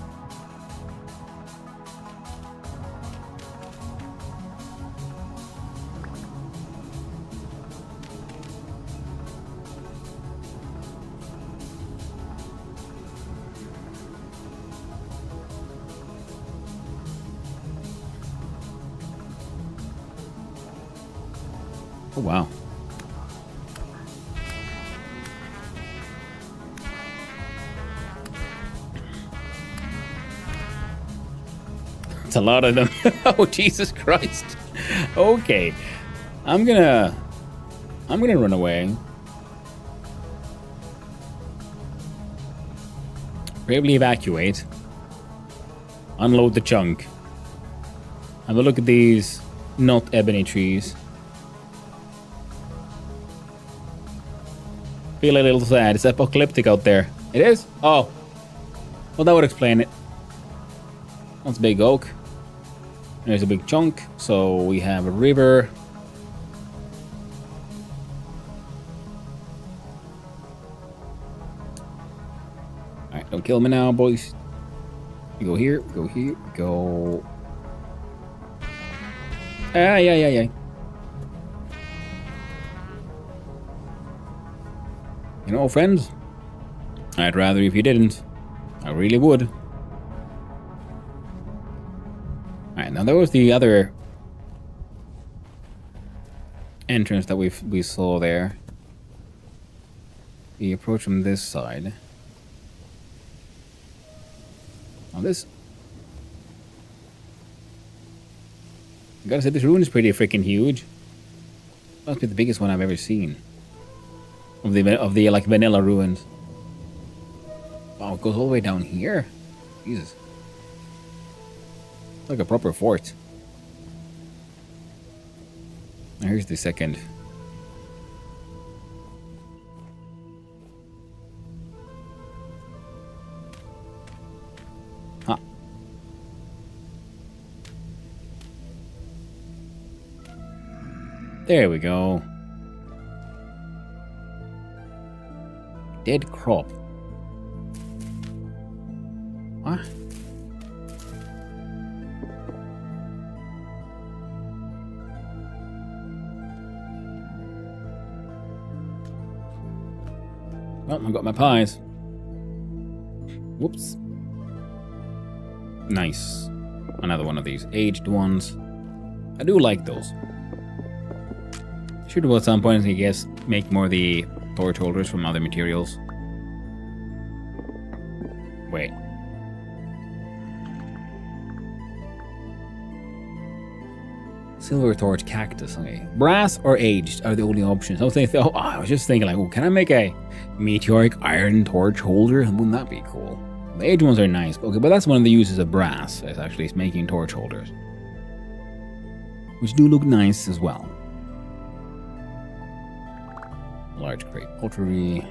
[SPEAKER 2] Oh, wow. A lot of them. Oh, Jesus Christ. Okay. I'm gonna run away. Bravely evacuate. Unload the chunk. Have a look at these not ebony trees. Feel a little sad. It's apocalyptic out there. It is? Oh. Well, that would explain it. That's big oak. There's a big chunk, so we have a river. Alright, don't kill me now, boys. You go here, go here, go... Ah, yeah. You know, friends, I'd rather if you didn't. I really would. Alright, now there was the other entrance that we saw there. We approach from this side. Now this... I gotta say, this ruin is pretty freaking huge. Must be the biggest one I've ever seen. Of the like vanilla ruins. Wow, it goes all the way down here. Jesus. Like a proper fort. Now here's the second. Huh. There we go. Dead crop. What? Well, I got my pies. Whoops. Nice. Another one of these aged ones. I do like those. Should at some point, I guess, make more of the torch holders from other materials. Wait. Silver torch cactus. Okay. Brass or aged are the only options. I was just thinking, like, oh, can I make a meteoric iron torch holder? Wouldn't that be cool? The aged ones are nice. Okay, but that's one of the uses of brass. It's actually making torch holders, which do look nice as well. Large crate pottery.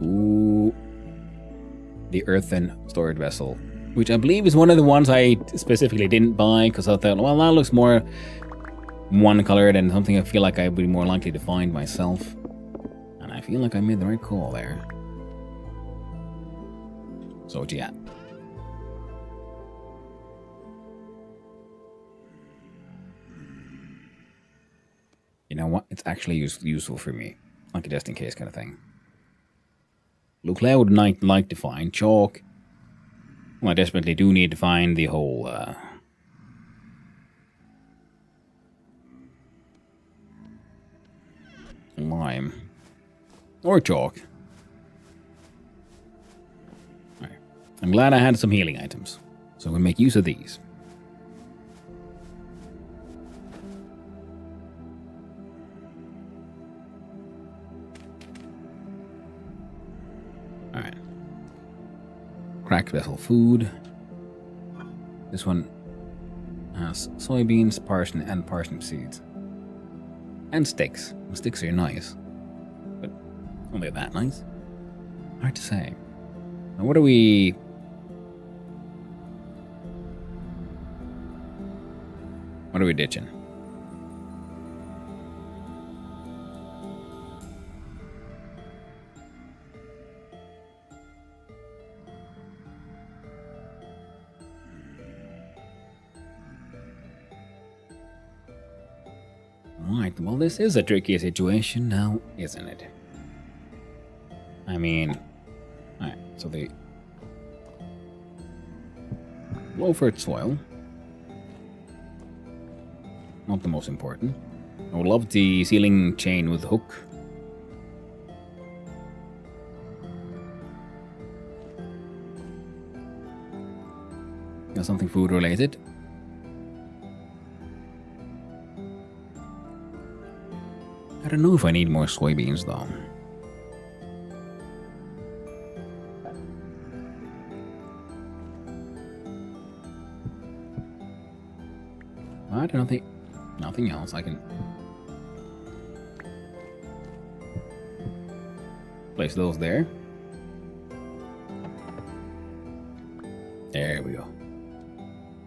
[SPEAKER 2] Ooh. The earthen storage vessel, which I believe is one of the ones I specifically didn't buy because I thought, well, that looks more one-colored and something I feel like I would be more likely to find myself. And I feel like I made the right call there. So, yeah. know what? It's actually useful for me. Like a just in case kind of thing. Look, I would like to find chalk. Well, I desperately do need to find the whole, lime. Or chalk. Alright. I'm glad I had some healing items. So we'll make use of these. Alright. Cracked vessel food. This one has soybeans, parsnip seeds. And sticks. The sticks are nice. But only that nice. Hard to say. Now what are we... What are we ditching? Right, well this is a tricky situation now, isn't it? I mean... Alright, so the... low-fert soil. Not the most important. I would love the ceiling chain with hook. Got something food related. I don't know if I need more soybeans though. I don't think nothing else I can place those there. There we go.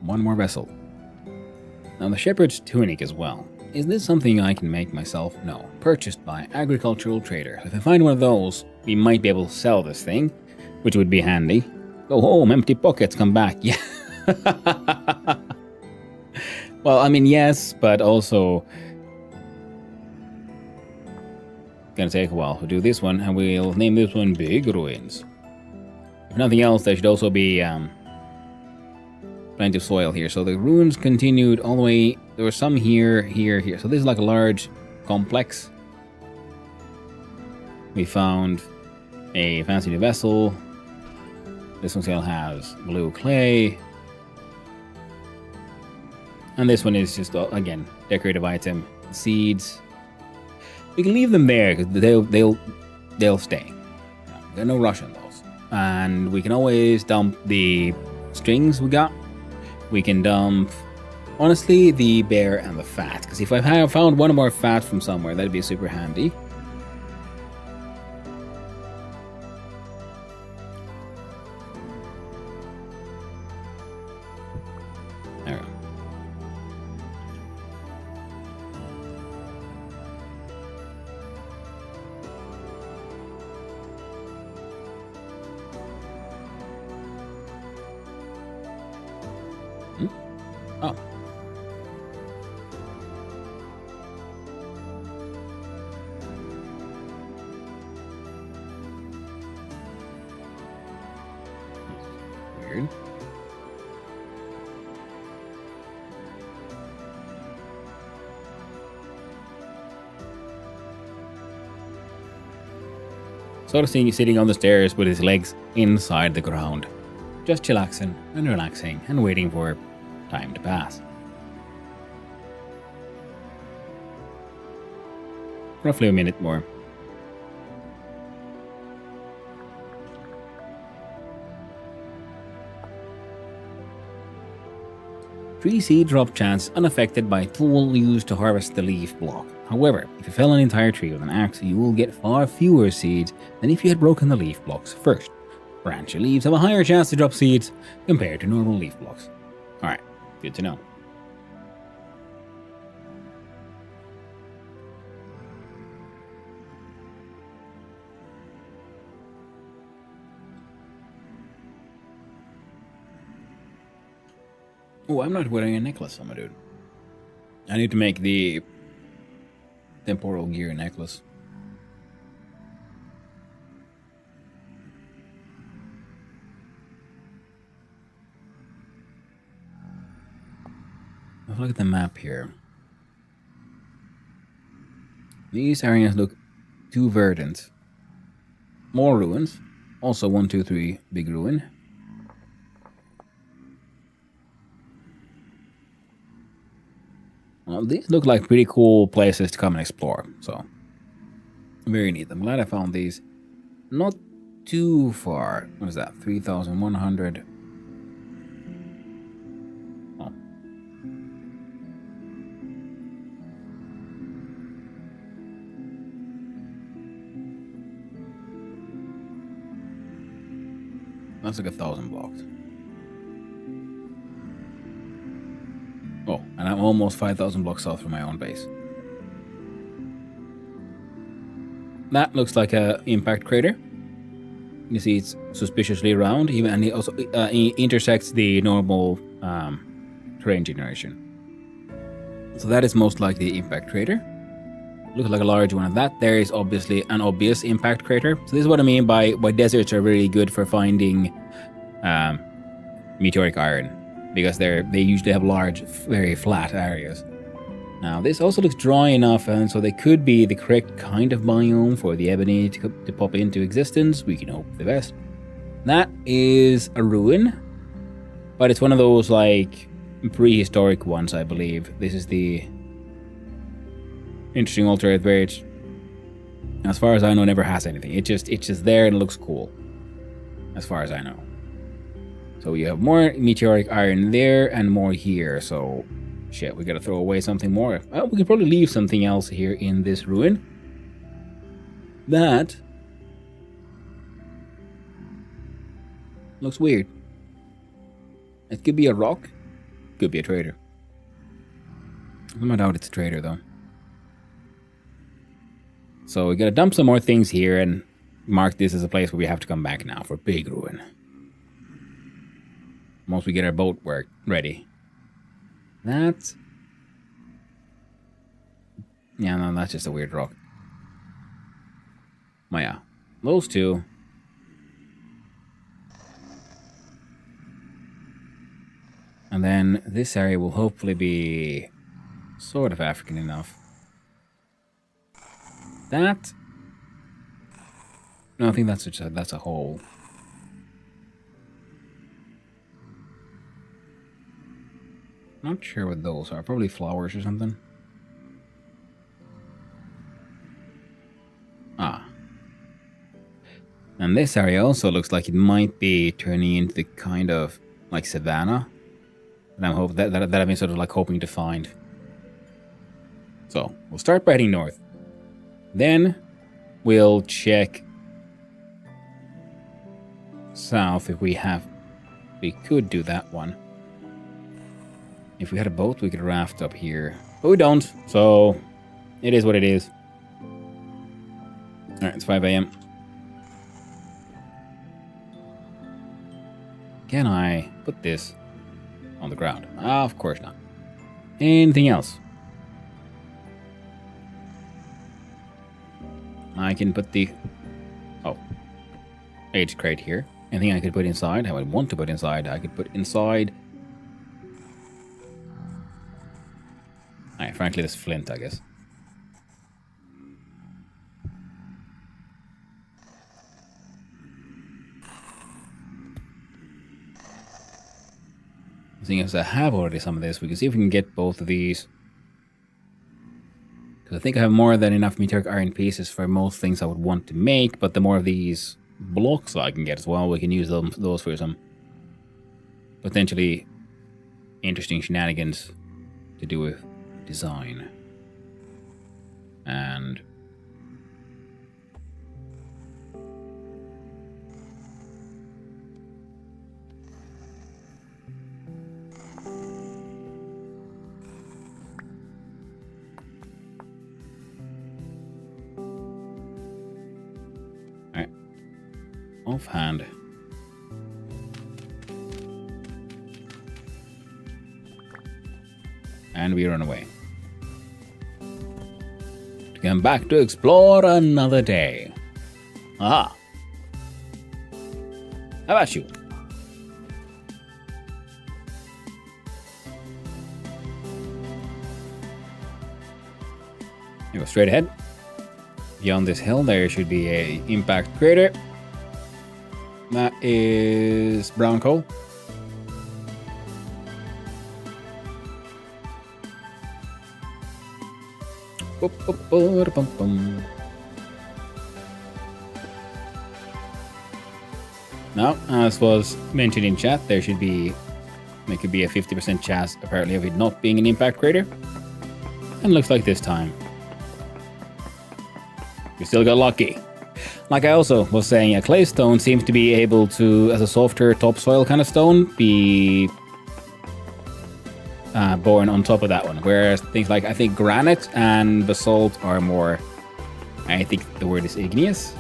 [SPEAKER 2] One more vessel. Now the shepherd's tunic as well. Is this something I can make myself? No. Purchased by agricultural trader. If I find one of those, we might be able to sell this thing, which would be handy. Go home, empty pockets, come back. Yeah. Well, I mean, yes, but also gonna take a while to do this one, and we'll name this one Big Ruins. If nothing else, there should also be plenty of soil here. So the ruins continued all the way. There were some here, here, here. So this is like a large complex. We found a fancy new vessel. This one still has blue clay. And this one is just, again, decorative item. Seeds. We can leave them there because they'll stay. There's no rush on those. And we can always dump the strings we got. We can dump, honestly, the bear and the fat. Because if I have found one more fat from somewhere, that'd be super handy. There we go. Oh. Weird. Sort of seeing you sitting on the stairs with his legs inside the ground. Just chillaxing and relaxing and waiting for time to pass. Roughly a minute more. Tree seed drop chance unaffected by tool used to harvest the leaf block. However, if you fell an entire tree with an axe, you will get far fewer seeds than if you had broken the leaf blocks first. Branchy leaves have a higher chance to drop seeds compared to normal leaf blocks. Alright, good to know. Oh, I'm not wearing a necklace on my dude. I need to make the temporal gear necklace. Look at the map here. These areas look too verdant. More ruins. Also 1, 2, 3 big ruin. Well, these look like pretty cool places to come and explore. So, very neat. I'm glad I found these. Not too far. What is that? 3,100. Oh. That's like 1,000 blocks. Oh, and I'm almost 5,000 blocks south from my own base. That looks like a impact crater. You see it's suspiciously round, even, and it also intersects the normal terrain generation. So that is most likely impact crater. Looks like a large one of that. There is obviously an obvious impact crater. So this is what I mean by why deserts are really good for finding meteoric iron, because they usually have large, very flat areas. Now this also looks dry enough, and so they could be the correct kind of biome for the ebony to pop into existence. We can hope for the best. That is a ruin, but it's one of those like prehistoric ones, I believe. This is the interesting alternate where it, as far as I know, never has anything. It's just there and looks cool, as far as I know. So you have more meteoric iron there and more here. So shit, we gotta throw away something more. Well, we could probably leave something else here in this ruin. That looks weird. It could be a rock, could be a trader. I doubt it's a trader though. So we gotta dump some more things here and mark this as a place where we have to come back now for big ruin. Once we get our boat work ready. That's... yeah, no, that's just a weird rock. Well, yeah. Those two. And then this area will hopefully be sort of African enough. That... no, I think that's a hole. Not sure what those are. Probably flowers or something. Ah. And this area also looks like it might be turning into the kind of like savanna that I'm hoping that I've been sort of like hoping to find. So we'll start by heading north. Then we'll check south if we have. We could do that one. If we had a boat, we could raft up here. But we don't, so it is what it is. Alright, it's 5 a.m. Can I put this on the ground? Ah, of course not. Anything else? I can put the... oh. Age crate here. Anything I could put inside? I would want to put inside. I could put inside... alright, frankly, this flint, I guess. Seeing as I have already some of this, we can see if we can get both of these. Because I think I have more than enough meteoric iron pieces for most things I would want to make, but the more of these blocks I can get as well, we can use those for some potentially interesting shenanigans to do with design. And alright, offhand. And we run away. come back to explore another day. Aha. How about you? You go straight ahead. Beyond this hill, there should be a impact crater. That is brown coal. Now, as was mentioned in chat, there could be a 50% chance apparently of it not being an impact crater. And looks like this time we still got lucky. Like I also was saying, a clay stone seems to be able to, as a softer topsoil kind of stone, be born on top of that one. Whereas things like, I think granite and basalt are more, I think the word is igneous.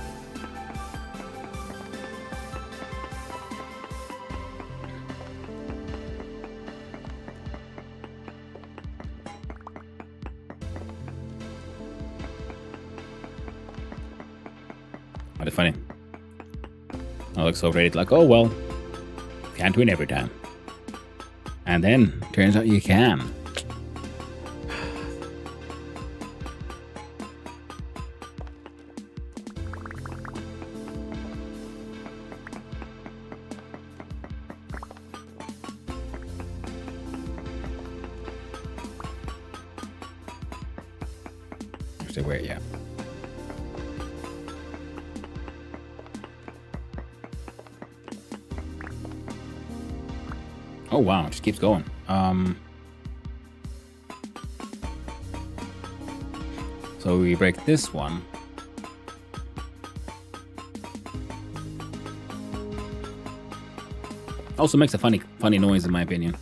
[SPEAKER 2] What is funny? I look so ready, like, oh well, can't win every time. And then, turns out you can. Actually, where, yeah. Oh wow, it just keeps going. So we break this one. Also makes a funny noise in my opinion.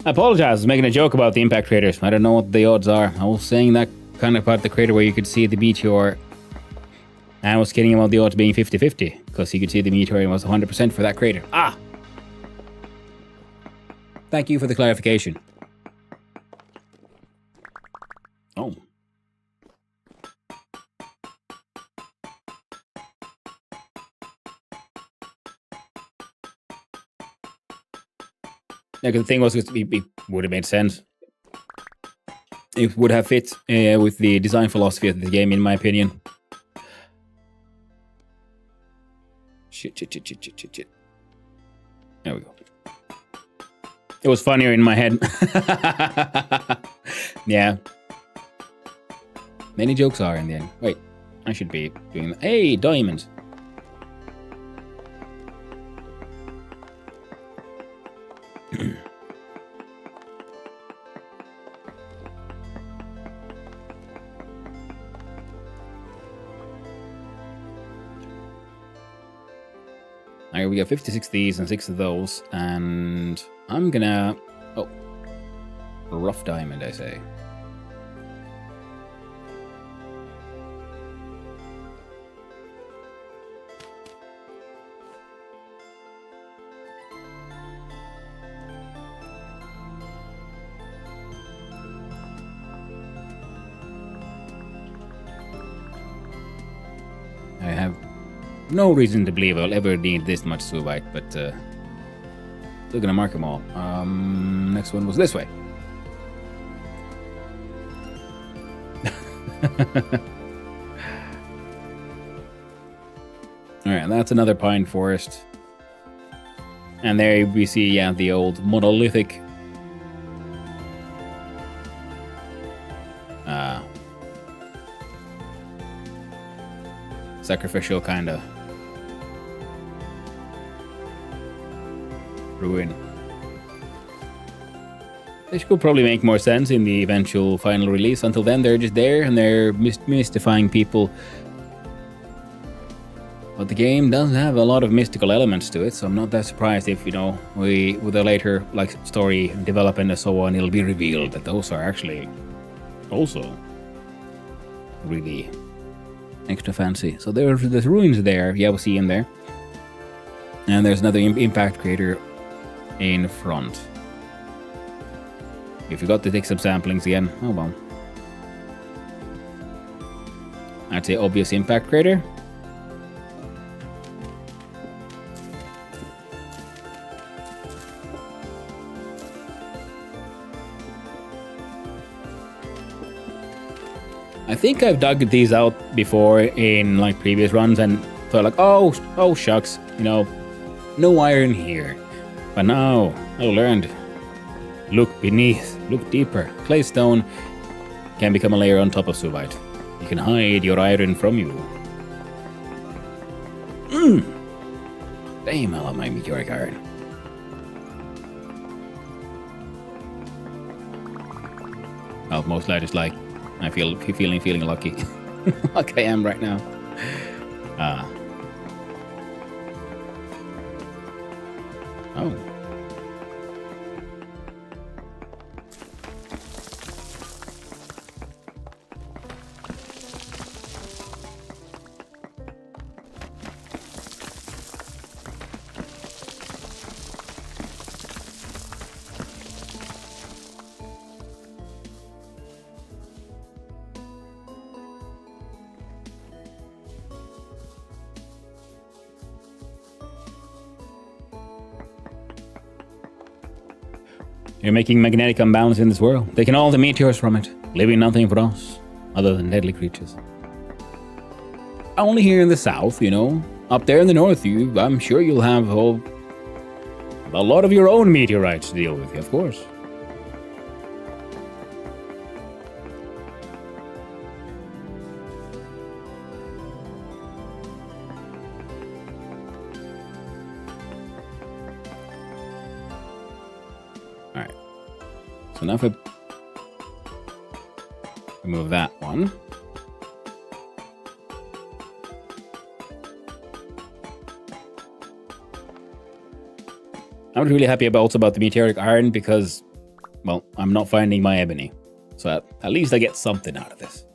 [SPEAKER 2] I apologize, I was making a joke about the impact craters. I don't know what the odds are. I was saying that kind of part of the crater where you could see the meteor. And I was kidding about the odds being 50-50, because you could see the meteor and it was 100% for that crater. Ah! Thank you for the clarification. Oh. Yeah, because the thing was, it would have made sense. It would have fit with the design philosophy of the game, in my opinion. Shit. There we go. It was funnier in my head. Yeah. Many jokes are in the end. Wait, I should be doing that. Hey, diamond. Alright, we got 56 of these and 6 of those, and I'm gonna... Oh. Rough diamond, I say. I have no reason to believe I'll ever need this much Suvite, but still gonna mark them all. Next one was this way. Alright, that's another pine forest. And there we see, yeah, the old monolithic sacrificial kind of ruin. This could probably make more sense in the eventual final release. Until then, they're just there and they're mystifying people. But the game does have a lot of mystical elements to it, so I'm not that surprised if, you know, with a later like story development and so on, it'll be revealed that those are actually also really extra fancy. So there's ruins there. Yeah, we'll see in there. And there's another impact crater in front. We forgot to take some samplings again. Oh well. I'd say obvious impact crater. I think I've dug these out before in like previous runs and thought like, oh shucks, you know, no iron here. But now I learned. Look beneath, look deeper. Claystone can become a layer on top of Suvite. You can hide your iron from you. Damn, I love my meteoric iron. Well, mostly I just like, I feel feeling lucky. Like I am right now. Oh. You're making magnetic imbalance in this world, taking all the meteors from it, leaving nothing for us, other than deadly creatures. Only here in the south, you know. Up there in the north, I'm sure you'll have a lot of your own meteorites to deal with, of course. So now if I remove that one. I'm really happy also about the meteoric iron because, well, I'm not finding my ebony. So at least I get something out of this.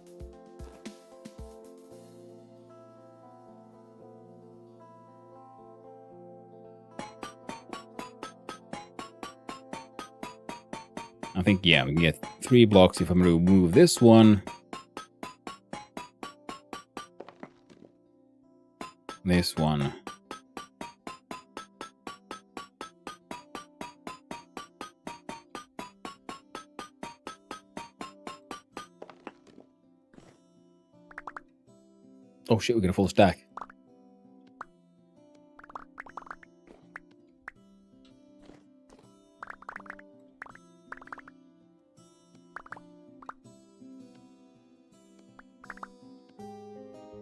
[SPEAKER 2] I think, yeah, we can get 3 blocks if I'm going to remove this one. This one. Oh shit, we got a full stack.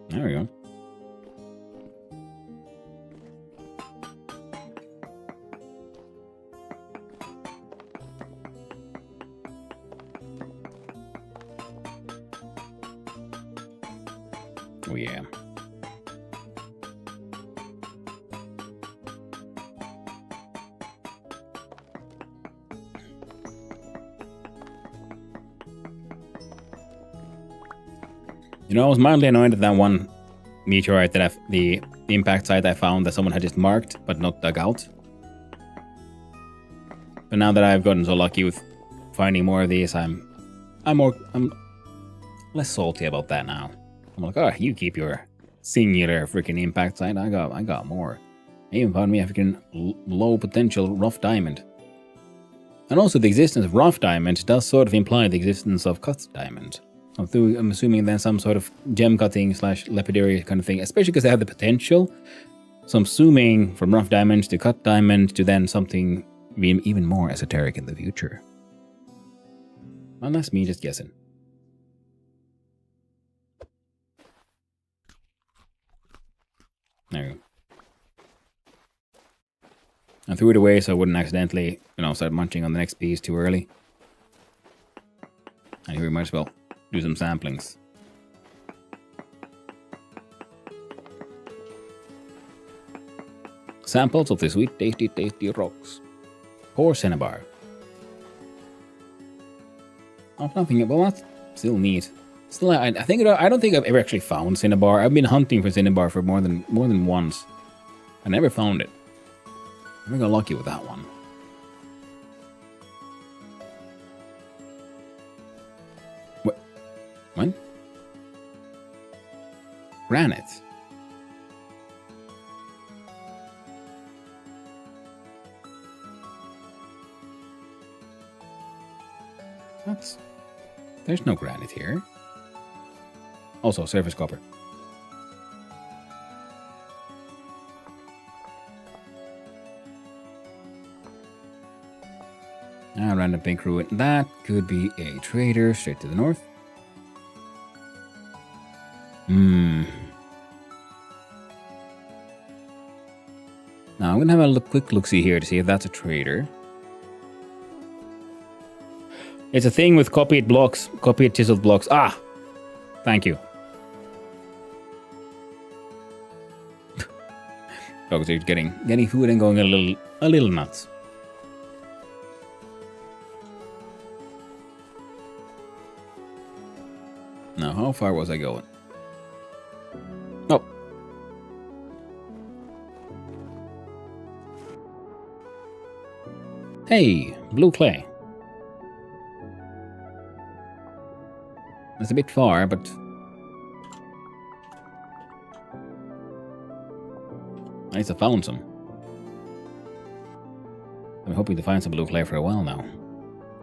[SPEAKER 2] There we go. Oh yeah. You know, I was mildly annoyed at that one meteorite that the impact site I found that someone had just marked but not dug out. But now that I've gotten so lucky with finding more of these, I'm less salty about that now. I'm like, oh, you keep your singular freaking impact site. I got more. I even found me a freaking low potential rough diamond. And also the existence of rough diamond does sort of imply the existence of cut diamond. I'm assuming then some sort of gem cutting / lapidary kind of thing, especially because they have the potential. So I'm assuming from rough diamond to cut diamond to then something even more esoteric in the future. Well, that's me just guessing. There you go. I threw it away so I wouldn't accidentally, start munching on the next piece too early. And here we might as well do some samplings. Samples of the sweet, tasty rocks. Poor cinnabar. Oh, nothing. Well, that's still neat. Still, I don't think I've ever actually found cinnabar. I've been hunting for cinnabar for more than once. I never found it. I got lucky with that one. What? Granite. What? There's no granite here. Also, surface copper. Random pink ruin. That could be a trader straight to the north. Now I'm gonna have a quick look-see here to see if that's a trader. It's a thing with copied blocks, copied chiseled blocks. Ah! Thank you. Dogs are getting food and going a little nuts. Now, how far was I going? Oh. Hey, blue clay. That's a bit far, but at least I found some. I'm hoping to find some blue clay for a while now.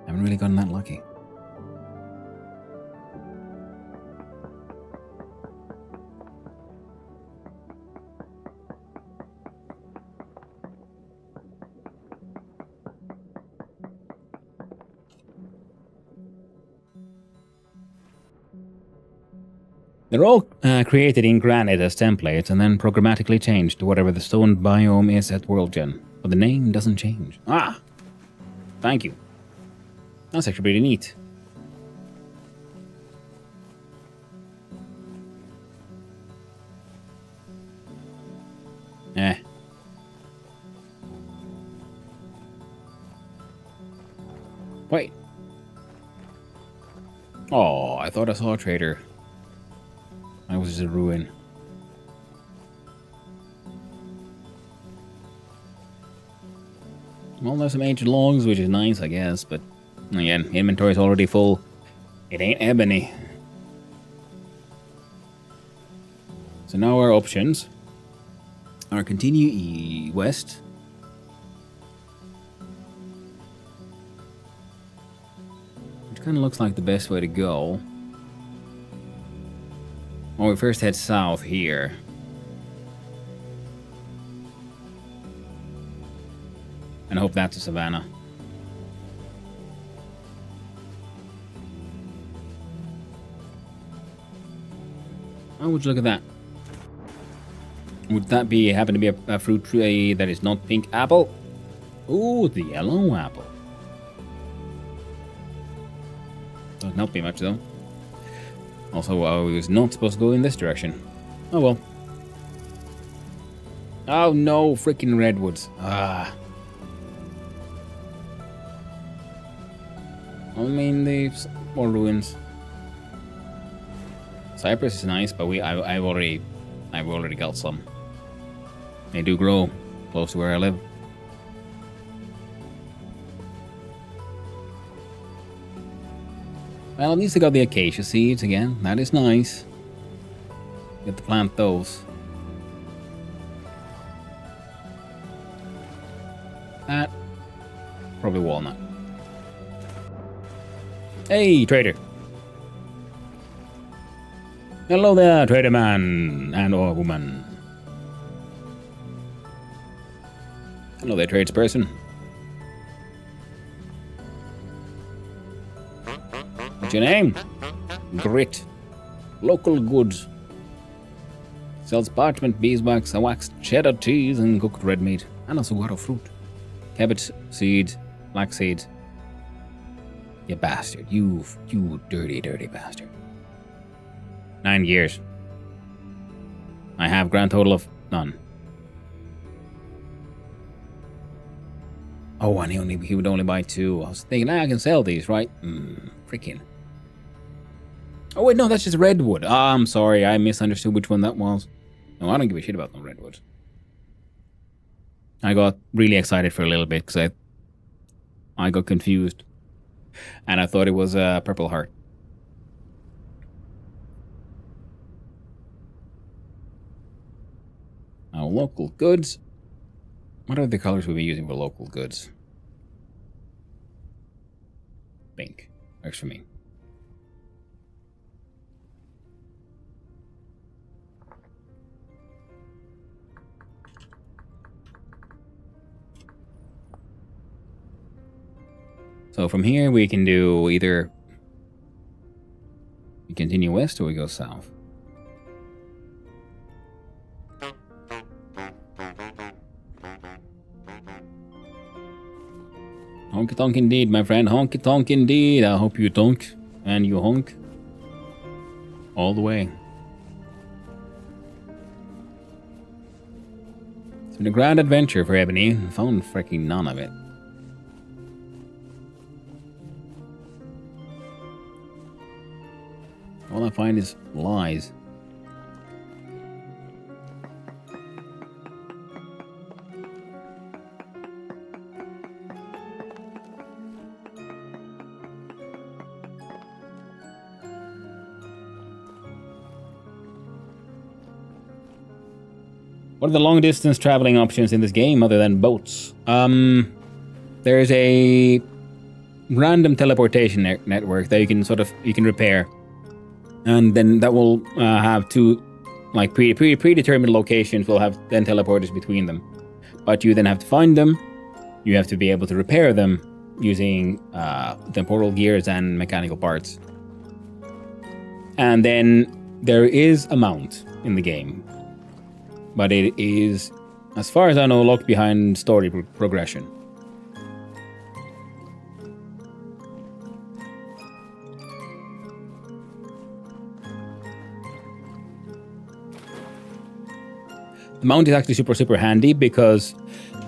[SPEAKER 2] I haven't really gotten that lucky. They're all created in granite as templates and then programmatically changed to whatever the stone biome is at World Gen. But the name doesn't change. Ah! Thank you. That's actually pretty neat. Eh. Wait. Oh, I thought I saw a trader. I was just a ruin. Well, there's some ancient logs, which is nice, I guess, but again, inventory's already full. It ain't ebony. So now our options are continue west. Which kind of looks like the best way to go. Well, we first head south here. And hope that's a savannah. Oh, would you look at that? Would that happen to be a fruit tree that is not pink apple? Ooh, the yellow apple. Doesn't help me much though. Also, I was not supposed to go in this direction. Oh well. Oh no, freaking redwoods. Ah. I mean, there's more ruins. Cypress is nice, but I've already got some. They do grow close to where I live. Well, at least I got the acacia seeds again. That is nice. Get to plant those. That. Probably walnut. Hey, trader. Hello there, trader man and or woman. Hello there, tradesperson. What's your name? Grit. Local goods. Sells parchment, beeswax, waxed cheddar cheese, and cooked red meat. And also water fruit. Cabbage seed, black seed. You bastard. You dirty, dirty bastard. 9 years. I have grand total of none. Oh, and he would only buy 2. I was thinking, I can sell these, right? Freaking. Oh wait, no, that's just redwood. I'm sorry, I misunderstood which one that was. No, I don't give a shit about no redwood. I got really excited for a little bit because I got confused. And I thought it was a purple heart. Now, local goods. What are the colors we'll be using for local goods? Pink. Works for me. So from here we can do either we continue west or we go south. Honky tonk indeed, my friend. Honky tonk indeed. I hope you donk and you honk all the way. It's been a grand adventure for Ebony. Found freaking none of it. All I find is lies. What are the long distance traveling options in this game other than boats? There's a random teleportation network that you can repair. And then that will have two like predetermined locations will have then teleporters between them. But you then have to find them. You have to be able to repair them using temporal gears and mechanical parts. And then there is a mount in the game. But it is, as far as I know, locked behind story progression. The mount is actually super handy because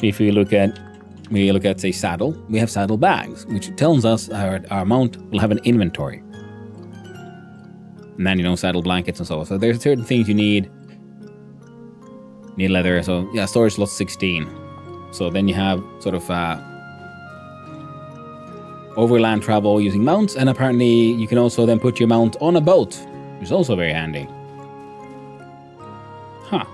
[SPEAKER 2] if we look at say saddle, we have saddle bags, which tells us our mount will have an inventory. And then saddle blankets and so on. So there's certain things you need. Need leather, so yeah, storage slot 16. So then you have sort of overland travel using mounts, and apparently you can also then put your mount on a boat, which is also very handy. Huh.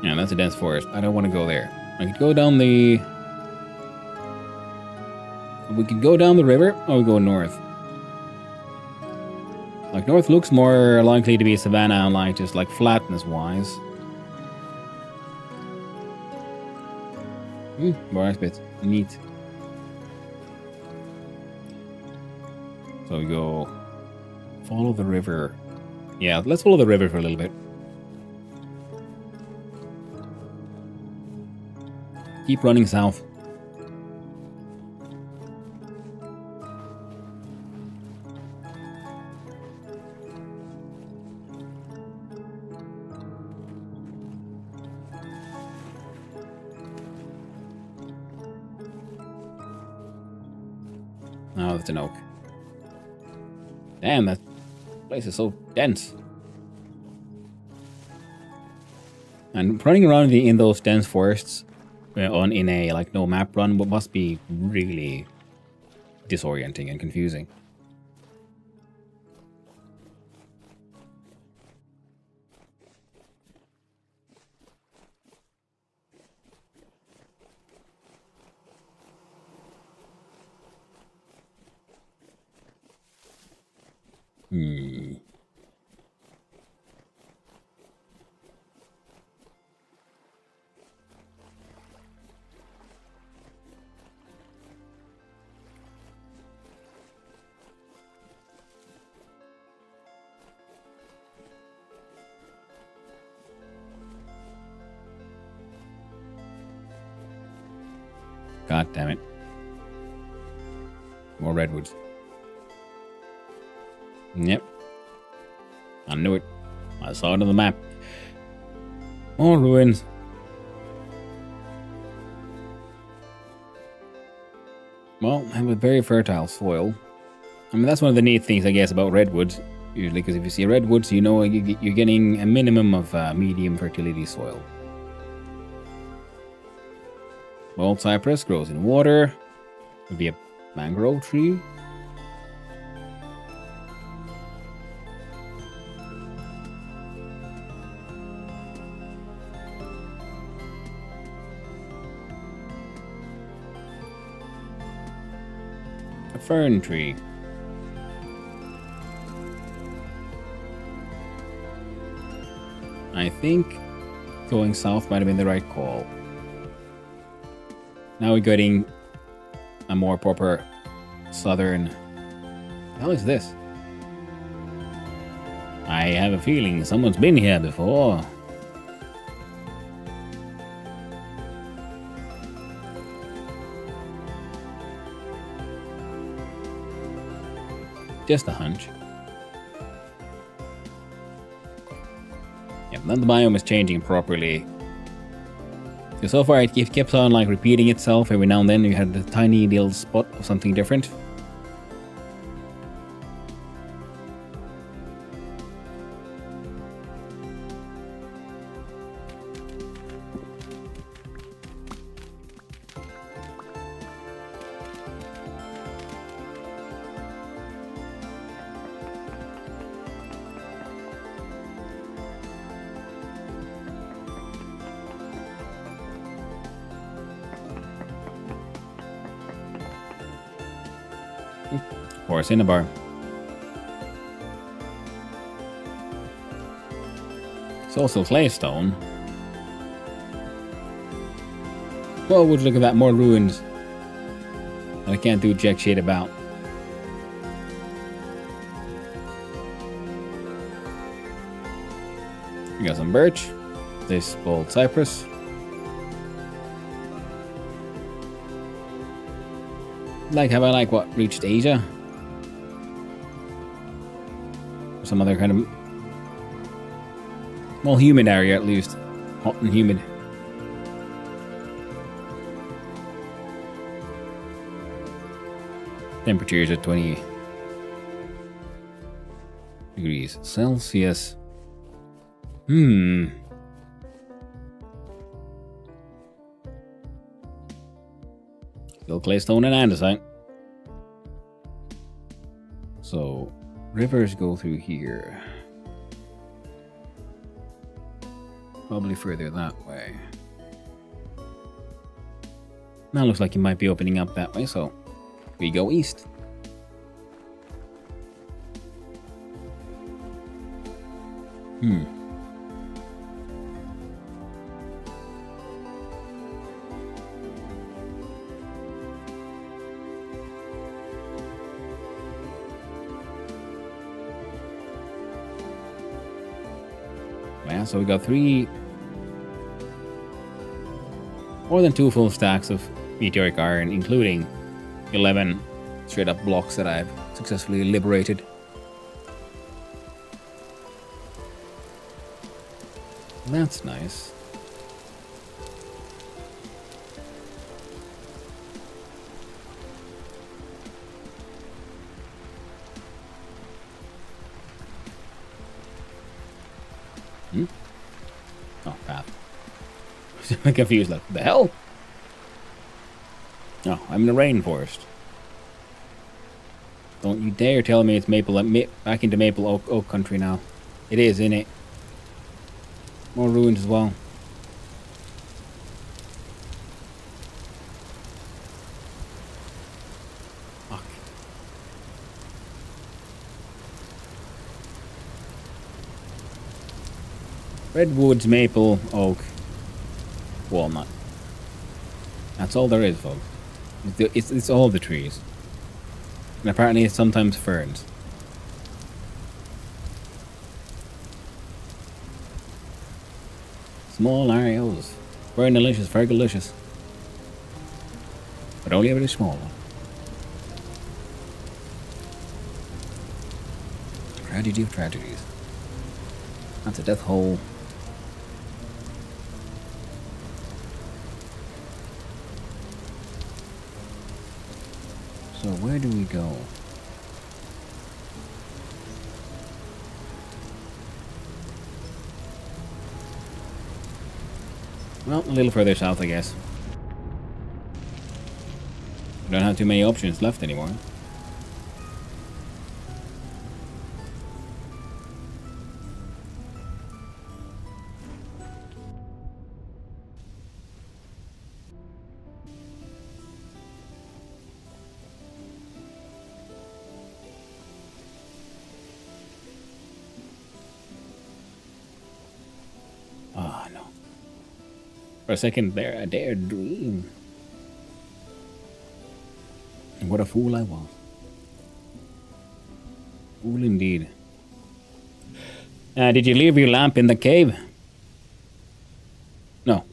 [SPEAKER 2] Yeah, that's a dense forest. I don't want to go there. I could go down the... We could go down the river, or we go north. Like, north looks more likely to be savanna, like, just like flatness-wise. Forest bits. Neat. So we go... Follow the river. Yeah, let's follow the river for a little bit. Keep running south. Oh, that's an oak. Damn, that place is so dense. And running around in those dense forests in a like no map run must be really disorienting and confusing. God damn it. More redwoods. Yep. I knew it. I saw it on the map. More ruins. Well, I have a very fertile soil. I mean, that's one of the neat things, I guess, about redwoods. Usually, because if you see redwoods, you know you're getting a minimum of medium fertility soil. Bald cypress grows in water. Could be a mangrove tree. A fern tree. I think going south might have been the right call. Now we're getting a more proper southern... What the hell is this? I have a feeling someone's been here before. Just a hunch. Yeah, then the biome is changing properly. So far it kept on like repeating itself every now and then. You had a tiny little spot of something different. Or a cinnabar. It's also claystone. Well, would you look at that, more ruins that I can't do jack shit about. We got some birch. This bald cypress. Like, have I like what reached Asia? Or some other kind of well, humid area at least. Hot and humid. Temperatures at 20 degrees Celsius. Still claystone and andesite. So, rivers go through here. Probably further that way. Now looks like it might be opening up that way, so we go east. Yeah, so we got more than 2 full stacks of meteoric iron, including 11 straight up blocks that I've successfully liberated. That's nice. Oh, path. I'm confused, like, the hell? Oh, I'm in the rainforest. Don't you dare tell me it's back into Maple Oak country now. It is, isn't it? More ruins as well. Fuck. Redwoods, maple, oak, walnut. That's all there is, folks. It's all the trees. And apparently it's sometimes ferns. Small Arios. Very delicious, very delicious. But only a very small one. Tragedy of tragedies. That's a death hole. So where do we go? Well, a little further south, I guess. don't have too many options left anymore. Oh no. For a second there, I dared dream. And what a fool I was. Fool indeed. Did you leave your lamp in the cave? No.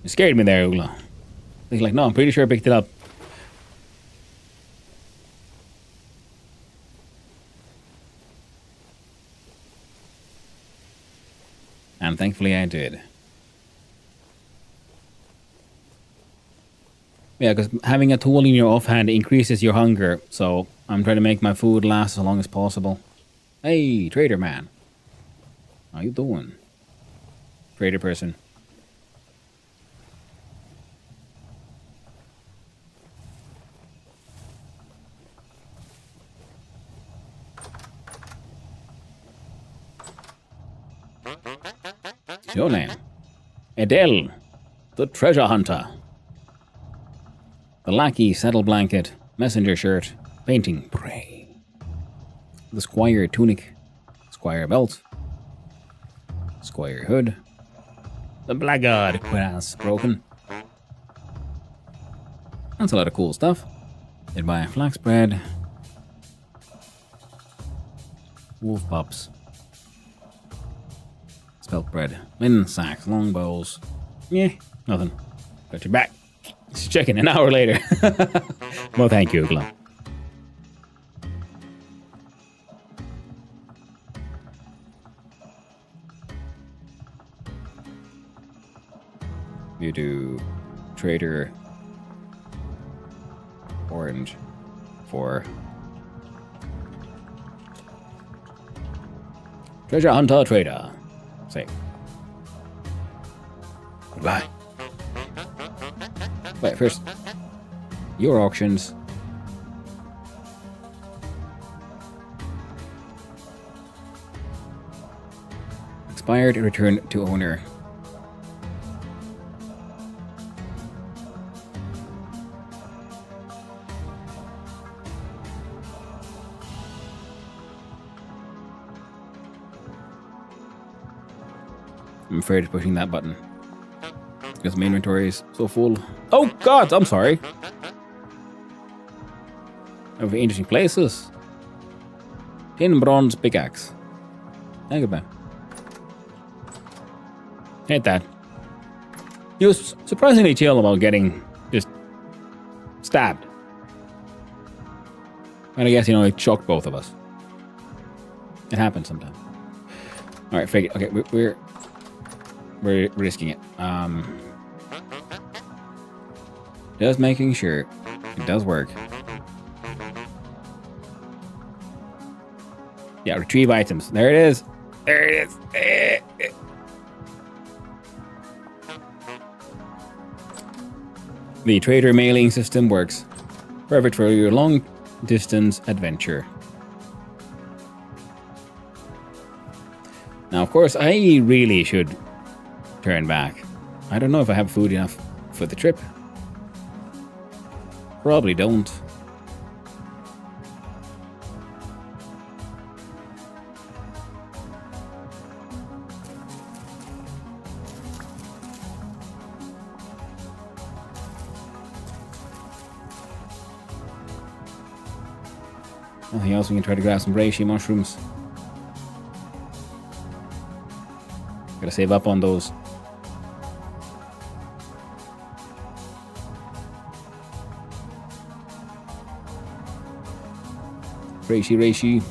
[SPEAKER 2] You scared me there, Ugla. He's like, no, I'm pretty sure I picked it up. And thankfully I did. Yeah, because having a tool in your offhand increases your hunger, so I'm trying to make my food last as long as possible. Hey, trader man. How you doing? Trader person. What's your name? Adele, the treasure hunter. The lackey saddle blanket, messenger shirt, painting prey. The squire tunic, squire belt, squire hood. The blackguard cuirass broken. That's a lot of cool stuff. Did buy flax bread, wolf pups, spelt bread, linen sacks, long bows. Yeah, nothing. Got your back. Just checking an hour later. Well, thank you, Ugla. You do trader orange for treasure hunter trader. Say goodbye. Wait, first, your auctions. Expired, return to owner. I'm afraid of pushing that button. Because my inventory is so full. Oh god, I'm sorry. Over interesting places. Tin bronze pickaxe. Hey, goodbye. Hate that. He was surprisingly chill about getting just stabbed. And I guess, you know, it shocked both of us. It happens sometimes. Alright, fake it. Okay, we're risking it. Just making sure it does work. Yeah, retrieve items. There it is. There it is. The trader mailing system works. Perfect for your long distance adventure. Now, of course, I really should turn back. I don't know if I have food enough for the trip. Probably don't. Nothing else, we can try to grab some reishi mushrooms. Gotta save up on those. Reishi.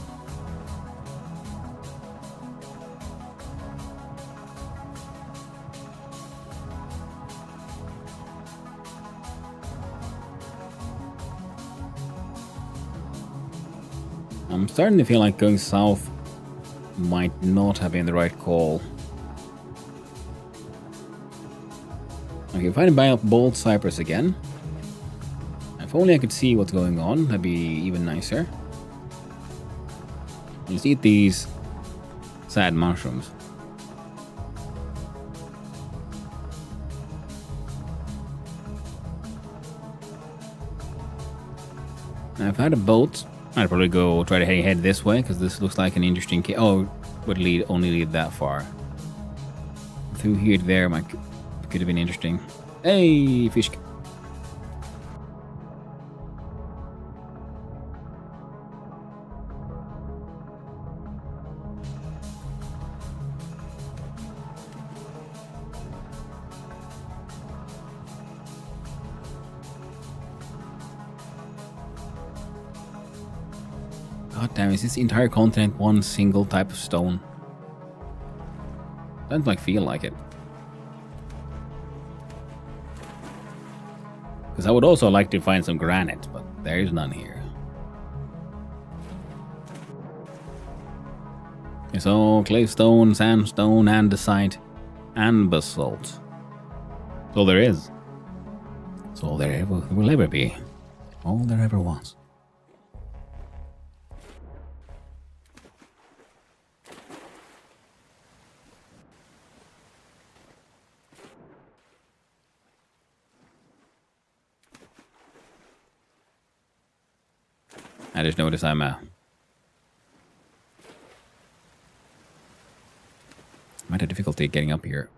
[SPEAKER 2] I'm starting to feel like going south might not have been the right call. Okay, find a bold cypress again. If only I could see what's going on, that'd be even nicer. Let's eat these sad mushrooms. Now, if I had a boat, I'd probably go try to head this way because this looks like an interesting cave. Oh, would only lead that far. Through here to there, could have been interesting. Hey, fish. God damn, is this entire continent one single type of stone? Doesn't feel like it. Because I would also like to find some granite, but there is none here. It's all claystone, sandstone, andesite, and basalt. That's all there is. That's all there ever will ever be. All there ever was. I just noticed I'm might have difficulty getting up here.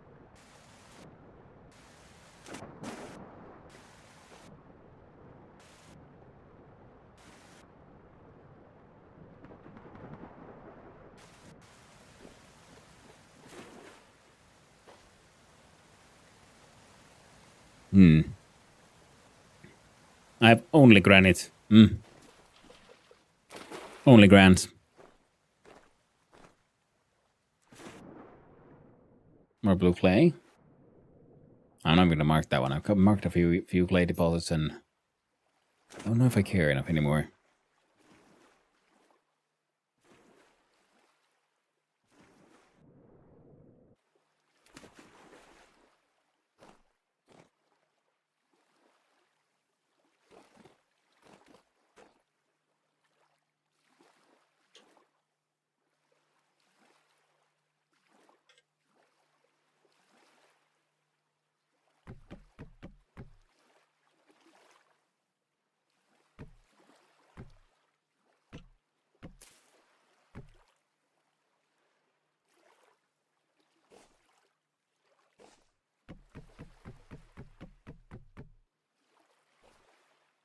[SPEAKER 2] I have only granite. Only grants. More blue clay. I'm not going to mark that one. I've marked a few clay deposits and I don't know if I care enough anymore.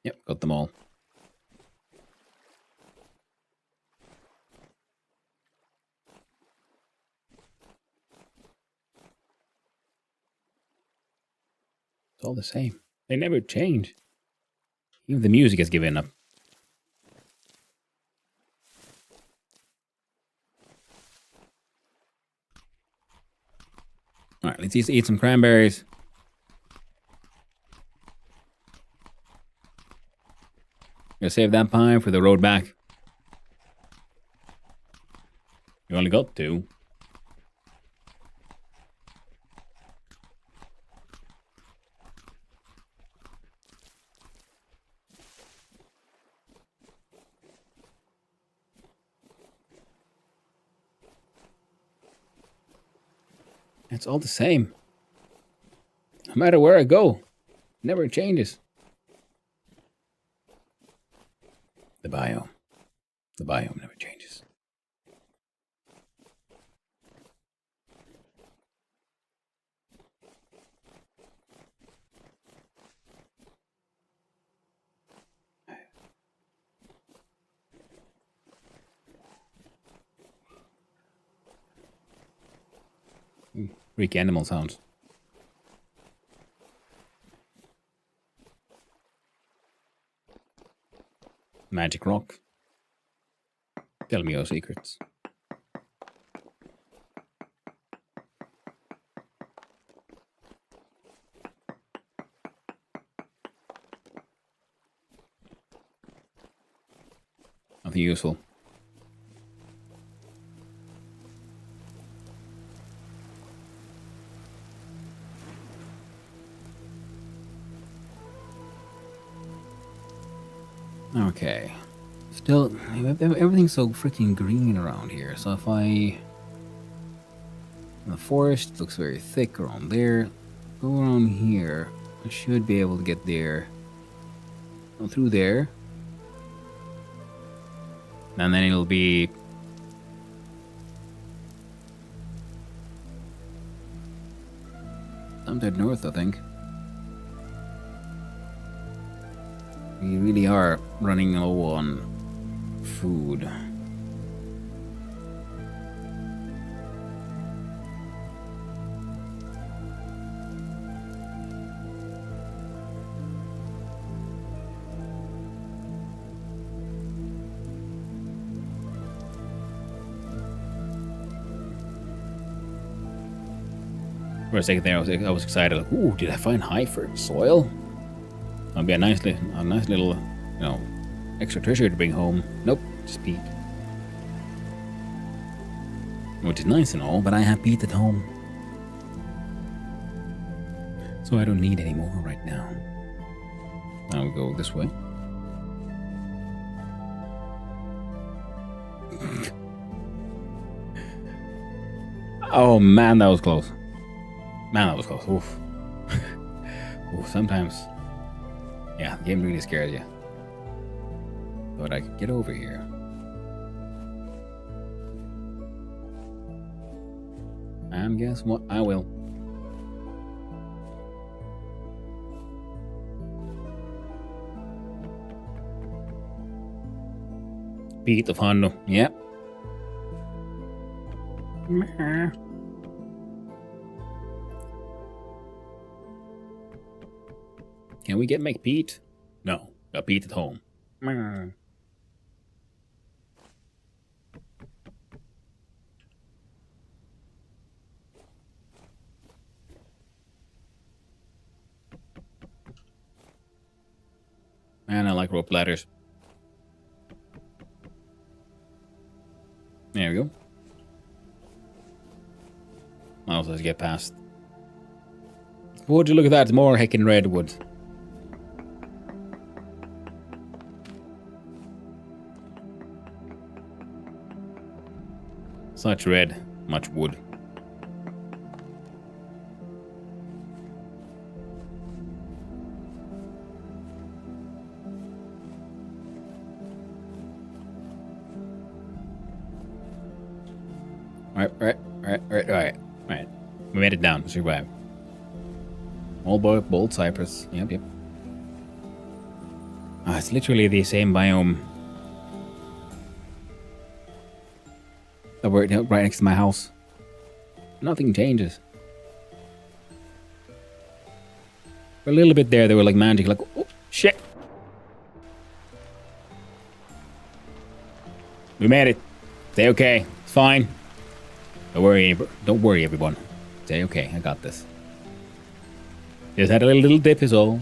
[SPEAKER 2] Yep, got them all. It's all the same. They never change. Even the music has given up. Alright, let's eat some cranberries. Gonna save that pie for the road back. You only got 2. It's all the same. No matter where I go, it never changes. The biome. The biome never changes. Freak animal sounds. Magic rock. Tell me your secrets. Nothing useful. Okay. Still, everything's so freaking green around here. So if I... The forest looks very thick around there. Go around here. I should be able to get there. Go through there. And then it'll be... Sometime north, I think. We really are running low on food. For a second there, I was excited. Like, ooh, did I find high fertile soil? That'd be a nice little, you know, extra treasure to bring home. Nope, just peat. Which is nice and all, but I have peat at home. So I don't need any more right now. Now we go this way. Oh man, that was close. Man, that was close. Oof. Oof, sometimes. Yeah, the game really scares you. But I could get over here. And guess what? I will. Beat the Fondo. Yep. Can we make peat? No, got peat at home. Man, I like rope ladders. There we go. I'll just get past. Would you look at that? More heckin' redwood. Such red, much wood. Right. We made it down. We survived. Old bold cypress. Yep. Ah, it's literally the same biome. That were right next to my house. Nothing changes. For a little bit there, they were like magic. Like, oh shit. We made it. Stay okay. It's fine. Don't worry, everyone. Say okay, I got this. Just had a little dip is all.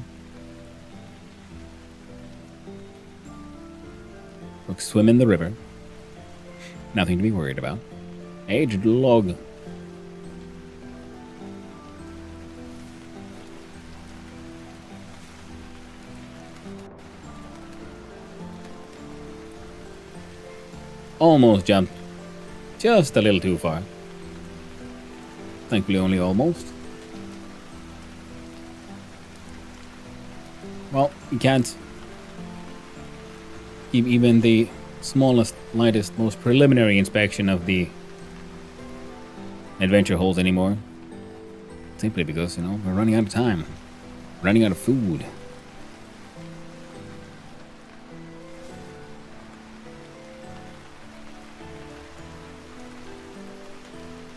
[SPEAKER 2] Look, swim in the river. Nothing to be worried about. Aged log. Almost jumped. Just a little too far. Thankfully only almost. Well, you can't even the smallest, lightest, most preliminary inspection of the adventure holes anymore. Simply because, you know, we're running out of time. Running out of food.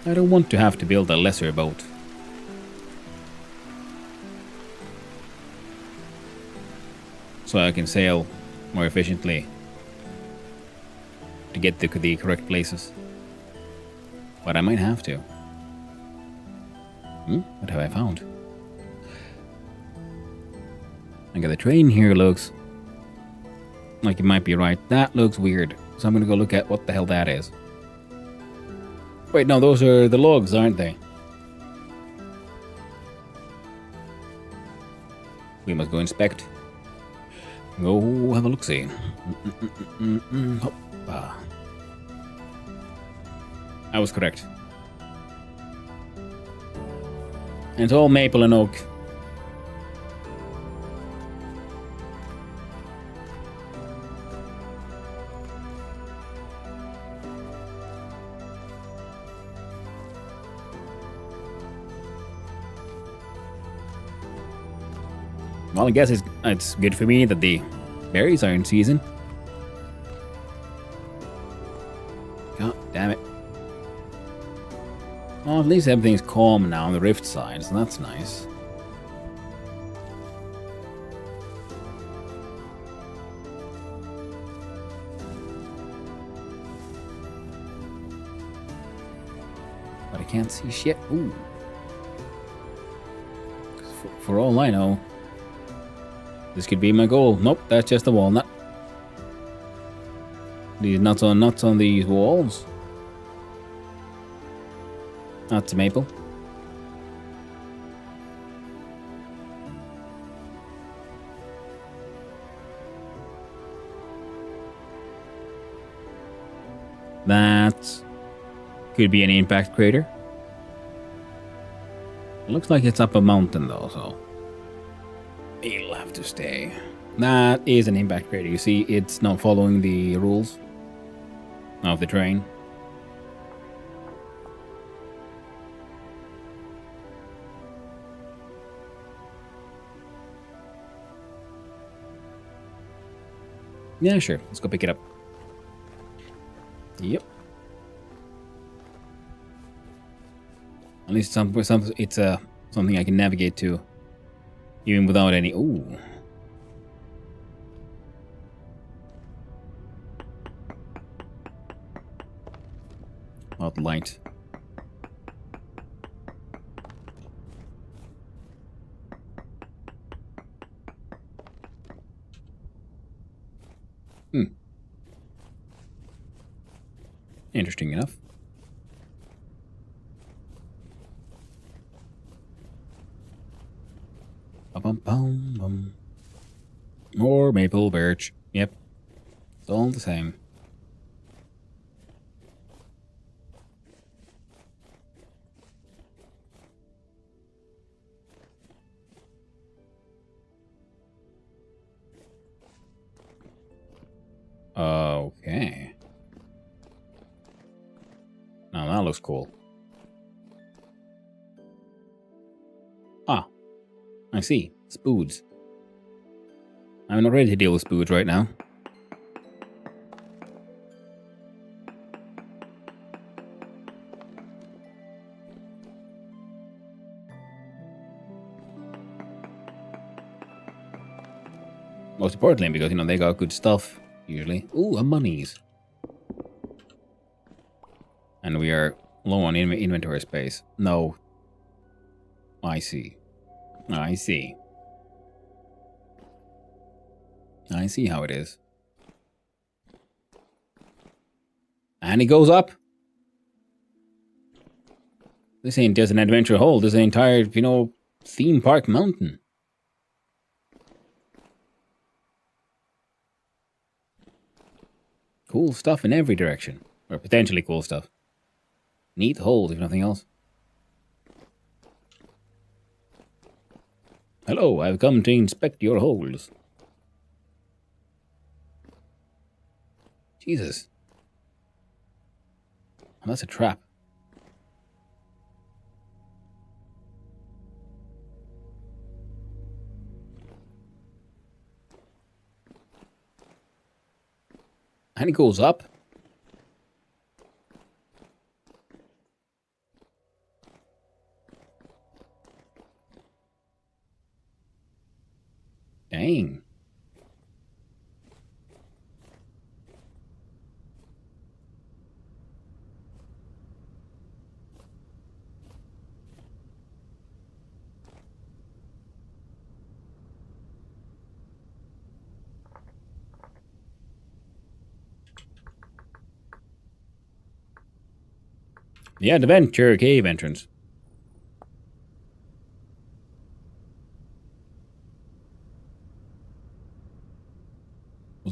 [SPEAKER 2] I don't want to have to build a lesser boat. So I can sail more efficiently to get to the correct places. But I might have to. What have I found? I got the train here looks like it might be right. That looks weird. So I'm gonna go look at what the hell that is. Wait, no, those are the logs, aren't they? We must go inspect. Go have a look-see. Hoppa. I was correct. And it's all maple and oak. Well, I guess it's good for me that the berries are in season. God damn it. Well, at least everything's calm now on the rift side, so that's nice. But I can't see shit. Ooh. For all I know, this could be my goal. Nope, that's just a walnut. These nuts on these walls. That's a maple. That could be an impact crater. It looks like it's up a mountain though, so it'll have to stay. That is an impact crater. You see, it's not following the rules of the terrain. Yeah, sure. Let's go pick it up. Yep. At least it's something I can navigate to, even without any. Ooh. Not light. Interesting enough. Bum. More maple birch. Yep. It's all the same. Okay. Now that looks cool. Ah, I see. Spoods. I'm not ready to deal with spoods right now. Most importantly, because, you know, they got good stuff, usually. Ooh, a monies. And we are low on inventory space. No. I see. I see. I see how it is. And it goes up. This ain't just an adventure hole. This is an entire, you know, theme park mountain. Cool stuff in every direction. Or potentially cool stuff. Neat holes, if nothing else. Hello, I've come to inspect your holes. Jesus. Oh, that's a trap. And it goes up. Dang. The Adventure Cave entrance.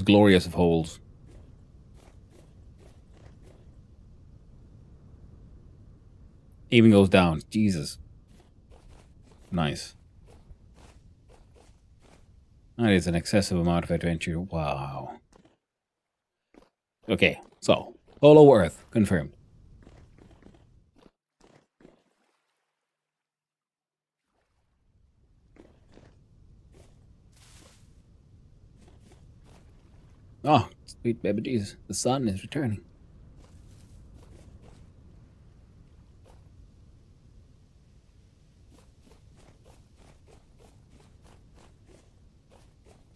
[SPEAKER 2] most glorious of holes. Even goes down. Jesus. Nice. That is an excessive amount of adventure. Wow. Okay, so Hollow Earth confirmed. Oh, sweet baby Jesus, the sun is returning.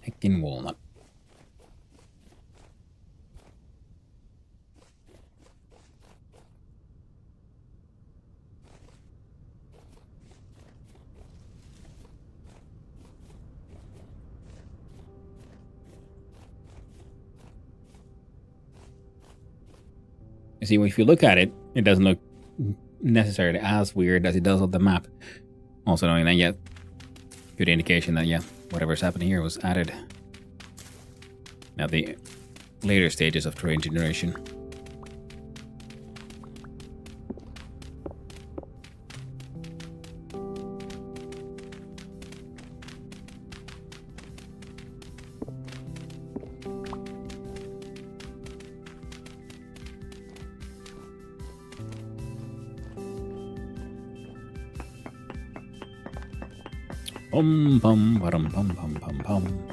[SPEAKER 2] Heckin' walnut. You see, if you look at it, it doesn't look necessarily as weird as it does on the map. Also knowing that, yeah, good indication that, yeah, whatever's happening here was added at the later stages of terrain generation. Pum pum pum pum pum pum pum.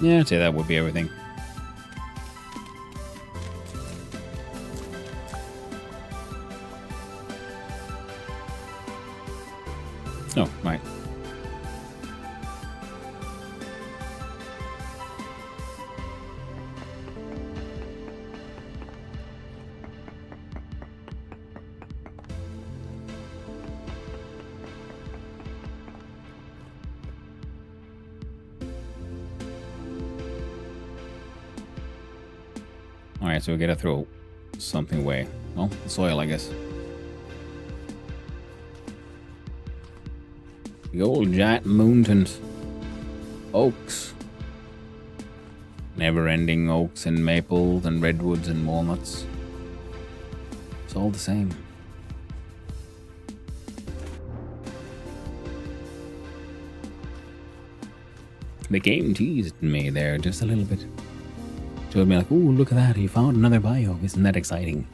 [SPEAKER 2] Yeah, I'd say that would be everything. Oh, right. Alright, so we gotta throw something away. Well, the soil, I guess. The old giant mountains. Oaks. Never-ending oaks and maples and redwoods and walnuts. It's all the same. The game teased me there just a little bit. Showed me like, ooh, look at that, he found another biome. Isn't that exciting?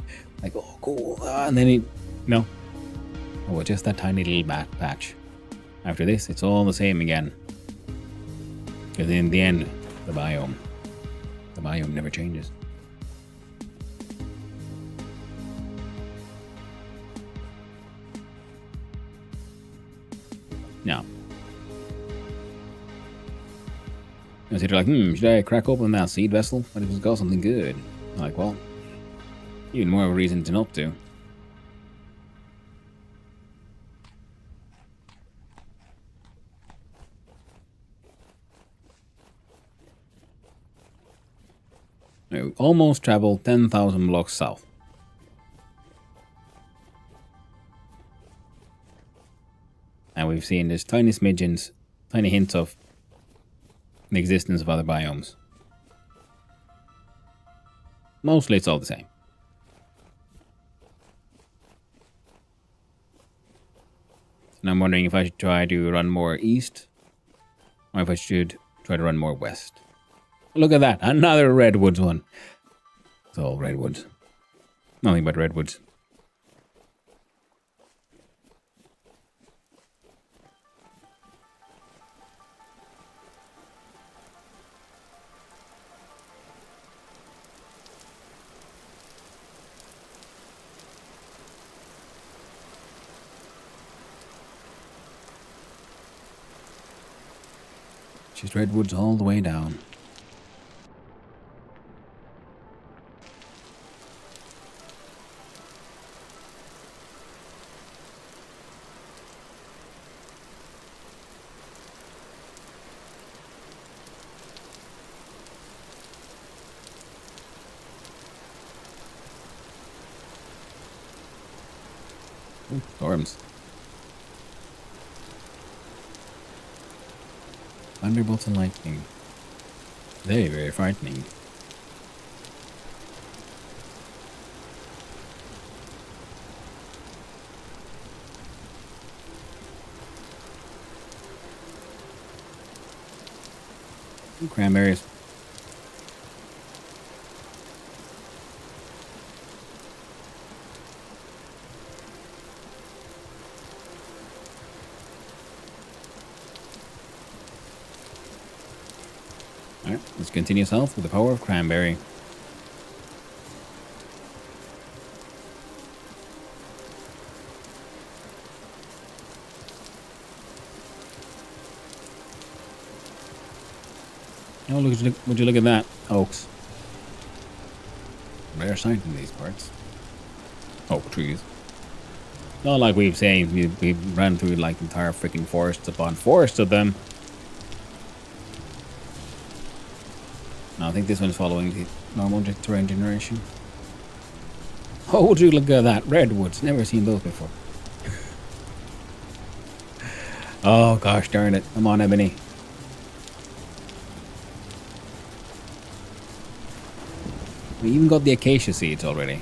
[SPEAKER 2] Like, oh, cool. And then no. Oh, just that tiny little patch. After this, it's all the same again. Because in the end, the biome never changes. Now, so you're like, should I crack open that seed vessel? What if it's got something good? I'm like, well, even more of a reason to not to. We almost traveled 10,000 blocks south. And we've seen this tiny smidgens, tiny hints of the existence of other biomes. Mostly it's all the same. And I'm wondering if I should try to run more east, or if I should try to run more west. Look at that, another redwoods one. It's all redwoods. Nothing but redwoods. Just redwoods all the way down. Ooh, storms. Thunderbolts and lightning. Very, very frightening. Ooh, cranberries. Alright, let's continue south with the power of cranberry. Oh, would you look at that, oaks. Rare sight in these parts. Oak trees. Not like we've seen, we've ran through like entire freaking forests upon forests of them. No, I think this one's following the normal terrain generation. Oh, would you look at that? Redwoods. Never seen those before. Oh, gosh darn it. Come on, Ebony. We even got the acacia seeds already.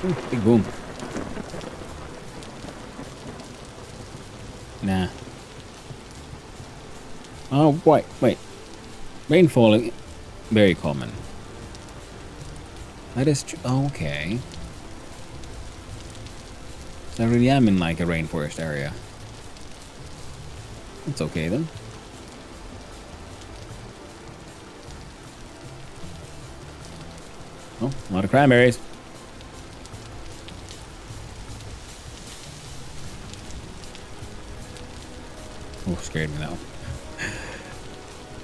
[SPEAKER 2] Ooh, big boom. Nah. Oh, wait. Rainfall, very common. That is true. Okay. So I really am in like a rainforest area. It's okay then. Oh, a lot of cranberries. Oh, scared me now.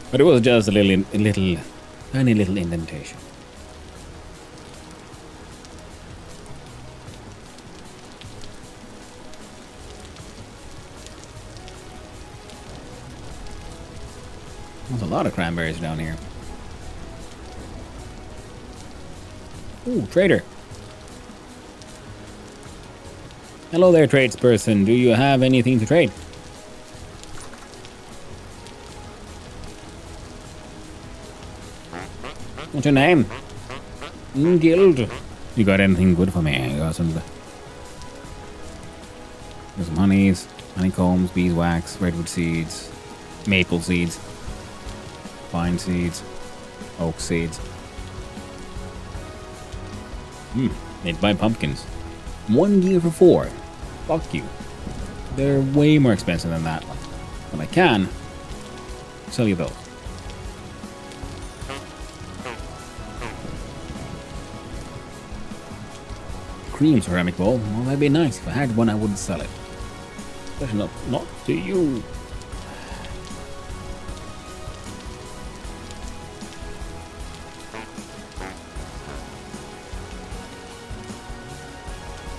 [SPEAKER 2] But it was just a tiny little indentation. There's a lot of cranberries down here. Ooh, trader. Hello there, tradesperson. Do you have anything to trade? What's your name? Guild. You got anything good for me? I got some. There's some honeys, honeycombs, beeswax, redwood seeds, maple seeds, pine seeds, oak seeds. They'd buy pumpkins. 1 year for 4. Fuck you. They're way more expensive than that. But I can sell you those. Cream ceramic bowl. Well, that'd be nice. If I had one, I wouldn't sell it. Especially not to you.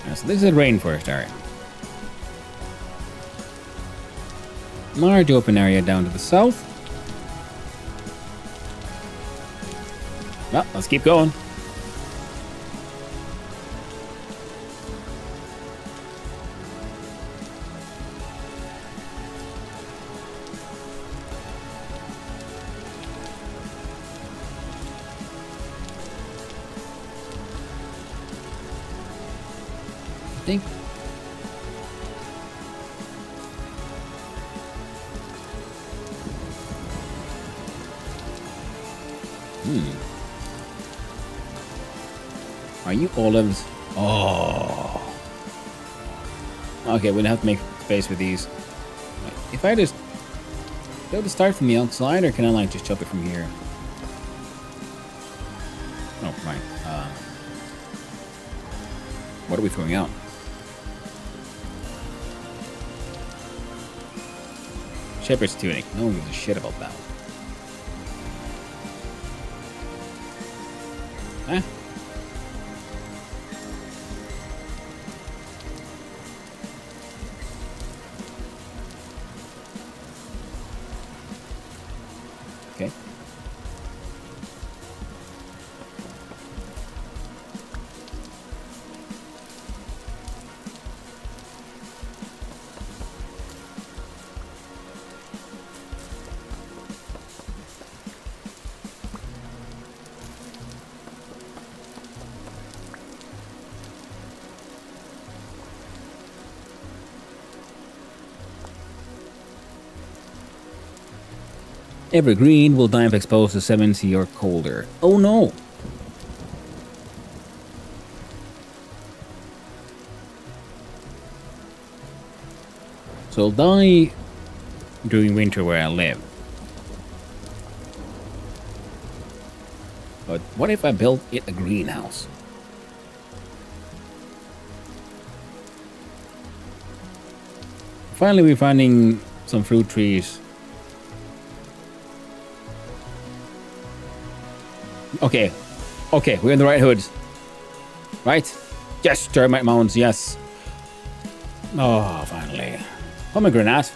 [SPEAKER 2] Yeah, so this is a rainforest area. Large open area down to the south. Well, let's keep going. Think. Are you olives? Oh. Okay, we'll have to make space with these. If I just go to start from the outside, or can I like just chop it from here? Oh, right. What are we throwing out? Shepherd's tunic. No one gives a shit about that. Huh? Okay. Evergreen will die if exposed to 70 or colder. Oh no! So it'll die during winter where I live. But what if I built it a greenhouse? Finally we're finding some fruit trees. Okay. Okay, we're in the right hoods. Right? Yes, termite mounds, yes. Oh, finally. Pomegranate.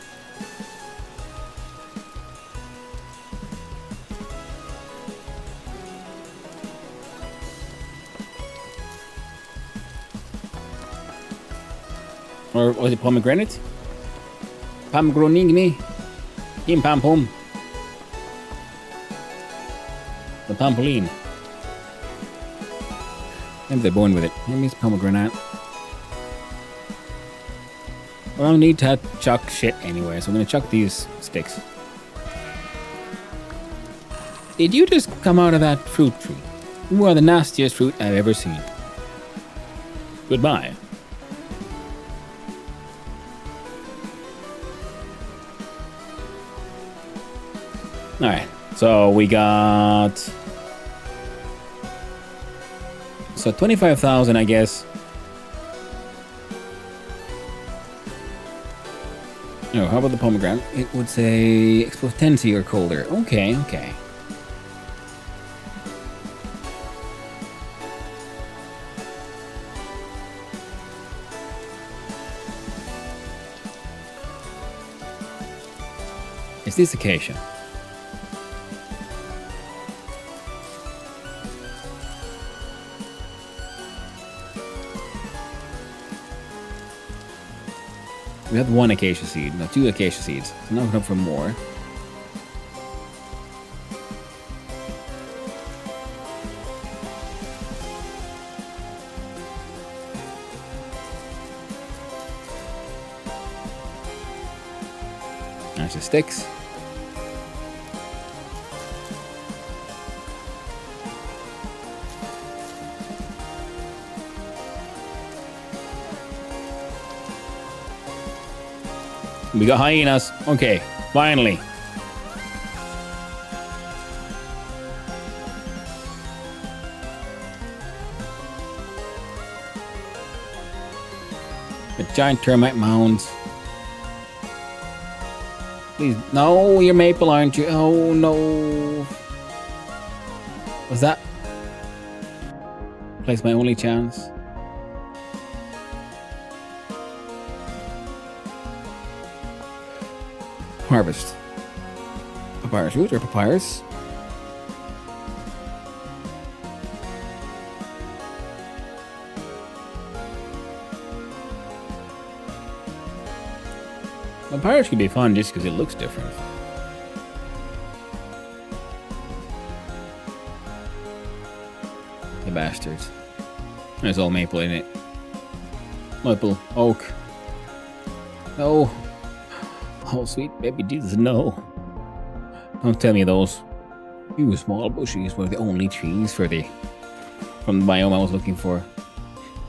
[SPEAKER 2] Or was it pomegranate? Pomegranate. Kim pam pom. The pampoline. Maybe they're born with it. Maybe it's pomegranate. Well, I don't need to chuck shit anyway, so I'm gonna chuck these sticks. Did you just come out of that fruit tree? You are the nastiest fruit I've ever seen. Goodbye. Alright, so we got... So 25,000, I guess. Oh, how about the pomegranate? It would say exposed 10 or colder. Okay, okay. Is this acacia? We have one acacia seed, no, 2 acacia seeds. So now we're up for more. There's the sticks. We got hyenas. Okay, finally. The giant termite mounds. Please, no, you're maple, aren't you? Oh no. Was that place my only chance? Harvest. Papyrus root or papyrus? Papyrus could be fun just because it looks different. The bastards. There's all maple in it. Maple, oak. No. Oh, sweet baby Jesus, no. Don't tell me those few small bushes were the only trees from the biome I was looking for.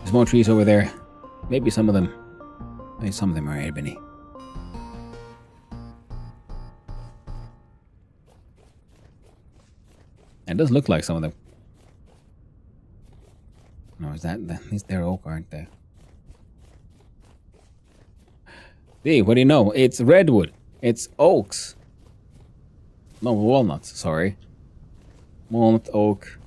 [SPEAKER 2] There's more trees over there. Maybe some of them are ebony. It does look like some of them. No, is that is their oak, aren't they? Hey, what do you know? It's redwood. It's oaks. No, walnuts, sorry. Walnut, oak.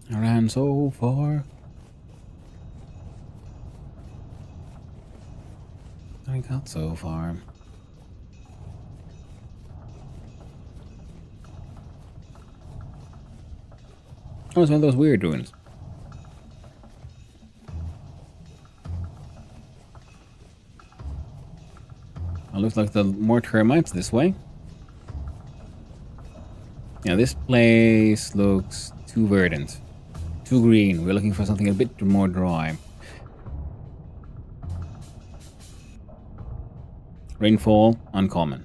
[SPEAKER 2] I ran so far. I got so far. Oh, it's one of those weird ruins. It looks like the more termites this way. Yeah, this place looks too verdant. Too green. We're looking for something a bit more dry. Rainfall, uncommon.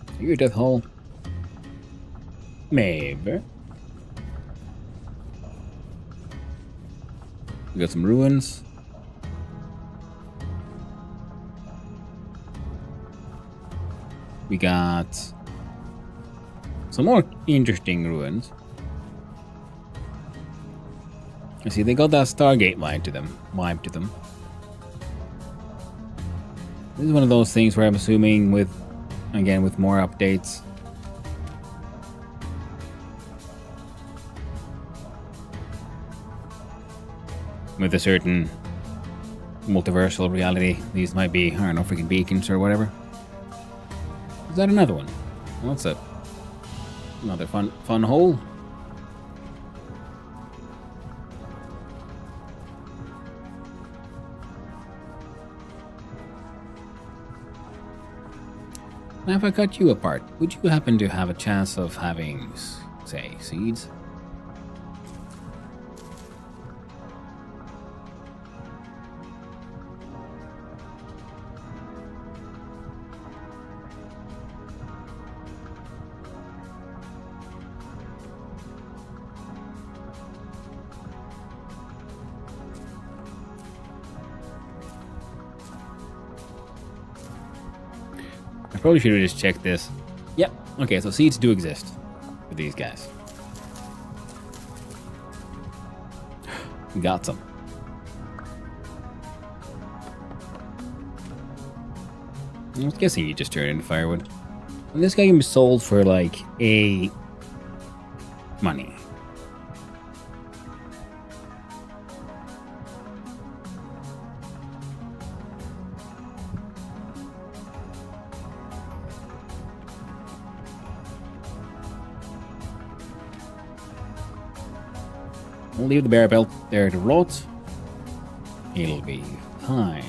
[SPEAKER 2] Are you a death hole? Maybe. We got some ruins. We got some more interesting ruins. I see they got that Stargate vibe to them. This is one of those things where I'm assuming with more updates. With a certain multiversal reality, these might be, I don't know, freaking beacons or whatever. Is that another one? What's that? Another fun hole? Now if I cut you apart, would you happen to have a chance of having, say, seeds? I probably should have just checked this. Yep. Okay, so seeds do exist for these guys. We got some. I was guessing you just turned into firewood. And this guy can be sold for like a money. We'll leave the bear belt there to rot. It'll be fine.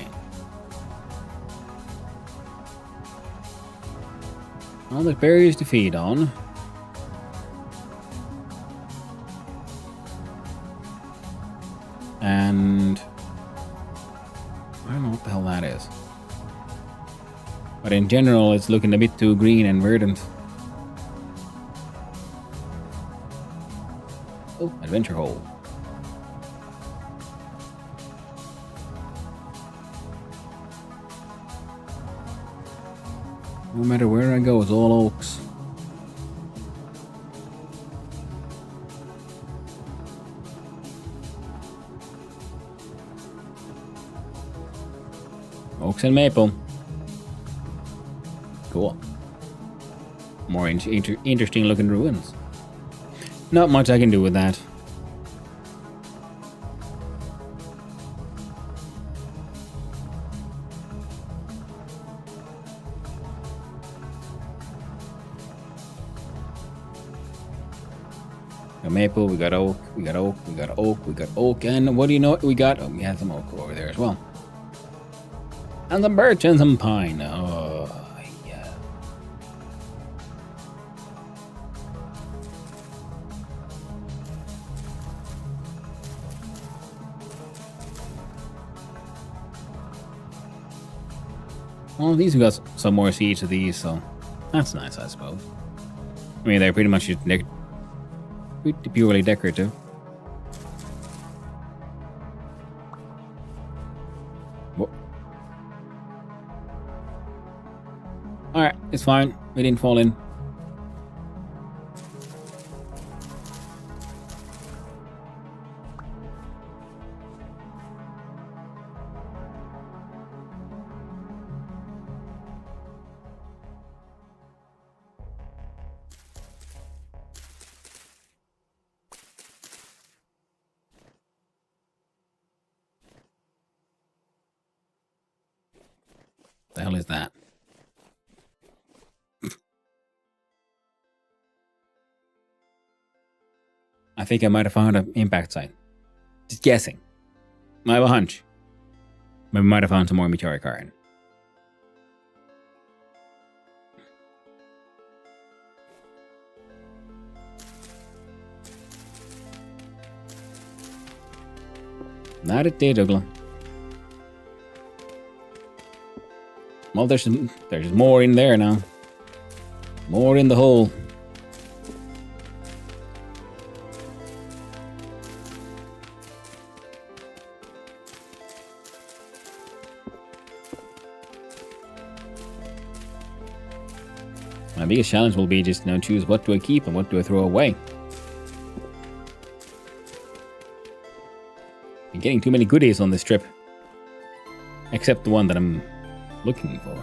[SPEAKER 2] Well, there's berries to feed on. And I don't know what the hell that is. But in general, it's looking a bit too green and verdant. Oh, adventure hole. No matter where I go, it's all oaks. Oaks and maple. Cool. More interesting looking ruins. Not much I can do with that. We got maple, we got oak, we got oak, we got oak, we got oak, and what do you know what we got? Oh, we had some oak over there as well. And some birch and some pine. Oh, yeah. Well, at least we got some more seeds of these, so that's nice, I suppose. I mean, they're pretty much just purely decorative. Whoa. Alright, it's fine. We didn't fall in. The hell is that? I think I might have found an impact site. Just guessing. I have a hunch. Maybe we might have found some more meteoric iron. Not it did, Douglas. Well, there's more in there now. More in the hole. My biggest challenge will be just choose what do I keep and what do I throw away. I'm getting too many goodies on this trip. Except the one that I'm looking for.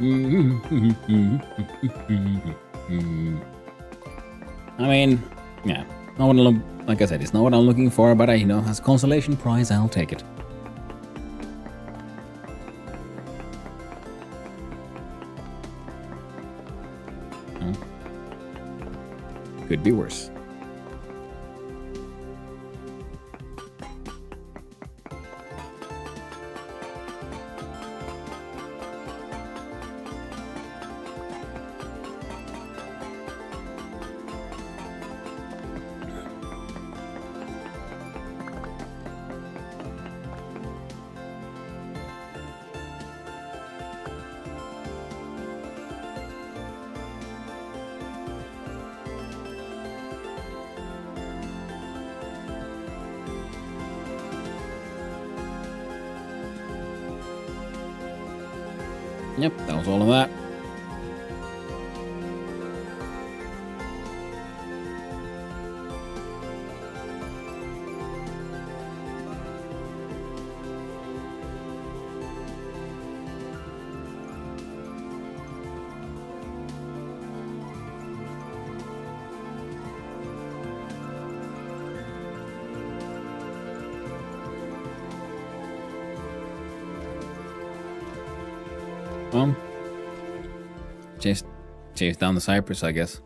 [SPEAKER 2] I mean, yeah, not what like I said, it's not what I'm looking for, but as a consolation prize, I'll take it. Could be worse. Yep, that was all of that. Well, chase down the cypress, I guess.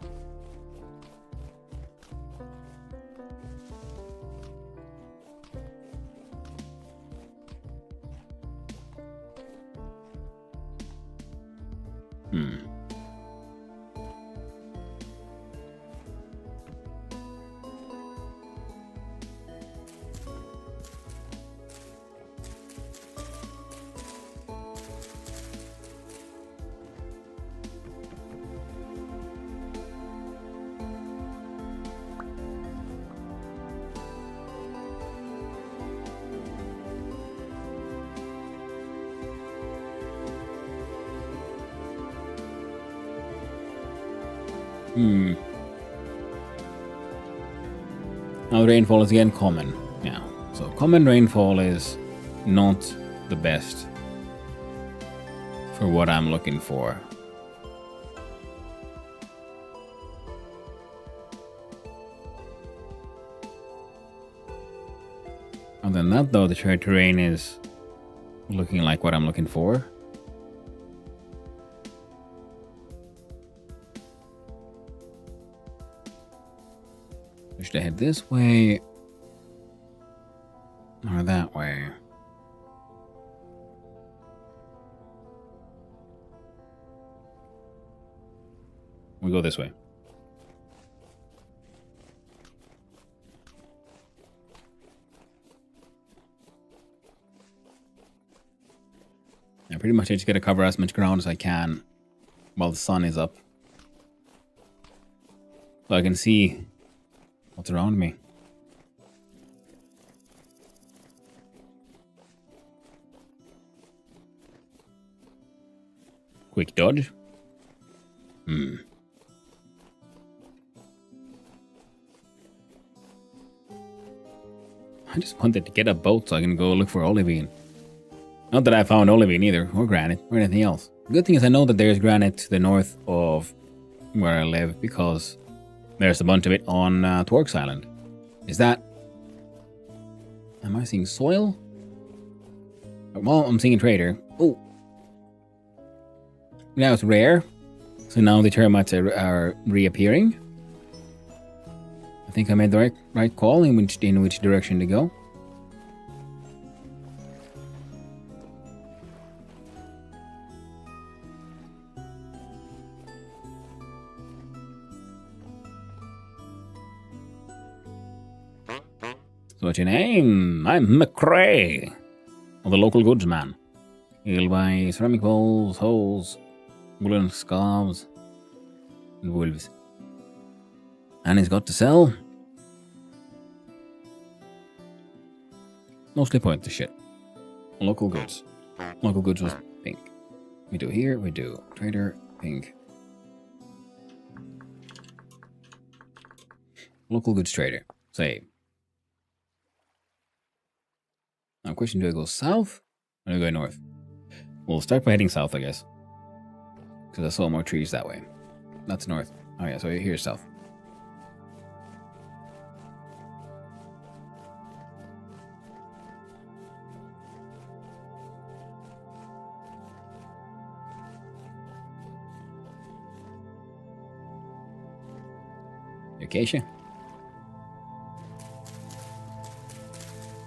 [SPEAKER 2] Now rainfall is again common. Yeah, so common rainfall is not the best for what I'm looking for. Other than that, though, the trade terrain is looking like what I'm looking for. Should I head this way or that way? We go this way. I pretty much just gotta cover as much ground as I can while the sun is up, so I can see what's around me. Quick dodge. I just wanted to get a boat so I can go look for olivine. Not that I found olivine either, or granite, or anything else. The good thing is I know that there's granite to the north of where I live, because there's a bunch of it on Tworks Island. Is that... Am I seeing soil? Well, I'm seeing a trader. Oh. Now it's rare. So now the termites are reappearing. I think I made the right call in which direction to go. So what's your name? I'm McCrae, or the local goods man. He'll buy ceramic bowls, holes, woolen scarves, and wolves. And he's got to sell mostly pointless shit. Local goods. Local goods was pink. We do here, we do trader, pink. Local goods trader. Save. Now question, do I go south or do I go north? We'll start by heading south, I guess. Because I saw more trees that way. That's north. Oh yeah, so here's south. Acacia.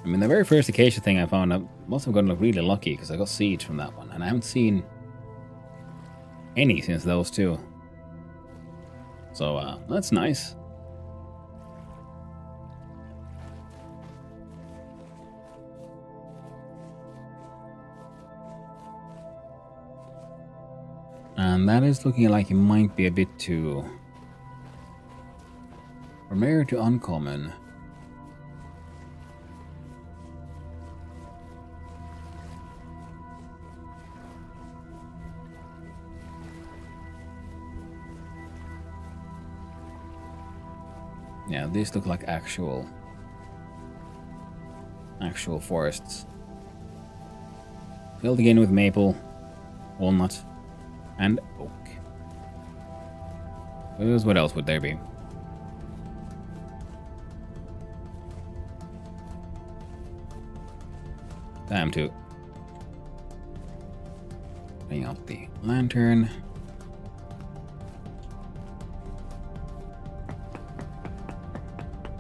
[SPEAKER 2] I mean, the very first acacia thing I found, I must have gotten really lucky because I got seeds from that one, and I haven't seen any since those two. So, that's nice. And that is looking like it might be a bit too... From rare to uncommon. Yeah, these look like actual forests. Filled again with maple, walnut, and oak. What else would there be? Time to bring out the lantern.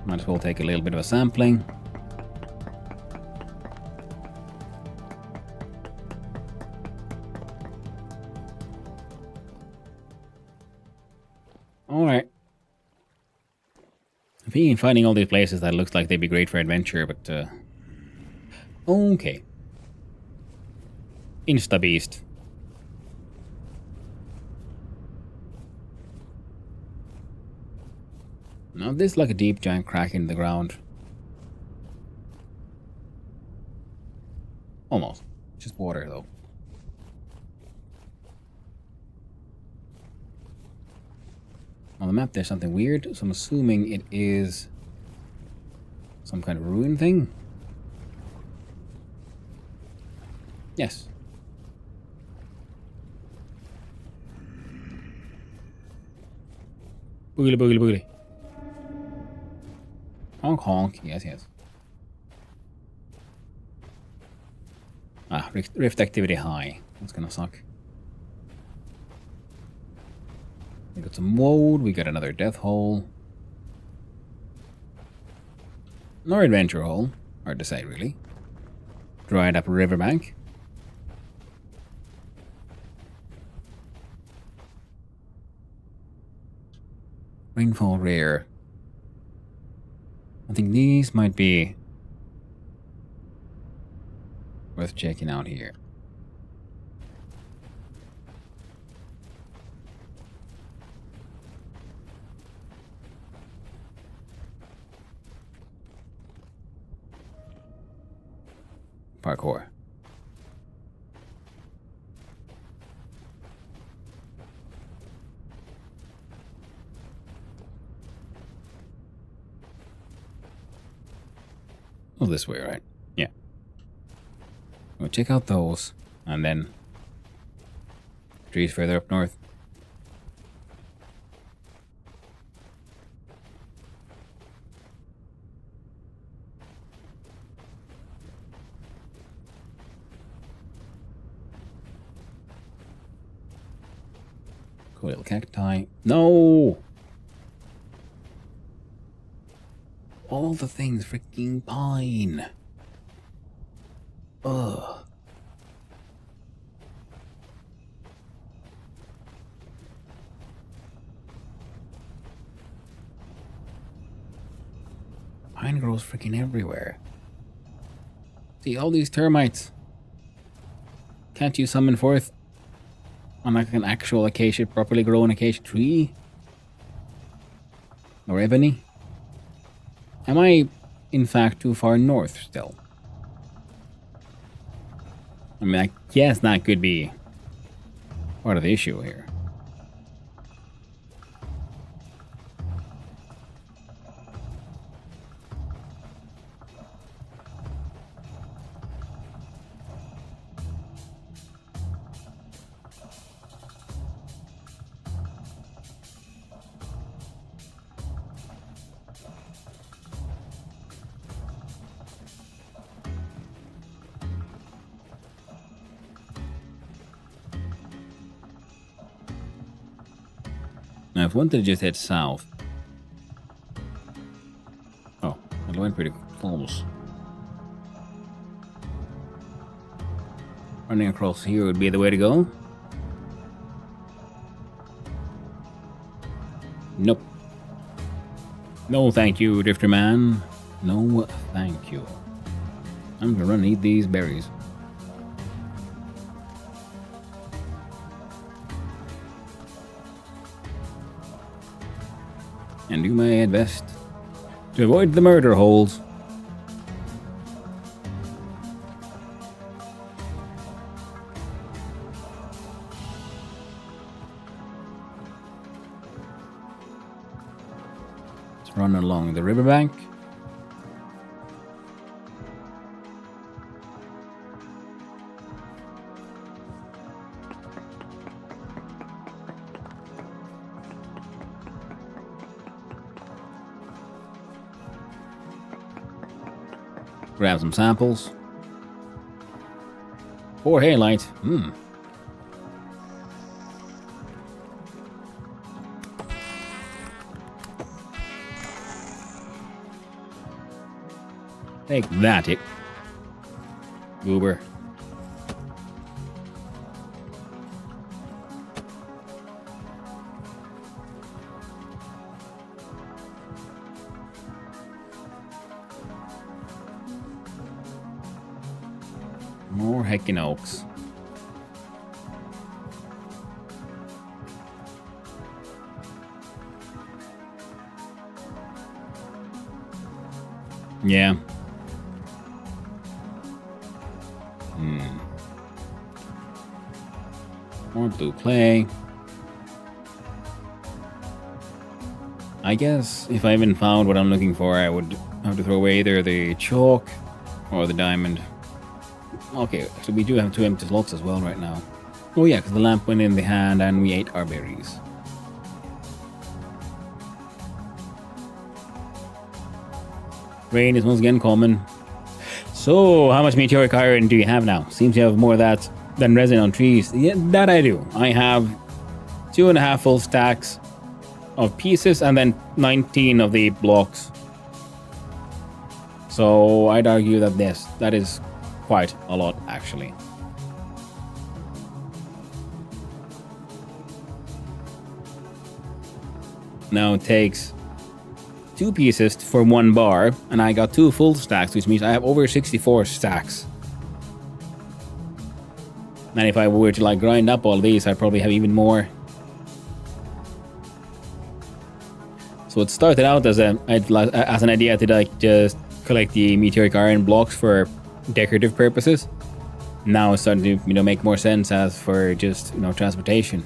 [SPEAKER 2] Might as well take a little bit of a sampling. Alright. I've been finding all these places that looks like they'd be great for adventure, but okay. Insta beast. Now this is like a deep giant crack in the ground. Almost. Just water though. On the map there's something weird, so I'm assuming it is some kind of ruin thing. Yes. Boogly boogly boogly. Honk honk. Yes, yes. Ah, rift activity high. That's gonna suck. We got some woad. We got another death hole. No adventure hole. Hard to say, really. Dried up riverbank. Rainfall rare. I think these might be worth checking out here. Parkour. Oh, this way, right? Yeah. We'll check out those, and then trees further up north. Cool little cacti. No! All the things freaking pine. Ugh. Pine grows freaking everywhere. See, all these termites. Can't you summon forth on like an actual acacia, properly grown acacia tree? Or ebony? Am I, in fact, too far north still? I mean, I guess that could be part of the issue here. Now, if I wanted to just head south. Oh, it went pretty close. Running across here would be the way to go. Nope. No, thank you, Drifter Man. No, thank you. I'm gonna run and eat these berries. And do my best to avoid the murder holes. Let's run along the riverbank. Grab some samples. Or halite. Take that, it. Goober. More heckin' oaks. Yeah. More blue clay. I guess if I haven't found what I'm looking for, I would have to throw away either the chalk or the diamond. Okay, so we do have 2 empty slots as well right now. Oh yeah, because the lamp went in the hand and we ate our berries. Rain is once again common. So, how much meteoric iron do you have now? Seems you have more of that than resin on trees. Yeah, that I do. I have 2.5 full stacks of pieces and then 19 of the blocks. So, I'd argue that yes, that is quite a lot actually. Now it takes 2 pieces for 1 bar, and I got 2 full stacks, which means I have over 64 stacks. And if I were to like grind up all these, I'd probably have even more. So it started out as an idea to like just collect the meteoric iron blocks for decorative purposes. Now it's starting to make more sense as for just transportation.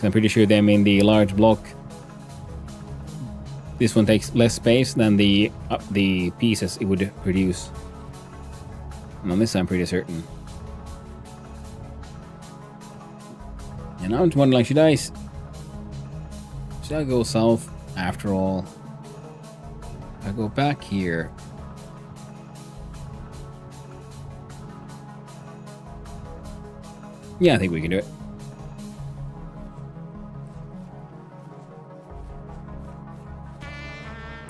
[SPEAKER 2] I'm pretty sure them in the large block. This one takes less space than the pieces it would produce. And on this I'm pretty certain. And now I'm just wondering, like, should I go south after all? I go back here. Yeah, I think we can do it.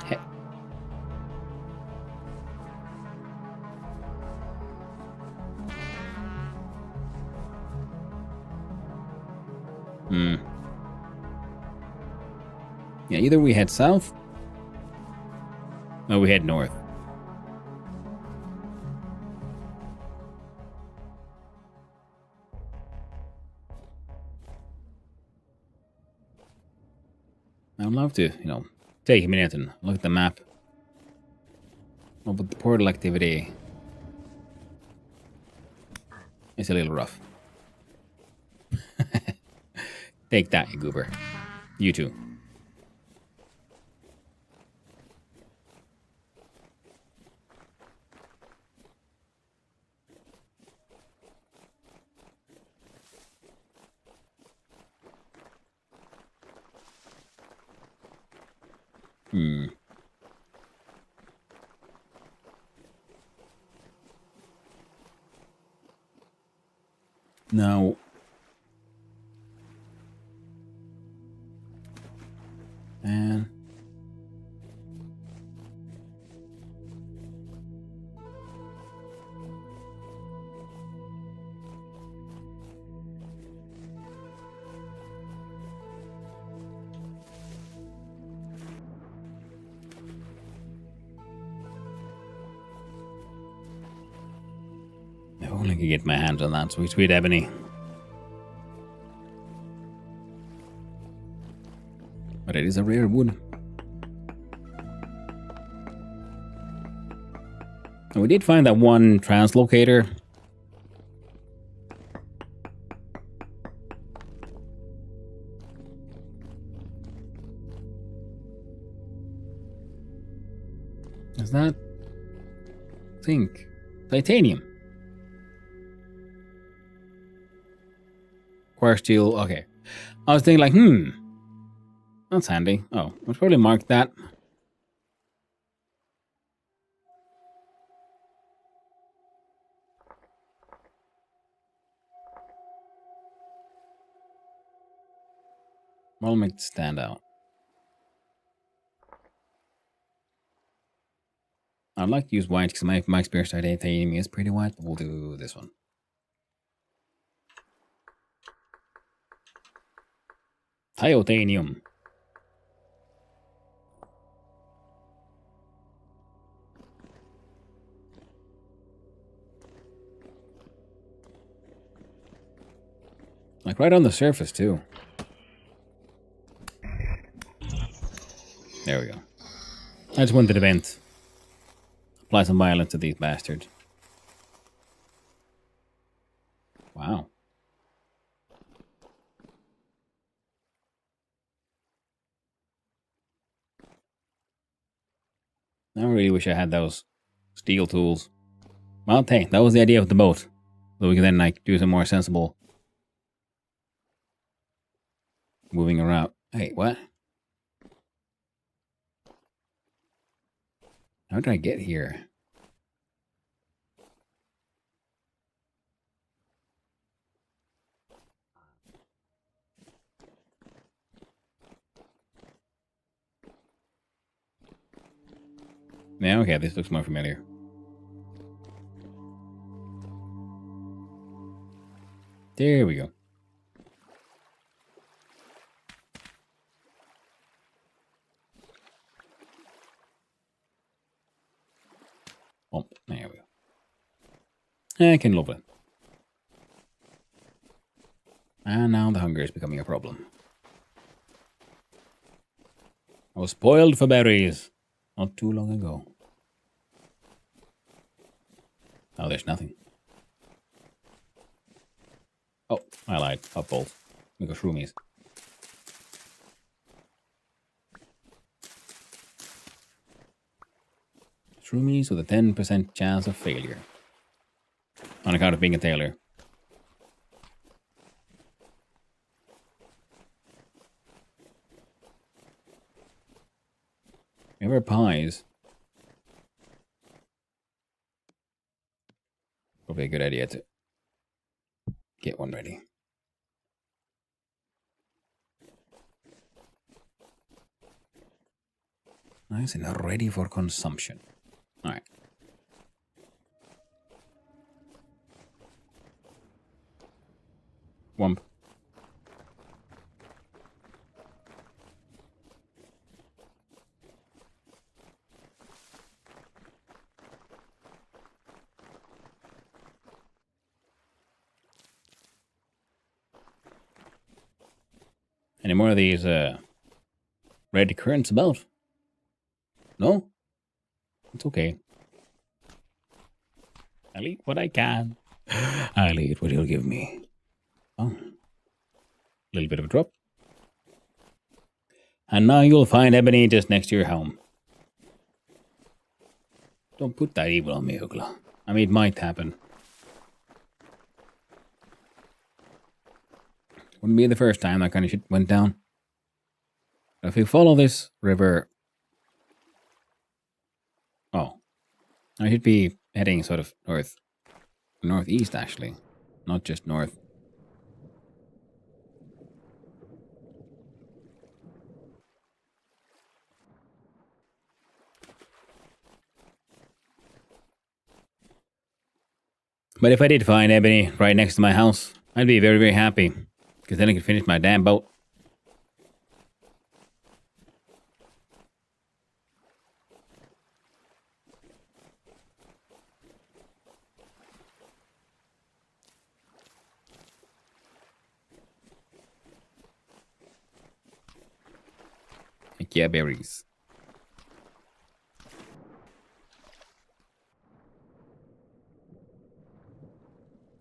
[SPEAKER 2] Hey. Yeah, either we head south or we head north. I'd love to, take a minute and look at the map. Oh, but the portal activity is a little rough. Take that, you goober. You too. Now, and if only I could get my hands on that sweet ebony. But it is a rare wood. And we did find that one translocator. Is that? I think titanium. Quartz steel. Okay. I was thinking like, that's handy. Oh, we'll probably mark that. I'll make it stand out. I'd like to use white because my experience with titanium is pretty white, but we'll do this one. Titanium. Like right on the surface too. There we go. I just wanted to vent. Apply some violence to these bastards. Wow. I really wish I had those steel tools. Well, hey, that was the idea of the boat. So we can then like do some more sensible moving around. Hey, what? How did I get here? Yeah, okay, this looks more familiar. There we go. Oh, there we go. I can love it. And now the hunger is becoming a problem. I was spoiled for berries not too long ago. Oh, there's nothing. Oh, I lied. Hot balls. We got shroomies. Shroomies with a 10% chance of failure. On account of being a tailor. Ever pies? Probably a good idea to get one ready. Nice and ready for consumption. Alright. Wump. Any more of these red currants about? No? It's okay. I'll eat what I can. I'll eat what he'll give me. Oh. A little bit of a drop. And now you'll find Ebony just next to your home. Don't put that evil on me, Ugla. I mean, it might happen. Wouldn't be the first time that kind of shit went down. But if we follow this river... Oh. I should be heading sort of northeast, actually. Not just north. But if I did find Ebony right next to my house, I'd be very, very happy. Because then I could finish my damn boat. Heck yeah, berries.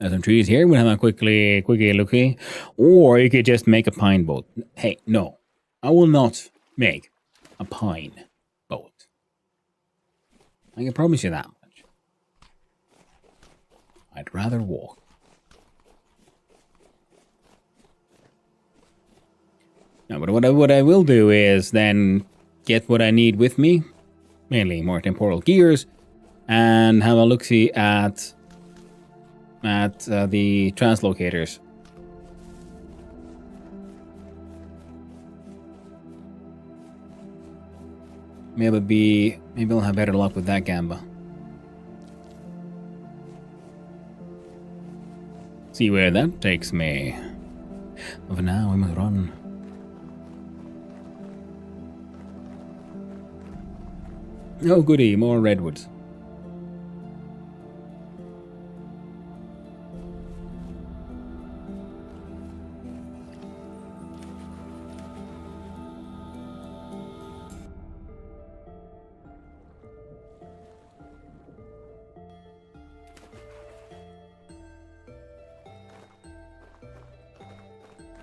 [SPEAKER 2] There's some trees here. We'll have a quickly looky. Or you could just make a pine boat. Hey, no. I will not make a pine boat. I can promise you that much. I'd rather walk. No, but what I will do is then get what I need with me. Mainly more temporal gears. And have a look-see at the translocators. Maybe I'll have better luck with that gamba. See where that takes me. But for now, we must run. Oh goody, more redwoods.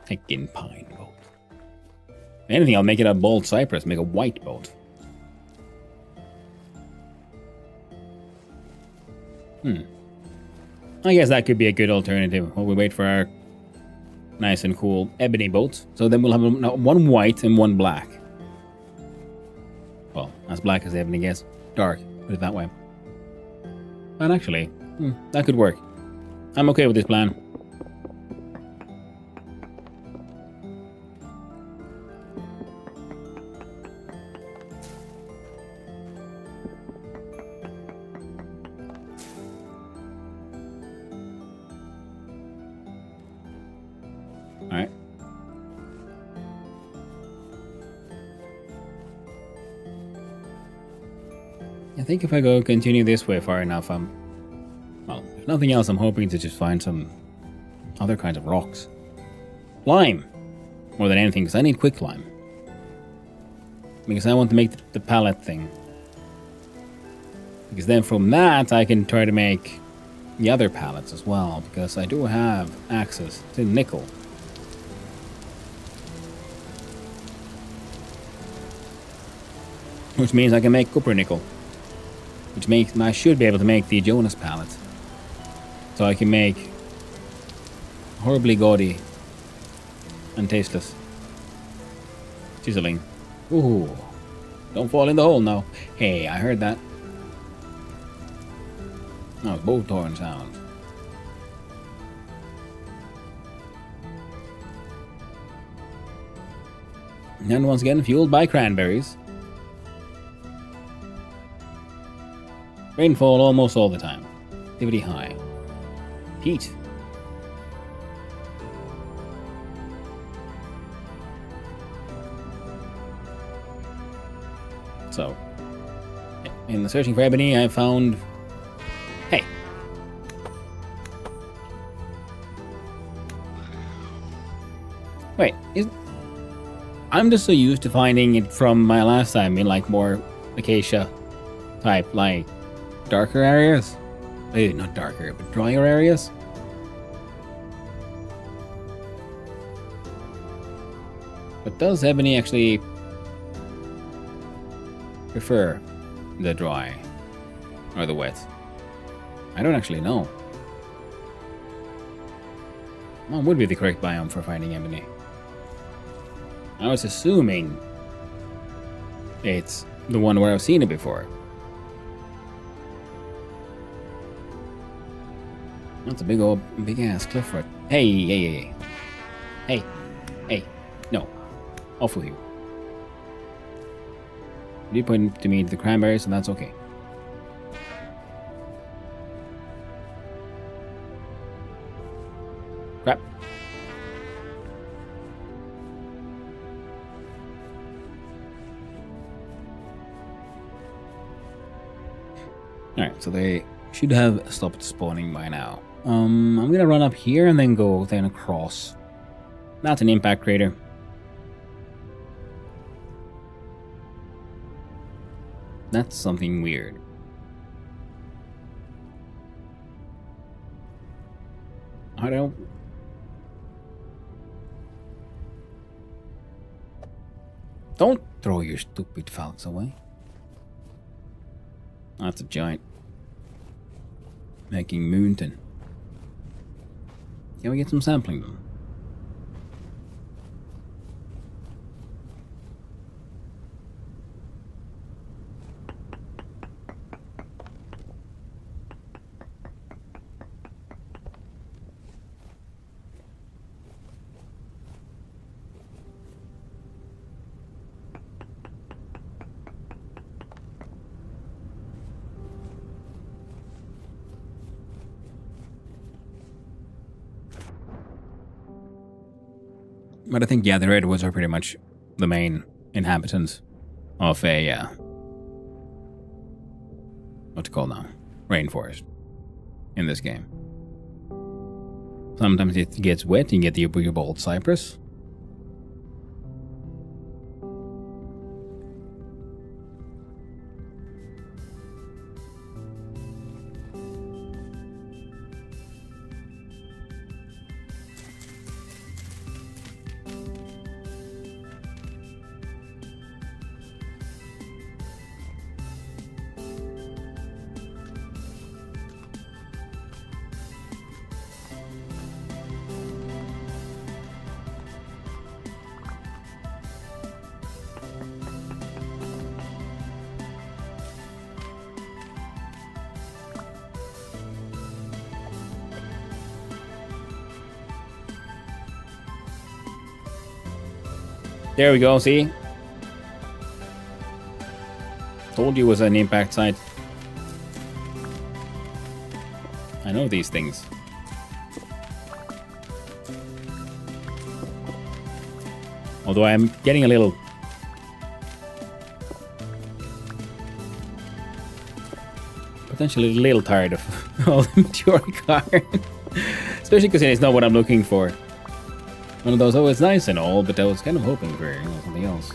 [SPEAKER 2] Heckin' pine boat. If anything, I'll make it a bold cypress, make a white boat. I guess that could be a good alternative while we wait for our nice and cool ebony boat. So then we'll have one white and one black. Well, as black as the ebony gets. Dark, put it that way. And actually, that could work. I'm okay with this plan. I think if I go continue this way far enough, well, if nothing else, I'm hoping to just find some other kinds of rocks. Lime! More than anything, because I need quick lime. Because I want to make the pallet thing. Because then from that, I can try to make the other pallets as well, because I do have access to nickel. Which means I can make copper nickel. Which makes I should be able to make the Jonas pallet. So I can make horribly gaudy and tasteless chiseling. Ooh. Don't fall in the hole now. Hey, I heard that. No, it's both horn sound. And once again, fueled by cranberries. Rainfall almost all the time. Activity high. Heat. So, in the searching for ebony, I found... Hey! Wait, I'm just so used to finding it from my last time in like more acacia type, like darker areas. Not darker, but drier areas. But does ebony actually prefer the dry or the wet? I don't actually know. What would be the correct biome for finding ebony? I was assuming it's the one where I've seen it before. That's a big ass cliff right. Hey. No. Off with you. You did point to me the cranberries, so that's okay. Crap. Alright, so they should have stopped spawning by now. I'm gonna run up here and then go then across. That's an impact crater. That's something weird. Don't throw your stupid falcons away. That's a giant making mountain. Can we get some sampling then? But I think, yeah, the redwoods are pretty much the main inhabitants of a, what to call now? Rainforest in this game. Sometimes it gets wet, you get the bald cypress. There we go, see? Told you it was an impact site. I know these things. Although I'm getting a little potentially a little tired of all the meteoric iron. Especially because it's not what I'm looking for. One of those, oh, it's nice and all, but I was kind of hoping for something else.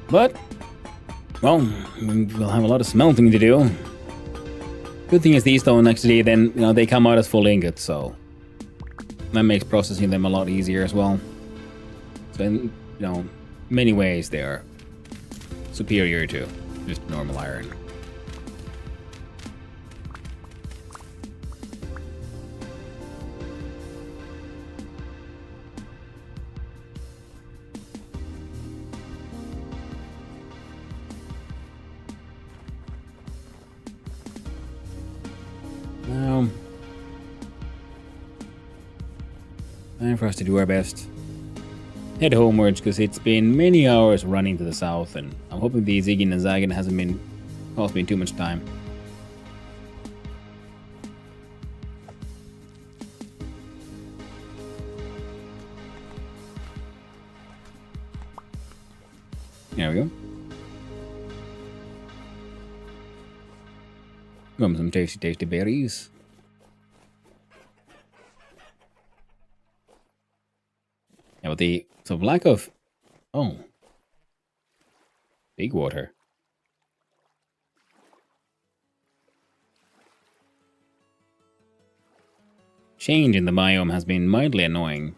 [SPEAKER 2] But, well, we'll have a lot of smelting to do. Good thing is these don't actually then, they come out as full ingots, so that makes processing them a lot easier as well. So in, many ways they are superior to just normal iron. Now, time for us to do our best. Head homewards, because it's been many hours running to the south, and I'm hoping the Ziggin and Zaggin hasn't been cost me too much time. There we go. Some tasty berries. Yeah, with the lack of big water. Change in the biome has been mildly annoying.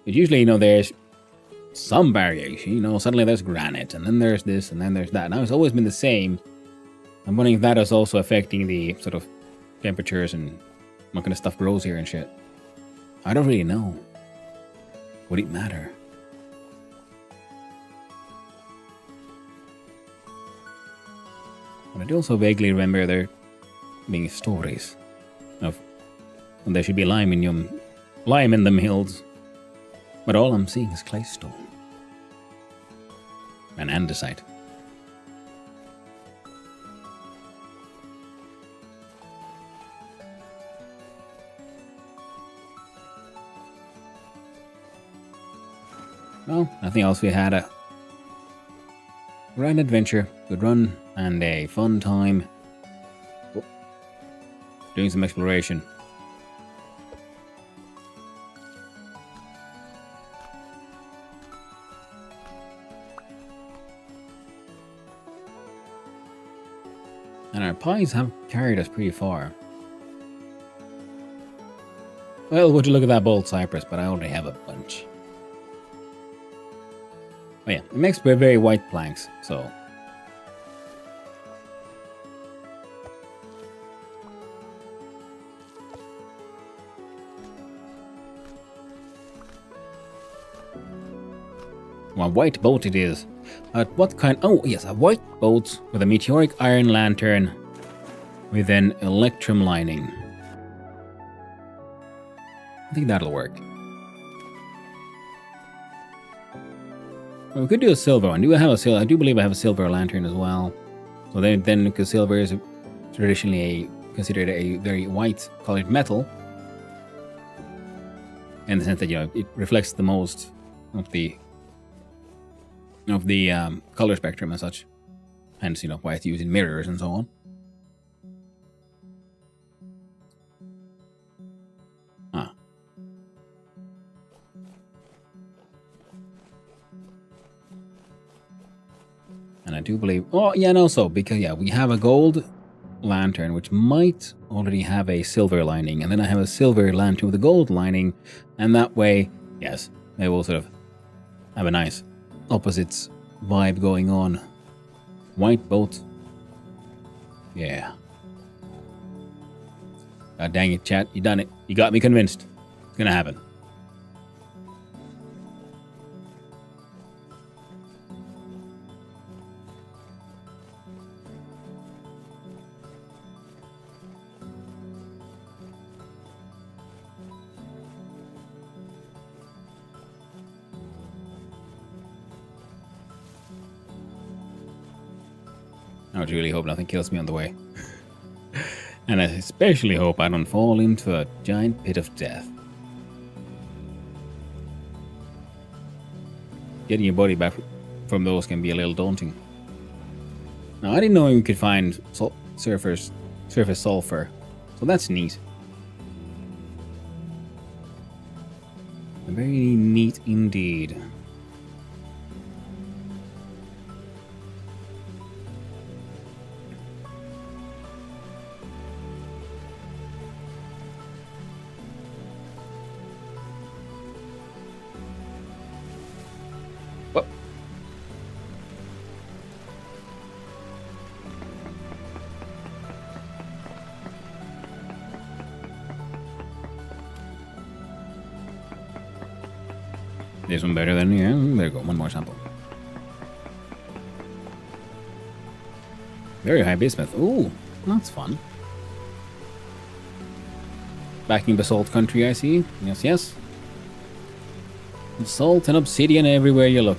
[SPEAKER 2] But usually, there's some variation. Suddenly there's granite, and then there's this, and then there's that. Now it's always been the same. I'm wondering if that is also affecting the sort of temperatures and what kind of stuff grows here and shit. I don't really know. Would it matter? But I do also vaguely remember there being stories of when there should be lime in the hills. But all I'm seeing is claystone. And andesite. Well, nothing else. We had a grand adventure, good run, and a fun time doing some exploration. And our pies have carried us pretty far. Well, would you look at that bold cypress, but I already have a bunch. Oh yeah, it makes very white planks, so. Well, a white boat it is. What kind? Oh yes, a white boat with a meteoric iron lantern with an electrum lining. I think that'll work. Well, we could do a silver one. I do believe I have a silver lantern as well. So then because silver is traditionally considered a very white colored metal, in the sense that it reflects the most of the color spectrum and such. Hence, why it's used in mirrors and so on. And I do believe, because we have a gold lantern which might already have a silver lining, and then I have a silver lantern with a gold lining, and that way, yes, they will sort of have a nice opposites vibe going on. White boat. Yeah. God dang it, chat. You done it. You got me convinced. It's gonna happen. would really hope nothing kills me on the way. And I especially hope I don't fall into a giant pit of death. Getting your body back from those can be a little daunting. Now, I didn't know you could find surface sulfur, so that's neat. Very neat indeed. Oh. This one better than, yeah, there you go, one more sample. Very high bismuth. Ooh, that's fun. Back in basalt country, I see. Yes, yes. Salt and obsidian everywhere you look.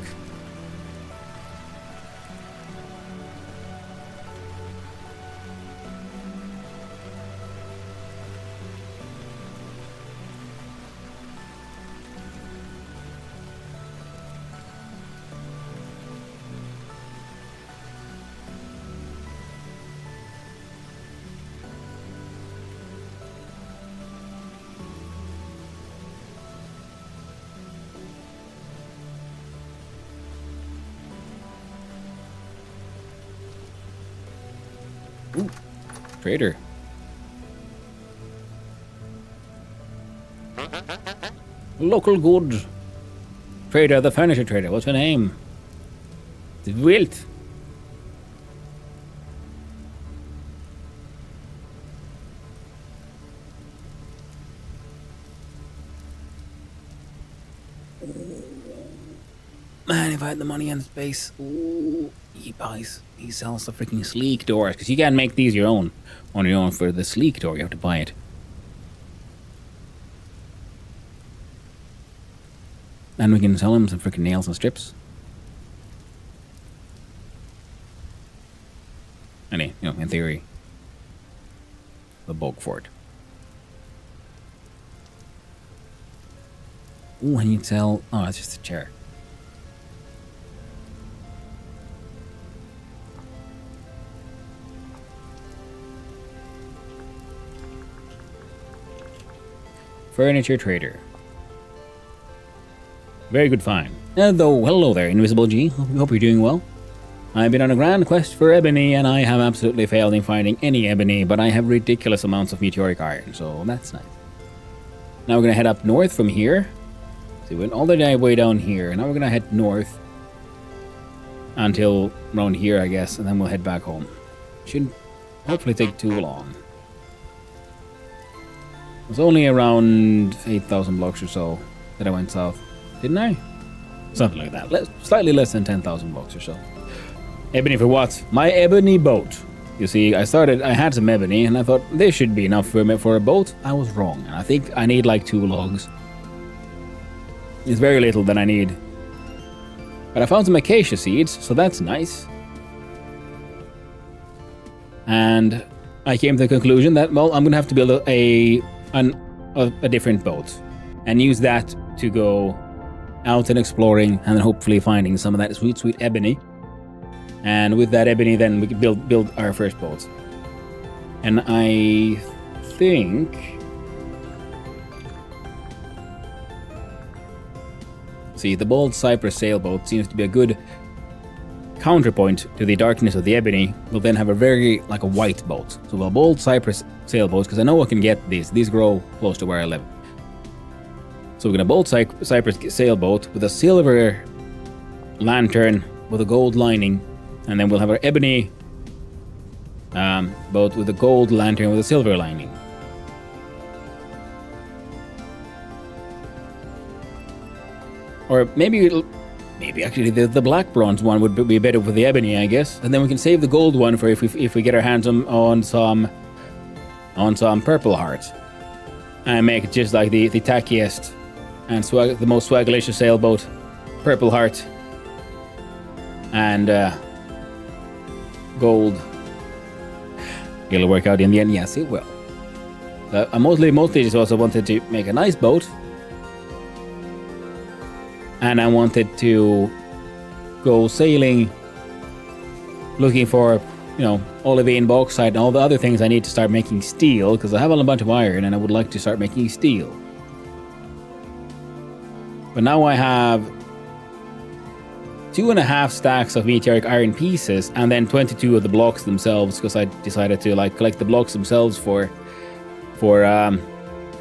[SPEAKER 2] Ooh, trader. Local goods. Trader, the furniture trader. What's your name? The Wilt. Man, if I had the money and space. Ooh, he sells the freaking sleek doors, because you can't make these your own on your own. For the sleek door, you have to buy it. And we can sell him some freaking nails and strips. Anyway, in theory, the bulk for it. Ooh, and you sell. Oh, it's just a chair. Furniture trader. Very good find. Hello there, Invisible G. Hope you're doing well. I've been on a grand quest for ebony, and I have absolutely failed in finding any ebony, but I have ridiculous amounts of meteoric iron, so that's nice. Now we're gonna head up north from here. So we went all the way down here, and now we're gonna head north until around here, I guess, and then we'll head back home. Shouldn't hopefully take too long. It was only around 8,000 blocks or so that I went south, didn't I? Something like that. Slightly less than 10,000 blocks or so. Ebony for what? My ebony boat. You see, I had some ebony, and I thought this should be enough for a boat. I was wrong, and I think I need like 2 logs. It's very little that I need. But I found some acacia seeds, so that's nice. And I came to the conclusion that, well, I'm gonna have to build a different boat and use that to go out and exploring, and then hopefully finding some of that sweet ebony. And with that ebony, then we can build our first boat. And I think, see, the bold cypress sailboat seems to be a good counterpoint to the darkness of the ebony. We'll then have a very, like a white boat. So a bold cypress sailboat, because I know I can get these. These grow close to where I live. So we're gonna bold cypress sailboat with a silver lantern with a gold lining, and then we'll have our ebony boat with a gold lantern with a silver lining. Or maybe actually the black bronze one would be better with the ebony, I guess. And then we can save the gold one for if we get our hands on some purple hearts, and make it just like the tackiest and the most swagalicious sailboat, purple heart, and gold It'll work out in the end. Yes, it will. I mostly just also wanted to make a nice boat. And I wanted to go sailing, looking for, olivine, bauxite, and all the other things I need to start making steel, because I have a bunch of iron and I would like to start making steel. But now I have 2.5 stacks of meteoric iron pieces, and then 22 of the blocks themselves, because I decided to collect the blocks themselves for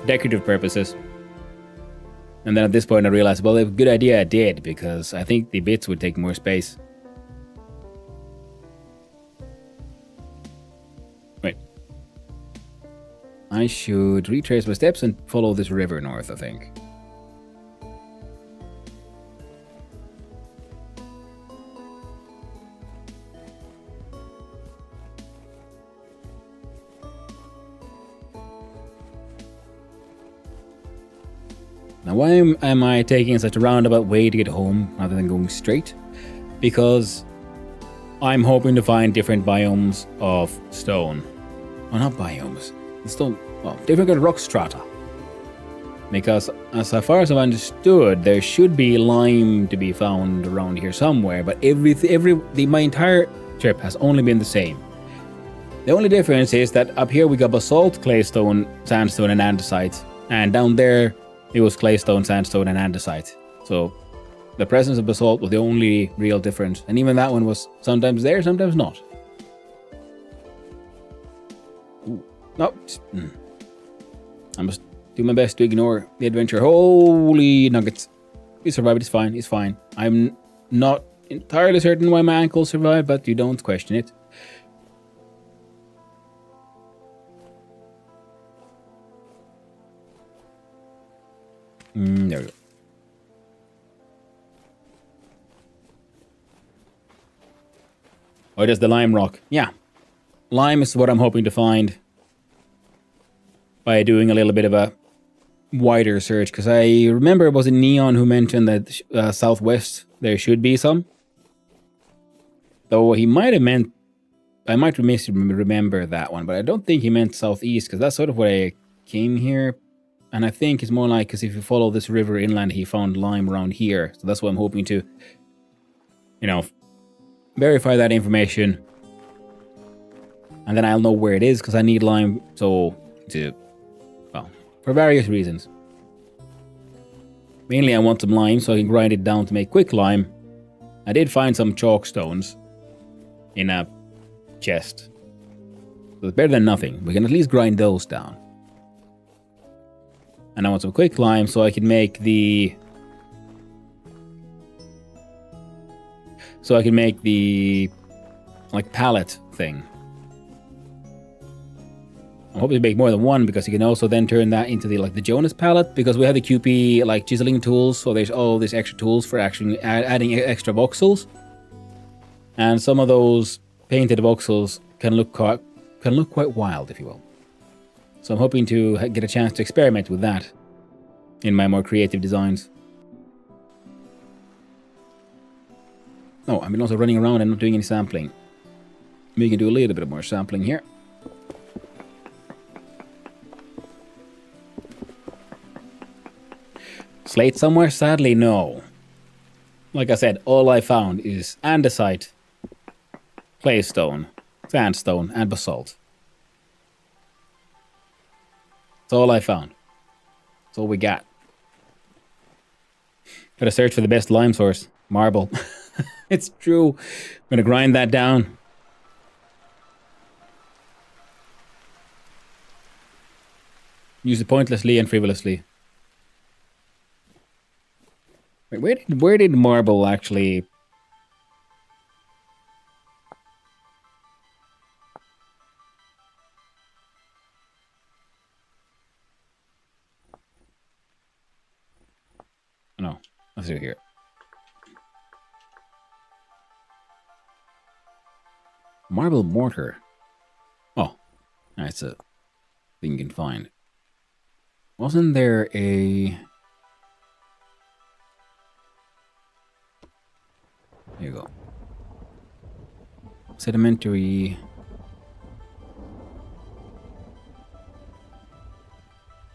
[SPEAKER 2] decorative purposes. And then at this point I realized, well, a good idea I did, because I think the bits would take more space. Wait. I should retrace my steps and follow this river north, I think. Now, why am I taking such a roundabout way to get home rather than going straight? Because I'm hoping to find different biomes of stone. Well, not biomes. Stone, well, different kind of rock strata. Because as far as I've understood, there should be lime to be found around here somewhere, but my entire trip has only been the same. The only difference is that up here we got basalt, claystone, sandstone, and andesite, and down there it was claystone, sandstone, and andesite. So the presence of basalt was the only real difference. And even that one was sometimes there, sometimes not. Ooh. No. I must do my best to ignore the adventure. Holy nuggets. He survived, it's fine, it's fine. I'm not entirely certain why my ankle survived, but you don't question it. There we go. Oh, it is the lime rock. Yeah. Lime is what I'm hoping to find by doing a little bit of a wider search, because I remember it was Neon who mentioned that southwest there should be some. Though he might have meant, I might misremember that one, but I don't think he meant southeast, because that's sort of where I came here. And I think it's more like, because if you follow this river inland, he found lime around here. So that's what I'm hoping to, verify that information. And then I'll know where it is, because I need lime for various reasons. Mainly I want some lime so I can grind it down to make quick lime. I did find some chalk stones in a chest. So it's better than nothing. We can at least grind those down. And I want some quick lime so I can make the pallet thing. I'm hoping to make more than one, because you can also then turn that into the Jonas pallet, because we have the QP chiseling tools, so there's all these extra tools for actually adding extra voxels. And some of those painted voxels can look quite wild, if you will. So I'm hoping to get a chance to experiment with that in my more creative designs. Oh, I've been also running around and not doing any sampling. We can do a little bit more sampling here. Slate somewhere? Sadly, no. Like I said, all I found is andesite, claystone, sandstone, and basalt. That's all I found. That's all we got. Gotta search for the best lime source. Marble. It's true. I'm gonna grind that down. Use it pointlessly and frivolously. Wait, where did marble actually... No, let's do it here. Marble mortar. Oh, that's a thing you can find. Wasn't there a... There you go. Sedimentary...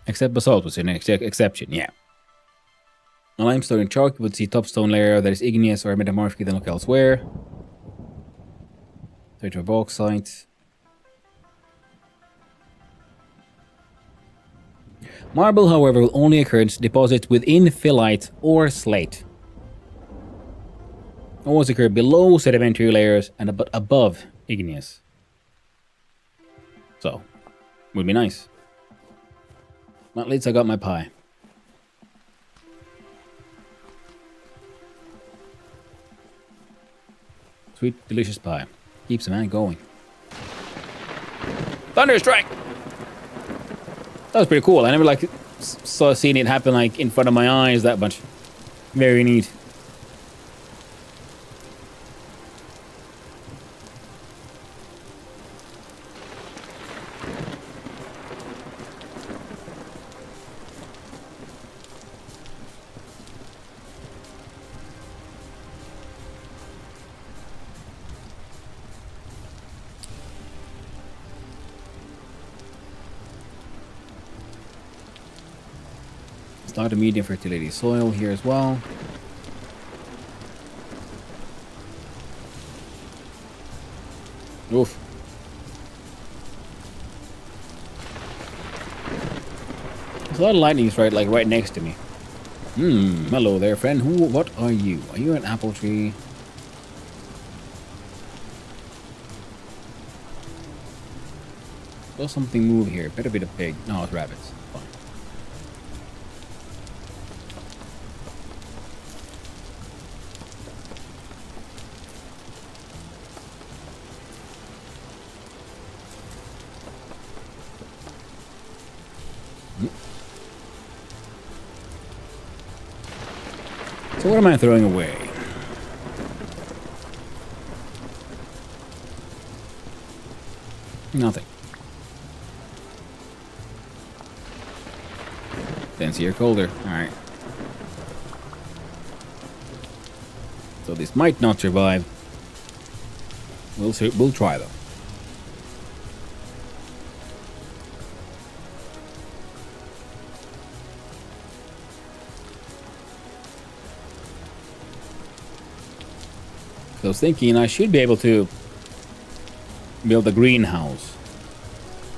[SPEAKER 2] Except basalt was an exception, yeah. A limestone and chalk, you would see topstone layer that is igneous or metamorphic, then look elsewhere. Search for bauxite. Marble, however, will only occur in deposits within phyllite or slate. Always occur below sedimentary layers and above igneous. So, would be nice. At least I got my pie. Sweet, delicious pie. Keeps a man going. Thunderstrike! That was pretty cool. I never seen it happen like in front of my eyes that much. Very neat. Start a medium fertility soil here as well. Oof. There's a lot of lightning right next to me. Hello there, friend. What are you? Are you an apple tree? Saw something move here. Better be the pig. No, it's rabbits. Fine. So what am I throwing away? Nothing. Fancier, colder. Alright. So this might not survive. We'll try though. I was thinking I should be able to build a greenhouse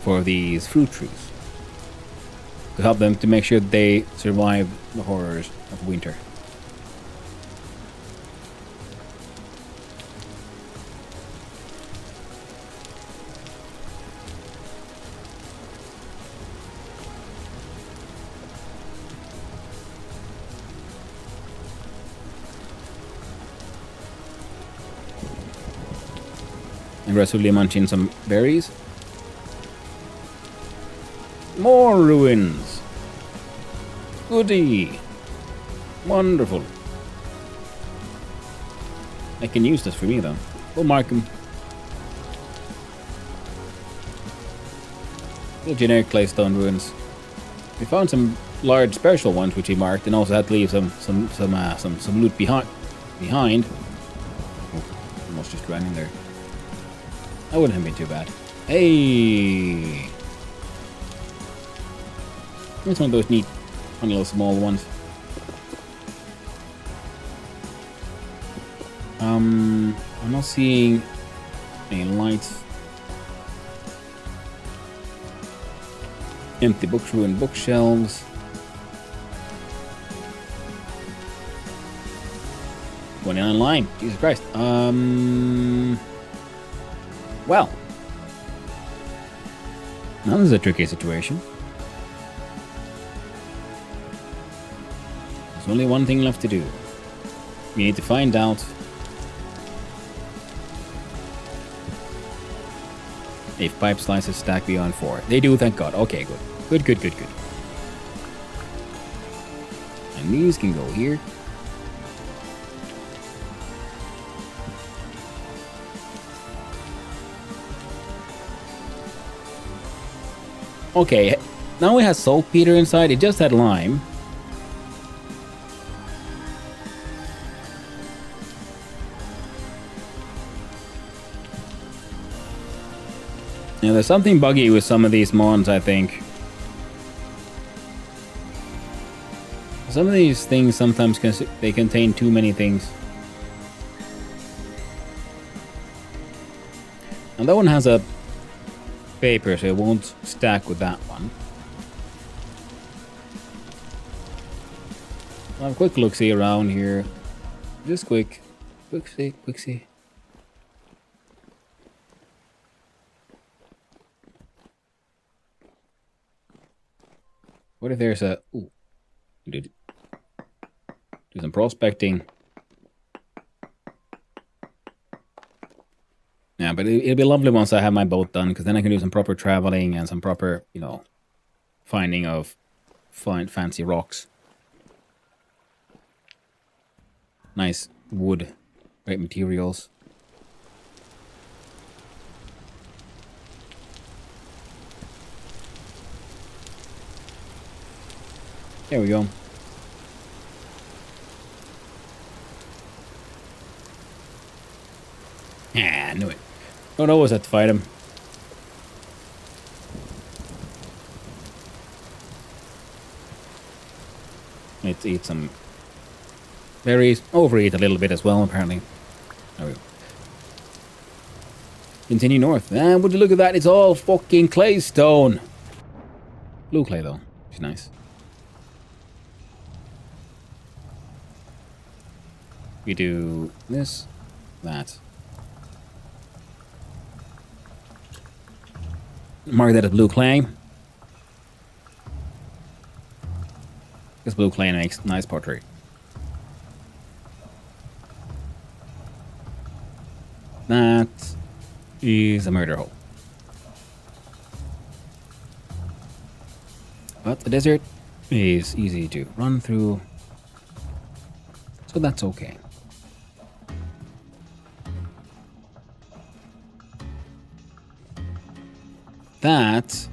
[SPEAKER 2] for these fruit trees to help them to make sure that they survive the horrors of winter. Aggressively munching some berries. More ruins. Goody. Wonderful. I can use this for me though. We'll mark them. Little generic claystone ruins. We found some large special ones which we marked, and also had to leave some loot behind. Oh, almost just ran in there. That wouldn't have been too bad. Hey! It's one of those neat, funny little small ones. I'm not seeing any lights. Empty books, ruined bookshelves. Going online. Jesus Christ. Well, now this is a tricky situation. There's only one thing left to do. We need to find out if pipe slices stack beyond 4. They do, thank God. Okay, good. Good. And these can go here. Okay, now it has saltpeter inside. It just had lime. Yeah, there's something buggy with some of these mons, I think. Some of these things sometimes they contain too many things. And that one has a paper, so it won't stack with that one. I'll have a quick look-see around here. Just quick. Quick-see. What if there's a... Ooh. Do some prospecting. Yeah, but it'll be lovely once I have my boat done, because then I can do some proper traveling and some proper, you know, finding of fancy rocks. Nice wood, great materials. There we go. Yeah, I knew it. Don't always have to fight him. Let's eat some berries. Overeat a little bit as well, apparently. There we go. Continue north. And would you look at that? It's all fucking clay stone. Blue clay, though. It's nice. We do this, that. Mark that as blue clay. Because blue clay makes nice pottery. That is a murder hole. But the desert is easy to run through. So that's okay. That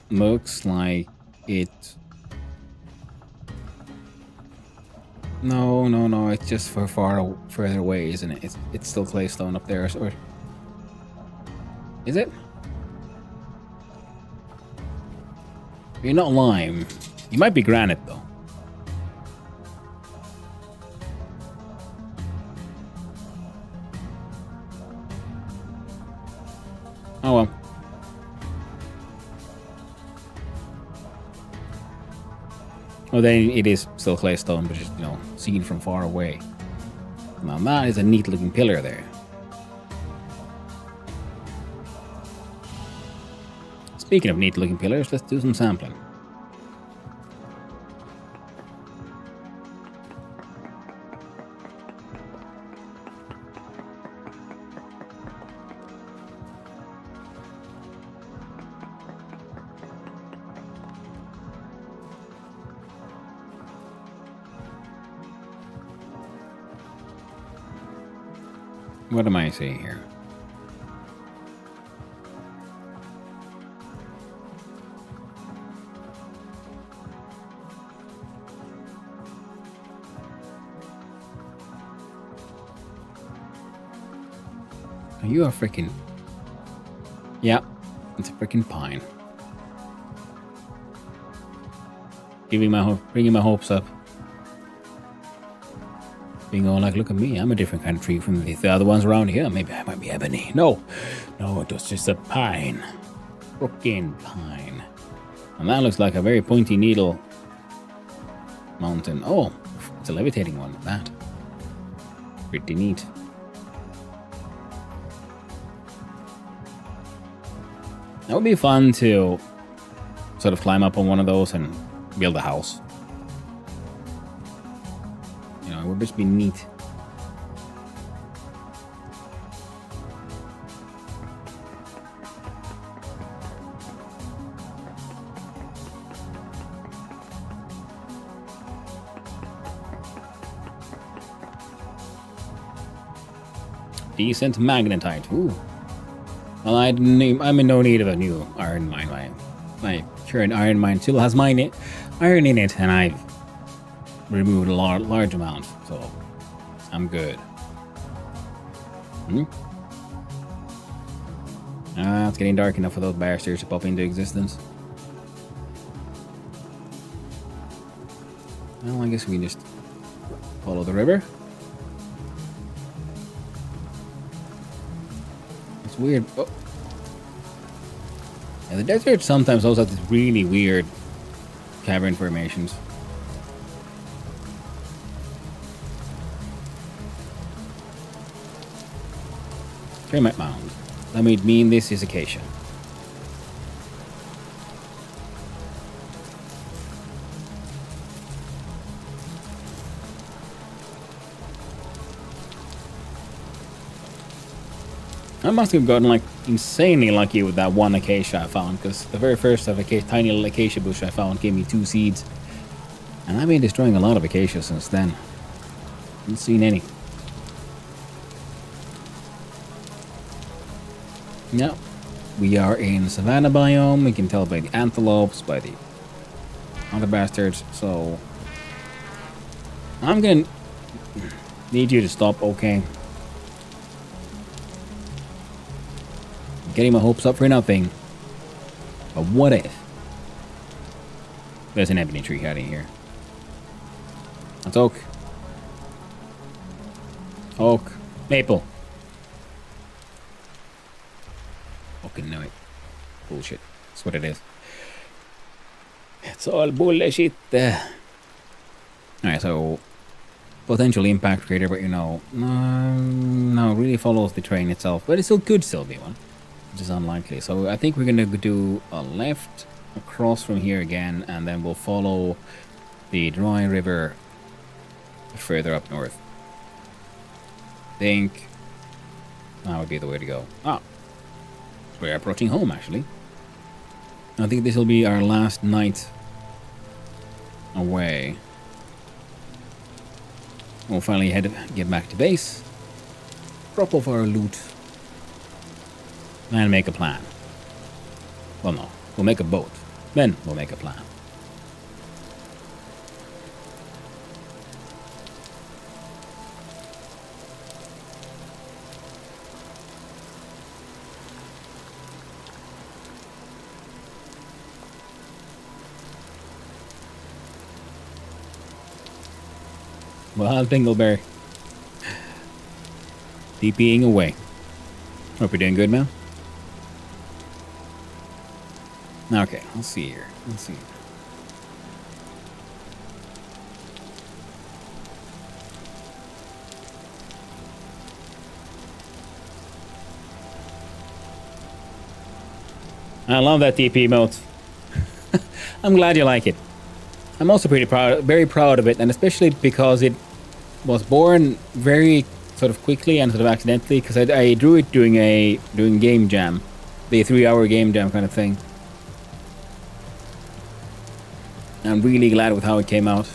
[SPEAKER 2] looks like it. No, it's just further away, isn't it? It's still claystone up there, or is it? You're not lime. You might be granite though. Oh well. Well, then it is still claystone, but just, you know, seen from far away. Now that is a neat looking pillar there. Speaking of neat looking pillars, let's do some sampling. What am I seeing here? You are freaking... Yeah, it's a freaking pine. Bringing my hopes up. Being all like, look at me, I'm a different kind of tree from the other ones around here. Maybe I might be ebony. No, it was just a pine. Freaking pine. And that looks like a very pointy needle mountain. Oh, it's a levitating one. That. Pretty neat. That would be fun to sort of climb up on one of those and build a house. You know, it would just be neat. Decent magnetite. Ooh. Well, I'm in no need of a new iron mine. My current iron mine still has iron in it, and I've removed a large amount, so I'm good. It's getting dark enough for those bastards to pop into existence. Well, I guess we can just follow the river. It's weird. Oh. Yeah, the desert sometimes also has these really weird cavern formations. Termite mound. That would mean this is acacia. I must have gotten like insanely lucky with that one acacia I found, because the very first of tiny little acacia bush I found gave me 2 seeds. And I've been destroying a lot of acacia since then. Haven't seen any. No. We are in savanna biome. We can tell by the antelopes, by the other bastards. So I'm gonna need you to stop, okay? Getting my hopes up for nothing. But what if there's an ebony tree hiding here? That's oak. Oak. Maple. Fucking know it. Bullshit. That's what it is. It's all bullshit. Alright, so potential impact crater, but you know, no, really follows the terrain itself, but it still could still be one, which is unlikely. So I think we're gonna do a left across from here again, and then we'll follow the dry river further up north. Think that would be the way to go. Ah, we're approaching home actually. I think this will be our last night away. We'll finally get back to base, drop off our loot, and make a plan. Well, no, we'll make a boat, then we'll make a plan. Well, Dingleberry. TPing away. Hope you're doing good, man. Okay, let's see here. Let's see. I love that TP mode. I'm glad you like it. I'm also pretty proud, very proud of it, and especially because it was born very sort of quickly and sort of accidentally, because I drew it doing game jam, the 3-hour game jam kind of thing. I'm really glad with how it came out.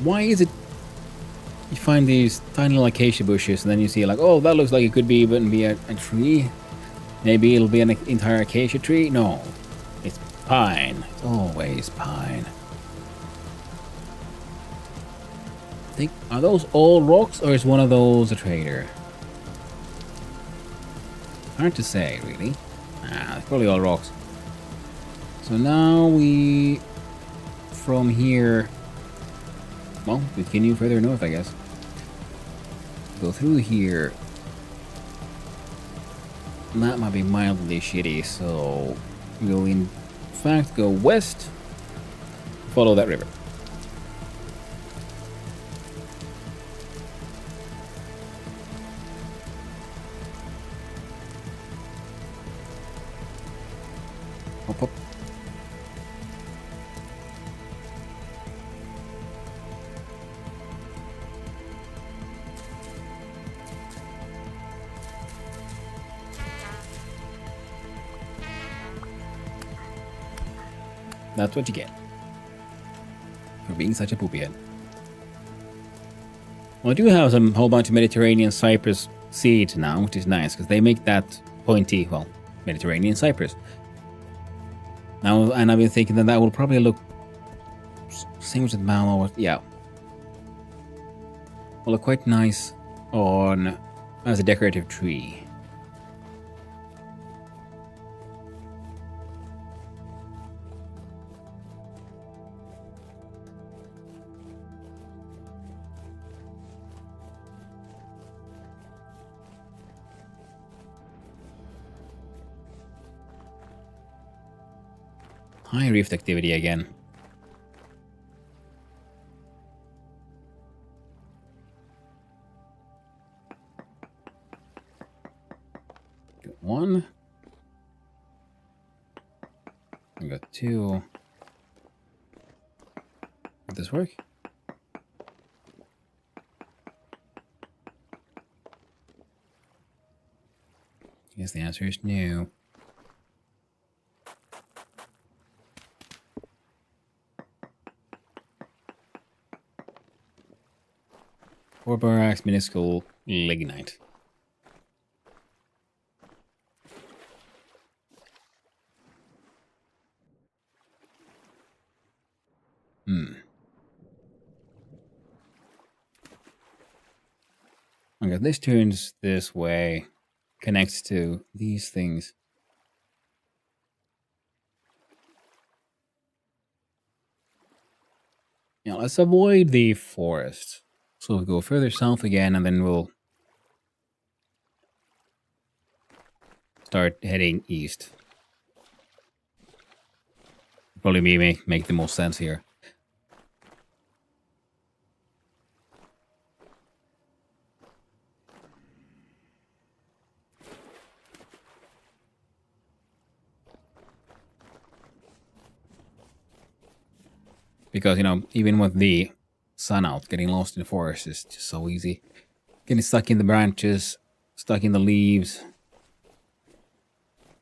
[SPEAKER 2] Why is it you find these tiny little acacia bushes and then you see like, oh, that looks like it could be even be a tree? Maybe it'll be an entire acacia tree? No, it's pine. It's always pine. I think, are those all rocks or is one of those a trader? Hard to say, really. It's probably all rocks. So now we, from here, well, continue further north, I guess. Go through here. That might be mildly shitty, so we'll in fact go west, follow that river. Hop, hop. That's what you get for being such a poopy head. Well, I do have a whole bunch of Mediterranean cypress seeds now, which is nice because they make that pointy, well, Mediterranean cypress. Now, and I've been thinking that will probably look same as with mallow. Yeah, will look quite nice on as a decorative tree. High rift activity again. Got one. I got two. Did this work? I guess the answer is no. Or borax, minuscule, lignite. Okay, this turns this way, connects to these things. Now let's avoid the forest. So we'll go further south again, and then we'll start heading east. Probably make the most sense here. Because, you know, even with the sun out, getting lost in the forest is just so easy. Getting stuck in the branches, stuck in the leaves,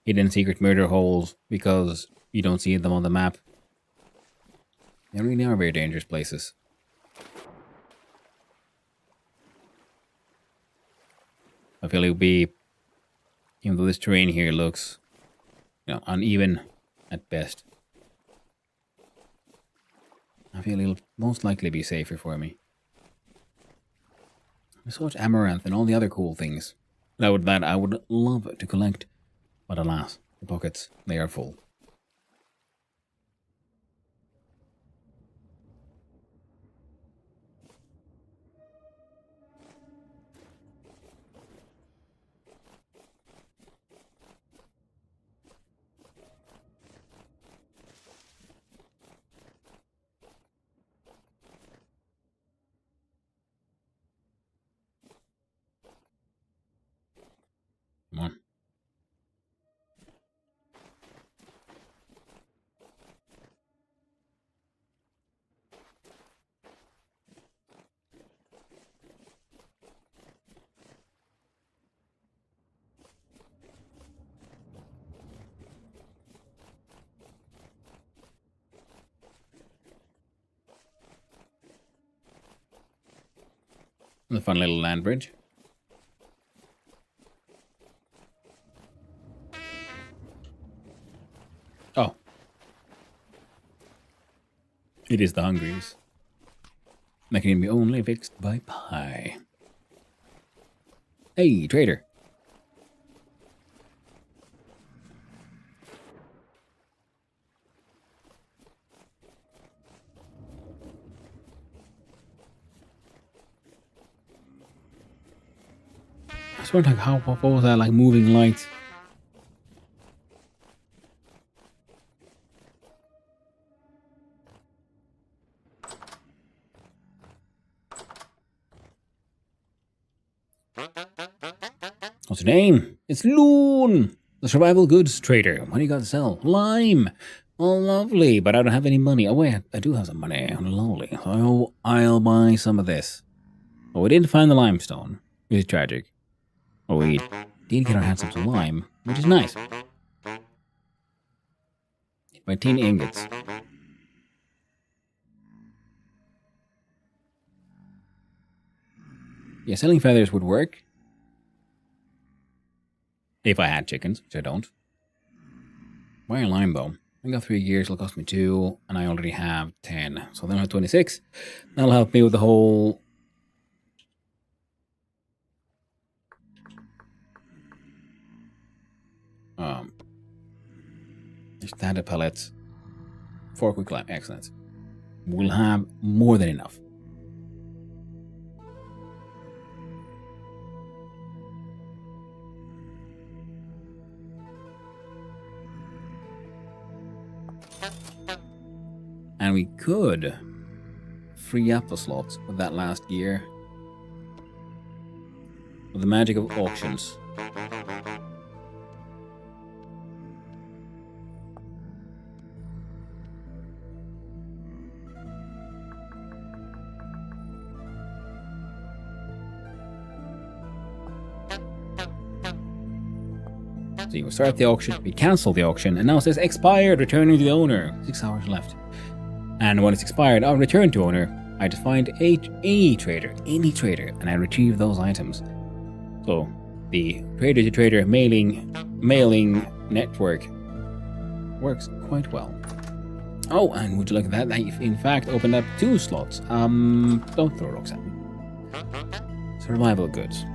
[SPEAKER 2] hidden secret murder holes because you don't see them on the map. They really are very dangerous places. I feel it would be, even though this terrain here looks, you know, uneven at best, I feel it'll most likely be safer for me. There's so much amaranth and all the other cool things that I would love to collect, but alas, the pockets, they are full. Come on. A fun little land bridge. Oh. It is the Hungries. That can be only fixed by pie. Hey, trader. I was wondering what was that like moving light? What's your name? It's Loon, the survival goods trader. What do you got to sell? Lime. Oh, lovely, but I don't have any money. Oh, wait, I do have some money. Lovely. So I'll buy some of this. Oh, we didn't find the limestone, which is tragic. Oh, we did get our hands on some lime, which is nice. By 10 ingots. Yeah, selling feathers would work. If I had chickens, which I don't. Why a lime though? I got 3 gears, it'll cost me 2, and I already have 10. So then I have 26. That'll help me with the whole Standard pellets. 4 quick lime. Excellent. We'll have more than enough. And we could free up a slot with that last gear. With the magic of auctions. So you start the auction, we cancel the auction, and now it says expired, returning to the owner. 6 hours left. And when it's expired, I'll return to owner. I find any trader, and I retrieve those items. So the trader to trader mailing network works quite well. Oh, and would you look at that? I in fact opened up 2 slots. Don't throw rocks at me. Survival goods.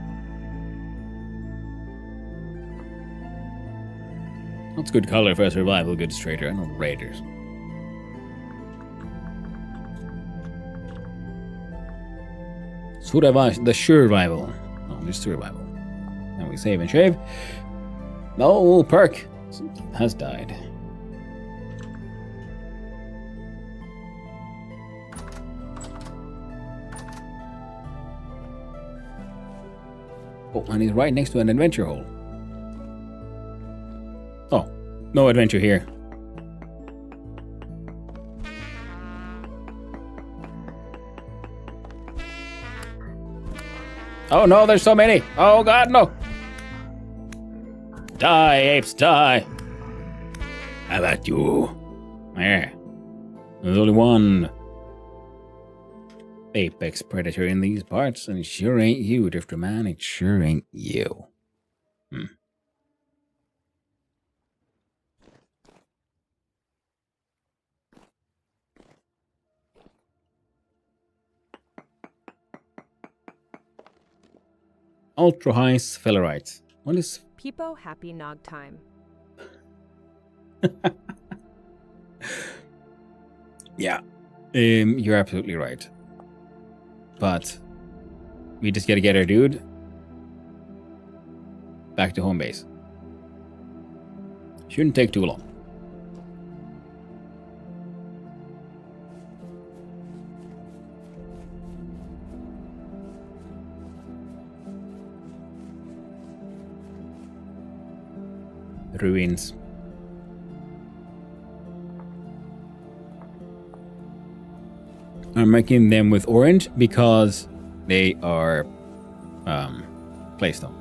[SPEAKER 2] That's good color for a survival goods trader. I know raiders. The survival. Oh, just survival. And we save and shave. No, perk. Something has died. Oh, and he's right next to an adventure hole. Oh, no adventure here. Oh no, there's so many. Oh god, no. Die, apes, die. How about you? There. There's only one apex predator in these parts, and it sure ain't you, Drifter Man. It sure ain't you. Ultra high sphelerite. What is...
[SPEAKER 4] Peepo happy nog time.
[SPEAKER 2] Yeah. You're absolutely right. But we just gotta get our dude back to home base. Shouldn't take too long. Ruins. I'm making them with orange because they are claystone.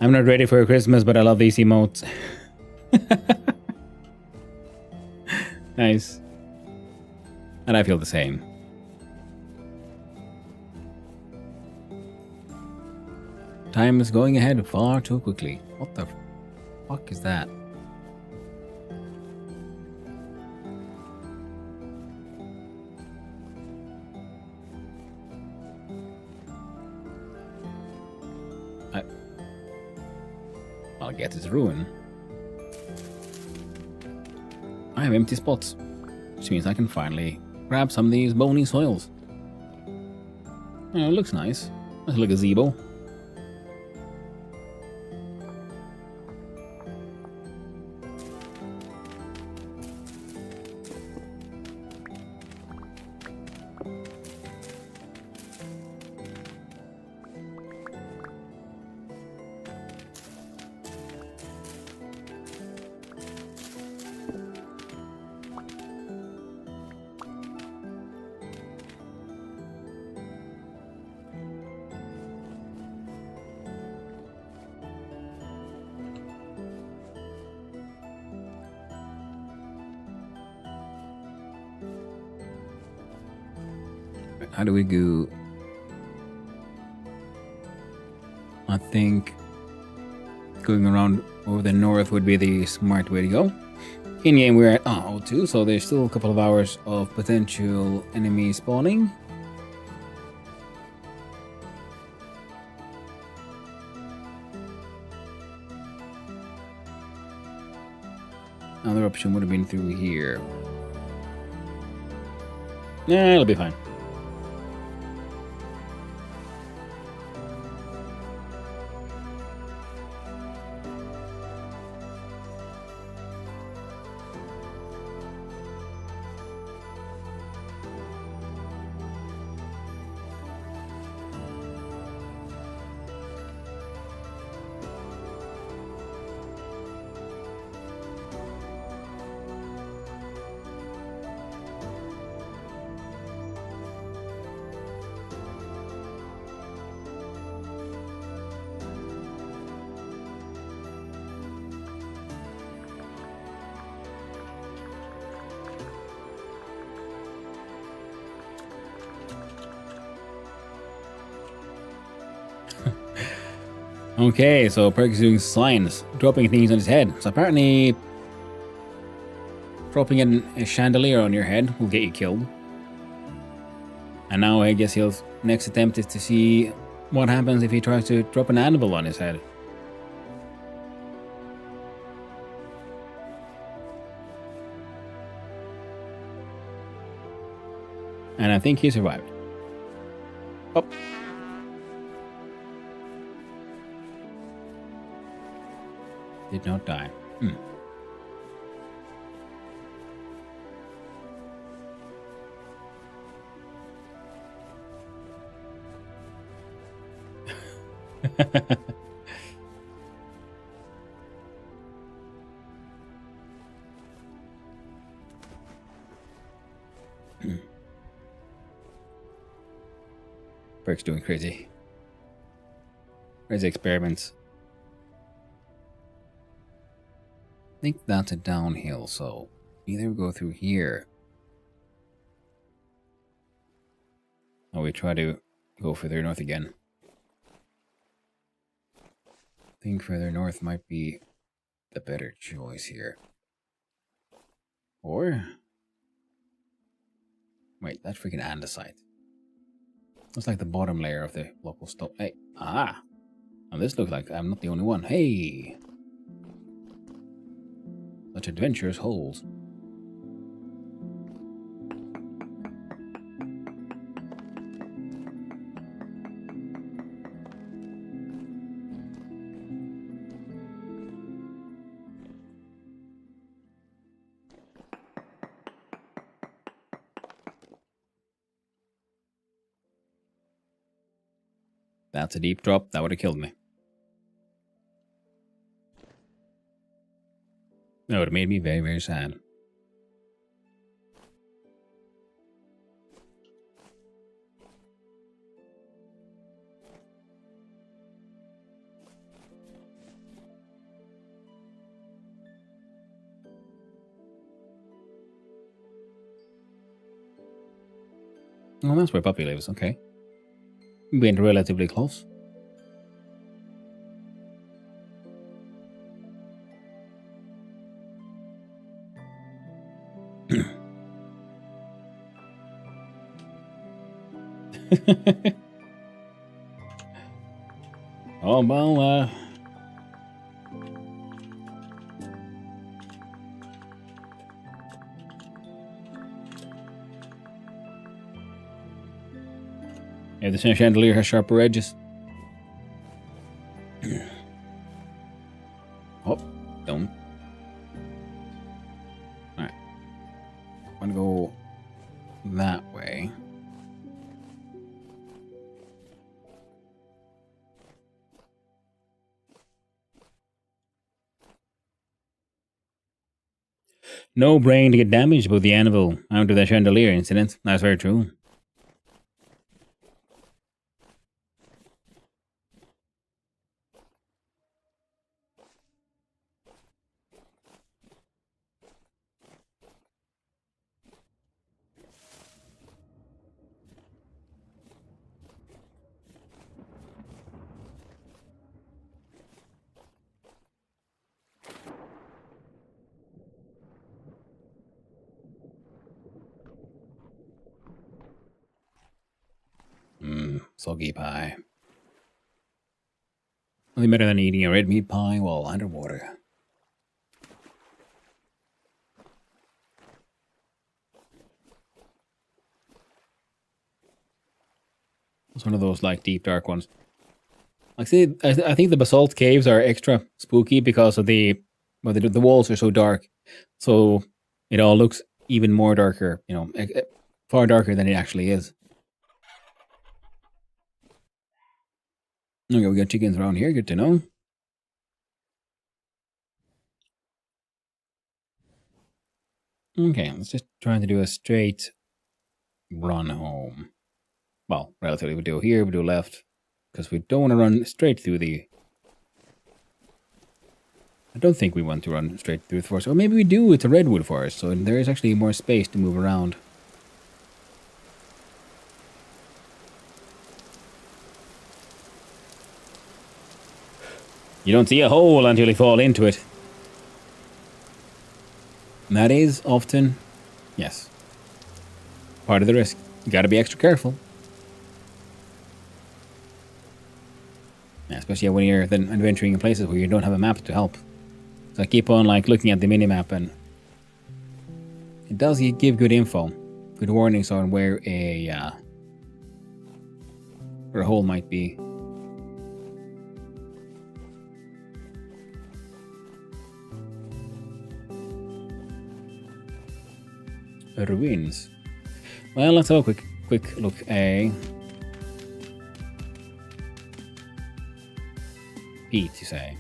[SPEAKER 2] I'm not ready for Christmas, but I love these emotes. Nice. And I feel the same. Time is going ahead far too quickly. What the fuck is that? I'll get this ruin. I have empty spots, which means I can finally grab some of these bony soils. Oh, it looks nice. Looks like a gazebo. How do we go? I think going around over the north would be the smart way to go. In game, we're at O2, so there's still a couple of hours of potential enemy spawning. Another option would have been through here. Yeah, it'll be fine. Okay, so Perk is doing signs, dropping things on his head. So apparently, dropping a chandelier on your head will get you killed. And now I guess his next attempt is to see what happens if he tries to drop an anvil on his head. And I think he survived. Oh. Did not die. Perk's doing crazy experiments. I think that's a downhill, so either go through here or we try to go further north again. I think further north might be the better choice here. Or wait, that's freaking andesite. That's like the bottom layer of the local stone. Hey, now this looks like I'm not the only one. Hey! Such adventurous holes. That's a deep drop. That would have killed me. That would have made me very, very sad. Oh, that's where Puppy lives. Okay. Been relatively close. Oh, well, yeah, the chandelier has sharper edges. Oh, don't. Alright. I'm gonna go that way. No brain to get damaged by the anvil after the chandelier incident. That's very true. Soggy pie. Nothing better than eating a red meat pie while underwater. It's one of those like deep dark ones. Like, see, I think the basalt caves are extra spooky because of the walls are so dark, so it all looks even more darker. You know, far darker than it actually is. Okay, we got chickens around here. Good to know. Okay, let's just try to do a straight run home. Well, relatively, we do here, we do left, because we don't want to run straight through the... I don't think we want to run straight through the forest. Or maybe we do, it's a redwood forest, so there is actually more space to move around. You don't see a hole until you fall into it. And that is often, yes, part of the risk. You gotta be extra careful. Yeah, especially when you're then adventuring in places where you don't have a map to help. So I keep on like looking at the minimap, and it does give good info, good warnings on where a hole might be. Ruins. Well, let's have a quick look. Peat, you say?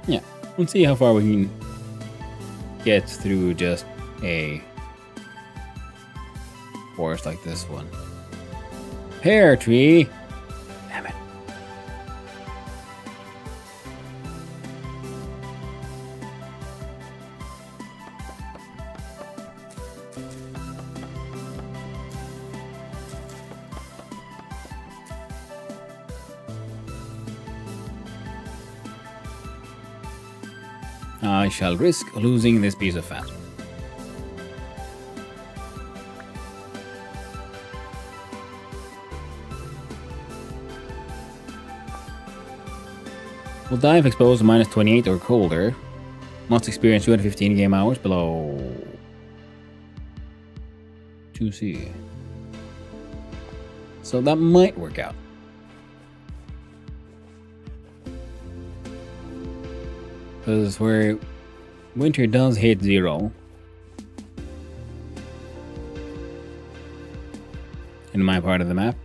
[SPEAKER 2] Yeah, we'll see how far we can get through just a forest like this one. Pear tree! Damn it. I shall risk losing this piece of fat. Will dive exposed to minus 28 or colder. Must experience 215 game hours below 2C. So that might work out. Because where winter does hit 0 in my part of the map.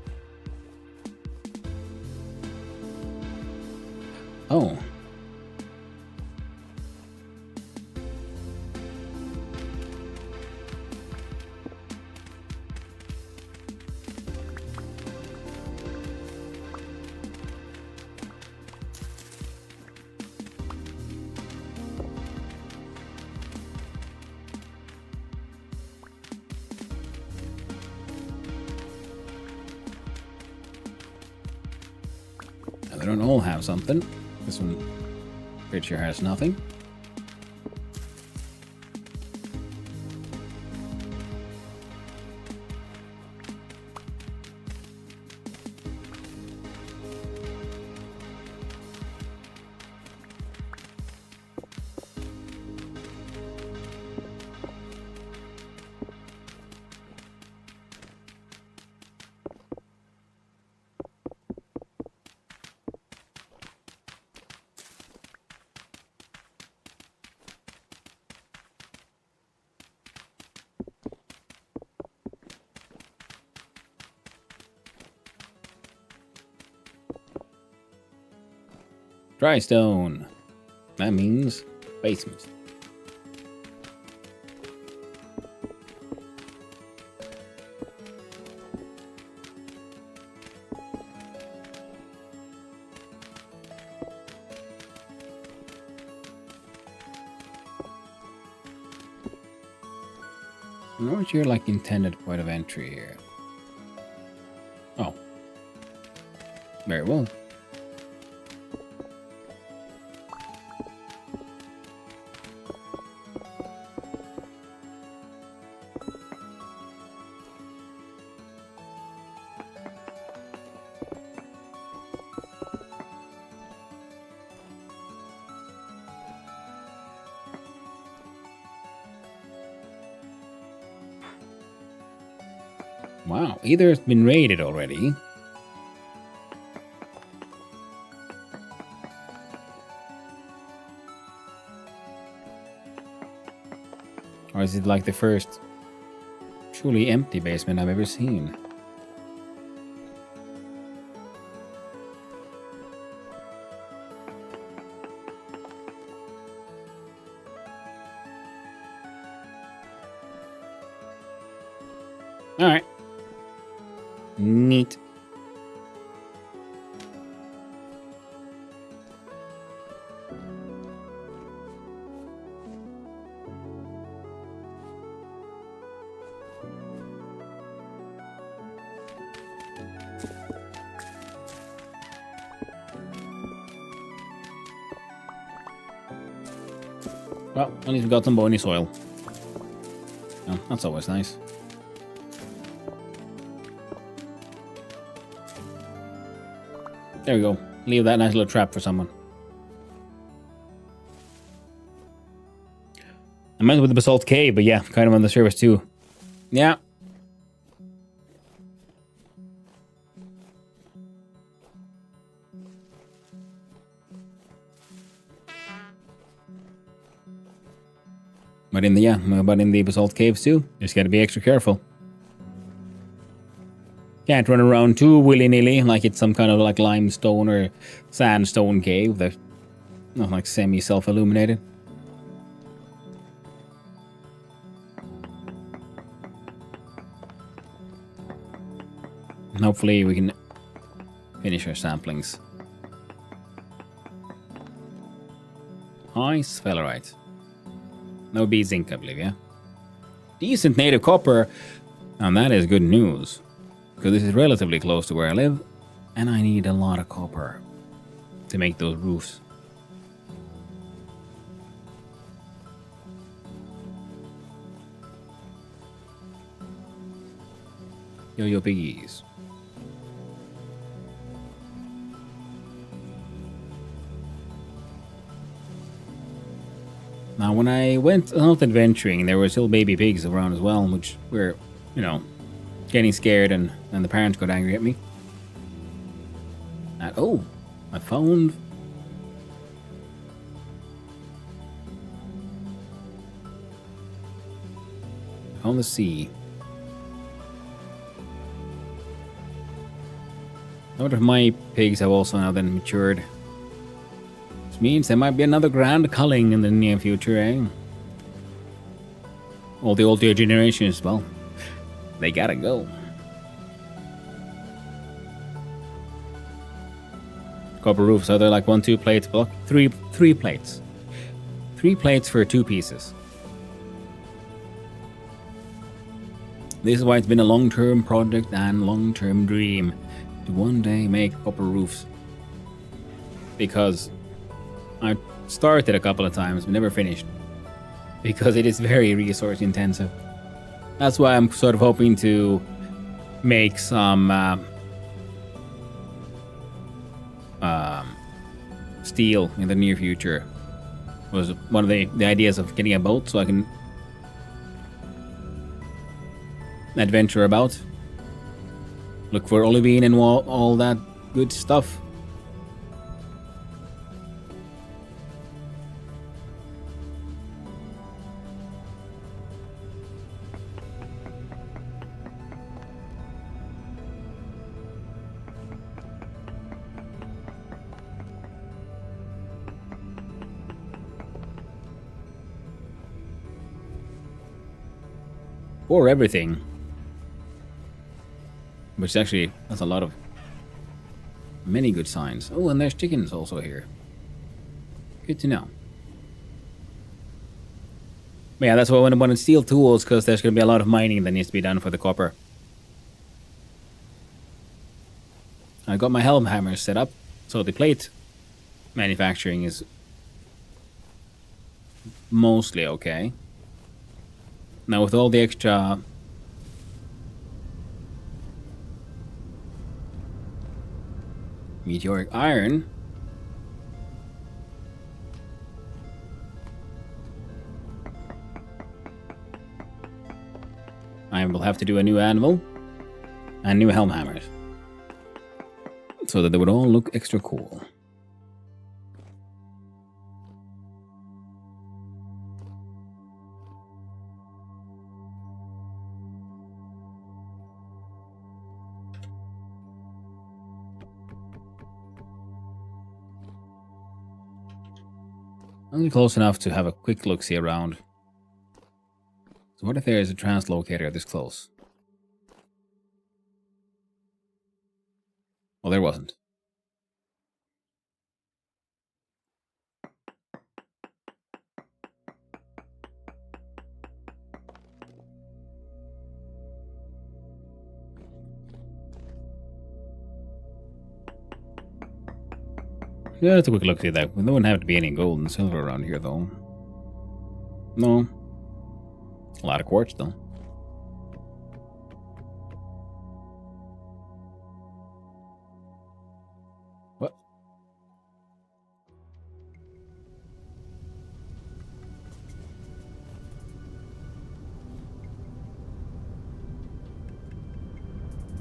[SPEAKER 2] Oh. They don't all have something. This one, pretty sure, has nothing. Dry stone. That means basement. I wonder what your like intended point of entry here. Oh. Very well. Wow, either it's been raided already. Or is it like the first truly empty basement I've ever seen? Alright. Neat. Well, at least we got some bony soil. Oh, that's always nice. There we go. Leave that nice little trap for someone. I meant with the Basalt Cave, but yeah, kind of on the surface too. Yeah. But in the Basalt Caves too, just gotta be extra careful. Can't run around too willy-nilly like it's some kind of like limestone or sandstone cave that's not like semi-self-illuminated. And hopefully we can finish our samplings. High sphelerite. That would be zinc, I believe, yeah? Decent native copper, and that is good news. Because this is relatively close to where I live, and I need a lot of copper to make those roofs. Yo piggies. Now, when I went out adventuring, there were still baby pigs around as well, which were, you know, getting scared, and the parents got angry at me. And, oh, I found... the sea. I wonder if my pigs have also now then matured. Which means there might be another grand culling in the near future, eh? All the older generations, well, they gotta go. Copper roofs, are there like 1-2 plates block? Three plates. 3 plates for 2 pieces. This is why it's been a long-term project and long-term dream to one day make copper roofs. Because I started a couple of times but never finished. Because it is very resource intensive. That's why I'm sort of hoping to make some steel in the near future. Was one of the ideas of getting a boat so I can adventure about, look for olivine and all that good stuff. Or everything. Which actually, that's a lot of... many good signs. Oh, and there's chickens also here. Good to know. But yeah, that's why I want to steal tools, because there's going to be a lot of mining that needs to be done for the copper. I got my helm hammers set up, so the plate manufacturing is mostly okay. Now with all the extra meteoric iron, I will have to do a new anvil and new helm hammers so that they would all look extra cool. Only close enough to have a quick look-see around. So what if there is a translocator this close? Well, there wasn't. Yeah, let's a quick look at that. There wouldn't have to be any gold and silver around here, though. No. A lot of quartz, though. What?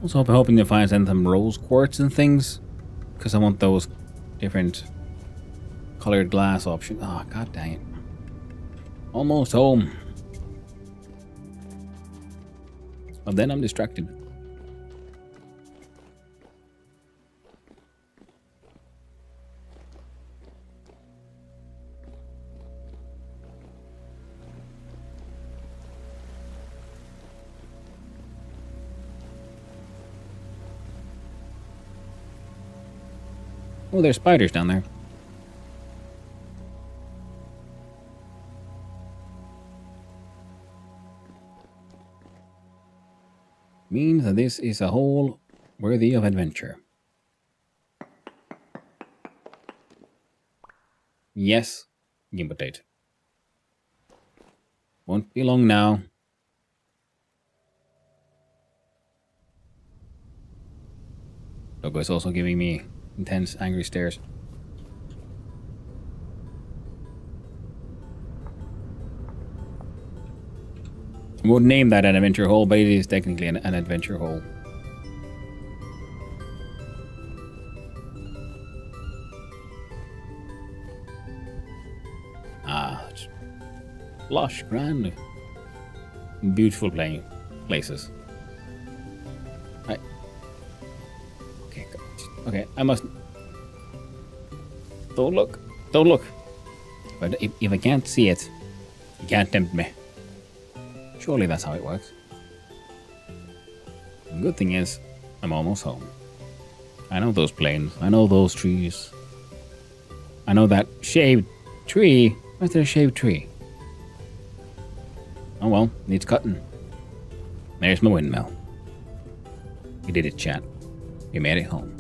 [SPEAKER 2] Also, I'm hoping to find some rose quartz and things, because I want those different colored glass options. Oh, god dang it. Almost home. But then I'm distracted. Oh, there's spiders down there. Means that this is a hole worthy of adventure. Yes, Gimpotate. Won't be long now. Logo is also giving me intense, angry stares. I won't name that an adventure hole, but it is technically an adventure hole. Ah, it's lush, grand, beautiful places. Right. Okay, okay, I must. Don't look. Don't look. But if I can't see it, you can't tempt me. Surely that's how it works. The good thing is, I'm almost home. I know those plains. I know those trees. I know that shaved tree. Where's there a shaved tree? Oh well, needs cutting. There's my windmill. We did it, chat. We made it home.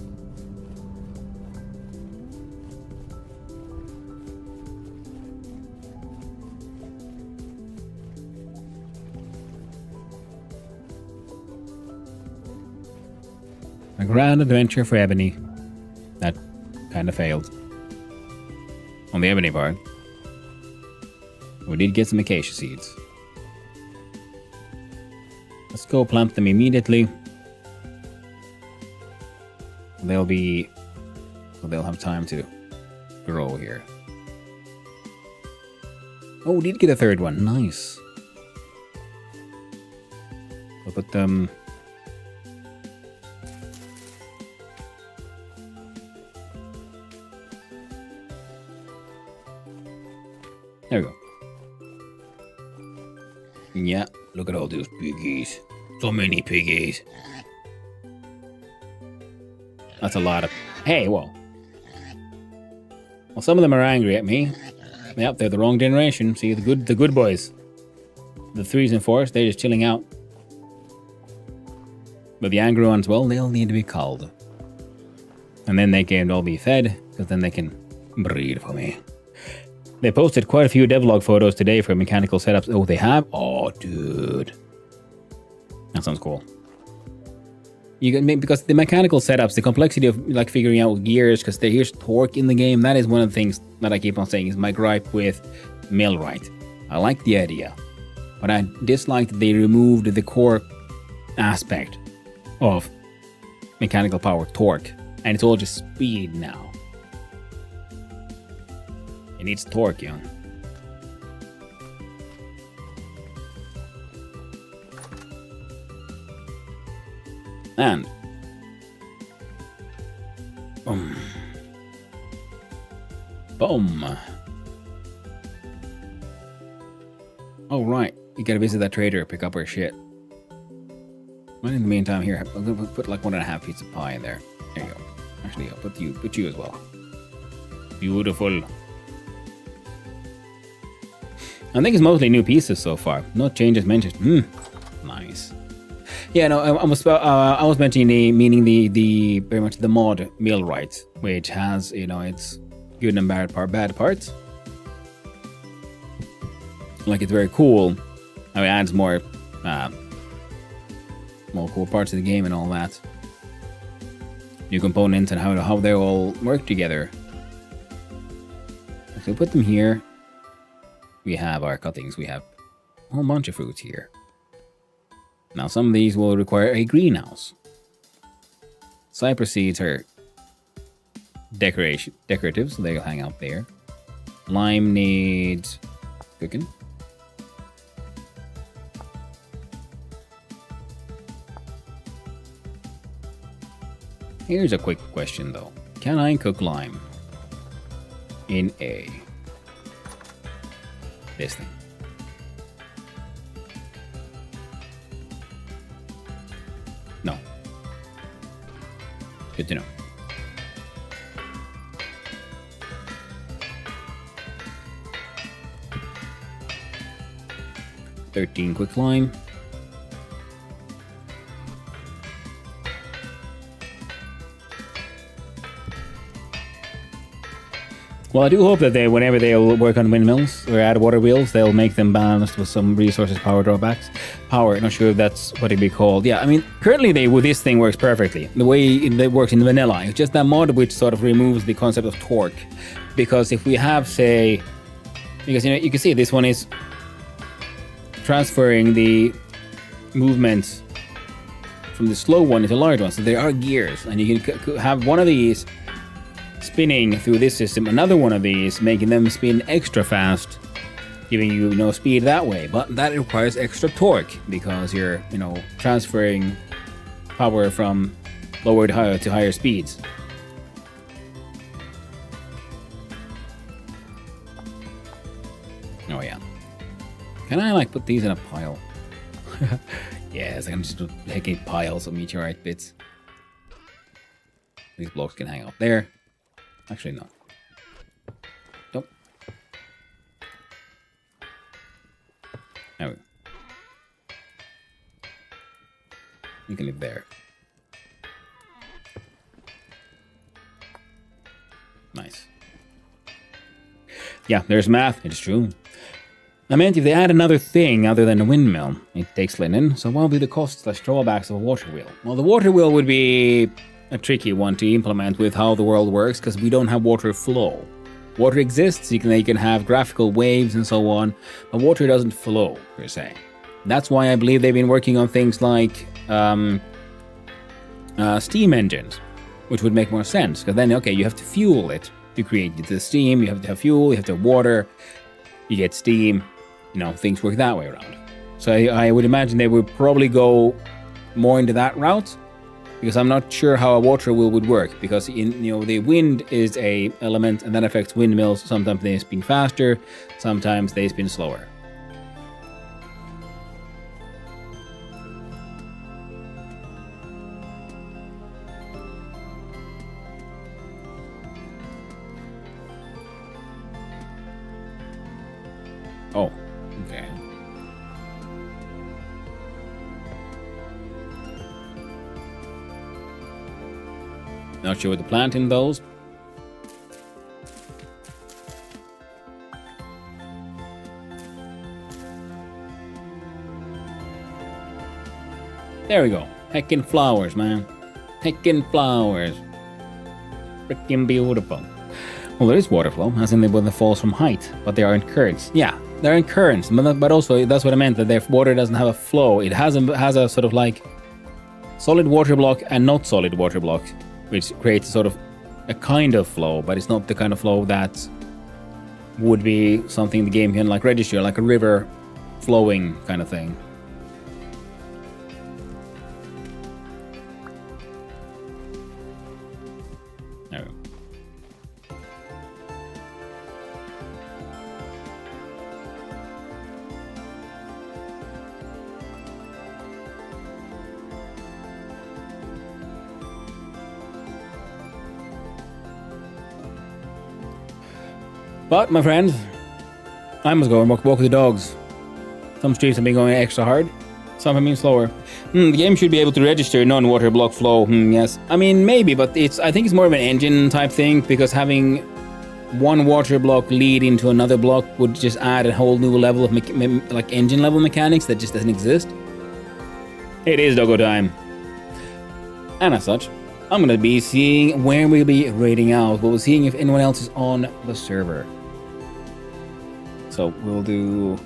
[SPEAKER 2] A grand adventure for Ebony. That kind of failed. On the Ebony part, we did get some acacia seeds. Let's go plant them immediately. They'll have time to grow here. Oh, we did get a third one. Nice. We'll put them. There we go. Yeah, look at all those piggies. So many piggies. That's a lot of... Hey, whoa. Well, some of them are angry at me. Yep, they're the wrong generation. See, the good boys. The 3s and 4s, they're just chilling out. But the angry ones, well, they'll need to be culled. And then they can all be fed, because then they can breed for me. They posted quite a few devlog photos today for mechanical setups. Oh, they have? Oh, dude. That sounds cool. You can make, because the mechanical setups, the complexity of like figuring out gears, because there's torque in the game. That is one of the things that I keep on saying is my gripe with Millwright. I like the idea, but I dislike that they removed the core aspect of mechanical power, torque, and it's all just speed now. It needs torque, you know. And boom. Oh right, you gotta visit that trader, pick up her shit. But in the meantime, here, I'm gonna put like 1.5 pieces of pie in there. There you go. Actually, I'll put you as well. Beautiful. I think it's mostly new pieces so far. No changes mentioned. Nice. Yeah, no, I was mentioning the very much the mod Millwright, which has, you know, its good and bad parts. Like, it's very cool. I mean, it adds more cool parts of the game and all that. New components and how they all work together. So put them here. We have our cuttings. We have a whole bunch of fruits here. Now some of these will require a greenhouse. Cypress seeds are decorative, so they'll hang out there. Lime needs cooking. Here's a quick question though. Can I cook lime in this thing? No. Good to know. $13 quick lime. Well, I do hope that whenever they'll work on windmills or add water wheels, they'll make them balanced with some resources, power drawbacks. Power, not sure if that's what it'd be called. Yeah, I mean, currently this thing works perfectly. The way it works in vanilla. It's just that mod which sort of removes the concept of torque. Because if we have, say, because, you know, you can see this one is transferring the movement from the slow one to the large one. So there are gears, and you can have one of these spinning through this system, another one of these, making them spin extra fast, giving you, speed that way. But that requires extra torque because you're, transferring power from lower to higher speeds. Oh yeah. Can I put these in a pile? Yes, I can just making piles of meteorite bits. These blocks can hang out there. Actually, no. Nope. There we go. You can live there. Nice. Yeah, there's math. It's true. I meant if they add another thing other than a windmill, it takes linen. So what will be the costs/drawbacks of a water wheel? Well, the water wheel would be a tricky one to implement with how the world works because we don't have water flow. Water exists, you can have graphical waves and so on, but water doesn't flow per se. That's why I believe they've been working on things like steam engines, which would make more sense because then, okay, you have to fuel it to create the steam, you have to have fuel, you have to have water, you get steam, things work that way around. So I would imagine they would probably go more into that route. Because I'm not sure how a water wheel would work, because the wind is a element and that affects windmills. Sometimes they spin faster, sometimes they spin slower. Oh, okay. Not sure what to plant in those. There we go. Heckin' flowers, man. Heckin' flowers. Freaking beautiful. Well, there is water flow, as in when it falls from height, but they are in currents. Yeah, they're in currents, but also that's what I meant, that their water doesn't have a flow. It has a sort of like solid water block and not solid water block, which creates sort of a kind of flow, but it's not the kind of flow that would be something the game can like register, like a river flowing kind of thing. There we go. But, my friend, I must go and walk the dogs. Some streets have been going extra hard, some have been slower. The game should be able to register non-water block flow, yes. I mean, maybe, but I think it's more of an engine type thing, because having one water block lead into another block would just add a whole new level of like engine level mechanics that just doesn't exist. It is doggo time. And as such, I'm gonna be seeing where we'll be raiding out. We'll be seeing if anyone else is on the server. So we'll do...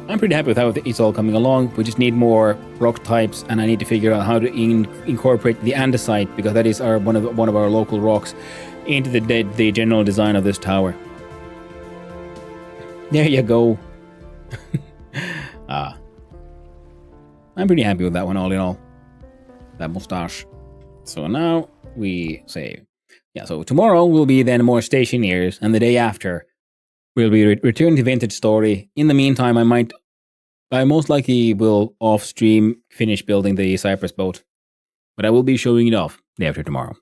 [SPEAKER 2] I'm pretty happy with how it's all coming along. We just need more rock types, and I need to figure out how to incorporate the andesite, because that is one of our local rocks, into the general design of this tower. There you go. I'm pretty happy with that one all in all. That mustache. So now we save. Yeah, so tomorrow will be then more stationeers, and the day after we'll be returning to Vintage Story. In the meantime, I most likely will off stream finish building the Cypress boat, but I will be showing it off day after tomorrow.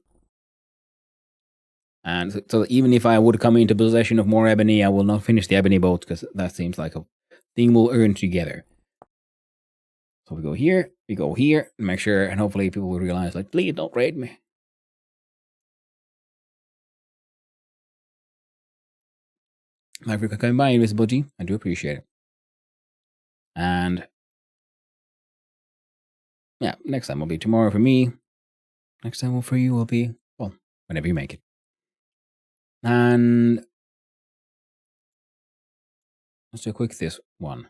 [SPEAKER 2] And so even if I would come into possession of more ebony, I will not finish the ebony boat, because that seems like a thing we'll earn together. So we go here, make sure, and hopefully people will realize, like, please don't raid me. Like, for coming by, Invisible G, I do appreciate it. And yeah, next time will be tomorrow for me. Next time for you will be, well, whenever you make it. And let's do a quick this one.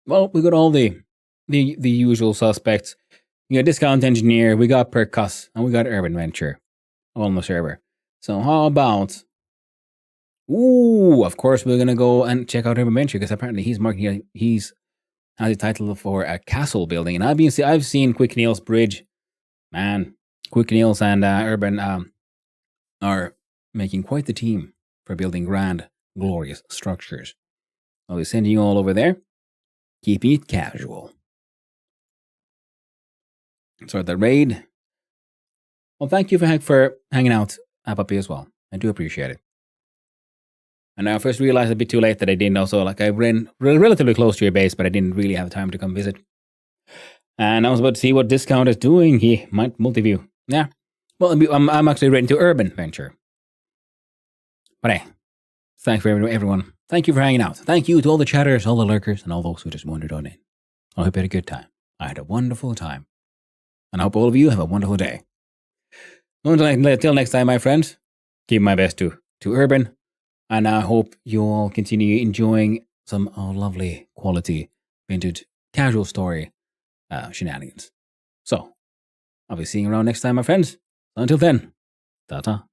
[SPEAKER 2] Well, we got all the usual suspects. We got Discount Engineer, we got Percuss, and we got Urban Venture all on the server. So how about... Ooh, of course we're gonna go and check out Urban Venture, because apparently he's has a title for a castle building, and I've seen Quick Neil's bridge. Man, Quick Neil's and Urban are making quite the team for building grand, glorious structures. I'll be sending you all over there, keeping it casual. So the raid. Well, thank you for hanging out, Puppy, as well. I do appreciate it. And I first realized a bit too late that I didn't also, like, I ran relatively close to your base, but I didn't really have time to come visit. And I was about to see what Discount is doing. He might multi-view. Yeah. Well, I'm actually ready to Urban Venture. But hey, thanks for everyone. Thank you for hanging out. Thank you to all the chatters, all the lurkers, and all those who just wandered on in. I hope you had a good time. I had a wonderful time. And I hope all of you have a wonderful day. Until next time, my friends, keep my best to Urban. And I hope you all continue enjoying some lovely quality vintage casual story shenanigans. So, I'll be seeing you around next time, my friends. Until then, ta-ta.